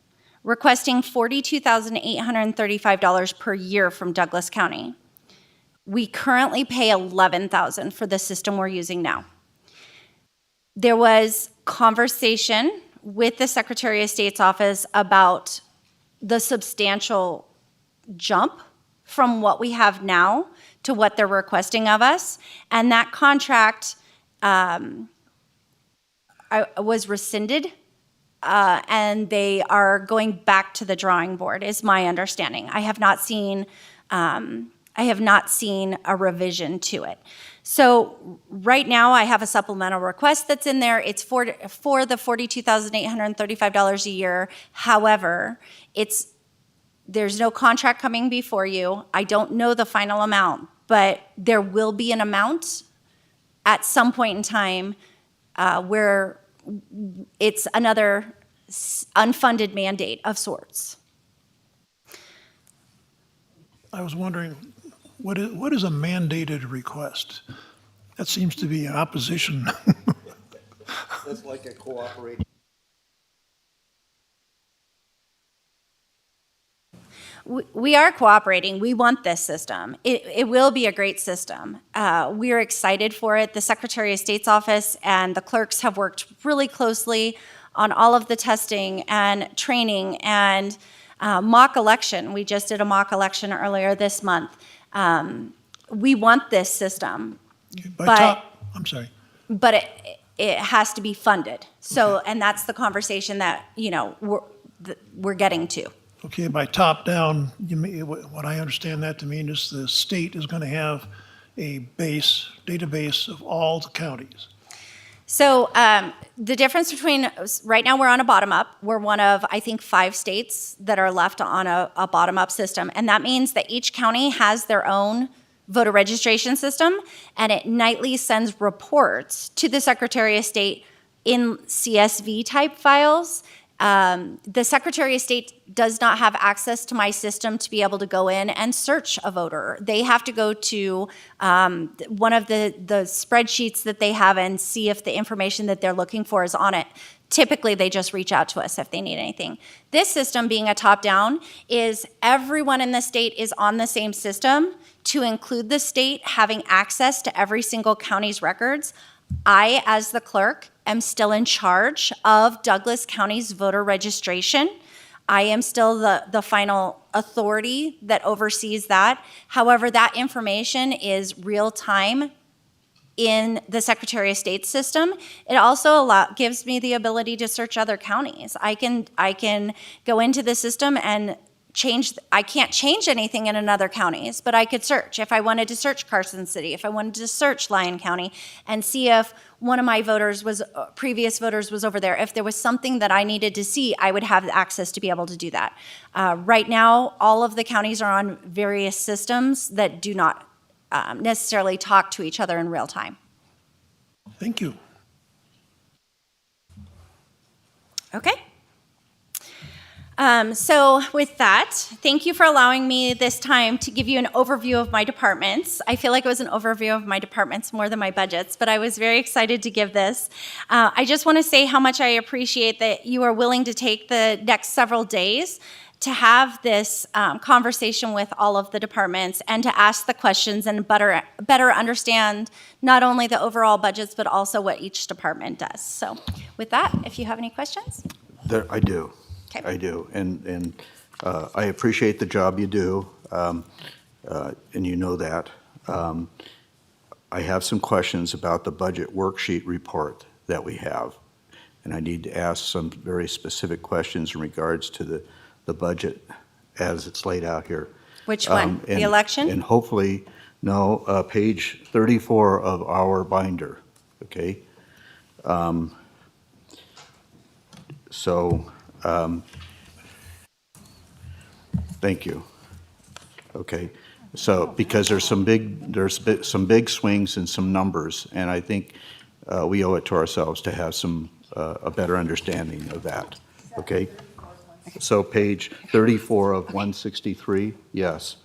requesting $42,835 per year from Douglas County. We currently pay $11,000 for the system we're using now. There was conversation with the Secretary of State's office about the substantial jump from what we have now to what they're requesting of us, and that contract was rescinded and they are going back to the drawing board, is my understanding. I have not seen a revision to it. So right now, I have a supplemental request that's in there. It's for the $42,835 a year. However, there's no contract coming before you. I don't know the final amount, but there will be an amount at some point in time where it's another unfunded mandate of sorts. I was wondering, what is a mandated request? That seems to be an opposition. That's like a cooperating. We are cooperating. We want this system. It will be a great system. We are excited for it. The Secretary of State's office and the clerks have worked really closely on all of the testing and training and mock election. We just did a mock election earlier this month. We want this system, I'm sorry. but it has to be funded. So, and that's the conversation that we're getting to. Okay, by top down, what I understand that to mean is the state is going to have a database of all the counties. So the difference between, right now we're on a bottom-up. We're one of, I think, 5 states that are left on a bottom-up system. And that means that each county has their own voter registration system, and it nightly sends reports to the Secretary of State in CSV-type files. The Secretary of State does not have access to my system to be able to go in and search a voter. They have to go to one of the spreadsheets that they have and see if the information that they're looking for is on it. Typically, they just reach out to us if they need anything. This system, being a top-down, is everyone in the state is on the same system, to include the state having access to every single county's records. I, as the clerk, am still in charge of Douglas County's voter registration. I am still the final authority that oversees that. However, that information is real-time in the Secretary of State's system. It also gives me the ability to search other counties. I can go into the system and I can't change anything in another counties, but I could search. If I wanted to search Carson City, if I wanted to search Lyon County and see if one of my previous voters was over there, if there was something that I needed to see, I would have access to be able to do that. Right now, all of the counties are on various systems that do not necessarily talk to each other in real time. Thank you. Okay. So with that, thank you for allowing me this time to give you an overview of my departments. I feel like it was an overview of my departments more than my budgets, but I was very excited to give this. I just want to say how much I appreciate that you are willing to take the next several days to have this conversation with all of the departments and to ask the questions and better understand not only the overall budgets, but also what each department does. So with that, if you have any questions. I do. Okay. I do. And I appreciate the job you do, and you know that. I have some questions about the budget worksheet report that we have, and I need to ask some very specific questions in regards to the budget as it's laid out here. Which one? The election? And hopefully, no, page 34 of our binder, okay? Thank you. Okay, so because there's some big swings and some numbers, and I think we owe it to ourselves to have a better understanding of that. Okay, so page 34 of 163, yes.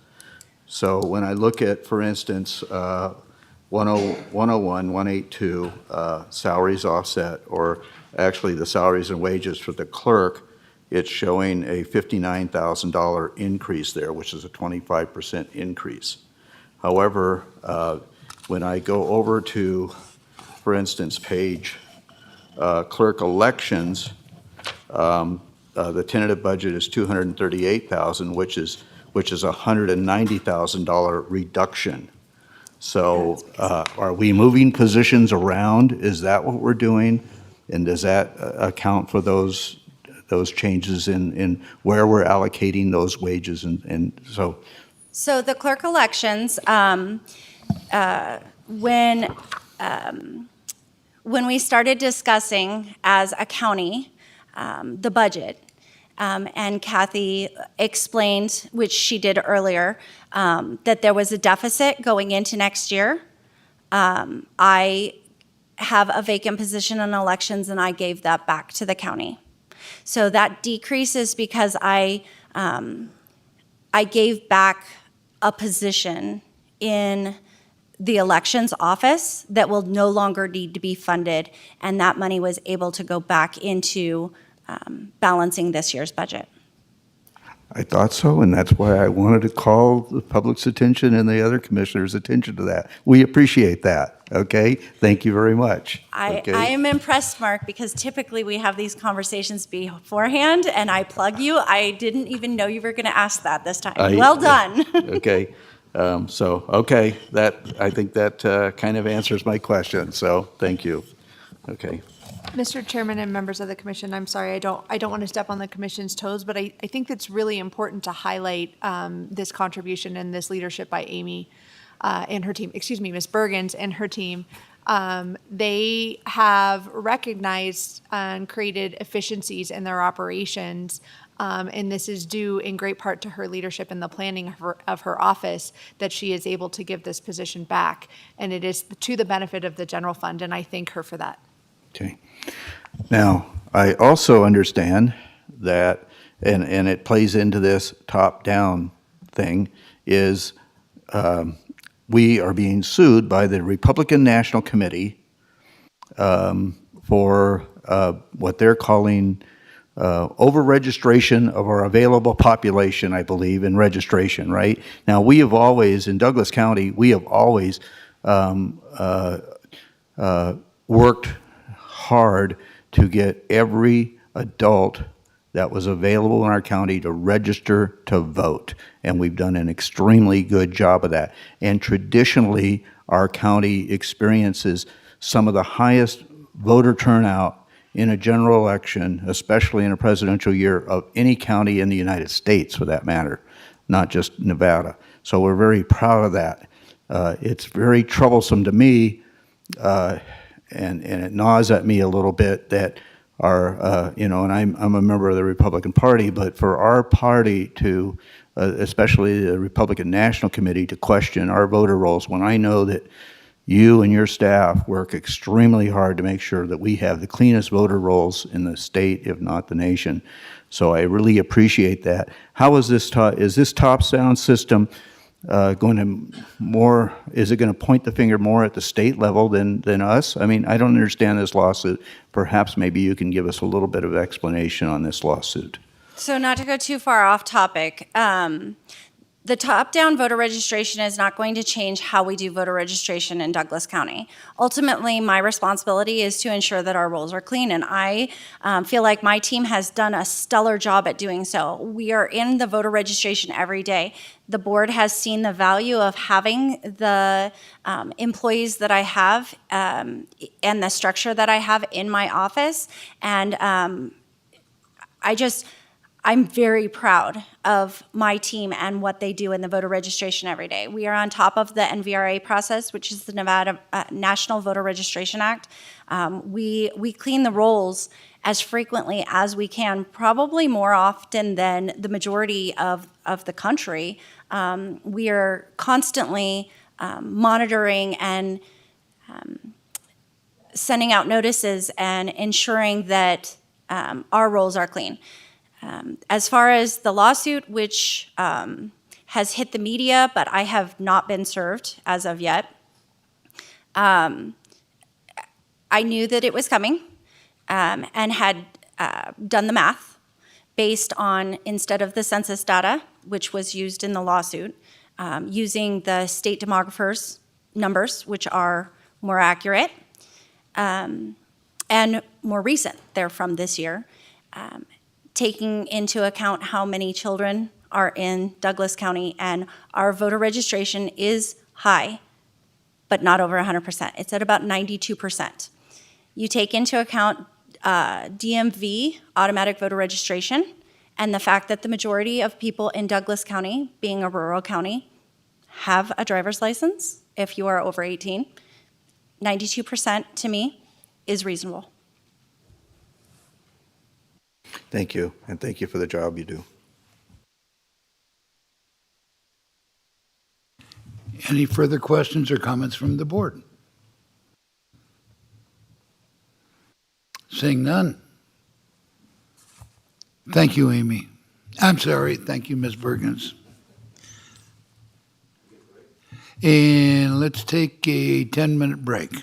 So when I look at, for instance, 101, 182, salaries offset, or actually the salaries and wages for the clerk, it's showing a $59,000 increase there, which is a 25% increase. However, when I go over to, for instance, page clerk elections, the tentative budget is $238,000, which is a $190,000 reduction. So are we moving positions around? Is that what we're doing? And does that account for those those changes in where we're allocating those wages and so. So the clerk elections, when we started discussing as a county the budget, and Kathy explained, which she did earlier, that there was a deficit going into next year. I have a vacant position in elections, and I gave that back to the county. So that decreases because I gave back a position in the elections office that will no longer need to be funded, and that money was able to go back into balancing this year's budget. I thought so, and that's why I wanted to call the public's attention and the other commissioners' attention to that. We appreciate that, okay? Thank you very much. I Okay? am impressed, Mark, because typically we have these conversations beforehand, and I plug you. I didn't even know you were going to ask that this time. Well done. Okay, I think that kind of answers my question, so thank you. Okay. Mr. Chairman and members of the commission, I'm sorry, I don't want to step on the commission's toes, but I think it's really important to highlight this contribution and this leadership by Amy and her team, Ms. Bergens and her team. They have recognized and created efficiencies in their operations, and this is due in great part to her leadership in the planning of her office that she is able to give this position back, and it is to the benefit of the general fund, and I thank her for that. Okay. Now, I also understand that, and it plays into this top-down thing, is we are being sued by the Republican National Committee for what they're calling over-registration of our available population, I believe, in registration, right? Now, we have always, in Douglas County, we have always worked hard to get every adult that was available in our county to register to vote. And we've done an extremely good job of that. And traditionally, our county experiences some of the highest voter turnout in a general election, especially in a presidential year, of any county in the United States, for that matter, not just Nevada. So we're very proud of that. It's very troublesome to me, and it gnaws at me a little bit that our, and I'm a member of the Republican Party, but for our party to, especially the Republican National Committee, to question our voter rolls when I know that you and your staff work extremely hard to make sure that we have the cleanest voter rolls in the state, if not the nation. So I really appreciate that. How is this top-down system going to more, is it going to point the finger more at the state level than us? I mean, I don't understand this lawsuit. Perhaps maybe you can give us a little bit of explanation on this lawsuit. So not to go too far off topic, the top-down voter registration is not going to change how we do voter registration in Douglas County. Ultimately, my responsibility is to ensure that our rolls are clean, and I feel like my team has done a stellar job at doing so. We are in the voter registration every day. The board has seen the value of having the employees that I have and the structure that I have in my office, and I'm very proud of my team and what they do in the voter registration every day. We are on top of the NVRA process, which is the Nevada National Voter Registration Act. We clean the rolls as frequently as we can, probably more often than the majority of the country. We are constantly monitoring and sending out notices and ensuring that our rolls are clean. As far as the lawsuit, which has hit the media, but I have not been served as of yet, I knew that it was coming and had done the math based on, instead of the census data, which was used in the lawsuit, using the state demographers' numbers, which are more accurate and more recent. They're from this year. Taking into account how many children are in Douglas County, and our voter registration is high, but not over 100%. It's at about 92%. You take into account DMV, automatic voter registration, and the fact that the majority of people in Douglas County, being a rural county, have a driver's license if you are over 18, 92% to me is reasonable. Thank you, and thank you for the job you do. Any further questions or comments from the board? Seeing none. Thank you, Amy. I'm sorry. Thank you, Ms. Bergens. And let's take a 10-minute break.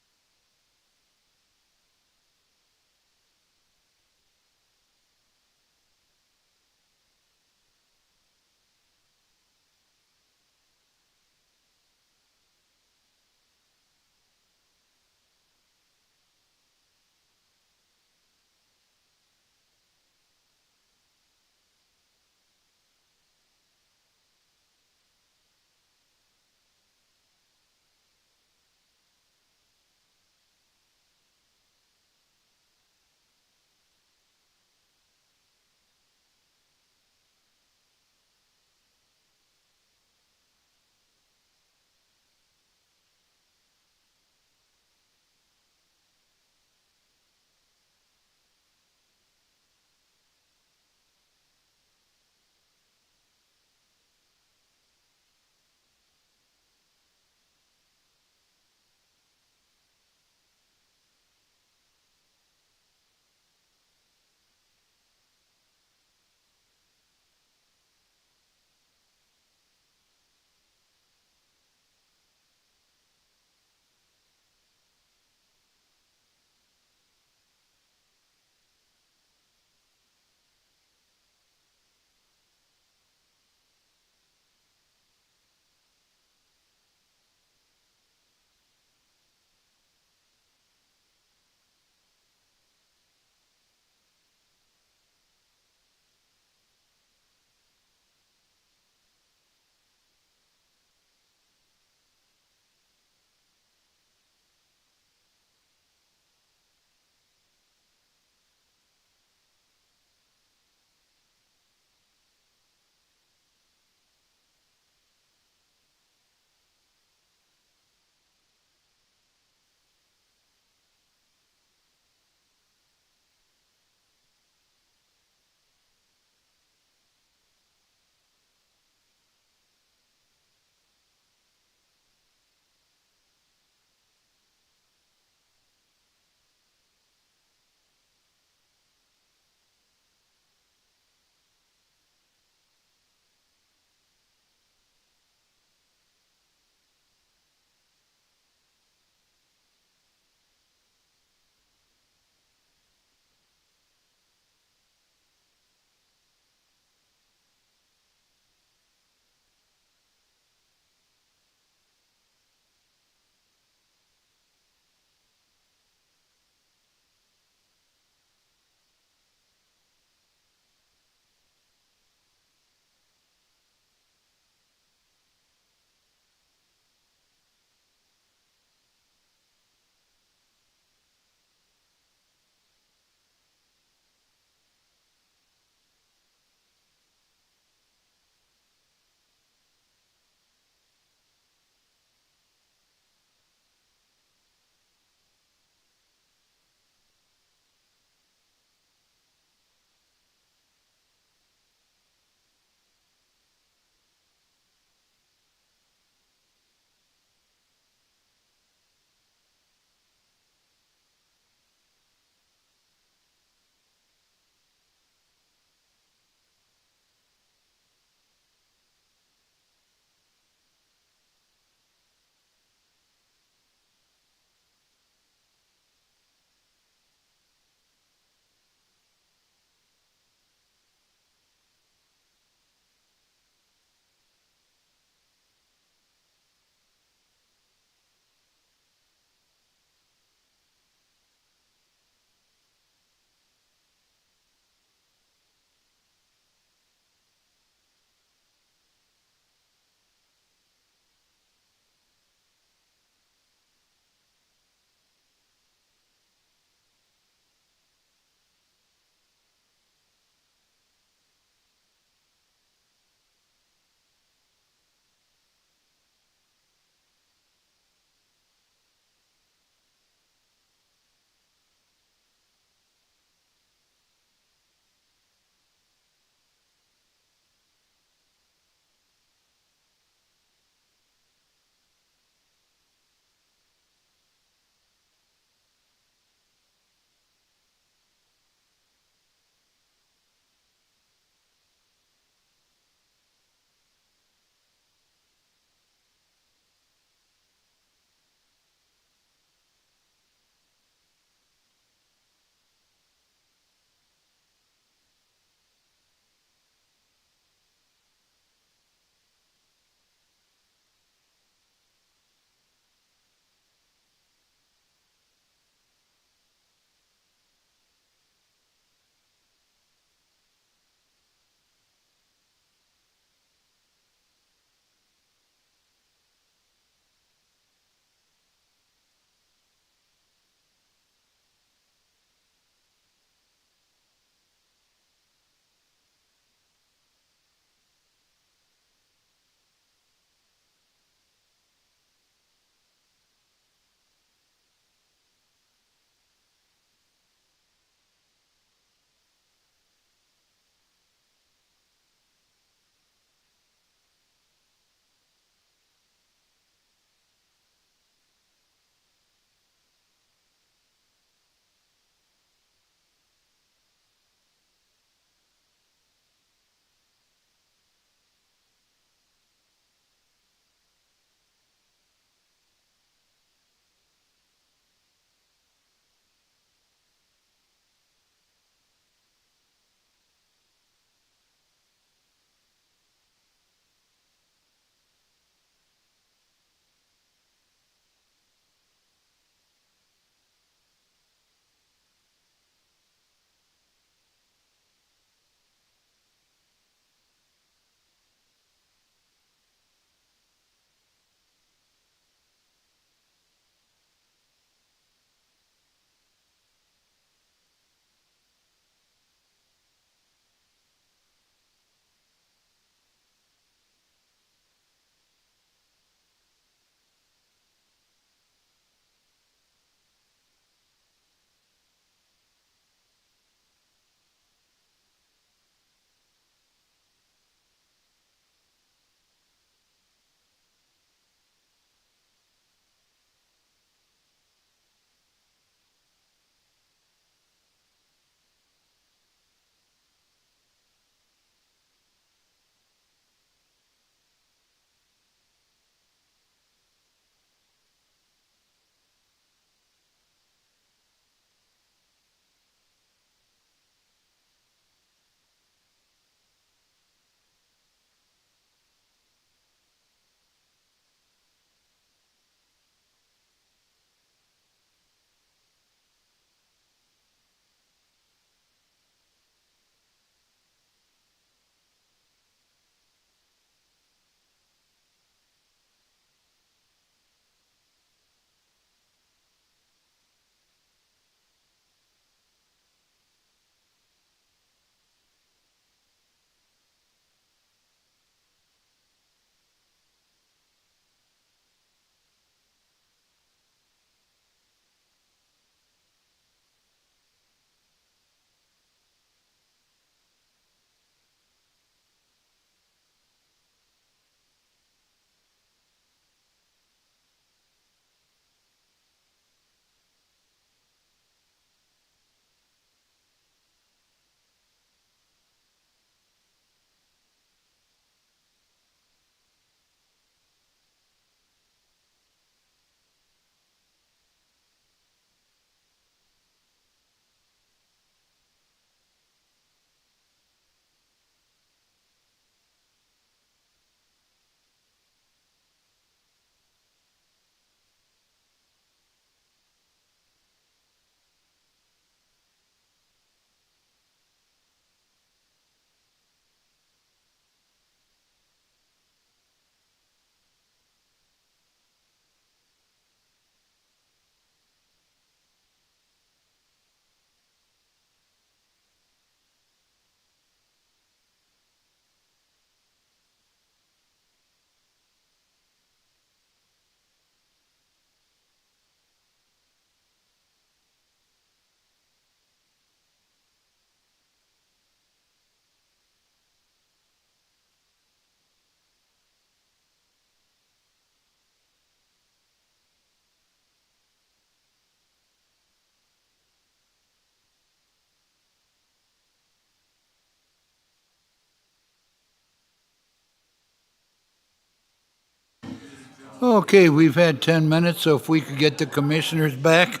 Okay, we've had 10 minutes, so if we could get the commissioners back,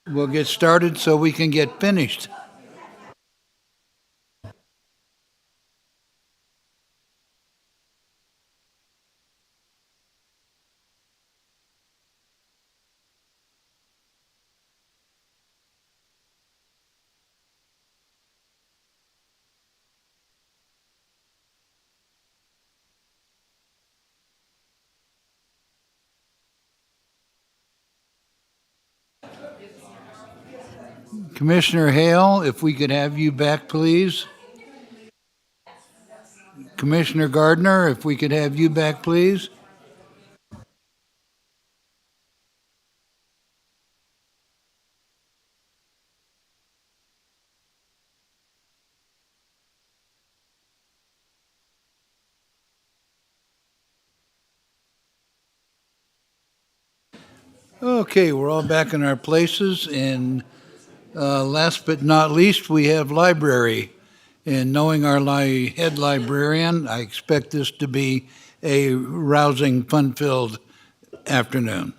we'll get started so we can get finished. Commissioner Hale, if we could have you back, please. Commissioner Gardner, if we could have you back, please. Okay, we're all back in our places, and last but not least, we have library. And knowing our head librarian, I expect this to be a rousing, fun-filled afternoon.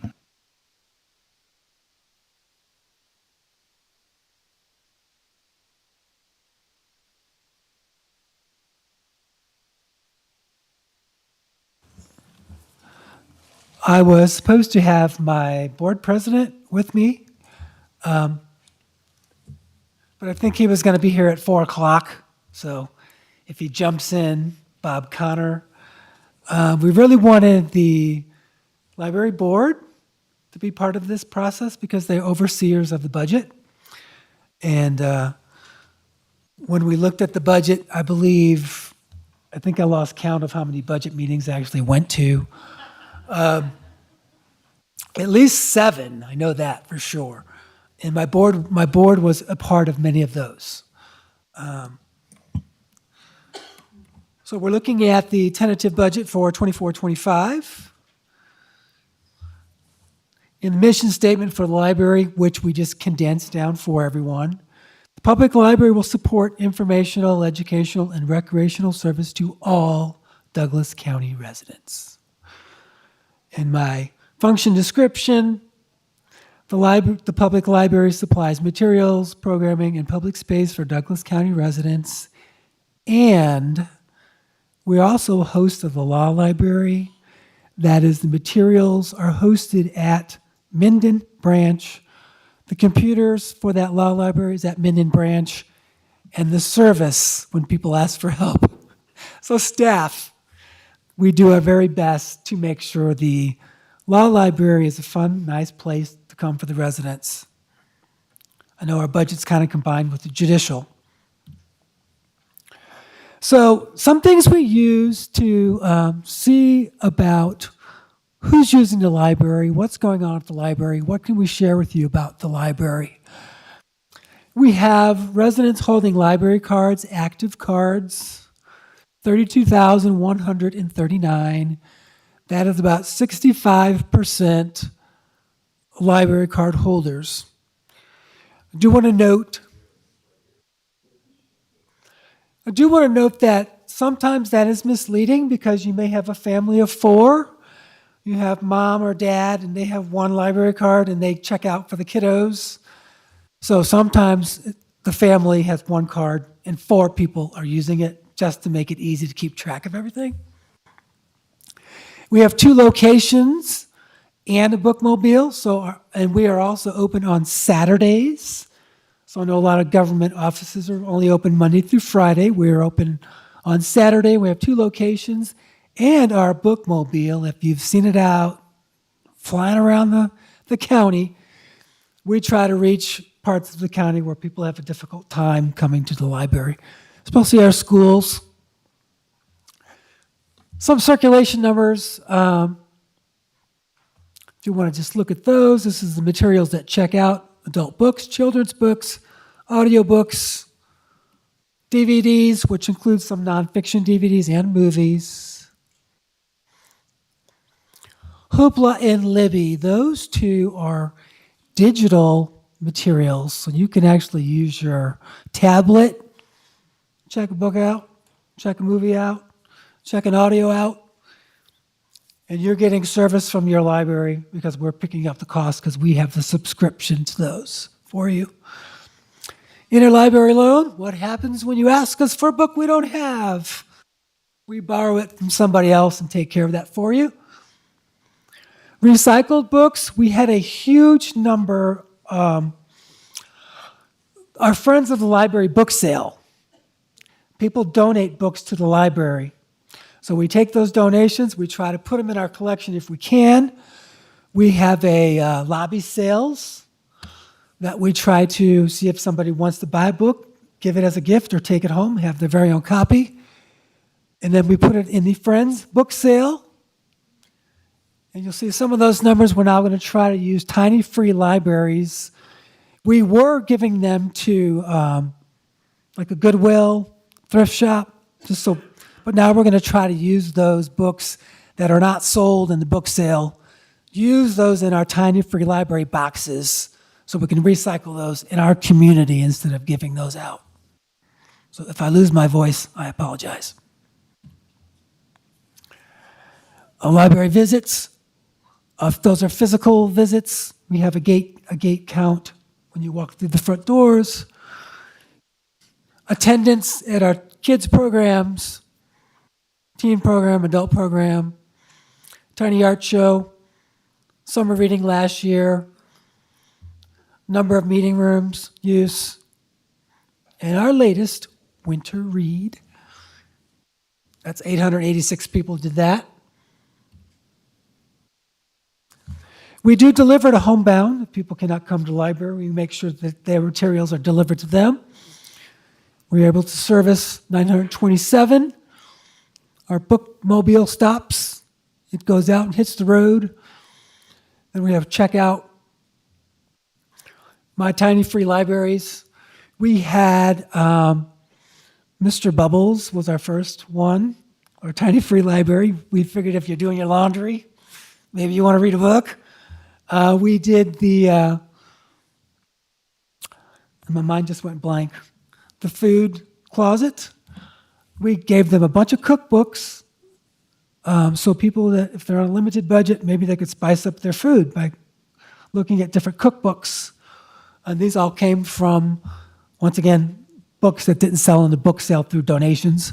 I was supposed to have my board president with me, but I think he was going to be here at 4 o'clock. So if he jumps in, Bob Connor. We really wanted the library board to be part of this process because they're overseers of the budget. And when we looked at the budget, I think I lost count of how many budget meetings I actually went to. At least 7, I know that for sure. And my board was a part of many of those. So we're looking at the tentative budget for 24-25. In the mission statement for the library, which we just condensed down for everyone, the public library will support informational, educational, and recreational service to all Douglas County residents. In my function description, the public library supplies materials, programming, and public space for Douglas County residents. And we also host the law library. That is, the materials are hosted at Minden Branch. The computers for that law library is at Minden Branch. And the service when people ask for help. So staff, we do our very best to make sure the law library is a fun, nice place to come for the residents. I know our budget's kind of combined with the judicial. So some things we use to see about who's using the library, what's going on at the library, what can we share with you about the library. We have residents holding library cards, active cards, 32,139. That is about 65% library card holders. I do want to note that sometimes that is misleading because you may have a family of 4. You have mom or dad and they have 1 library card and they check out for the kiddos. So sometimes the family has 1 card and 4 people are using it just to make it easy to keep track of everything. We have 2 locations and a bookmobile, and we are also open on Saturdays. So I know a lot of government offices are only open Monday through Friday. We're open on Saturday. We have 2 locations, and our bookmobile, if you've seen it out flying around the county, we try to reach parts of the county where people have a difficult time coming to the library, especially our schools. Some circulation numbers, if you want to just look at those, this is the materials that check out: adult books, children's books, audiobooks, DVDs, which includes some nonfiction DVDs and movies. Hoopla and Libby, those 2 are digital materials, so you can actually use your tablet, check a book out, check a movie out, check an audio out. And you're getting service from your library because we're picking up the cost because we have the subscription to those for you. Interlibrary loan, what happens when you ask us for a book we don't have? We borrow it from somebody else and take care of that for you. Recycled books, we had a huge number. Our Friends of the Library book sale. People donate books to the library. So we take those donations, we try to put them in our collection if we can. We have a lobby sales that we try to see if somebody wants to buy a book, give it as a gift or take it home, have their very own copy. And then we put it in the Friends book sale. And you'll see some of those numbers. We're now going to try to use tiny free libraries. We were giving them to like a Goodwill, thrift shop, but now we're going to try to use those books that are not sold in the book sale, use those in our tiny free library boxes so we can recycle those in our community instead of giving those out. So if I lose my voice, I apologize. Library visits, if those are physical visits, we have a gate count when you walk through the front doors. Attendance at our kids programs, teen program, adult program, tiny art show, summer reading last year, number of meeting rooms use, and our latest winter read. That's 886 people did that. We do deliver to homebound. If people cannot come to the library, we make sure that their materials are delivered to them. We're able to service 927. Our bookmobile stops. It goes out and hits the road. Then we have checkout. My tiny free libraries. We had Mr. Bubbles was our first one, our tiny free library. We figured if you're doing your laundry, maybe you want to read a book. We did the, my mind just went blank, the food closet. We gave them a bunch of cookbooks so people that if they're on a limited budget, maybe they could spice up their food by looking at different cookbooks. And these all came from, once again, books that didn't sell in the book sale through donations.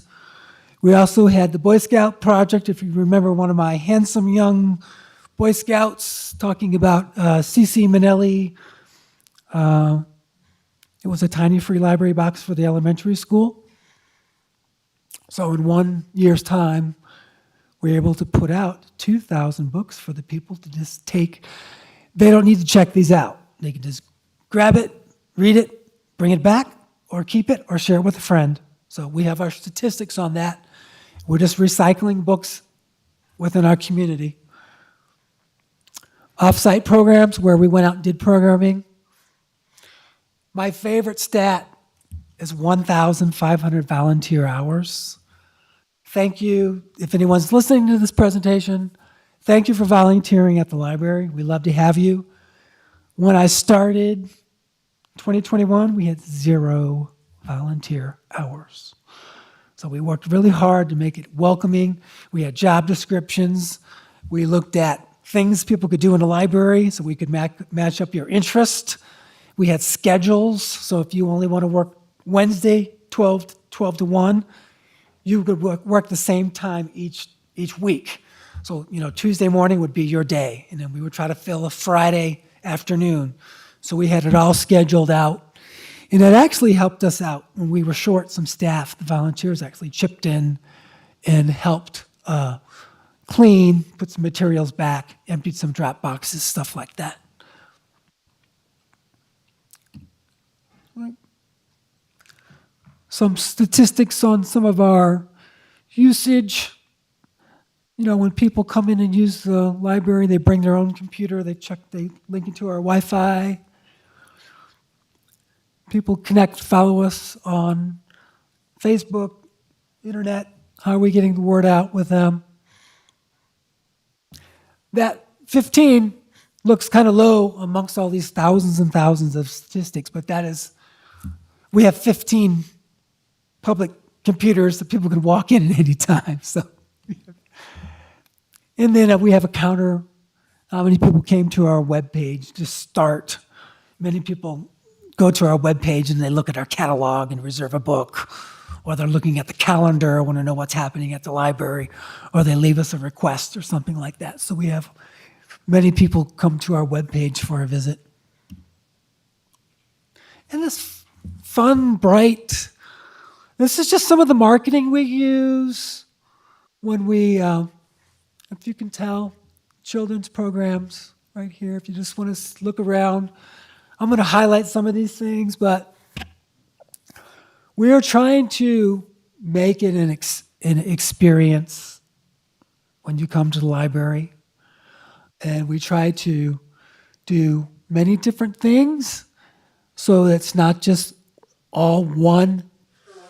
We also had the Boy Scout project. If you remember one of my handsome young Boy Scouts talking about C.C. Minnelli. It was a tiny free library box for the elementary school. So in 1 year's time, we were able to put out 2,000 books for the people to just take. They don't need to check these out. They can just grab it, read it, bring it back, or keep it, or share it with a friend. So we have our statistics on that. We're just recycling books within our community. Off-site programs where we went out and did programming. My favorite stat is 1,500 volunteer hours. Thank you. If anyone's listening to this presentation, thank you for volunteering at the library. We love to have you. When I started 2021, we had 0 volunteer hours. So we worked really hard to make it welcoming. We had job descriptions. We looked at things people could do in the library so we could match up your interest. We had schedules, so if you only want to work Wednesday, 12 to 1, you could work the same time each week. So, Tuesday morning would be your day, and then we would try to fill a Friday afternoon. So we had it all scheduled out. And it actually helped us out when we were short some staff. The volunteers actually chipped in and helped clean, put some materials back, emptied some drop boxes, stuff like that. Some statistics on some of our usage. When people come in and use the library, they bring their own computer, they link into our Wi-Fi. People follow us on Facebook, internet. How are we getting the word out with them? That 15 looks kind of low amongst all these thousands and thousands of statistics, but we have 15 public computers that people can walk in at any time. So And then we have a counter, how many people came to our webpage to start. Many people go to our webpage and they look at our catalog and reserve a book, or they're looking at the calendar, want to know what's happening at the library, or they leave us a request or something like that. So we have many people come to our webpage for a visit. And this fun, bright, this is just some of the marketing we use when we, if you can tell, children's programs right here. If you just want to look around, I'm going to highlight some of these things, but we are trying to make it an experience when you come to the library. And we try to do many different things so it's not just all one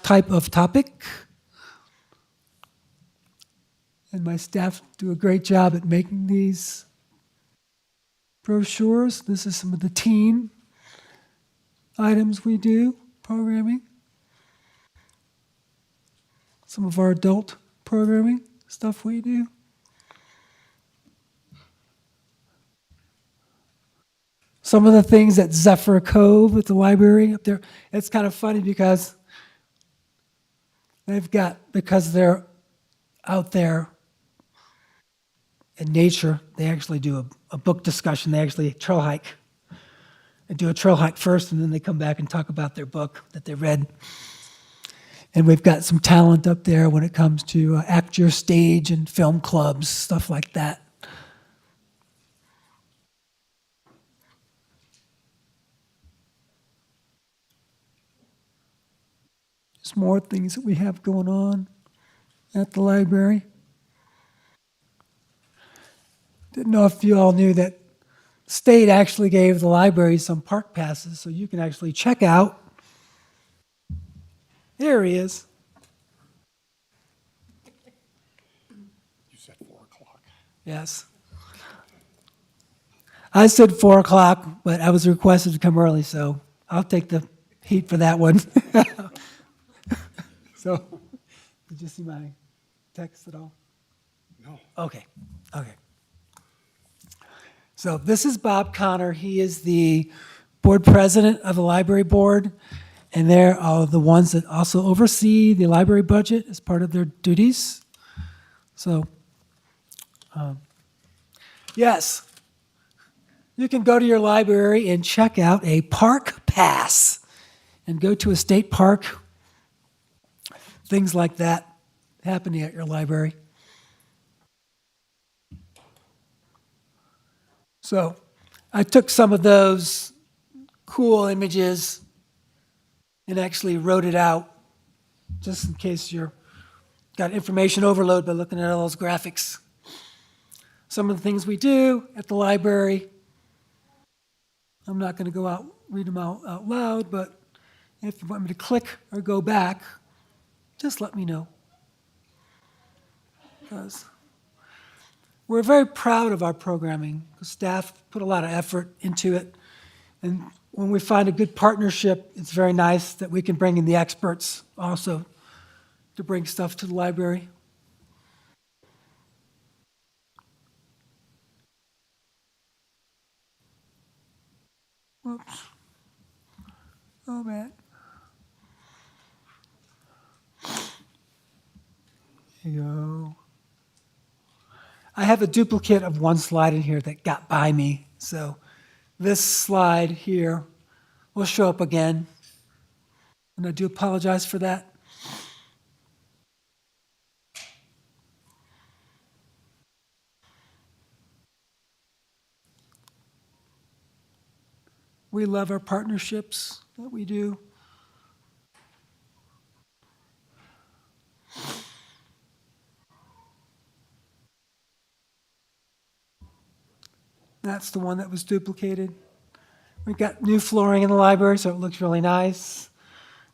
type of topic. And my staff do a great job at making these brochures. This is some of the teen items we do, programming. Some of our adult programming stuff we do. Some of the things at Zephyr Cove at the library up there, it's kind of funny because because they're out there in nature, they actually do a book discussion. They actually trail hike. They do a trail hike first, and then they come back and talk about their book that they read. And we've got some talent up there when it comes to act your stage and film clubs, stuff like that. There's more things that we have going on at the library. Didn't know if you all knew that the state actually gave the library some park passes, so you can actually check out. There he is. You said 4 o'clock. Yes. I said 4 o'clock, but I was requested to come early, so I'll take the heat for that one. So, did you see my text at all? No. Okay. So this is Bob Connor. He is the board president of the library board, and they're the ones that also oversee the library budget as part of their duties. So, yes, you can go to your library and check out a park pass and go to a state park. Things like that happening at your library. So I took some of those cool images and actually wrote it out just in case you're got information overload by looking at all those graphics. Some of the things we do at the library, I'm not going to go out, read them out loud, but if you want me to click or go back, just let me know. Because we're very proud of our programming. The staff put a lot of effort into it. And when we find a good partnership, it's very nice that we can bring in the experts also to bring stuff to the library. Whoops. Oh, man. There you go. I have a duplicate of one slide in here that got by me. So this slide here will show up again. And I do apologize for that. We love our partnerships that we do. That's the one that was duplicated. We got new flooring in the library, so it looks really nice.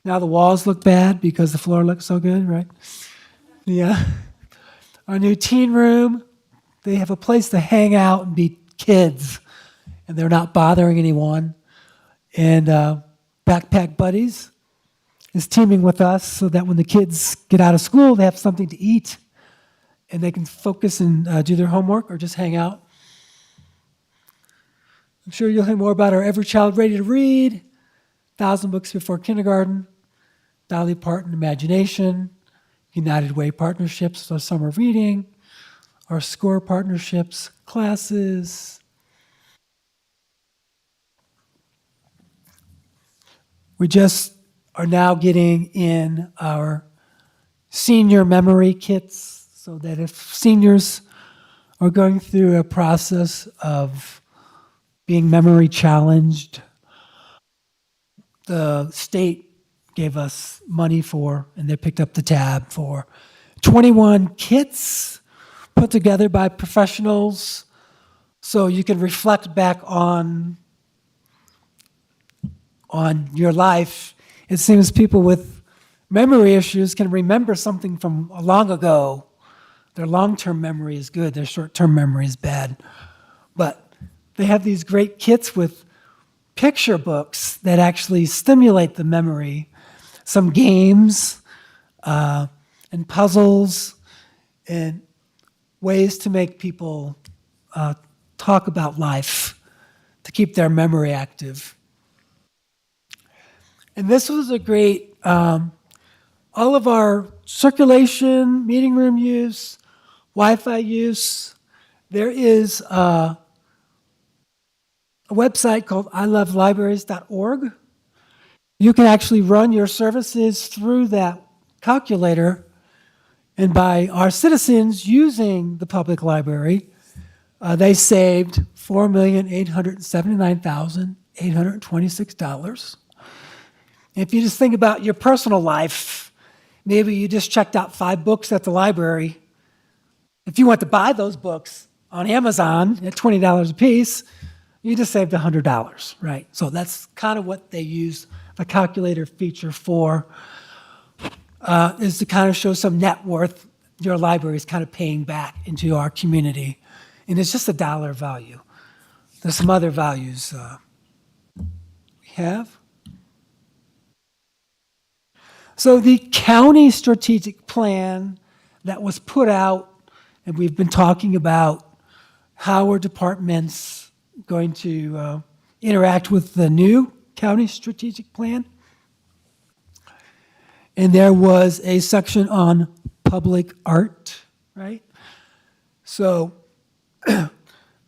Now the walls look bad because the floor looks so good, right? Yeah. Our new teen room, they have a place to hang out and be kids, and they're not bothering anyone. And Backpack Buddies is teaming with us so that when the kids get out of school, they have something to eat and they can focus and do their homework or just hang out. I'm sure you'll hear more about our Every Child Ready to Read, 1,000 Books Before Kindergarten, Dolly Parton Imagination, United Way partnerships, our summer reading, our SCORE partnerships, classes. We just are now getting in our senior memory kits so that if seniors are going through a process of being memory challenged, the state gave us money for, and they picked up the tab for 21 kits put together by professionals so you can reflect back on your life. It seems people with memory issues can remember something from long ago. Their long-term memory is good, their short-term memory is bad. But they have these great kits with picture books that actually stimulate the memory, some games and puzzles and ways to make people talk about life, to keep their memory active. And this was a great, all of our circulation, meeting room use, Wi-Fi use, there is a website called ilovelibraries.org. You can actually run your services through that calculator, and by our citizens using the public library, they saved $4,879,826. If you just think about your personal life, maybe you just checked out 5 books at the library. If you went to buy those books on Amazon at $20 a piece, you just saved $100, right? So that's kind of what they use the calculator feature for, is to kind of show some net worth your library is kind of paying back into our community. And it's just a dollar value. There's some other values we have. So the county strategic plan that was put out, and we've been talking about how are departments going to interact with the new county strategic plan. And there was a section on public art, right? So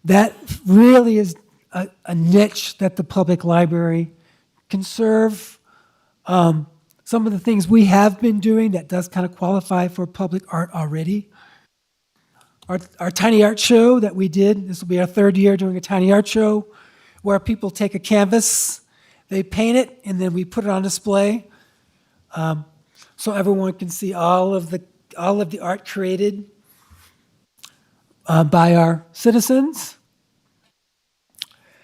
that really is a niche that the public library can serve. Some of the things we have been doing that does kind of qualify for public art already. Our Tiny Art Show that we did, this will be our 3rd year doing a Tiny Art Show, where people take a canvas, they paint it, and then we put it on display. So everyone can see all of the art created by our citizens.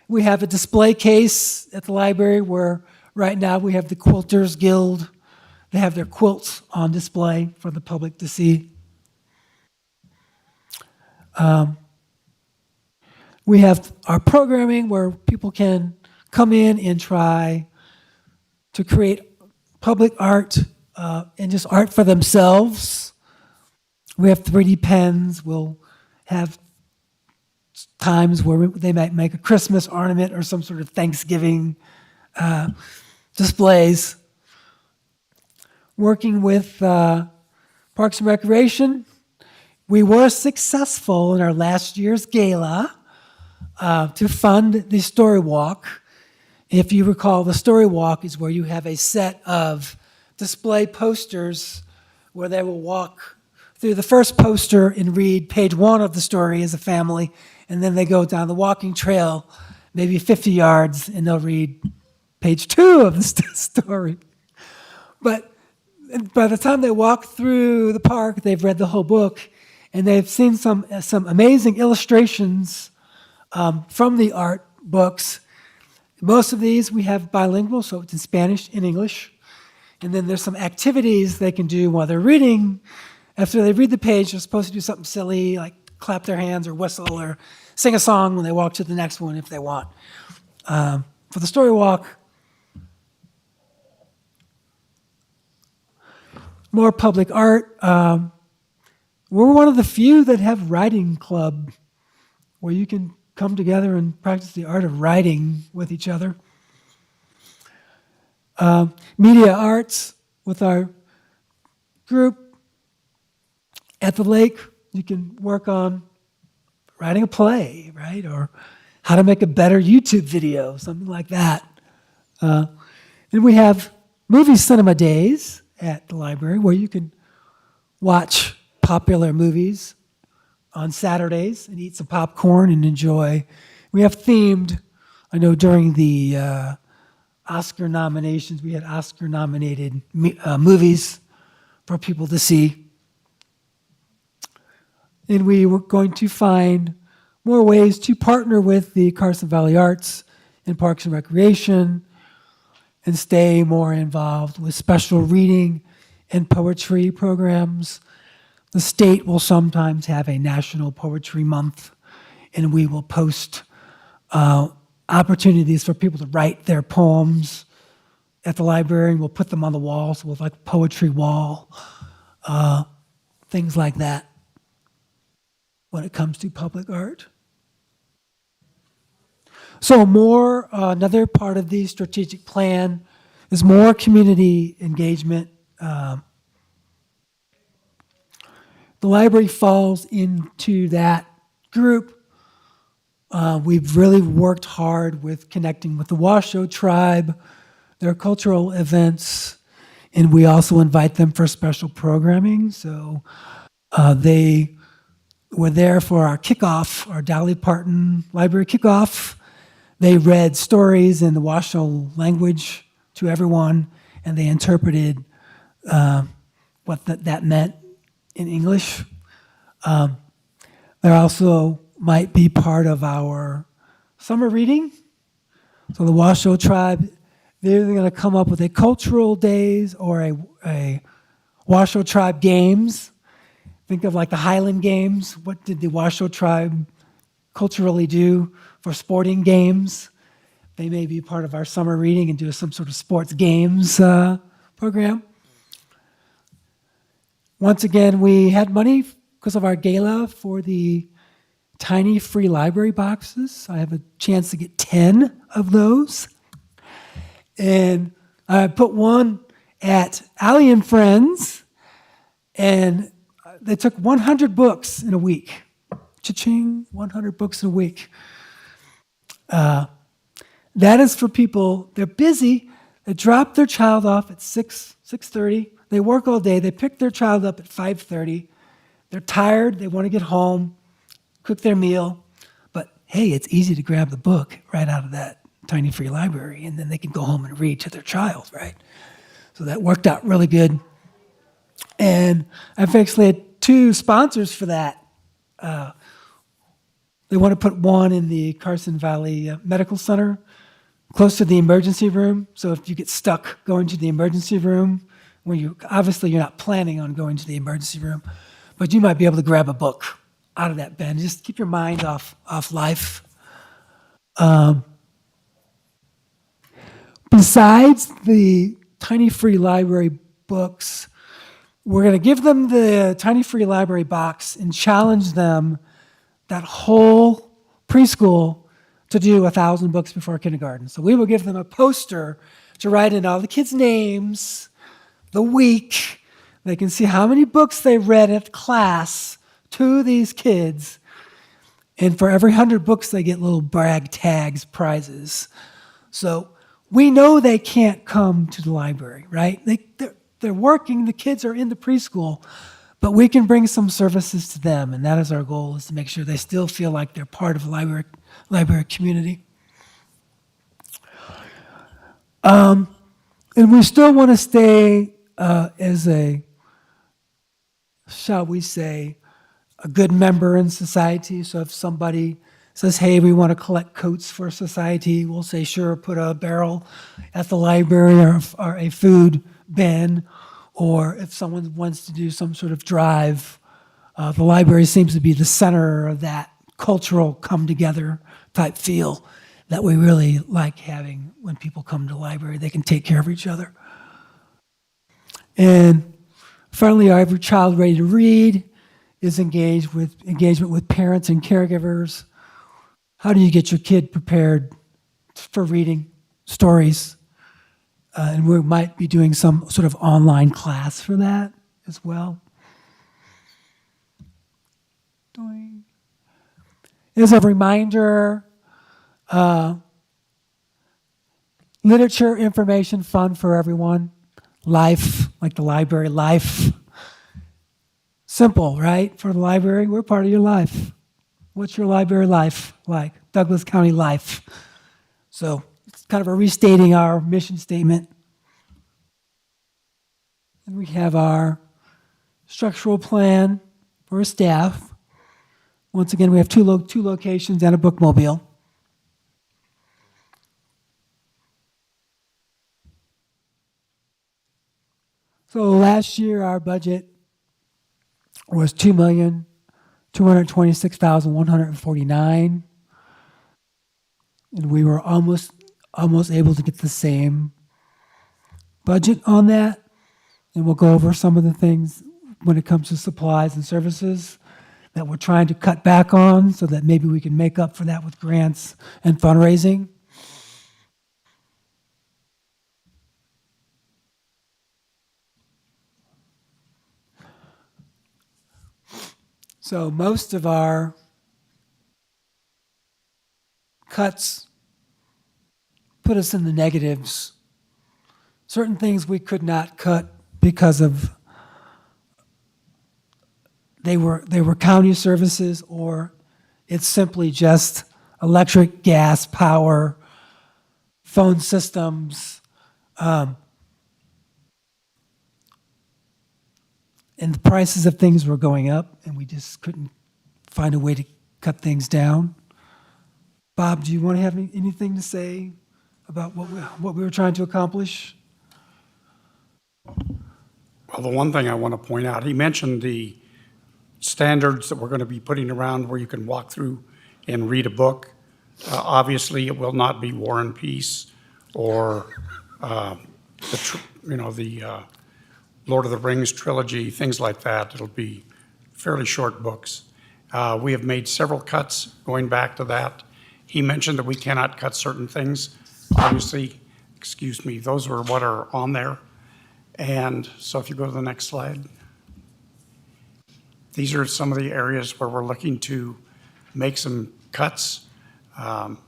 We have a display case at the library where right now we have the Quilters Guild. They have their quilts on display for the public to see. We have our programming where people can come in and try to create public art and just art for themselves. We have 3D pens. We'll have times where they might make a Christmas ornament or some sort of Thanksgiving displays. Working with Parks and Recreation, we were successful in our last year's gala to fund the Story Walk. If you recall, the Story Walk is where you have a set of display posters where they will walk through the first poster and read page 1 of the story as a family, and then they go down the walking trail, maybe 50 yards, and they'll read page 2 of the story. But by the time they walk through the park, they've read the whole book, and they've seen some amazing illustrations from the art books. Most of these we have bilingual, so it's in Spanish and English. And then there's some activities they can do while they're reading. After they read the page, they're supposed to do something silly, like clap their hands or whistle or sing a song when they walk to the next one if they want. For the Story Walk, more public art. We're one of the few that have writing club where you can come together and practice the art of writing with each other. Media arts with our group. At the lake, you can work on writing a play, right? Or how to make a better YouTube video, something like that. And we have movie cinema days at the library where you can watch popular movies on Saturdays and eat some popcorn and enjoy. We have themed, I know during the Oscar nominations, we had Oscar-nominated movies for people to see. And we were going to find more ways to partner with the Carson Valley Arts and Parks and Recreation and stay more involved with special reading and poetry programs. The state will sometimes have a National Poetry Month, and we will post opportunities for people to write their poems at the library, and we'll put them on the wall, so we'll like a poetry wall, things like that when it comes to public art. So more, another part of the strategic plan is more community engagement. The library falls into that group. We've really worked hard with connecting with the Washoe tribe, their cultural events, and we also invite them for special programming. So they were there for our kickoff, our Dolly Parton Library kickoff. They read stories in the Washoe language to everyone, and they interpreted what that meant in English. They also might be part of our summer reading. So the Washoe tribe, they're going to come up with a cultural days or a Washoe tribe games. Think of like the Highland Games. What did the Washoe tribe culturally do for sporting games? They may be part of our summer reading and do some sort of sports games program. Once again, we had money because of our gala for the tiny free library boxes. I have a chance to get 10 of those. And I put one at Allie and Friends, and they took 100 books in a week. Cha-ching, 100 books in a week. That is for people, they're busy, they drop their child off at 6:30, they work all day, they pick their child up at 5:30, they're tired, they want to get home, cook their meal, but hey, it's easy to grab the book right out of that tiny free library, and then they can go home and read to their child, right? So that worked out really good. And I've actually had 2 sponsors for that. They want to put one in the Carson Valley Medical Center, close to the emergency room. So if you get stuck going to the emergency room, when you're not planning on going to the emergency room, but you might be able to grab a book out of that bin. Just keep your mind off life. Besides the tiny free library books, we're going to give them the tiny free library box and challenge them that whole preschool to do 1,000 books before kindergarten. So we will give them a poster to write in all the kids' names, the week. They can see how many books they read at class to these kids. And for every 100 books, they get little brag tags, prizes. So we know they can't come to the library, right? They're working, the kids are in the preschool, but we can bring some services to them, and that is our goal, is to make sure they still feel like they're part of the library community. And we still want to stay as a, shall we say, a good member in society. So if somebody says, hey, we want to collect coats for society, we'll say, sure, put a barrel at the library or a food bin. Or if someone wants to do some sort of drive, the library seems to be the center of that cultural come-together type feel that we really like having when people come to the library. They can take care of each other. And finally, our Every Child Ready to Read is engagement with parents and caregivers. How do you get your kid prepared for reading stories? And we might be doing some sort of online class for that as well. As a reminder, literature information fund for everyone. Life, like the library, life. Simple, right? For the library, we're part of your life. What's your library life like? Douglas County life. So it's kind of a restating our mission statement. And we have our structural plan for staff. Once again, we have two locations and a bookmobile. So last year, our budget was $2,226,149, and we were almost able to get the same budget on that. And we'll go over some of the things when it comes to supplies and services that we're trying to cut back on, so that maybe we can make up for that with grants and fundraising. So most of our cuts put us in the negatives. Certain things we could not cut because of they were county services, or it's simply just electric, gas, power, phone systems, and the prices of things were going up, and we just couldn't find a way to cut things down. Bob, do you want to have anything to say about what we were trying to accomplish? Well, the one thing I want to point out, he mentioned the standards that we're going to be putting around where you can walk through and read a book. Obviously, it will not be War and Peace or the Lord of the Rings trilogy, things like that. It'll be fairly short books. We have made several cuts going back to that. He mentioned that we cannot cut certain things. Obviously, those are what are on there. And so if you go to the next slide. These are some of the areas where we're looking to make some cuts.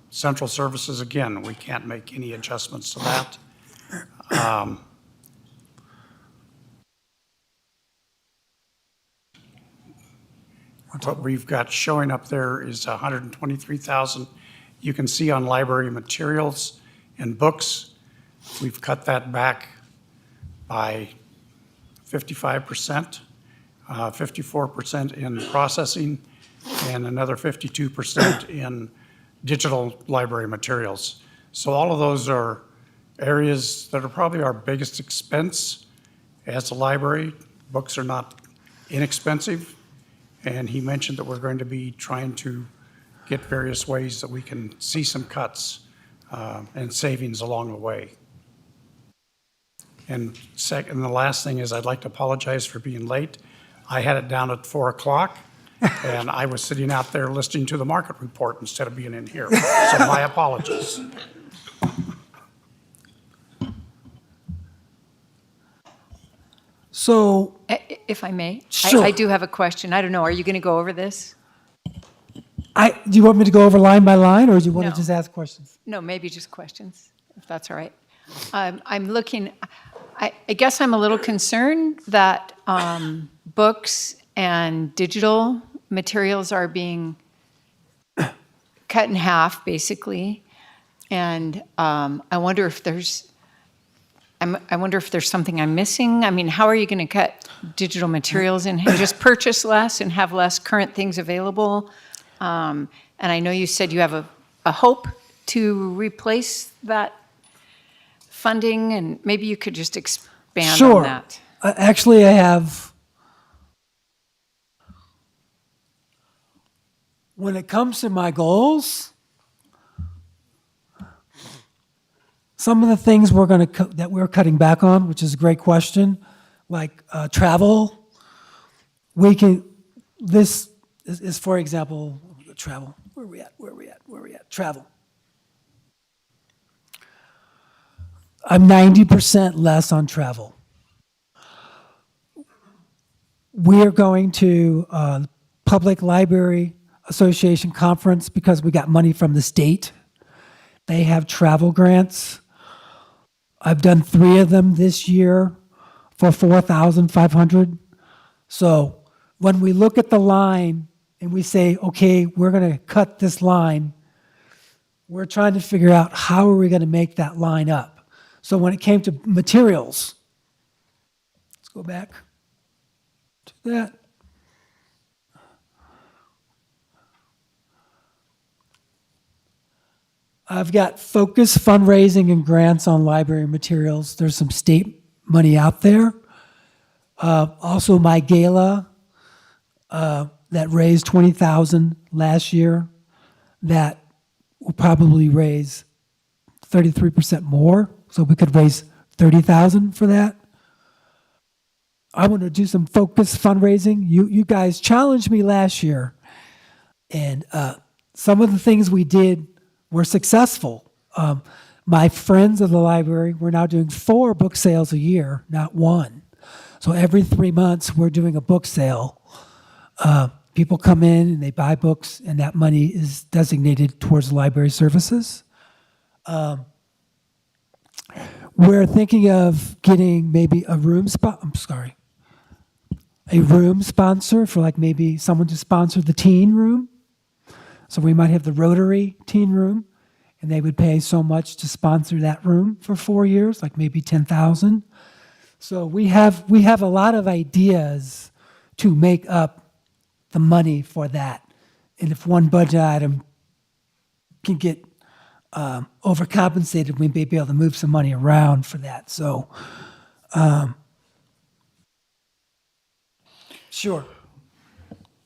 Central services, again, we can't make any adjustments to that. What we've got showing up there is $123,000. You can see on library materials and books, we've cut that back by 55%, 54% in processing, and another 52% in digital library materials. So all of those are areas that are probably our biggest expense as a library. Books are not inexpensive. And he mentioned that we're going to be trying to get various ways that we can see some cuts and savings along the way. And second, the last thing is I'd like to apologize for being late. I had it down at 4 o'clock, and I was sitting out there listening to the market report instead of being in here. So my apologies. So, If I may, Sure. I do have a question. I don't know, are you going to go over this? do you want me to go over line by line, or do you want No. to just ask questions? No, maybe just questions, if that's all right. I'm looking, I guess I'm a little concerned that books and digital materials are being cut in half, basically. And I wonder if there's something I'm missing. I mean, how are you going to cut digital materials and just purchase less and have less current things available? And I know you said you have a hope to replace that funding, and maybe you could just expand Sure. on that. Actually, I have. When it comes to my goals, some of the things that we're cutting back on, which is a great question, like travel, we can this is, for example, travel. Where are we at? Travel. I'm 90% less on travel. We're going to Public Library Association conference because we got money from the state. They have travel grants. I've done 3 of them this year for $4,500. So when we look at the line and we say, okay, we're going to cut this line, we're trying to figure out how are we going to make that line up. So when it came to materials, let's go back to that. I've got focus fundraising and grants on library materials. There's some state money out there. Also my gala that raised $20,000 last year, that will probably raise 33% more. So we could raise $30,000 for that. I want to do some focus fundraising. You guys challenged me last year, and some of the things we did were successful. My friends of the library, we're now doing 4 book sales a year, not 1. So every 3 months, we're doing a book sale. People come in and they buy books, and that money is designated towards library services. We're thinking of getting maybe a room sponsor for like maybe someone to sponsor the teen room. So we might have the Rotary teen room, and they would pay so much to sponsor that room for 4 years, like maybe $10,000. So we have a lot of ideas to make up the money for that. And if one budget item can get overcompensated, we may be able to move some money around for that. So, sure.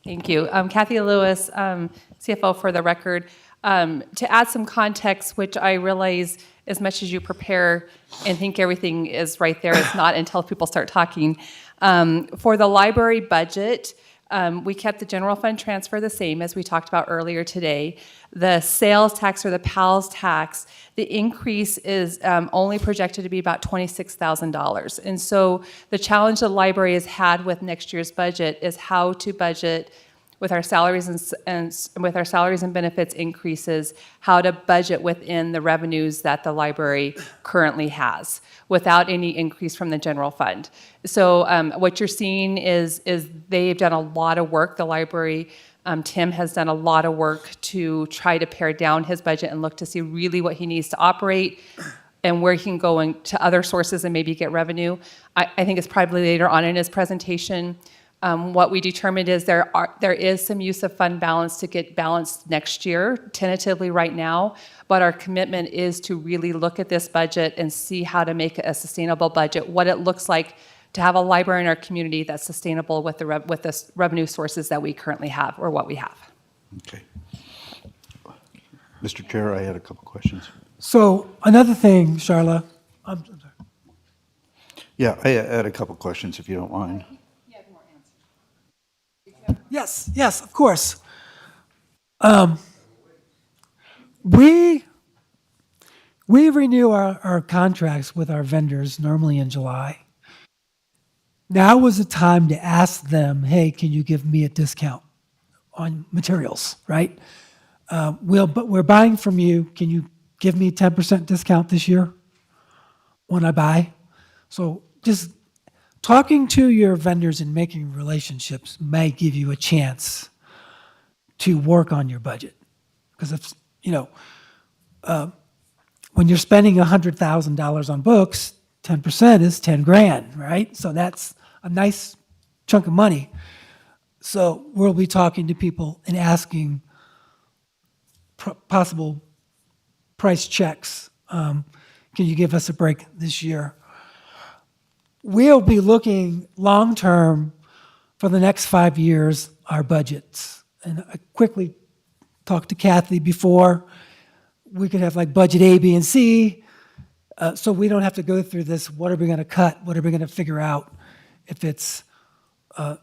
Thank you. Kathy Lewis, CFO for the record. To add some context, which I realize as much as you prepare and think everything is right there, it's not until people start talking. For the library budget, we kept the general fund transfer the same as we talked about earlier today. The sales tax or the PALS tax, the increase is only projected to be about $26,000. And so the challenge the library has had with next year's budget is how to budget with our salaries and benefits increases, how to budget within the revenues that the library currently has without any increase from the general fund. So what you're seeing is they've done a lot of work. The library, Tim has done a lot of work to try to pare down his budget and look to see really what he needs to operate and where he can go into other sources and maybe get revenue. I think it's probably later on in his presentation. What we determined is there is some use of fund balance to get balanced next year, tentatively right now, but our commitment is to really look at this budget and see how to make it a sustainable budget, what it looks like to have a library in our community that's sustainable with the revenue sources that we currently have or what we have. Okay. Mr. Chair, I had a couple questions. So another thing, Charla, I'm sorry. Yeah, I had a couple questions, if you don't mind. Yes, of course. We renew our contracts with our vendors normally in July. Now was the time to ask them, hey, can you give me a discount on materials, right? But we're buying from you. Can you give me a 10% discount this year when I buy? So just talking to your vendors and making relationships may give you a chance to work on your budget. Because if, when you're spending $100,000 on books, 10% is 10 grand, right? So that's a nice chunk of money. So we'll be talking to people and asking possible price checks. Can you give us a break this year? We'll be looking long-term for the next 5 years, our budgets. And I quickly talked to Kathy before. We could have like budget A, B, and C, so we don't have to go through this, what are we going to cut? What are we going to figure out if it's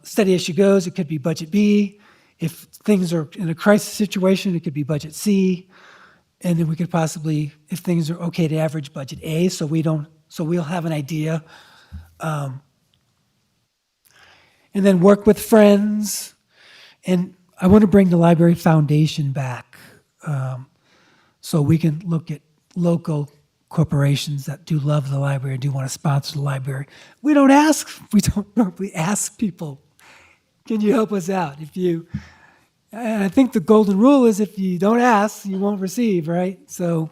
steady as she goes, it could be budget B. If things are in a crisis situation, it could be budget C. And then we could possibly, if things are okay to average, budget A, so we'll have an idea. And then work with friends. And I want to bring the library foundation back, so we can look at local corporations that do love the library, do want to sponsor the library. We don't normally ask people, can you help us out? And I think the golden rule is if you don't ask, you won't receive, right? So,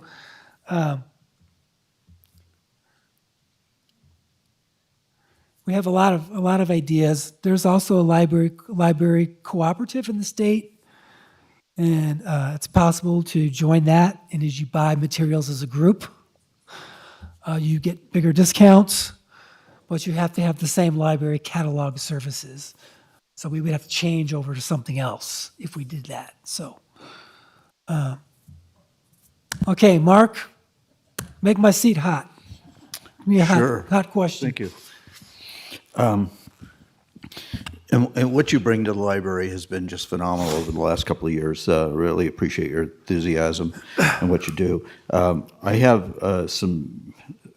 we have a lot of ideas. There's also a library cooperative in the state, and it's possible to join that. And as you buy materials as a group, you get bigger discounts, but you have to have the same library catalog services. So we would have to change over to something else if we did that. So, okay, Mark, make my seat hot. Give me a hot question. Thank you. And what you bring to the library has been just phenomenal over the last couple of years. Really appreciate your enthusiasm and what you do. I have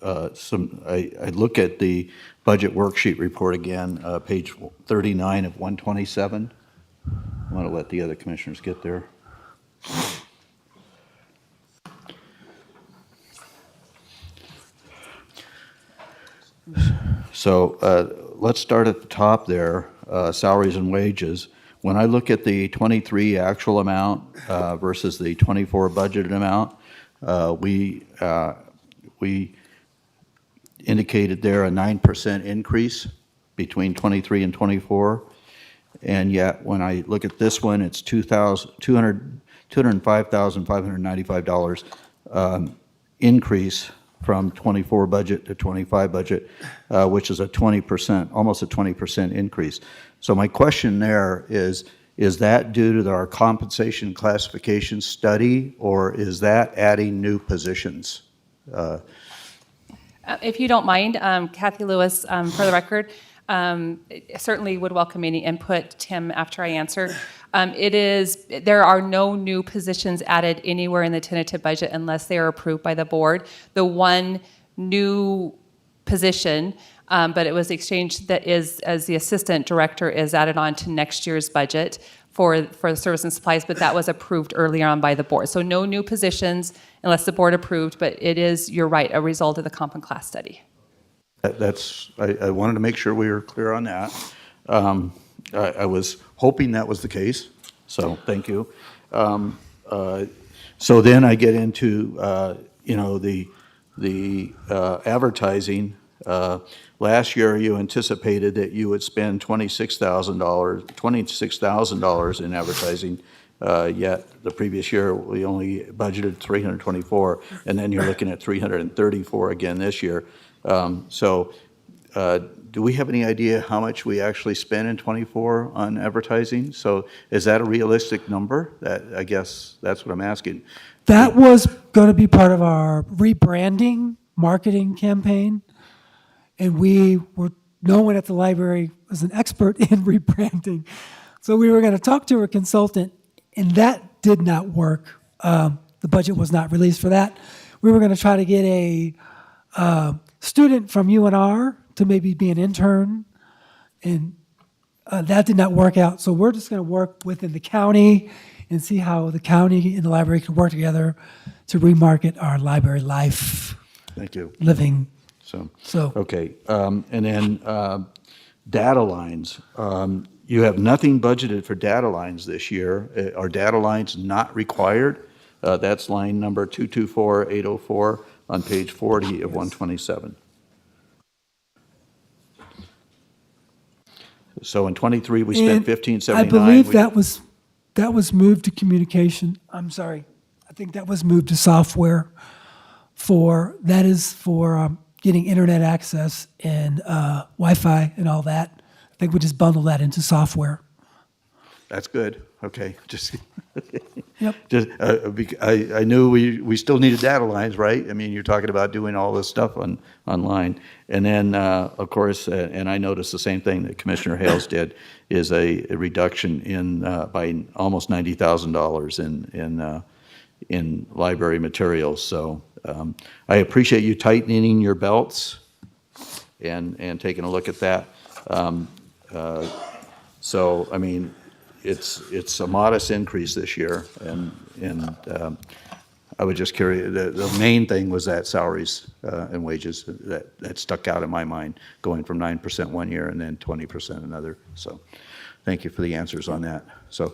I look at the budget worksheet report again, page 39 of 127. I want to let the other commissioners get there. So let's start at the top there, salaries and wages. When I look at the 23 actual amount versus the 24 budgeted amount, we indicated there a 9% increase between 23 and 24. And yet when I look at this one, it's $205,595 increase from 24 budget to 25 budget, which is almost a 20% increase. So my question there is that due to our compensation classification study, or is that adding new positions? If you don't mind, Kathy Lewis, for the record, certainly would welcome any input, Tim, after I answer. There are no new positions added anywhere in the tentative budget unless they are approved by the board. The one new position, but it was exchanged, that is, as the assistant director, is added on to next year's budget for the service and supplies, but that was approved earlier on by the board. So no new positions unless the board approved, but it is, you're right, a result of the comp and class study. I wanted to make sure we were clear on that. I was hoping that was the case, so thank you. So then I get into the advertising. Last year you anticipated that you would spend $26,000 in advertising. Yet the previous year we only budgeted $324, and then you're looking at $334 again this year. Do we have any idea how much we actually spent in '24 on advertising? So is that a realistic number? I guess that's what I'm asking. That was going to be part of our rebranding marketing campaign. And no one at the library was an expert in rebranding. So we were going to talk to a consultant, and that did not work. The budget was not released for that. We were going to try to get a student from UNR to maybe be an intern, and that did not work out. So we're just going to work within the county and see how the county and the library can work together to remarket our library life. Thank you. Living. So okay, and then data lines. You have nothing budgeted for data lines this year. Are data lines not required? That's line number 224804 on page 40 of 127. So in 23 we spent $1579. I believe that was moved to communication. I'm sorry. I think that was moved to software for getting internet access and Wi-Fi and all that. I think we just bundle that into software. That's good. Okay, just. Yep. Just, I knew we still needed data lines, right? I mean, you're talking about doing all this stuff online. And then, of course, and I noticed the same thing that Commissioner Hales did, is a reduction in, by almost $90,000 in library materials. So I appreciate you tightening your belts and taking a look at that. So, I mean, it's a modest increase this year, and I was just curious, the main thing was that salaries and wages that stuck out in my mind, going from 9% one year and then 20% another. So thank you for the answers on that. So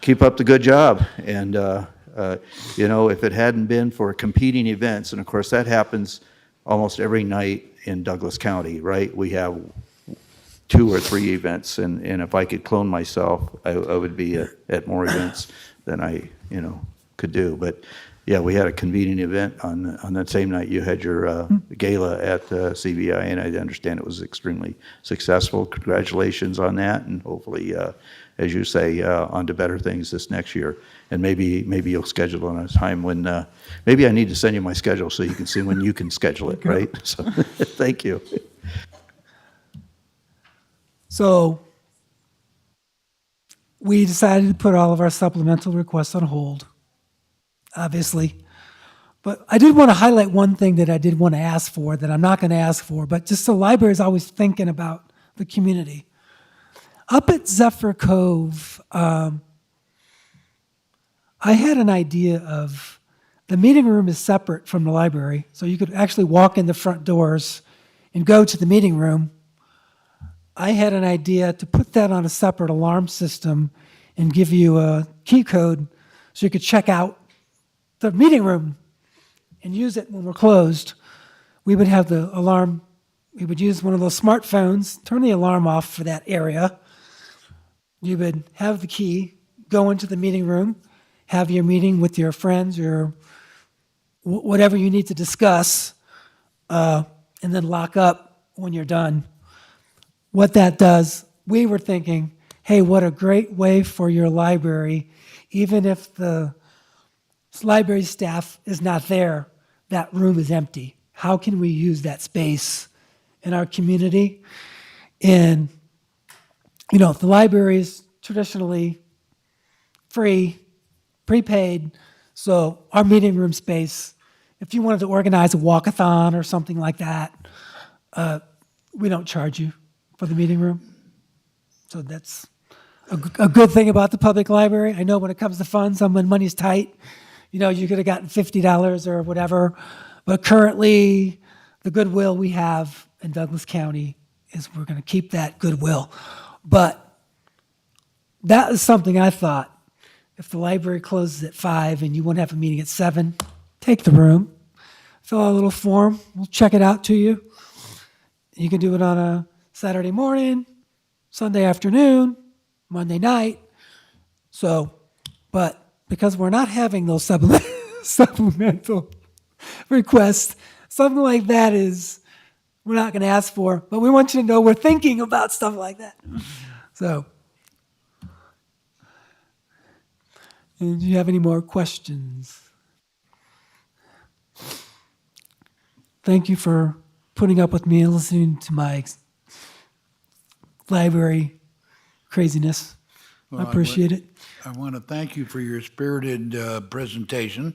keep up the good job. And, you know, if it hadn't been for competing events, and of course that happens almost every night in Douglas County, right? We have 2 or 3 events, and if I could clone myself, I would be at more events than I, you know, could do. But yeah, we had a convening event on that same night you had your gala at CBI, and I understand it was extremely successful. Congratulations on that, and hopefully, as you say, on to better things this next year. And maybe you'll schedule on a time when, maybe I need to send you my schedule so you can see when you can schedule it, right? So, thank you. So we decided to put all of our supplemental requests on hold, obviously. But I did want to highlight one thing that I did want to ask for that I'm not going to ask for, but just the library is always thinking about the community. Up at Zephyr Cove, I had an idea of the meeting room is separate from the library, so you could actually walk in the front doors and go to the meeting room. I had an idea to put that on a separate alarm system and give you a key code so you could check out the meeting room and use it when we're closed. We would have the alarm, we would use one of those smartphones, turn the alarm off for that area. You would have the key, go into the meeting room, have your meeting with your friends or whatever you need to discuss, and then lock up when you're done. What that does, we were thinking, hey, what a great way for your library, even if the library staff is not there, that room is empty. How can we use that space in our community? And, you know, the library is traditionally free, prepaid, so our meeting room space, if you wanted to organize a walkathon or something like that, we don't charge you for the meeting room. So that's a good thing about the public library. I know when it comes to funds, when money's tight, you know, you could have gotten $50 or whatever. But currently, the goodwill we have in Douglas County is we're going to keep that goodwill. But that is something I thought, if the library closes at 5 and you want to have a meeting at 7, take the room, fill out a little form, we'll check it out to you. You can do it on a Saturday morning, Sunday afternoon, Monday night. So, but because we're not having those supplemental requests, something like that is, we're not going to ask for, but we want you to know we're thinking about stuff like that. So, and do you have any more questions? Thank you for putting up with me and listening to my library craziness. Well, I appreciate it. I want to thank you for your spirited presentation.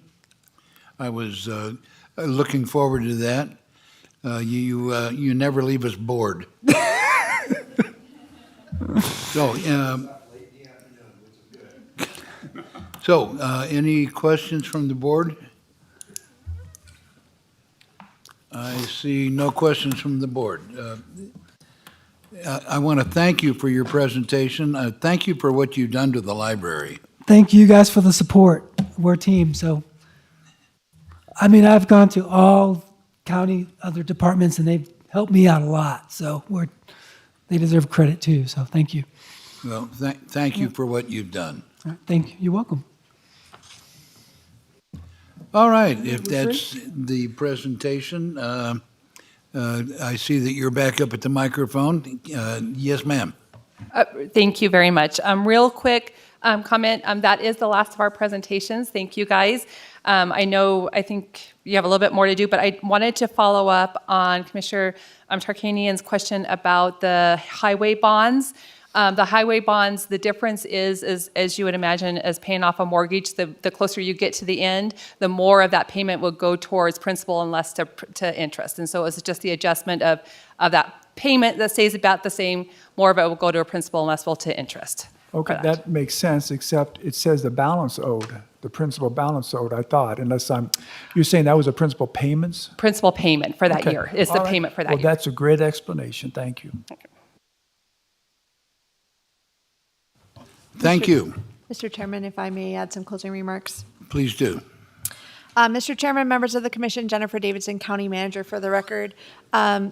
I was looking forward to that. You never leave us bored. So, any questions from the board? I see no questions from the board. I want to thank you for your presentation. Thank you for what you've done to the library. Thank you guys for the support. We're a team, so. I mean, I've gone to all county other departments and they've helped me out a lot. So they deserve credit too. So thank you. Well, thank you for what you've done. All right, thank you. You're welcome. All right, if that's the presentation, I see that you're back up at the microphone. Yes, ma'am. Thank you very much. Real quick comment, that is the last of our presentations. Thank you, guys. I think you have a little bit more to do, but I wanted to follow up on Commissioner Tarkanian's question about the highway bonds. The highway bonds, the difference is, as you would imagine, as paying off a mortgage, the closer you get to the end, the more of that payment will go towards principal and less to interest. And so it's just the adjustment of that payment that stays about the same. More of it will go to a principal and less will to interest. Okay, that makes sense, except it says the balance owed, the principal balance owed, I thought, you're saying that was a principal payments? Principal payment for that Okay. year is the All right. payment for that Well, year. that's a great explanation, thank you. Thank you. Mr. Chairman, if I may add some closing remarks. Please do. Mr. Chairman, members of the commission, Jennifer Davidson, County Manager for the record.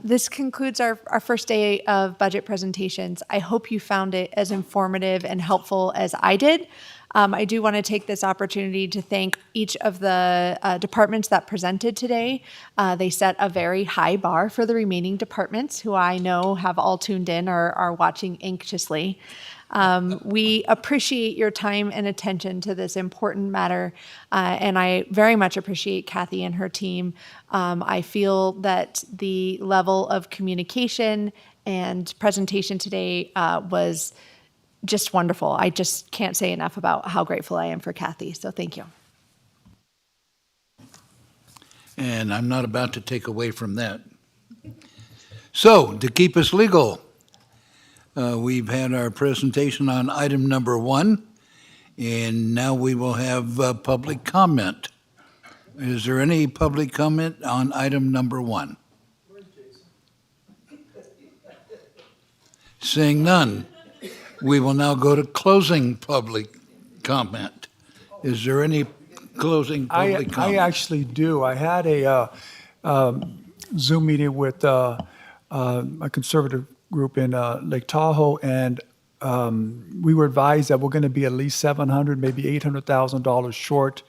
This concludes our first day of budget presentations. I hope you found it as informative and helpful as I did. I do want to take this opportunity to thank each of the departments that presented today. They set a very high bar for the remaining departments, who I know have all tuned in or are watching anxiously. We appreciate your time and attention to this important matter, and I very much appreciate Kathy and her team. I feel that the level of communication and presentation today was just wonderful. I just can't say enough about how grateful I am for Kathy, so thank you. And I'm not about to take away from that. So, to keep us legal, we've had our presentation on item number 1, and now we will have public comment. Is there any public comment on item number 1? Seeing none, we will now go to closing public comment. Is there any closing public I comment? actually do. I had a Zoom meeting with a conservative group in Lake Tahoe, and we were advised that we're going to be at least $700,000, maybe $800,000 short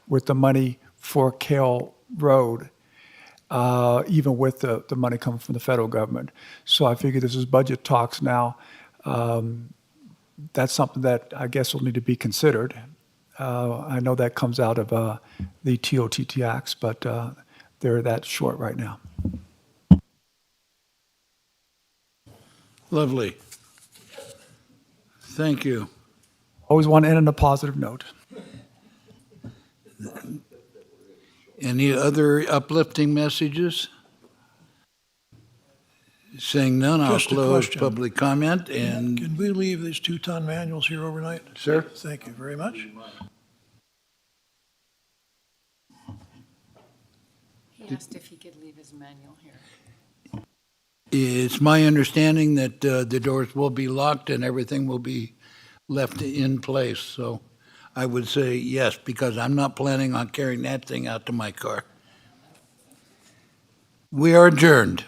with the money for Cale Road, even with the money coming from the federal government. So I figure this is budget talks now. That's something that I guess will need to be considered. I know that comes out of the TOTTX, but they're that short right now. Lovely. Thank you. Always want to end on a positive note. Any other uplifting messages? Saying none, I'll Just a close question. public comment and, Can we leave these 2-ton manuals here overnight? sir? Thank you very much. He asked if he could leave his manual here. It's my understanding that the doors will be locked and everything will be left in place. So I would say yes, because I'm not planning on carrying that thing out to my car. We are adjourned.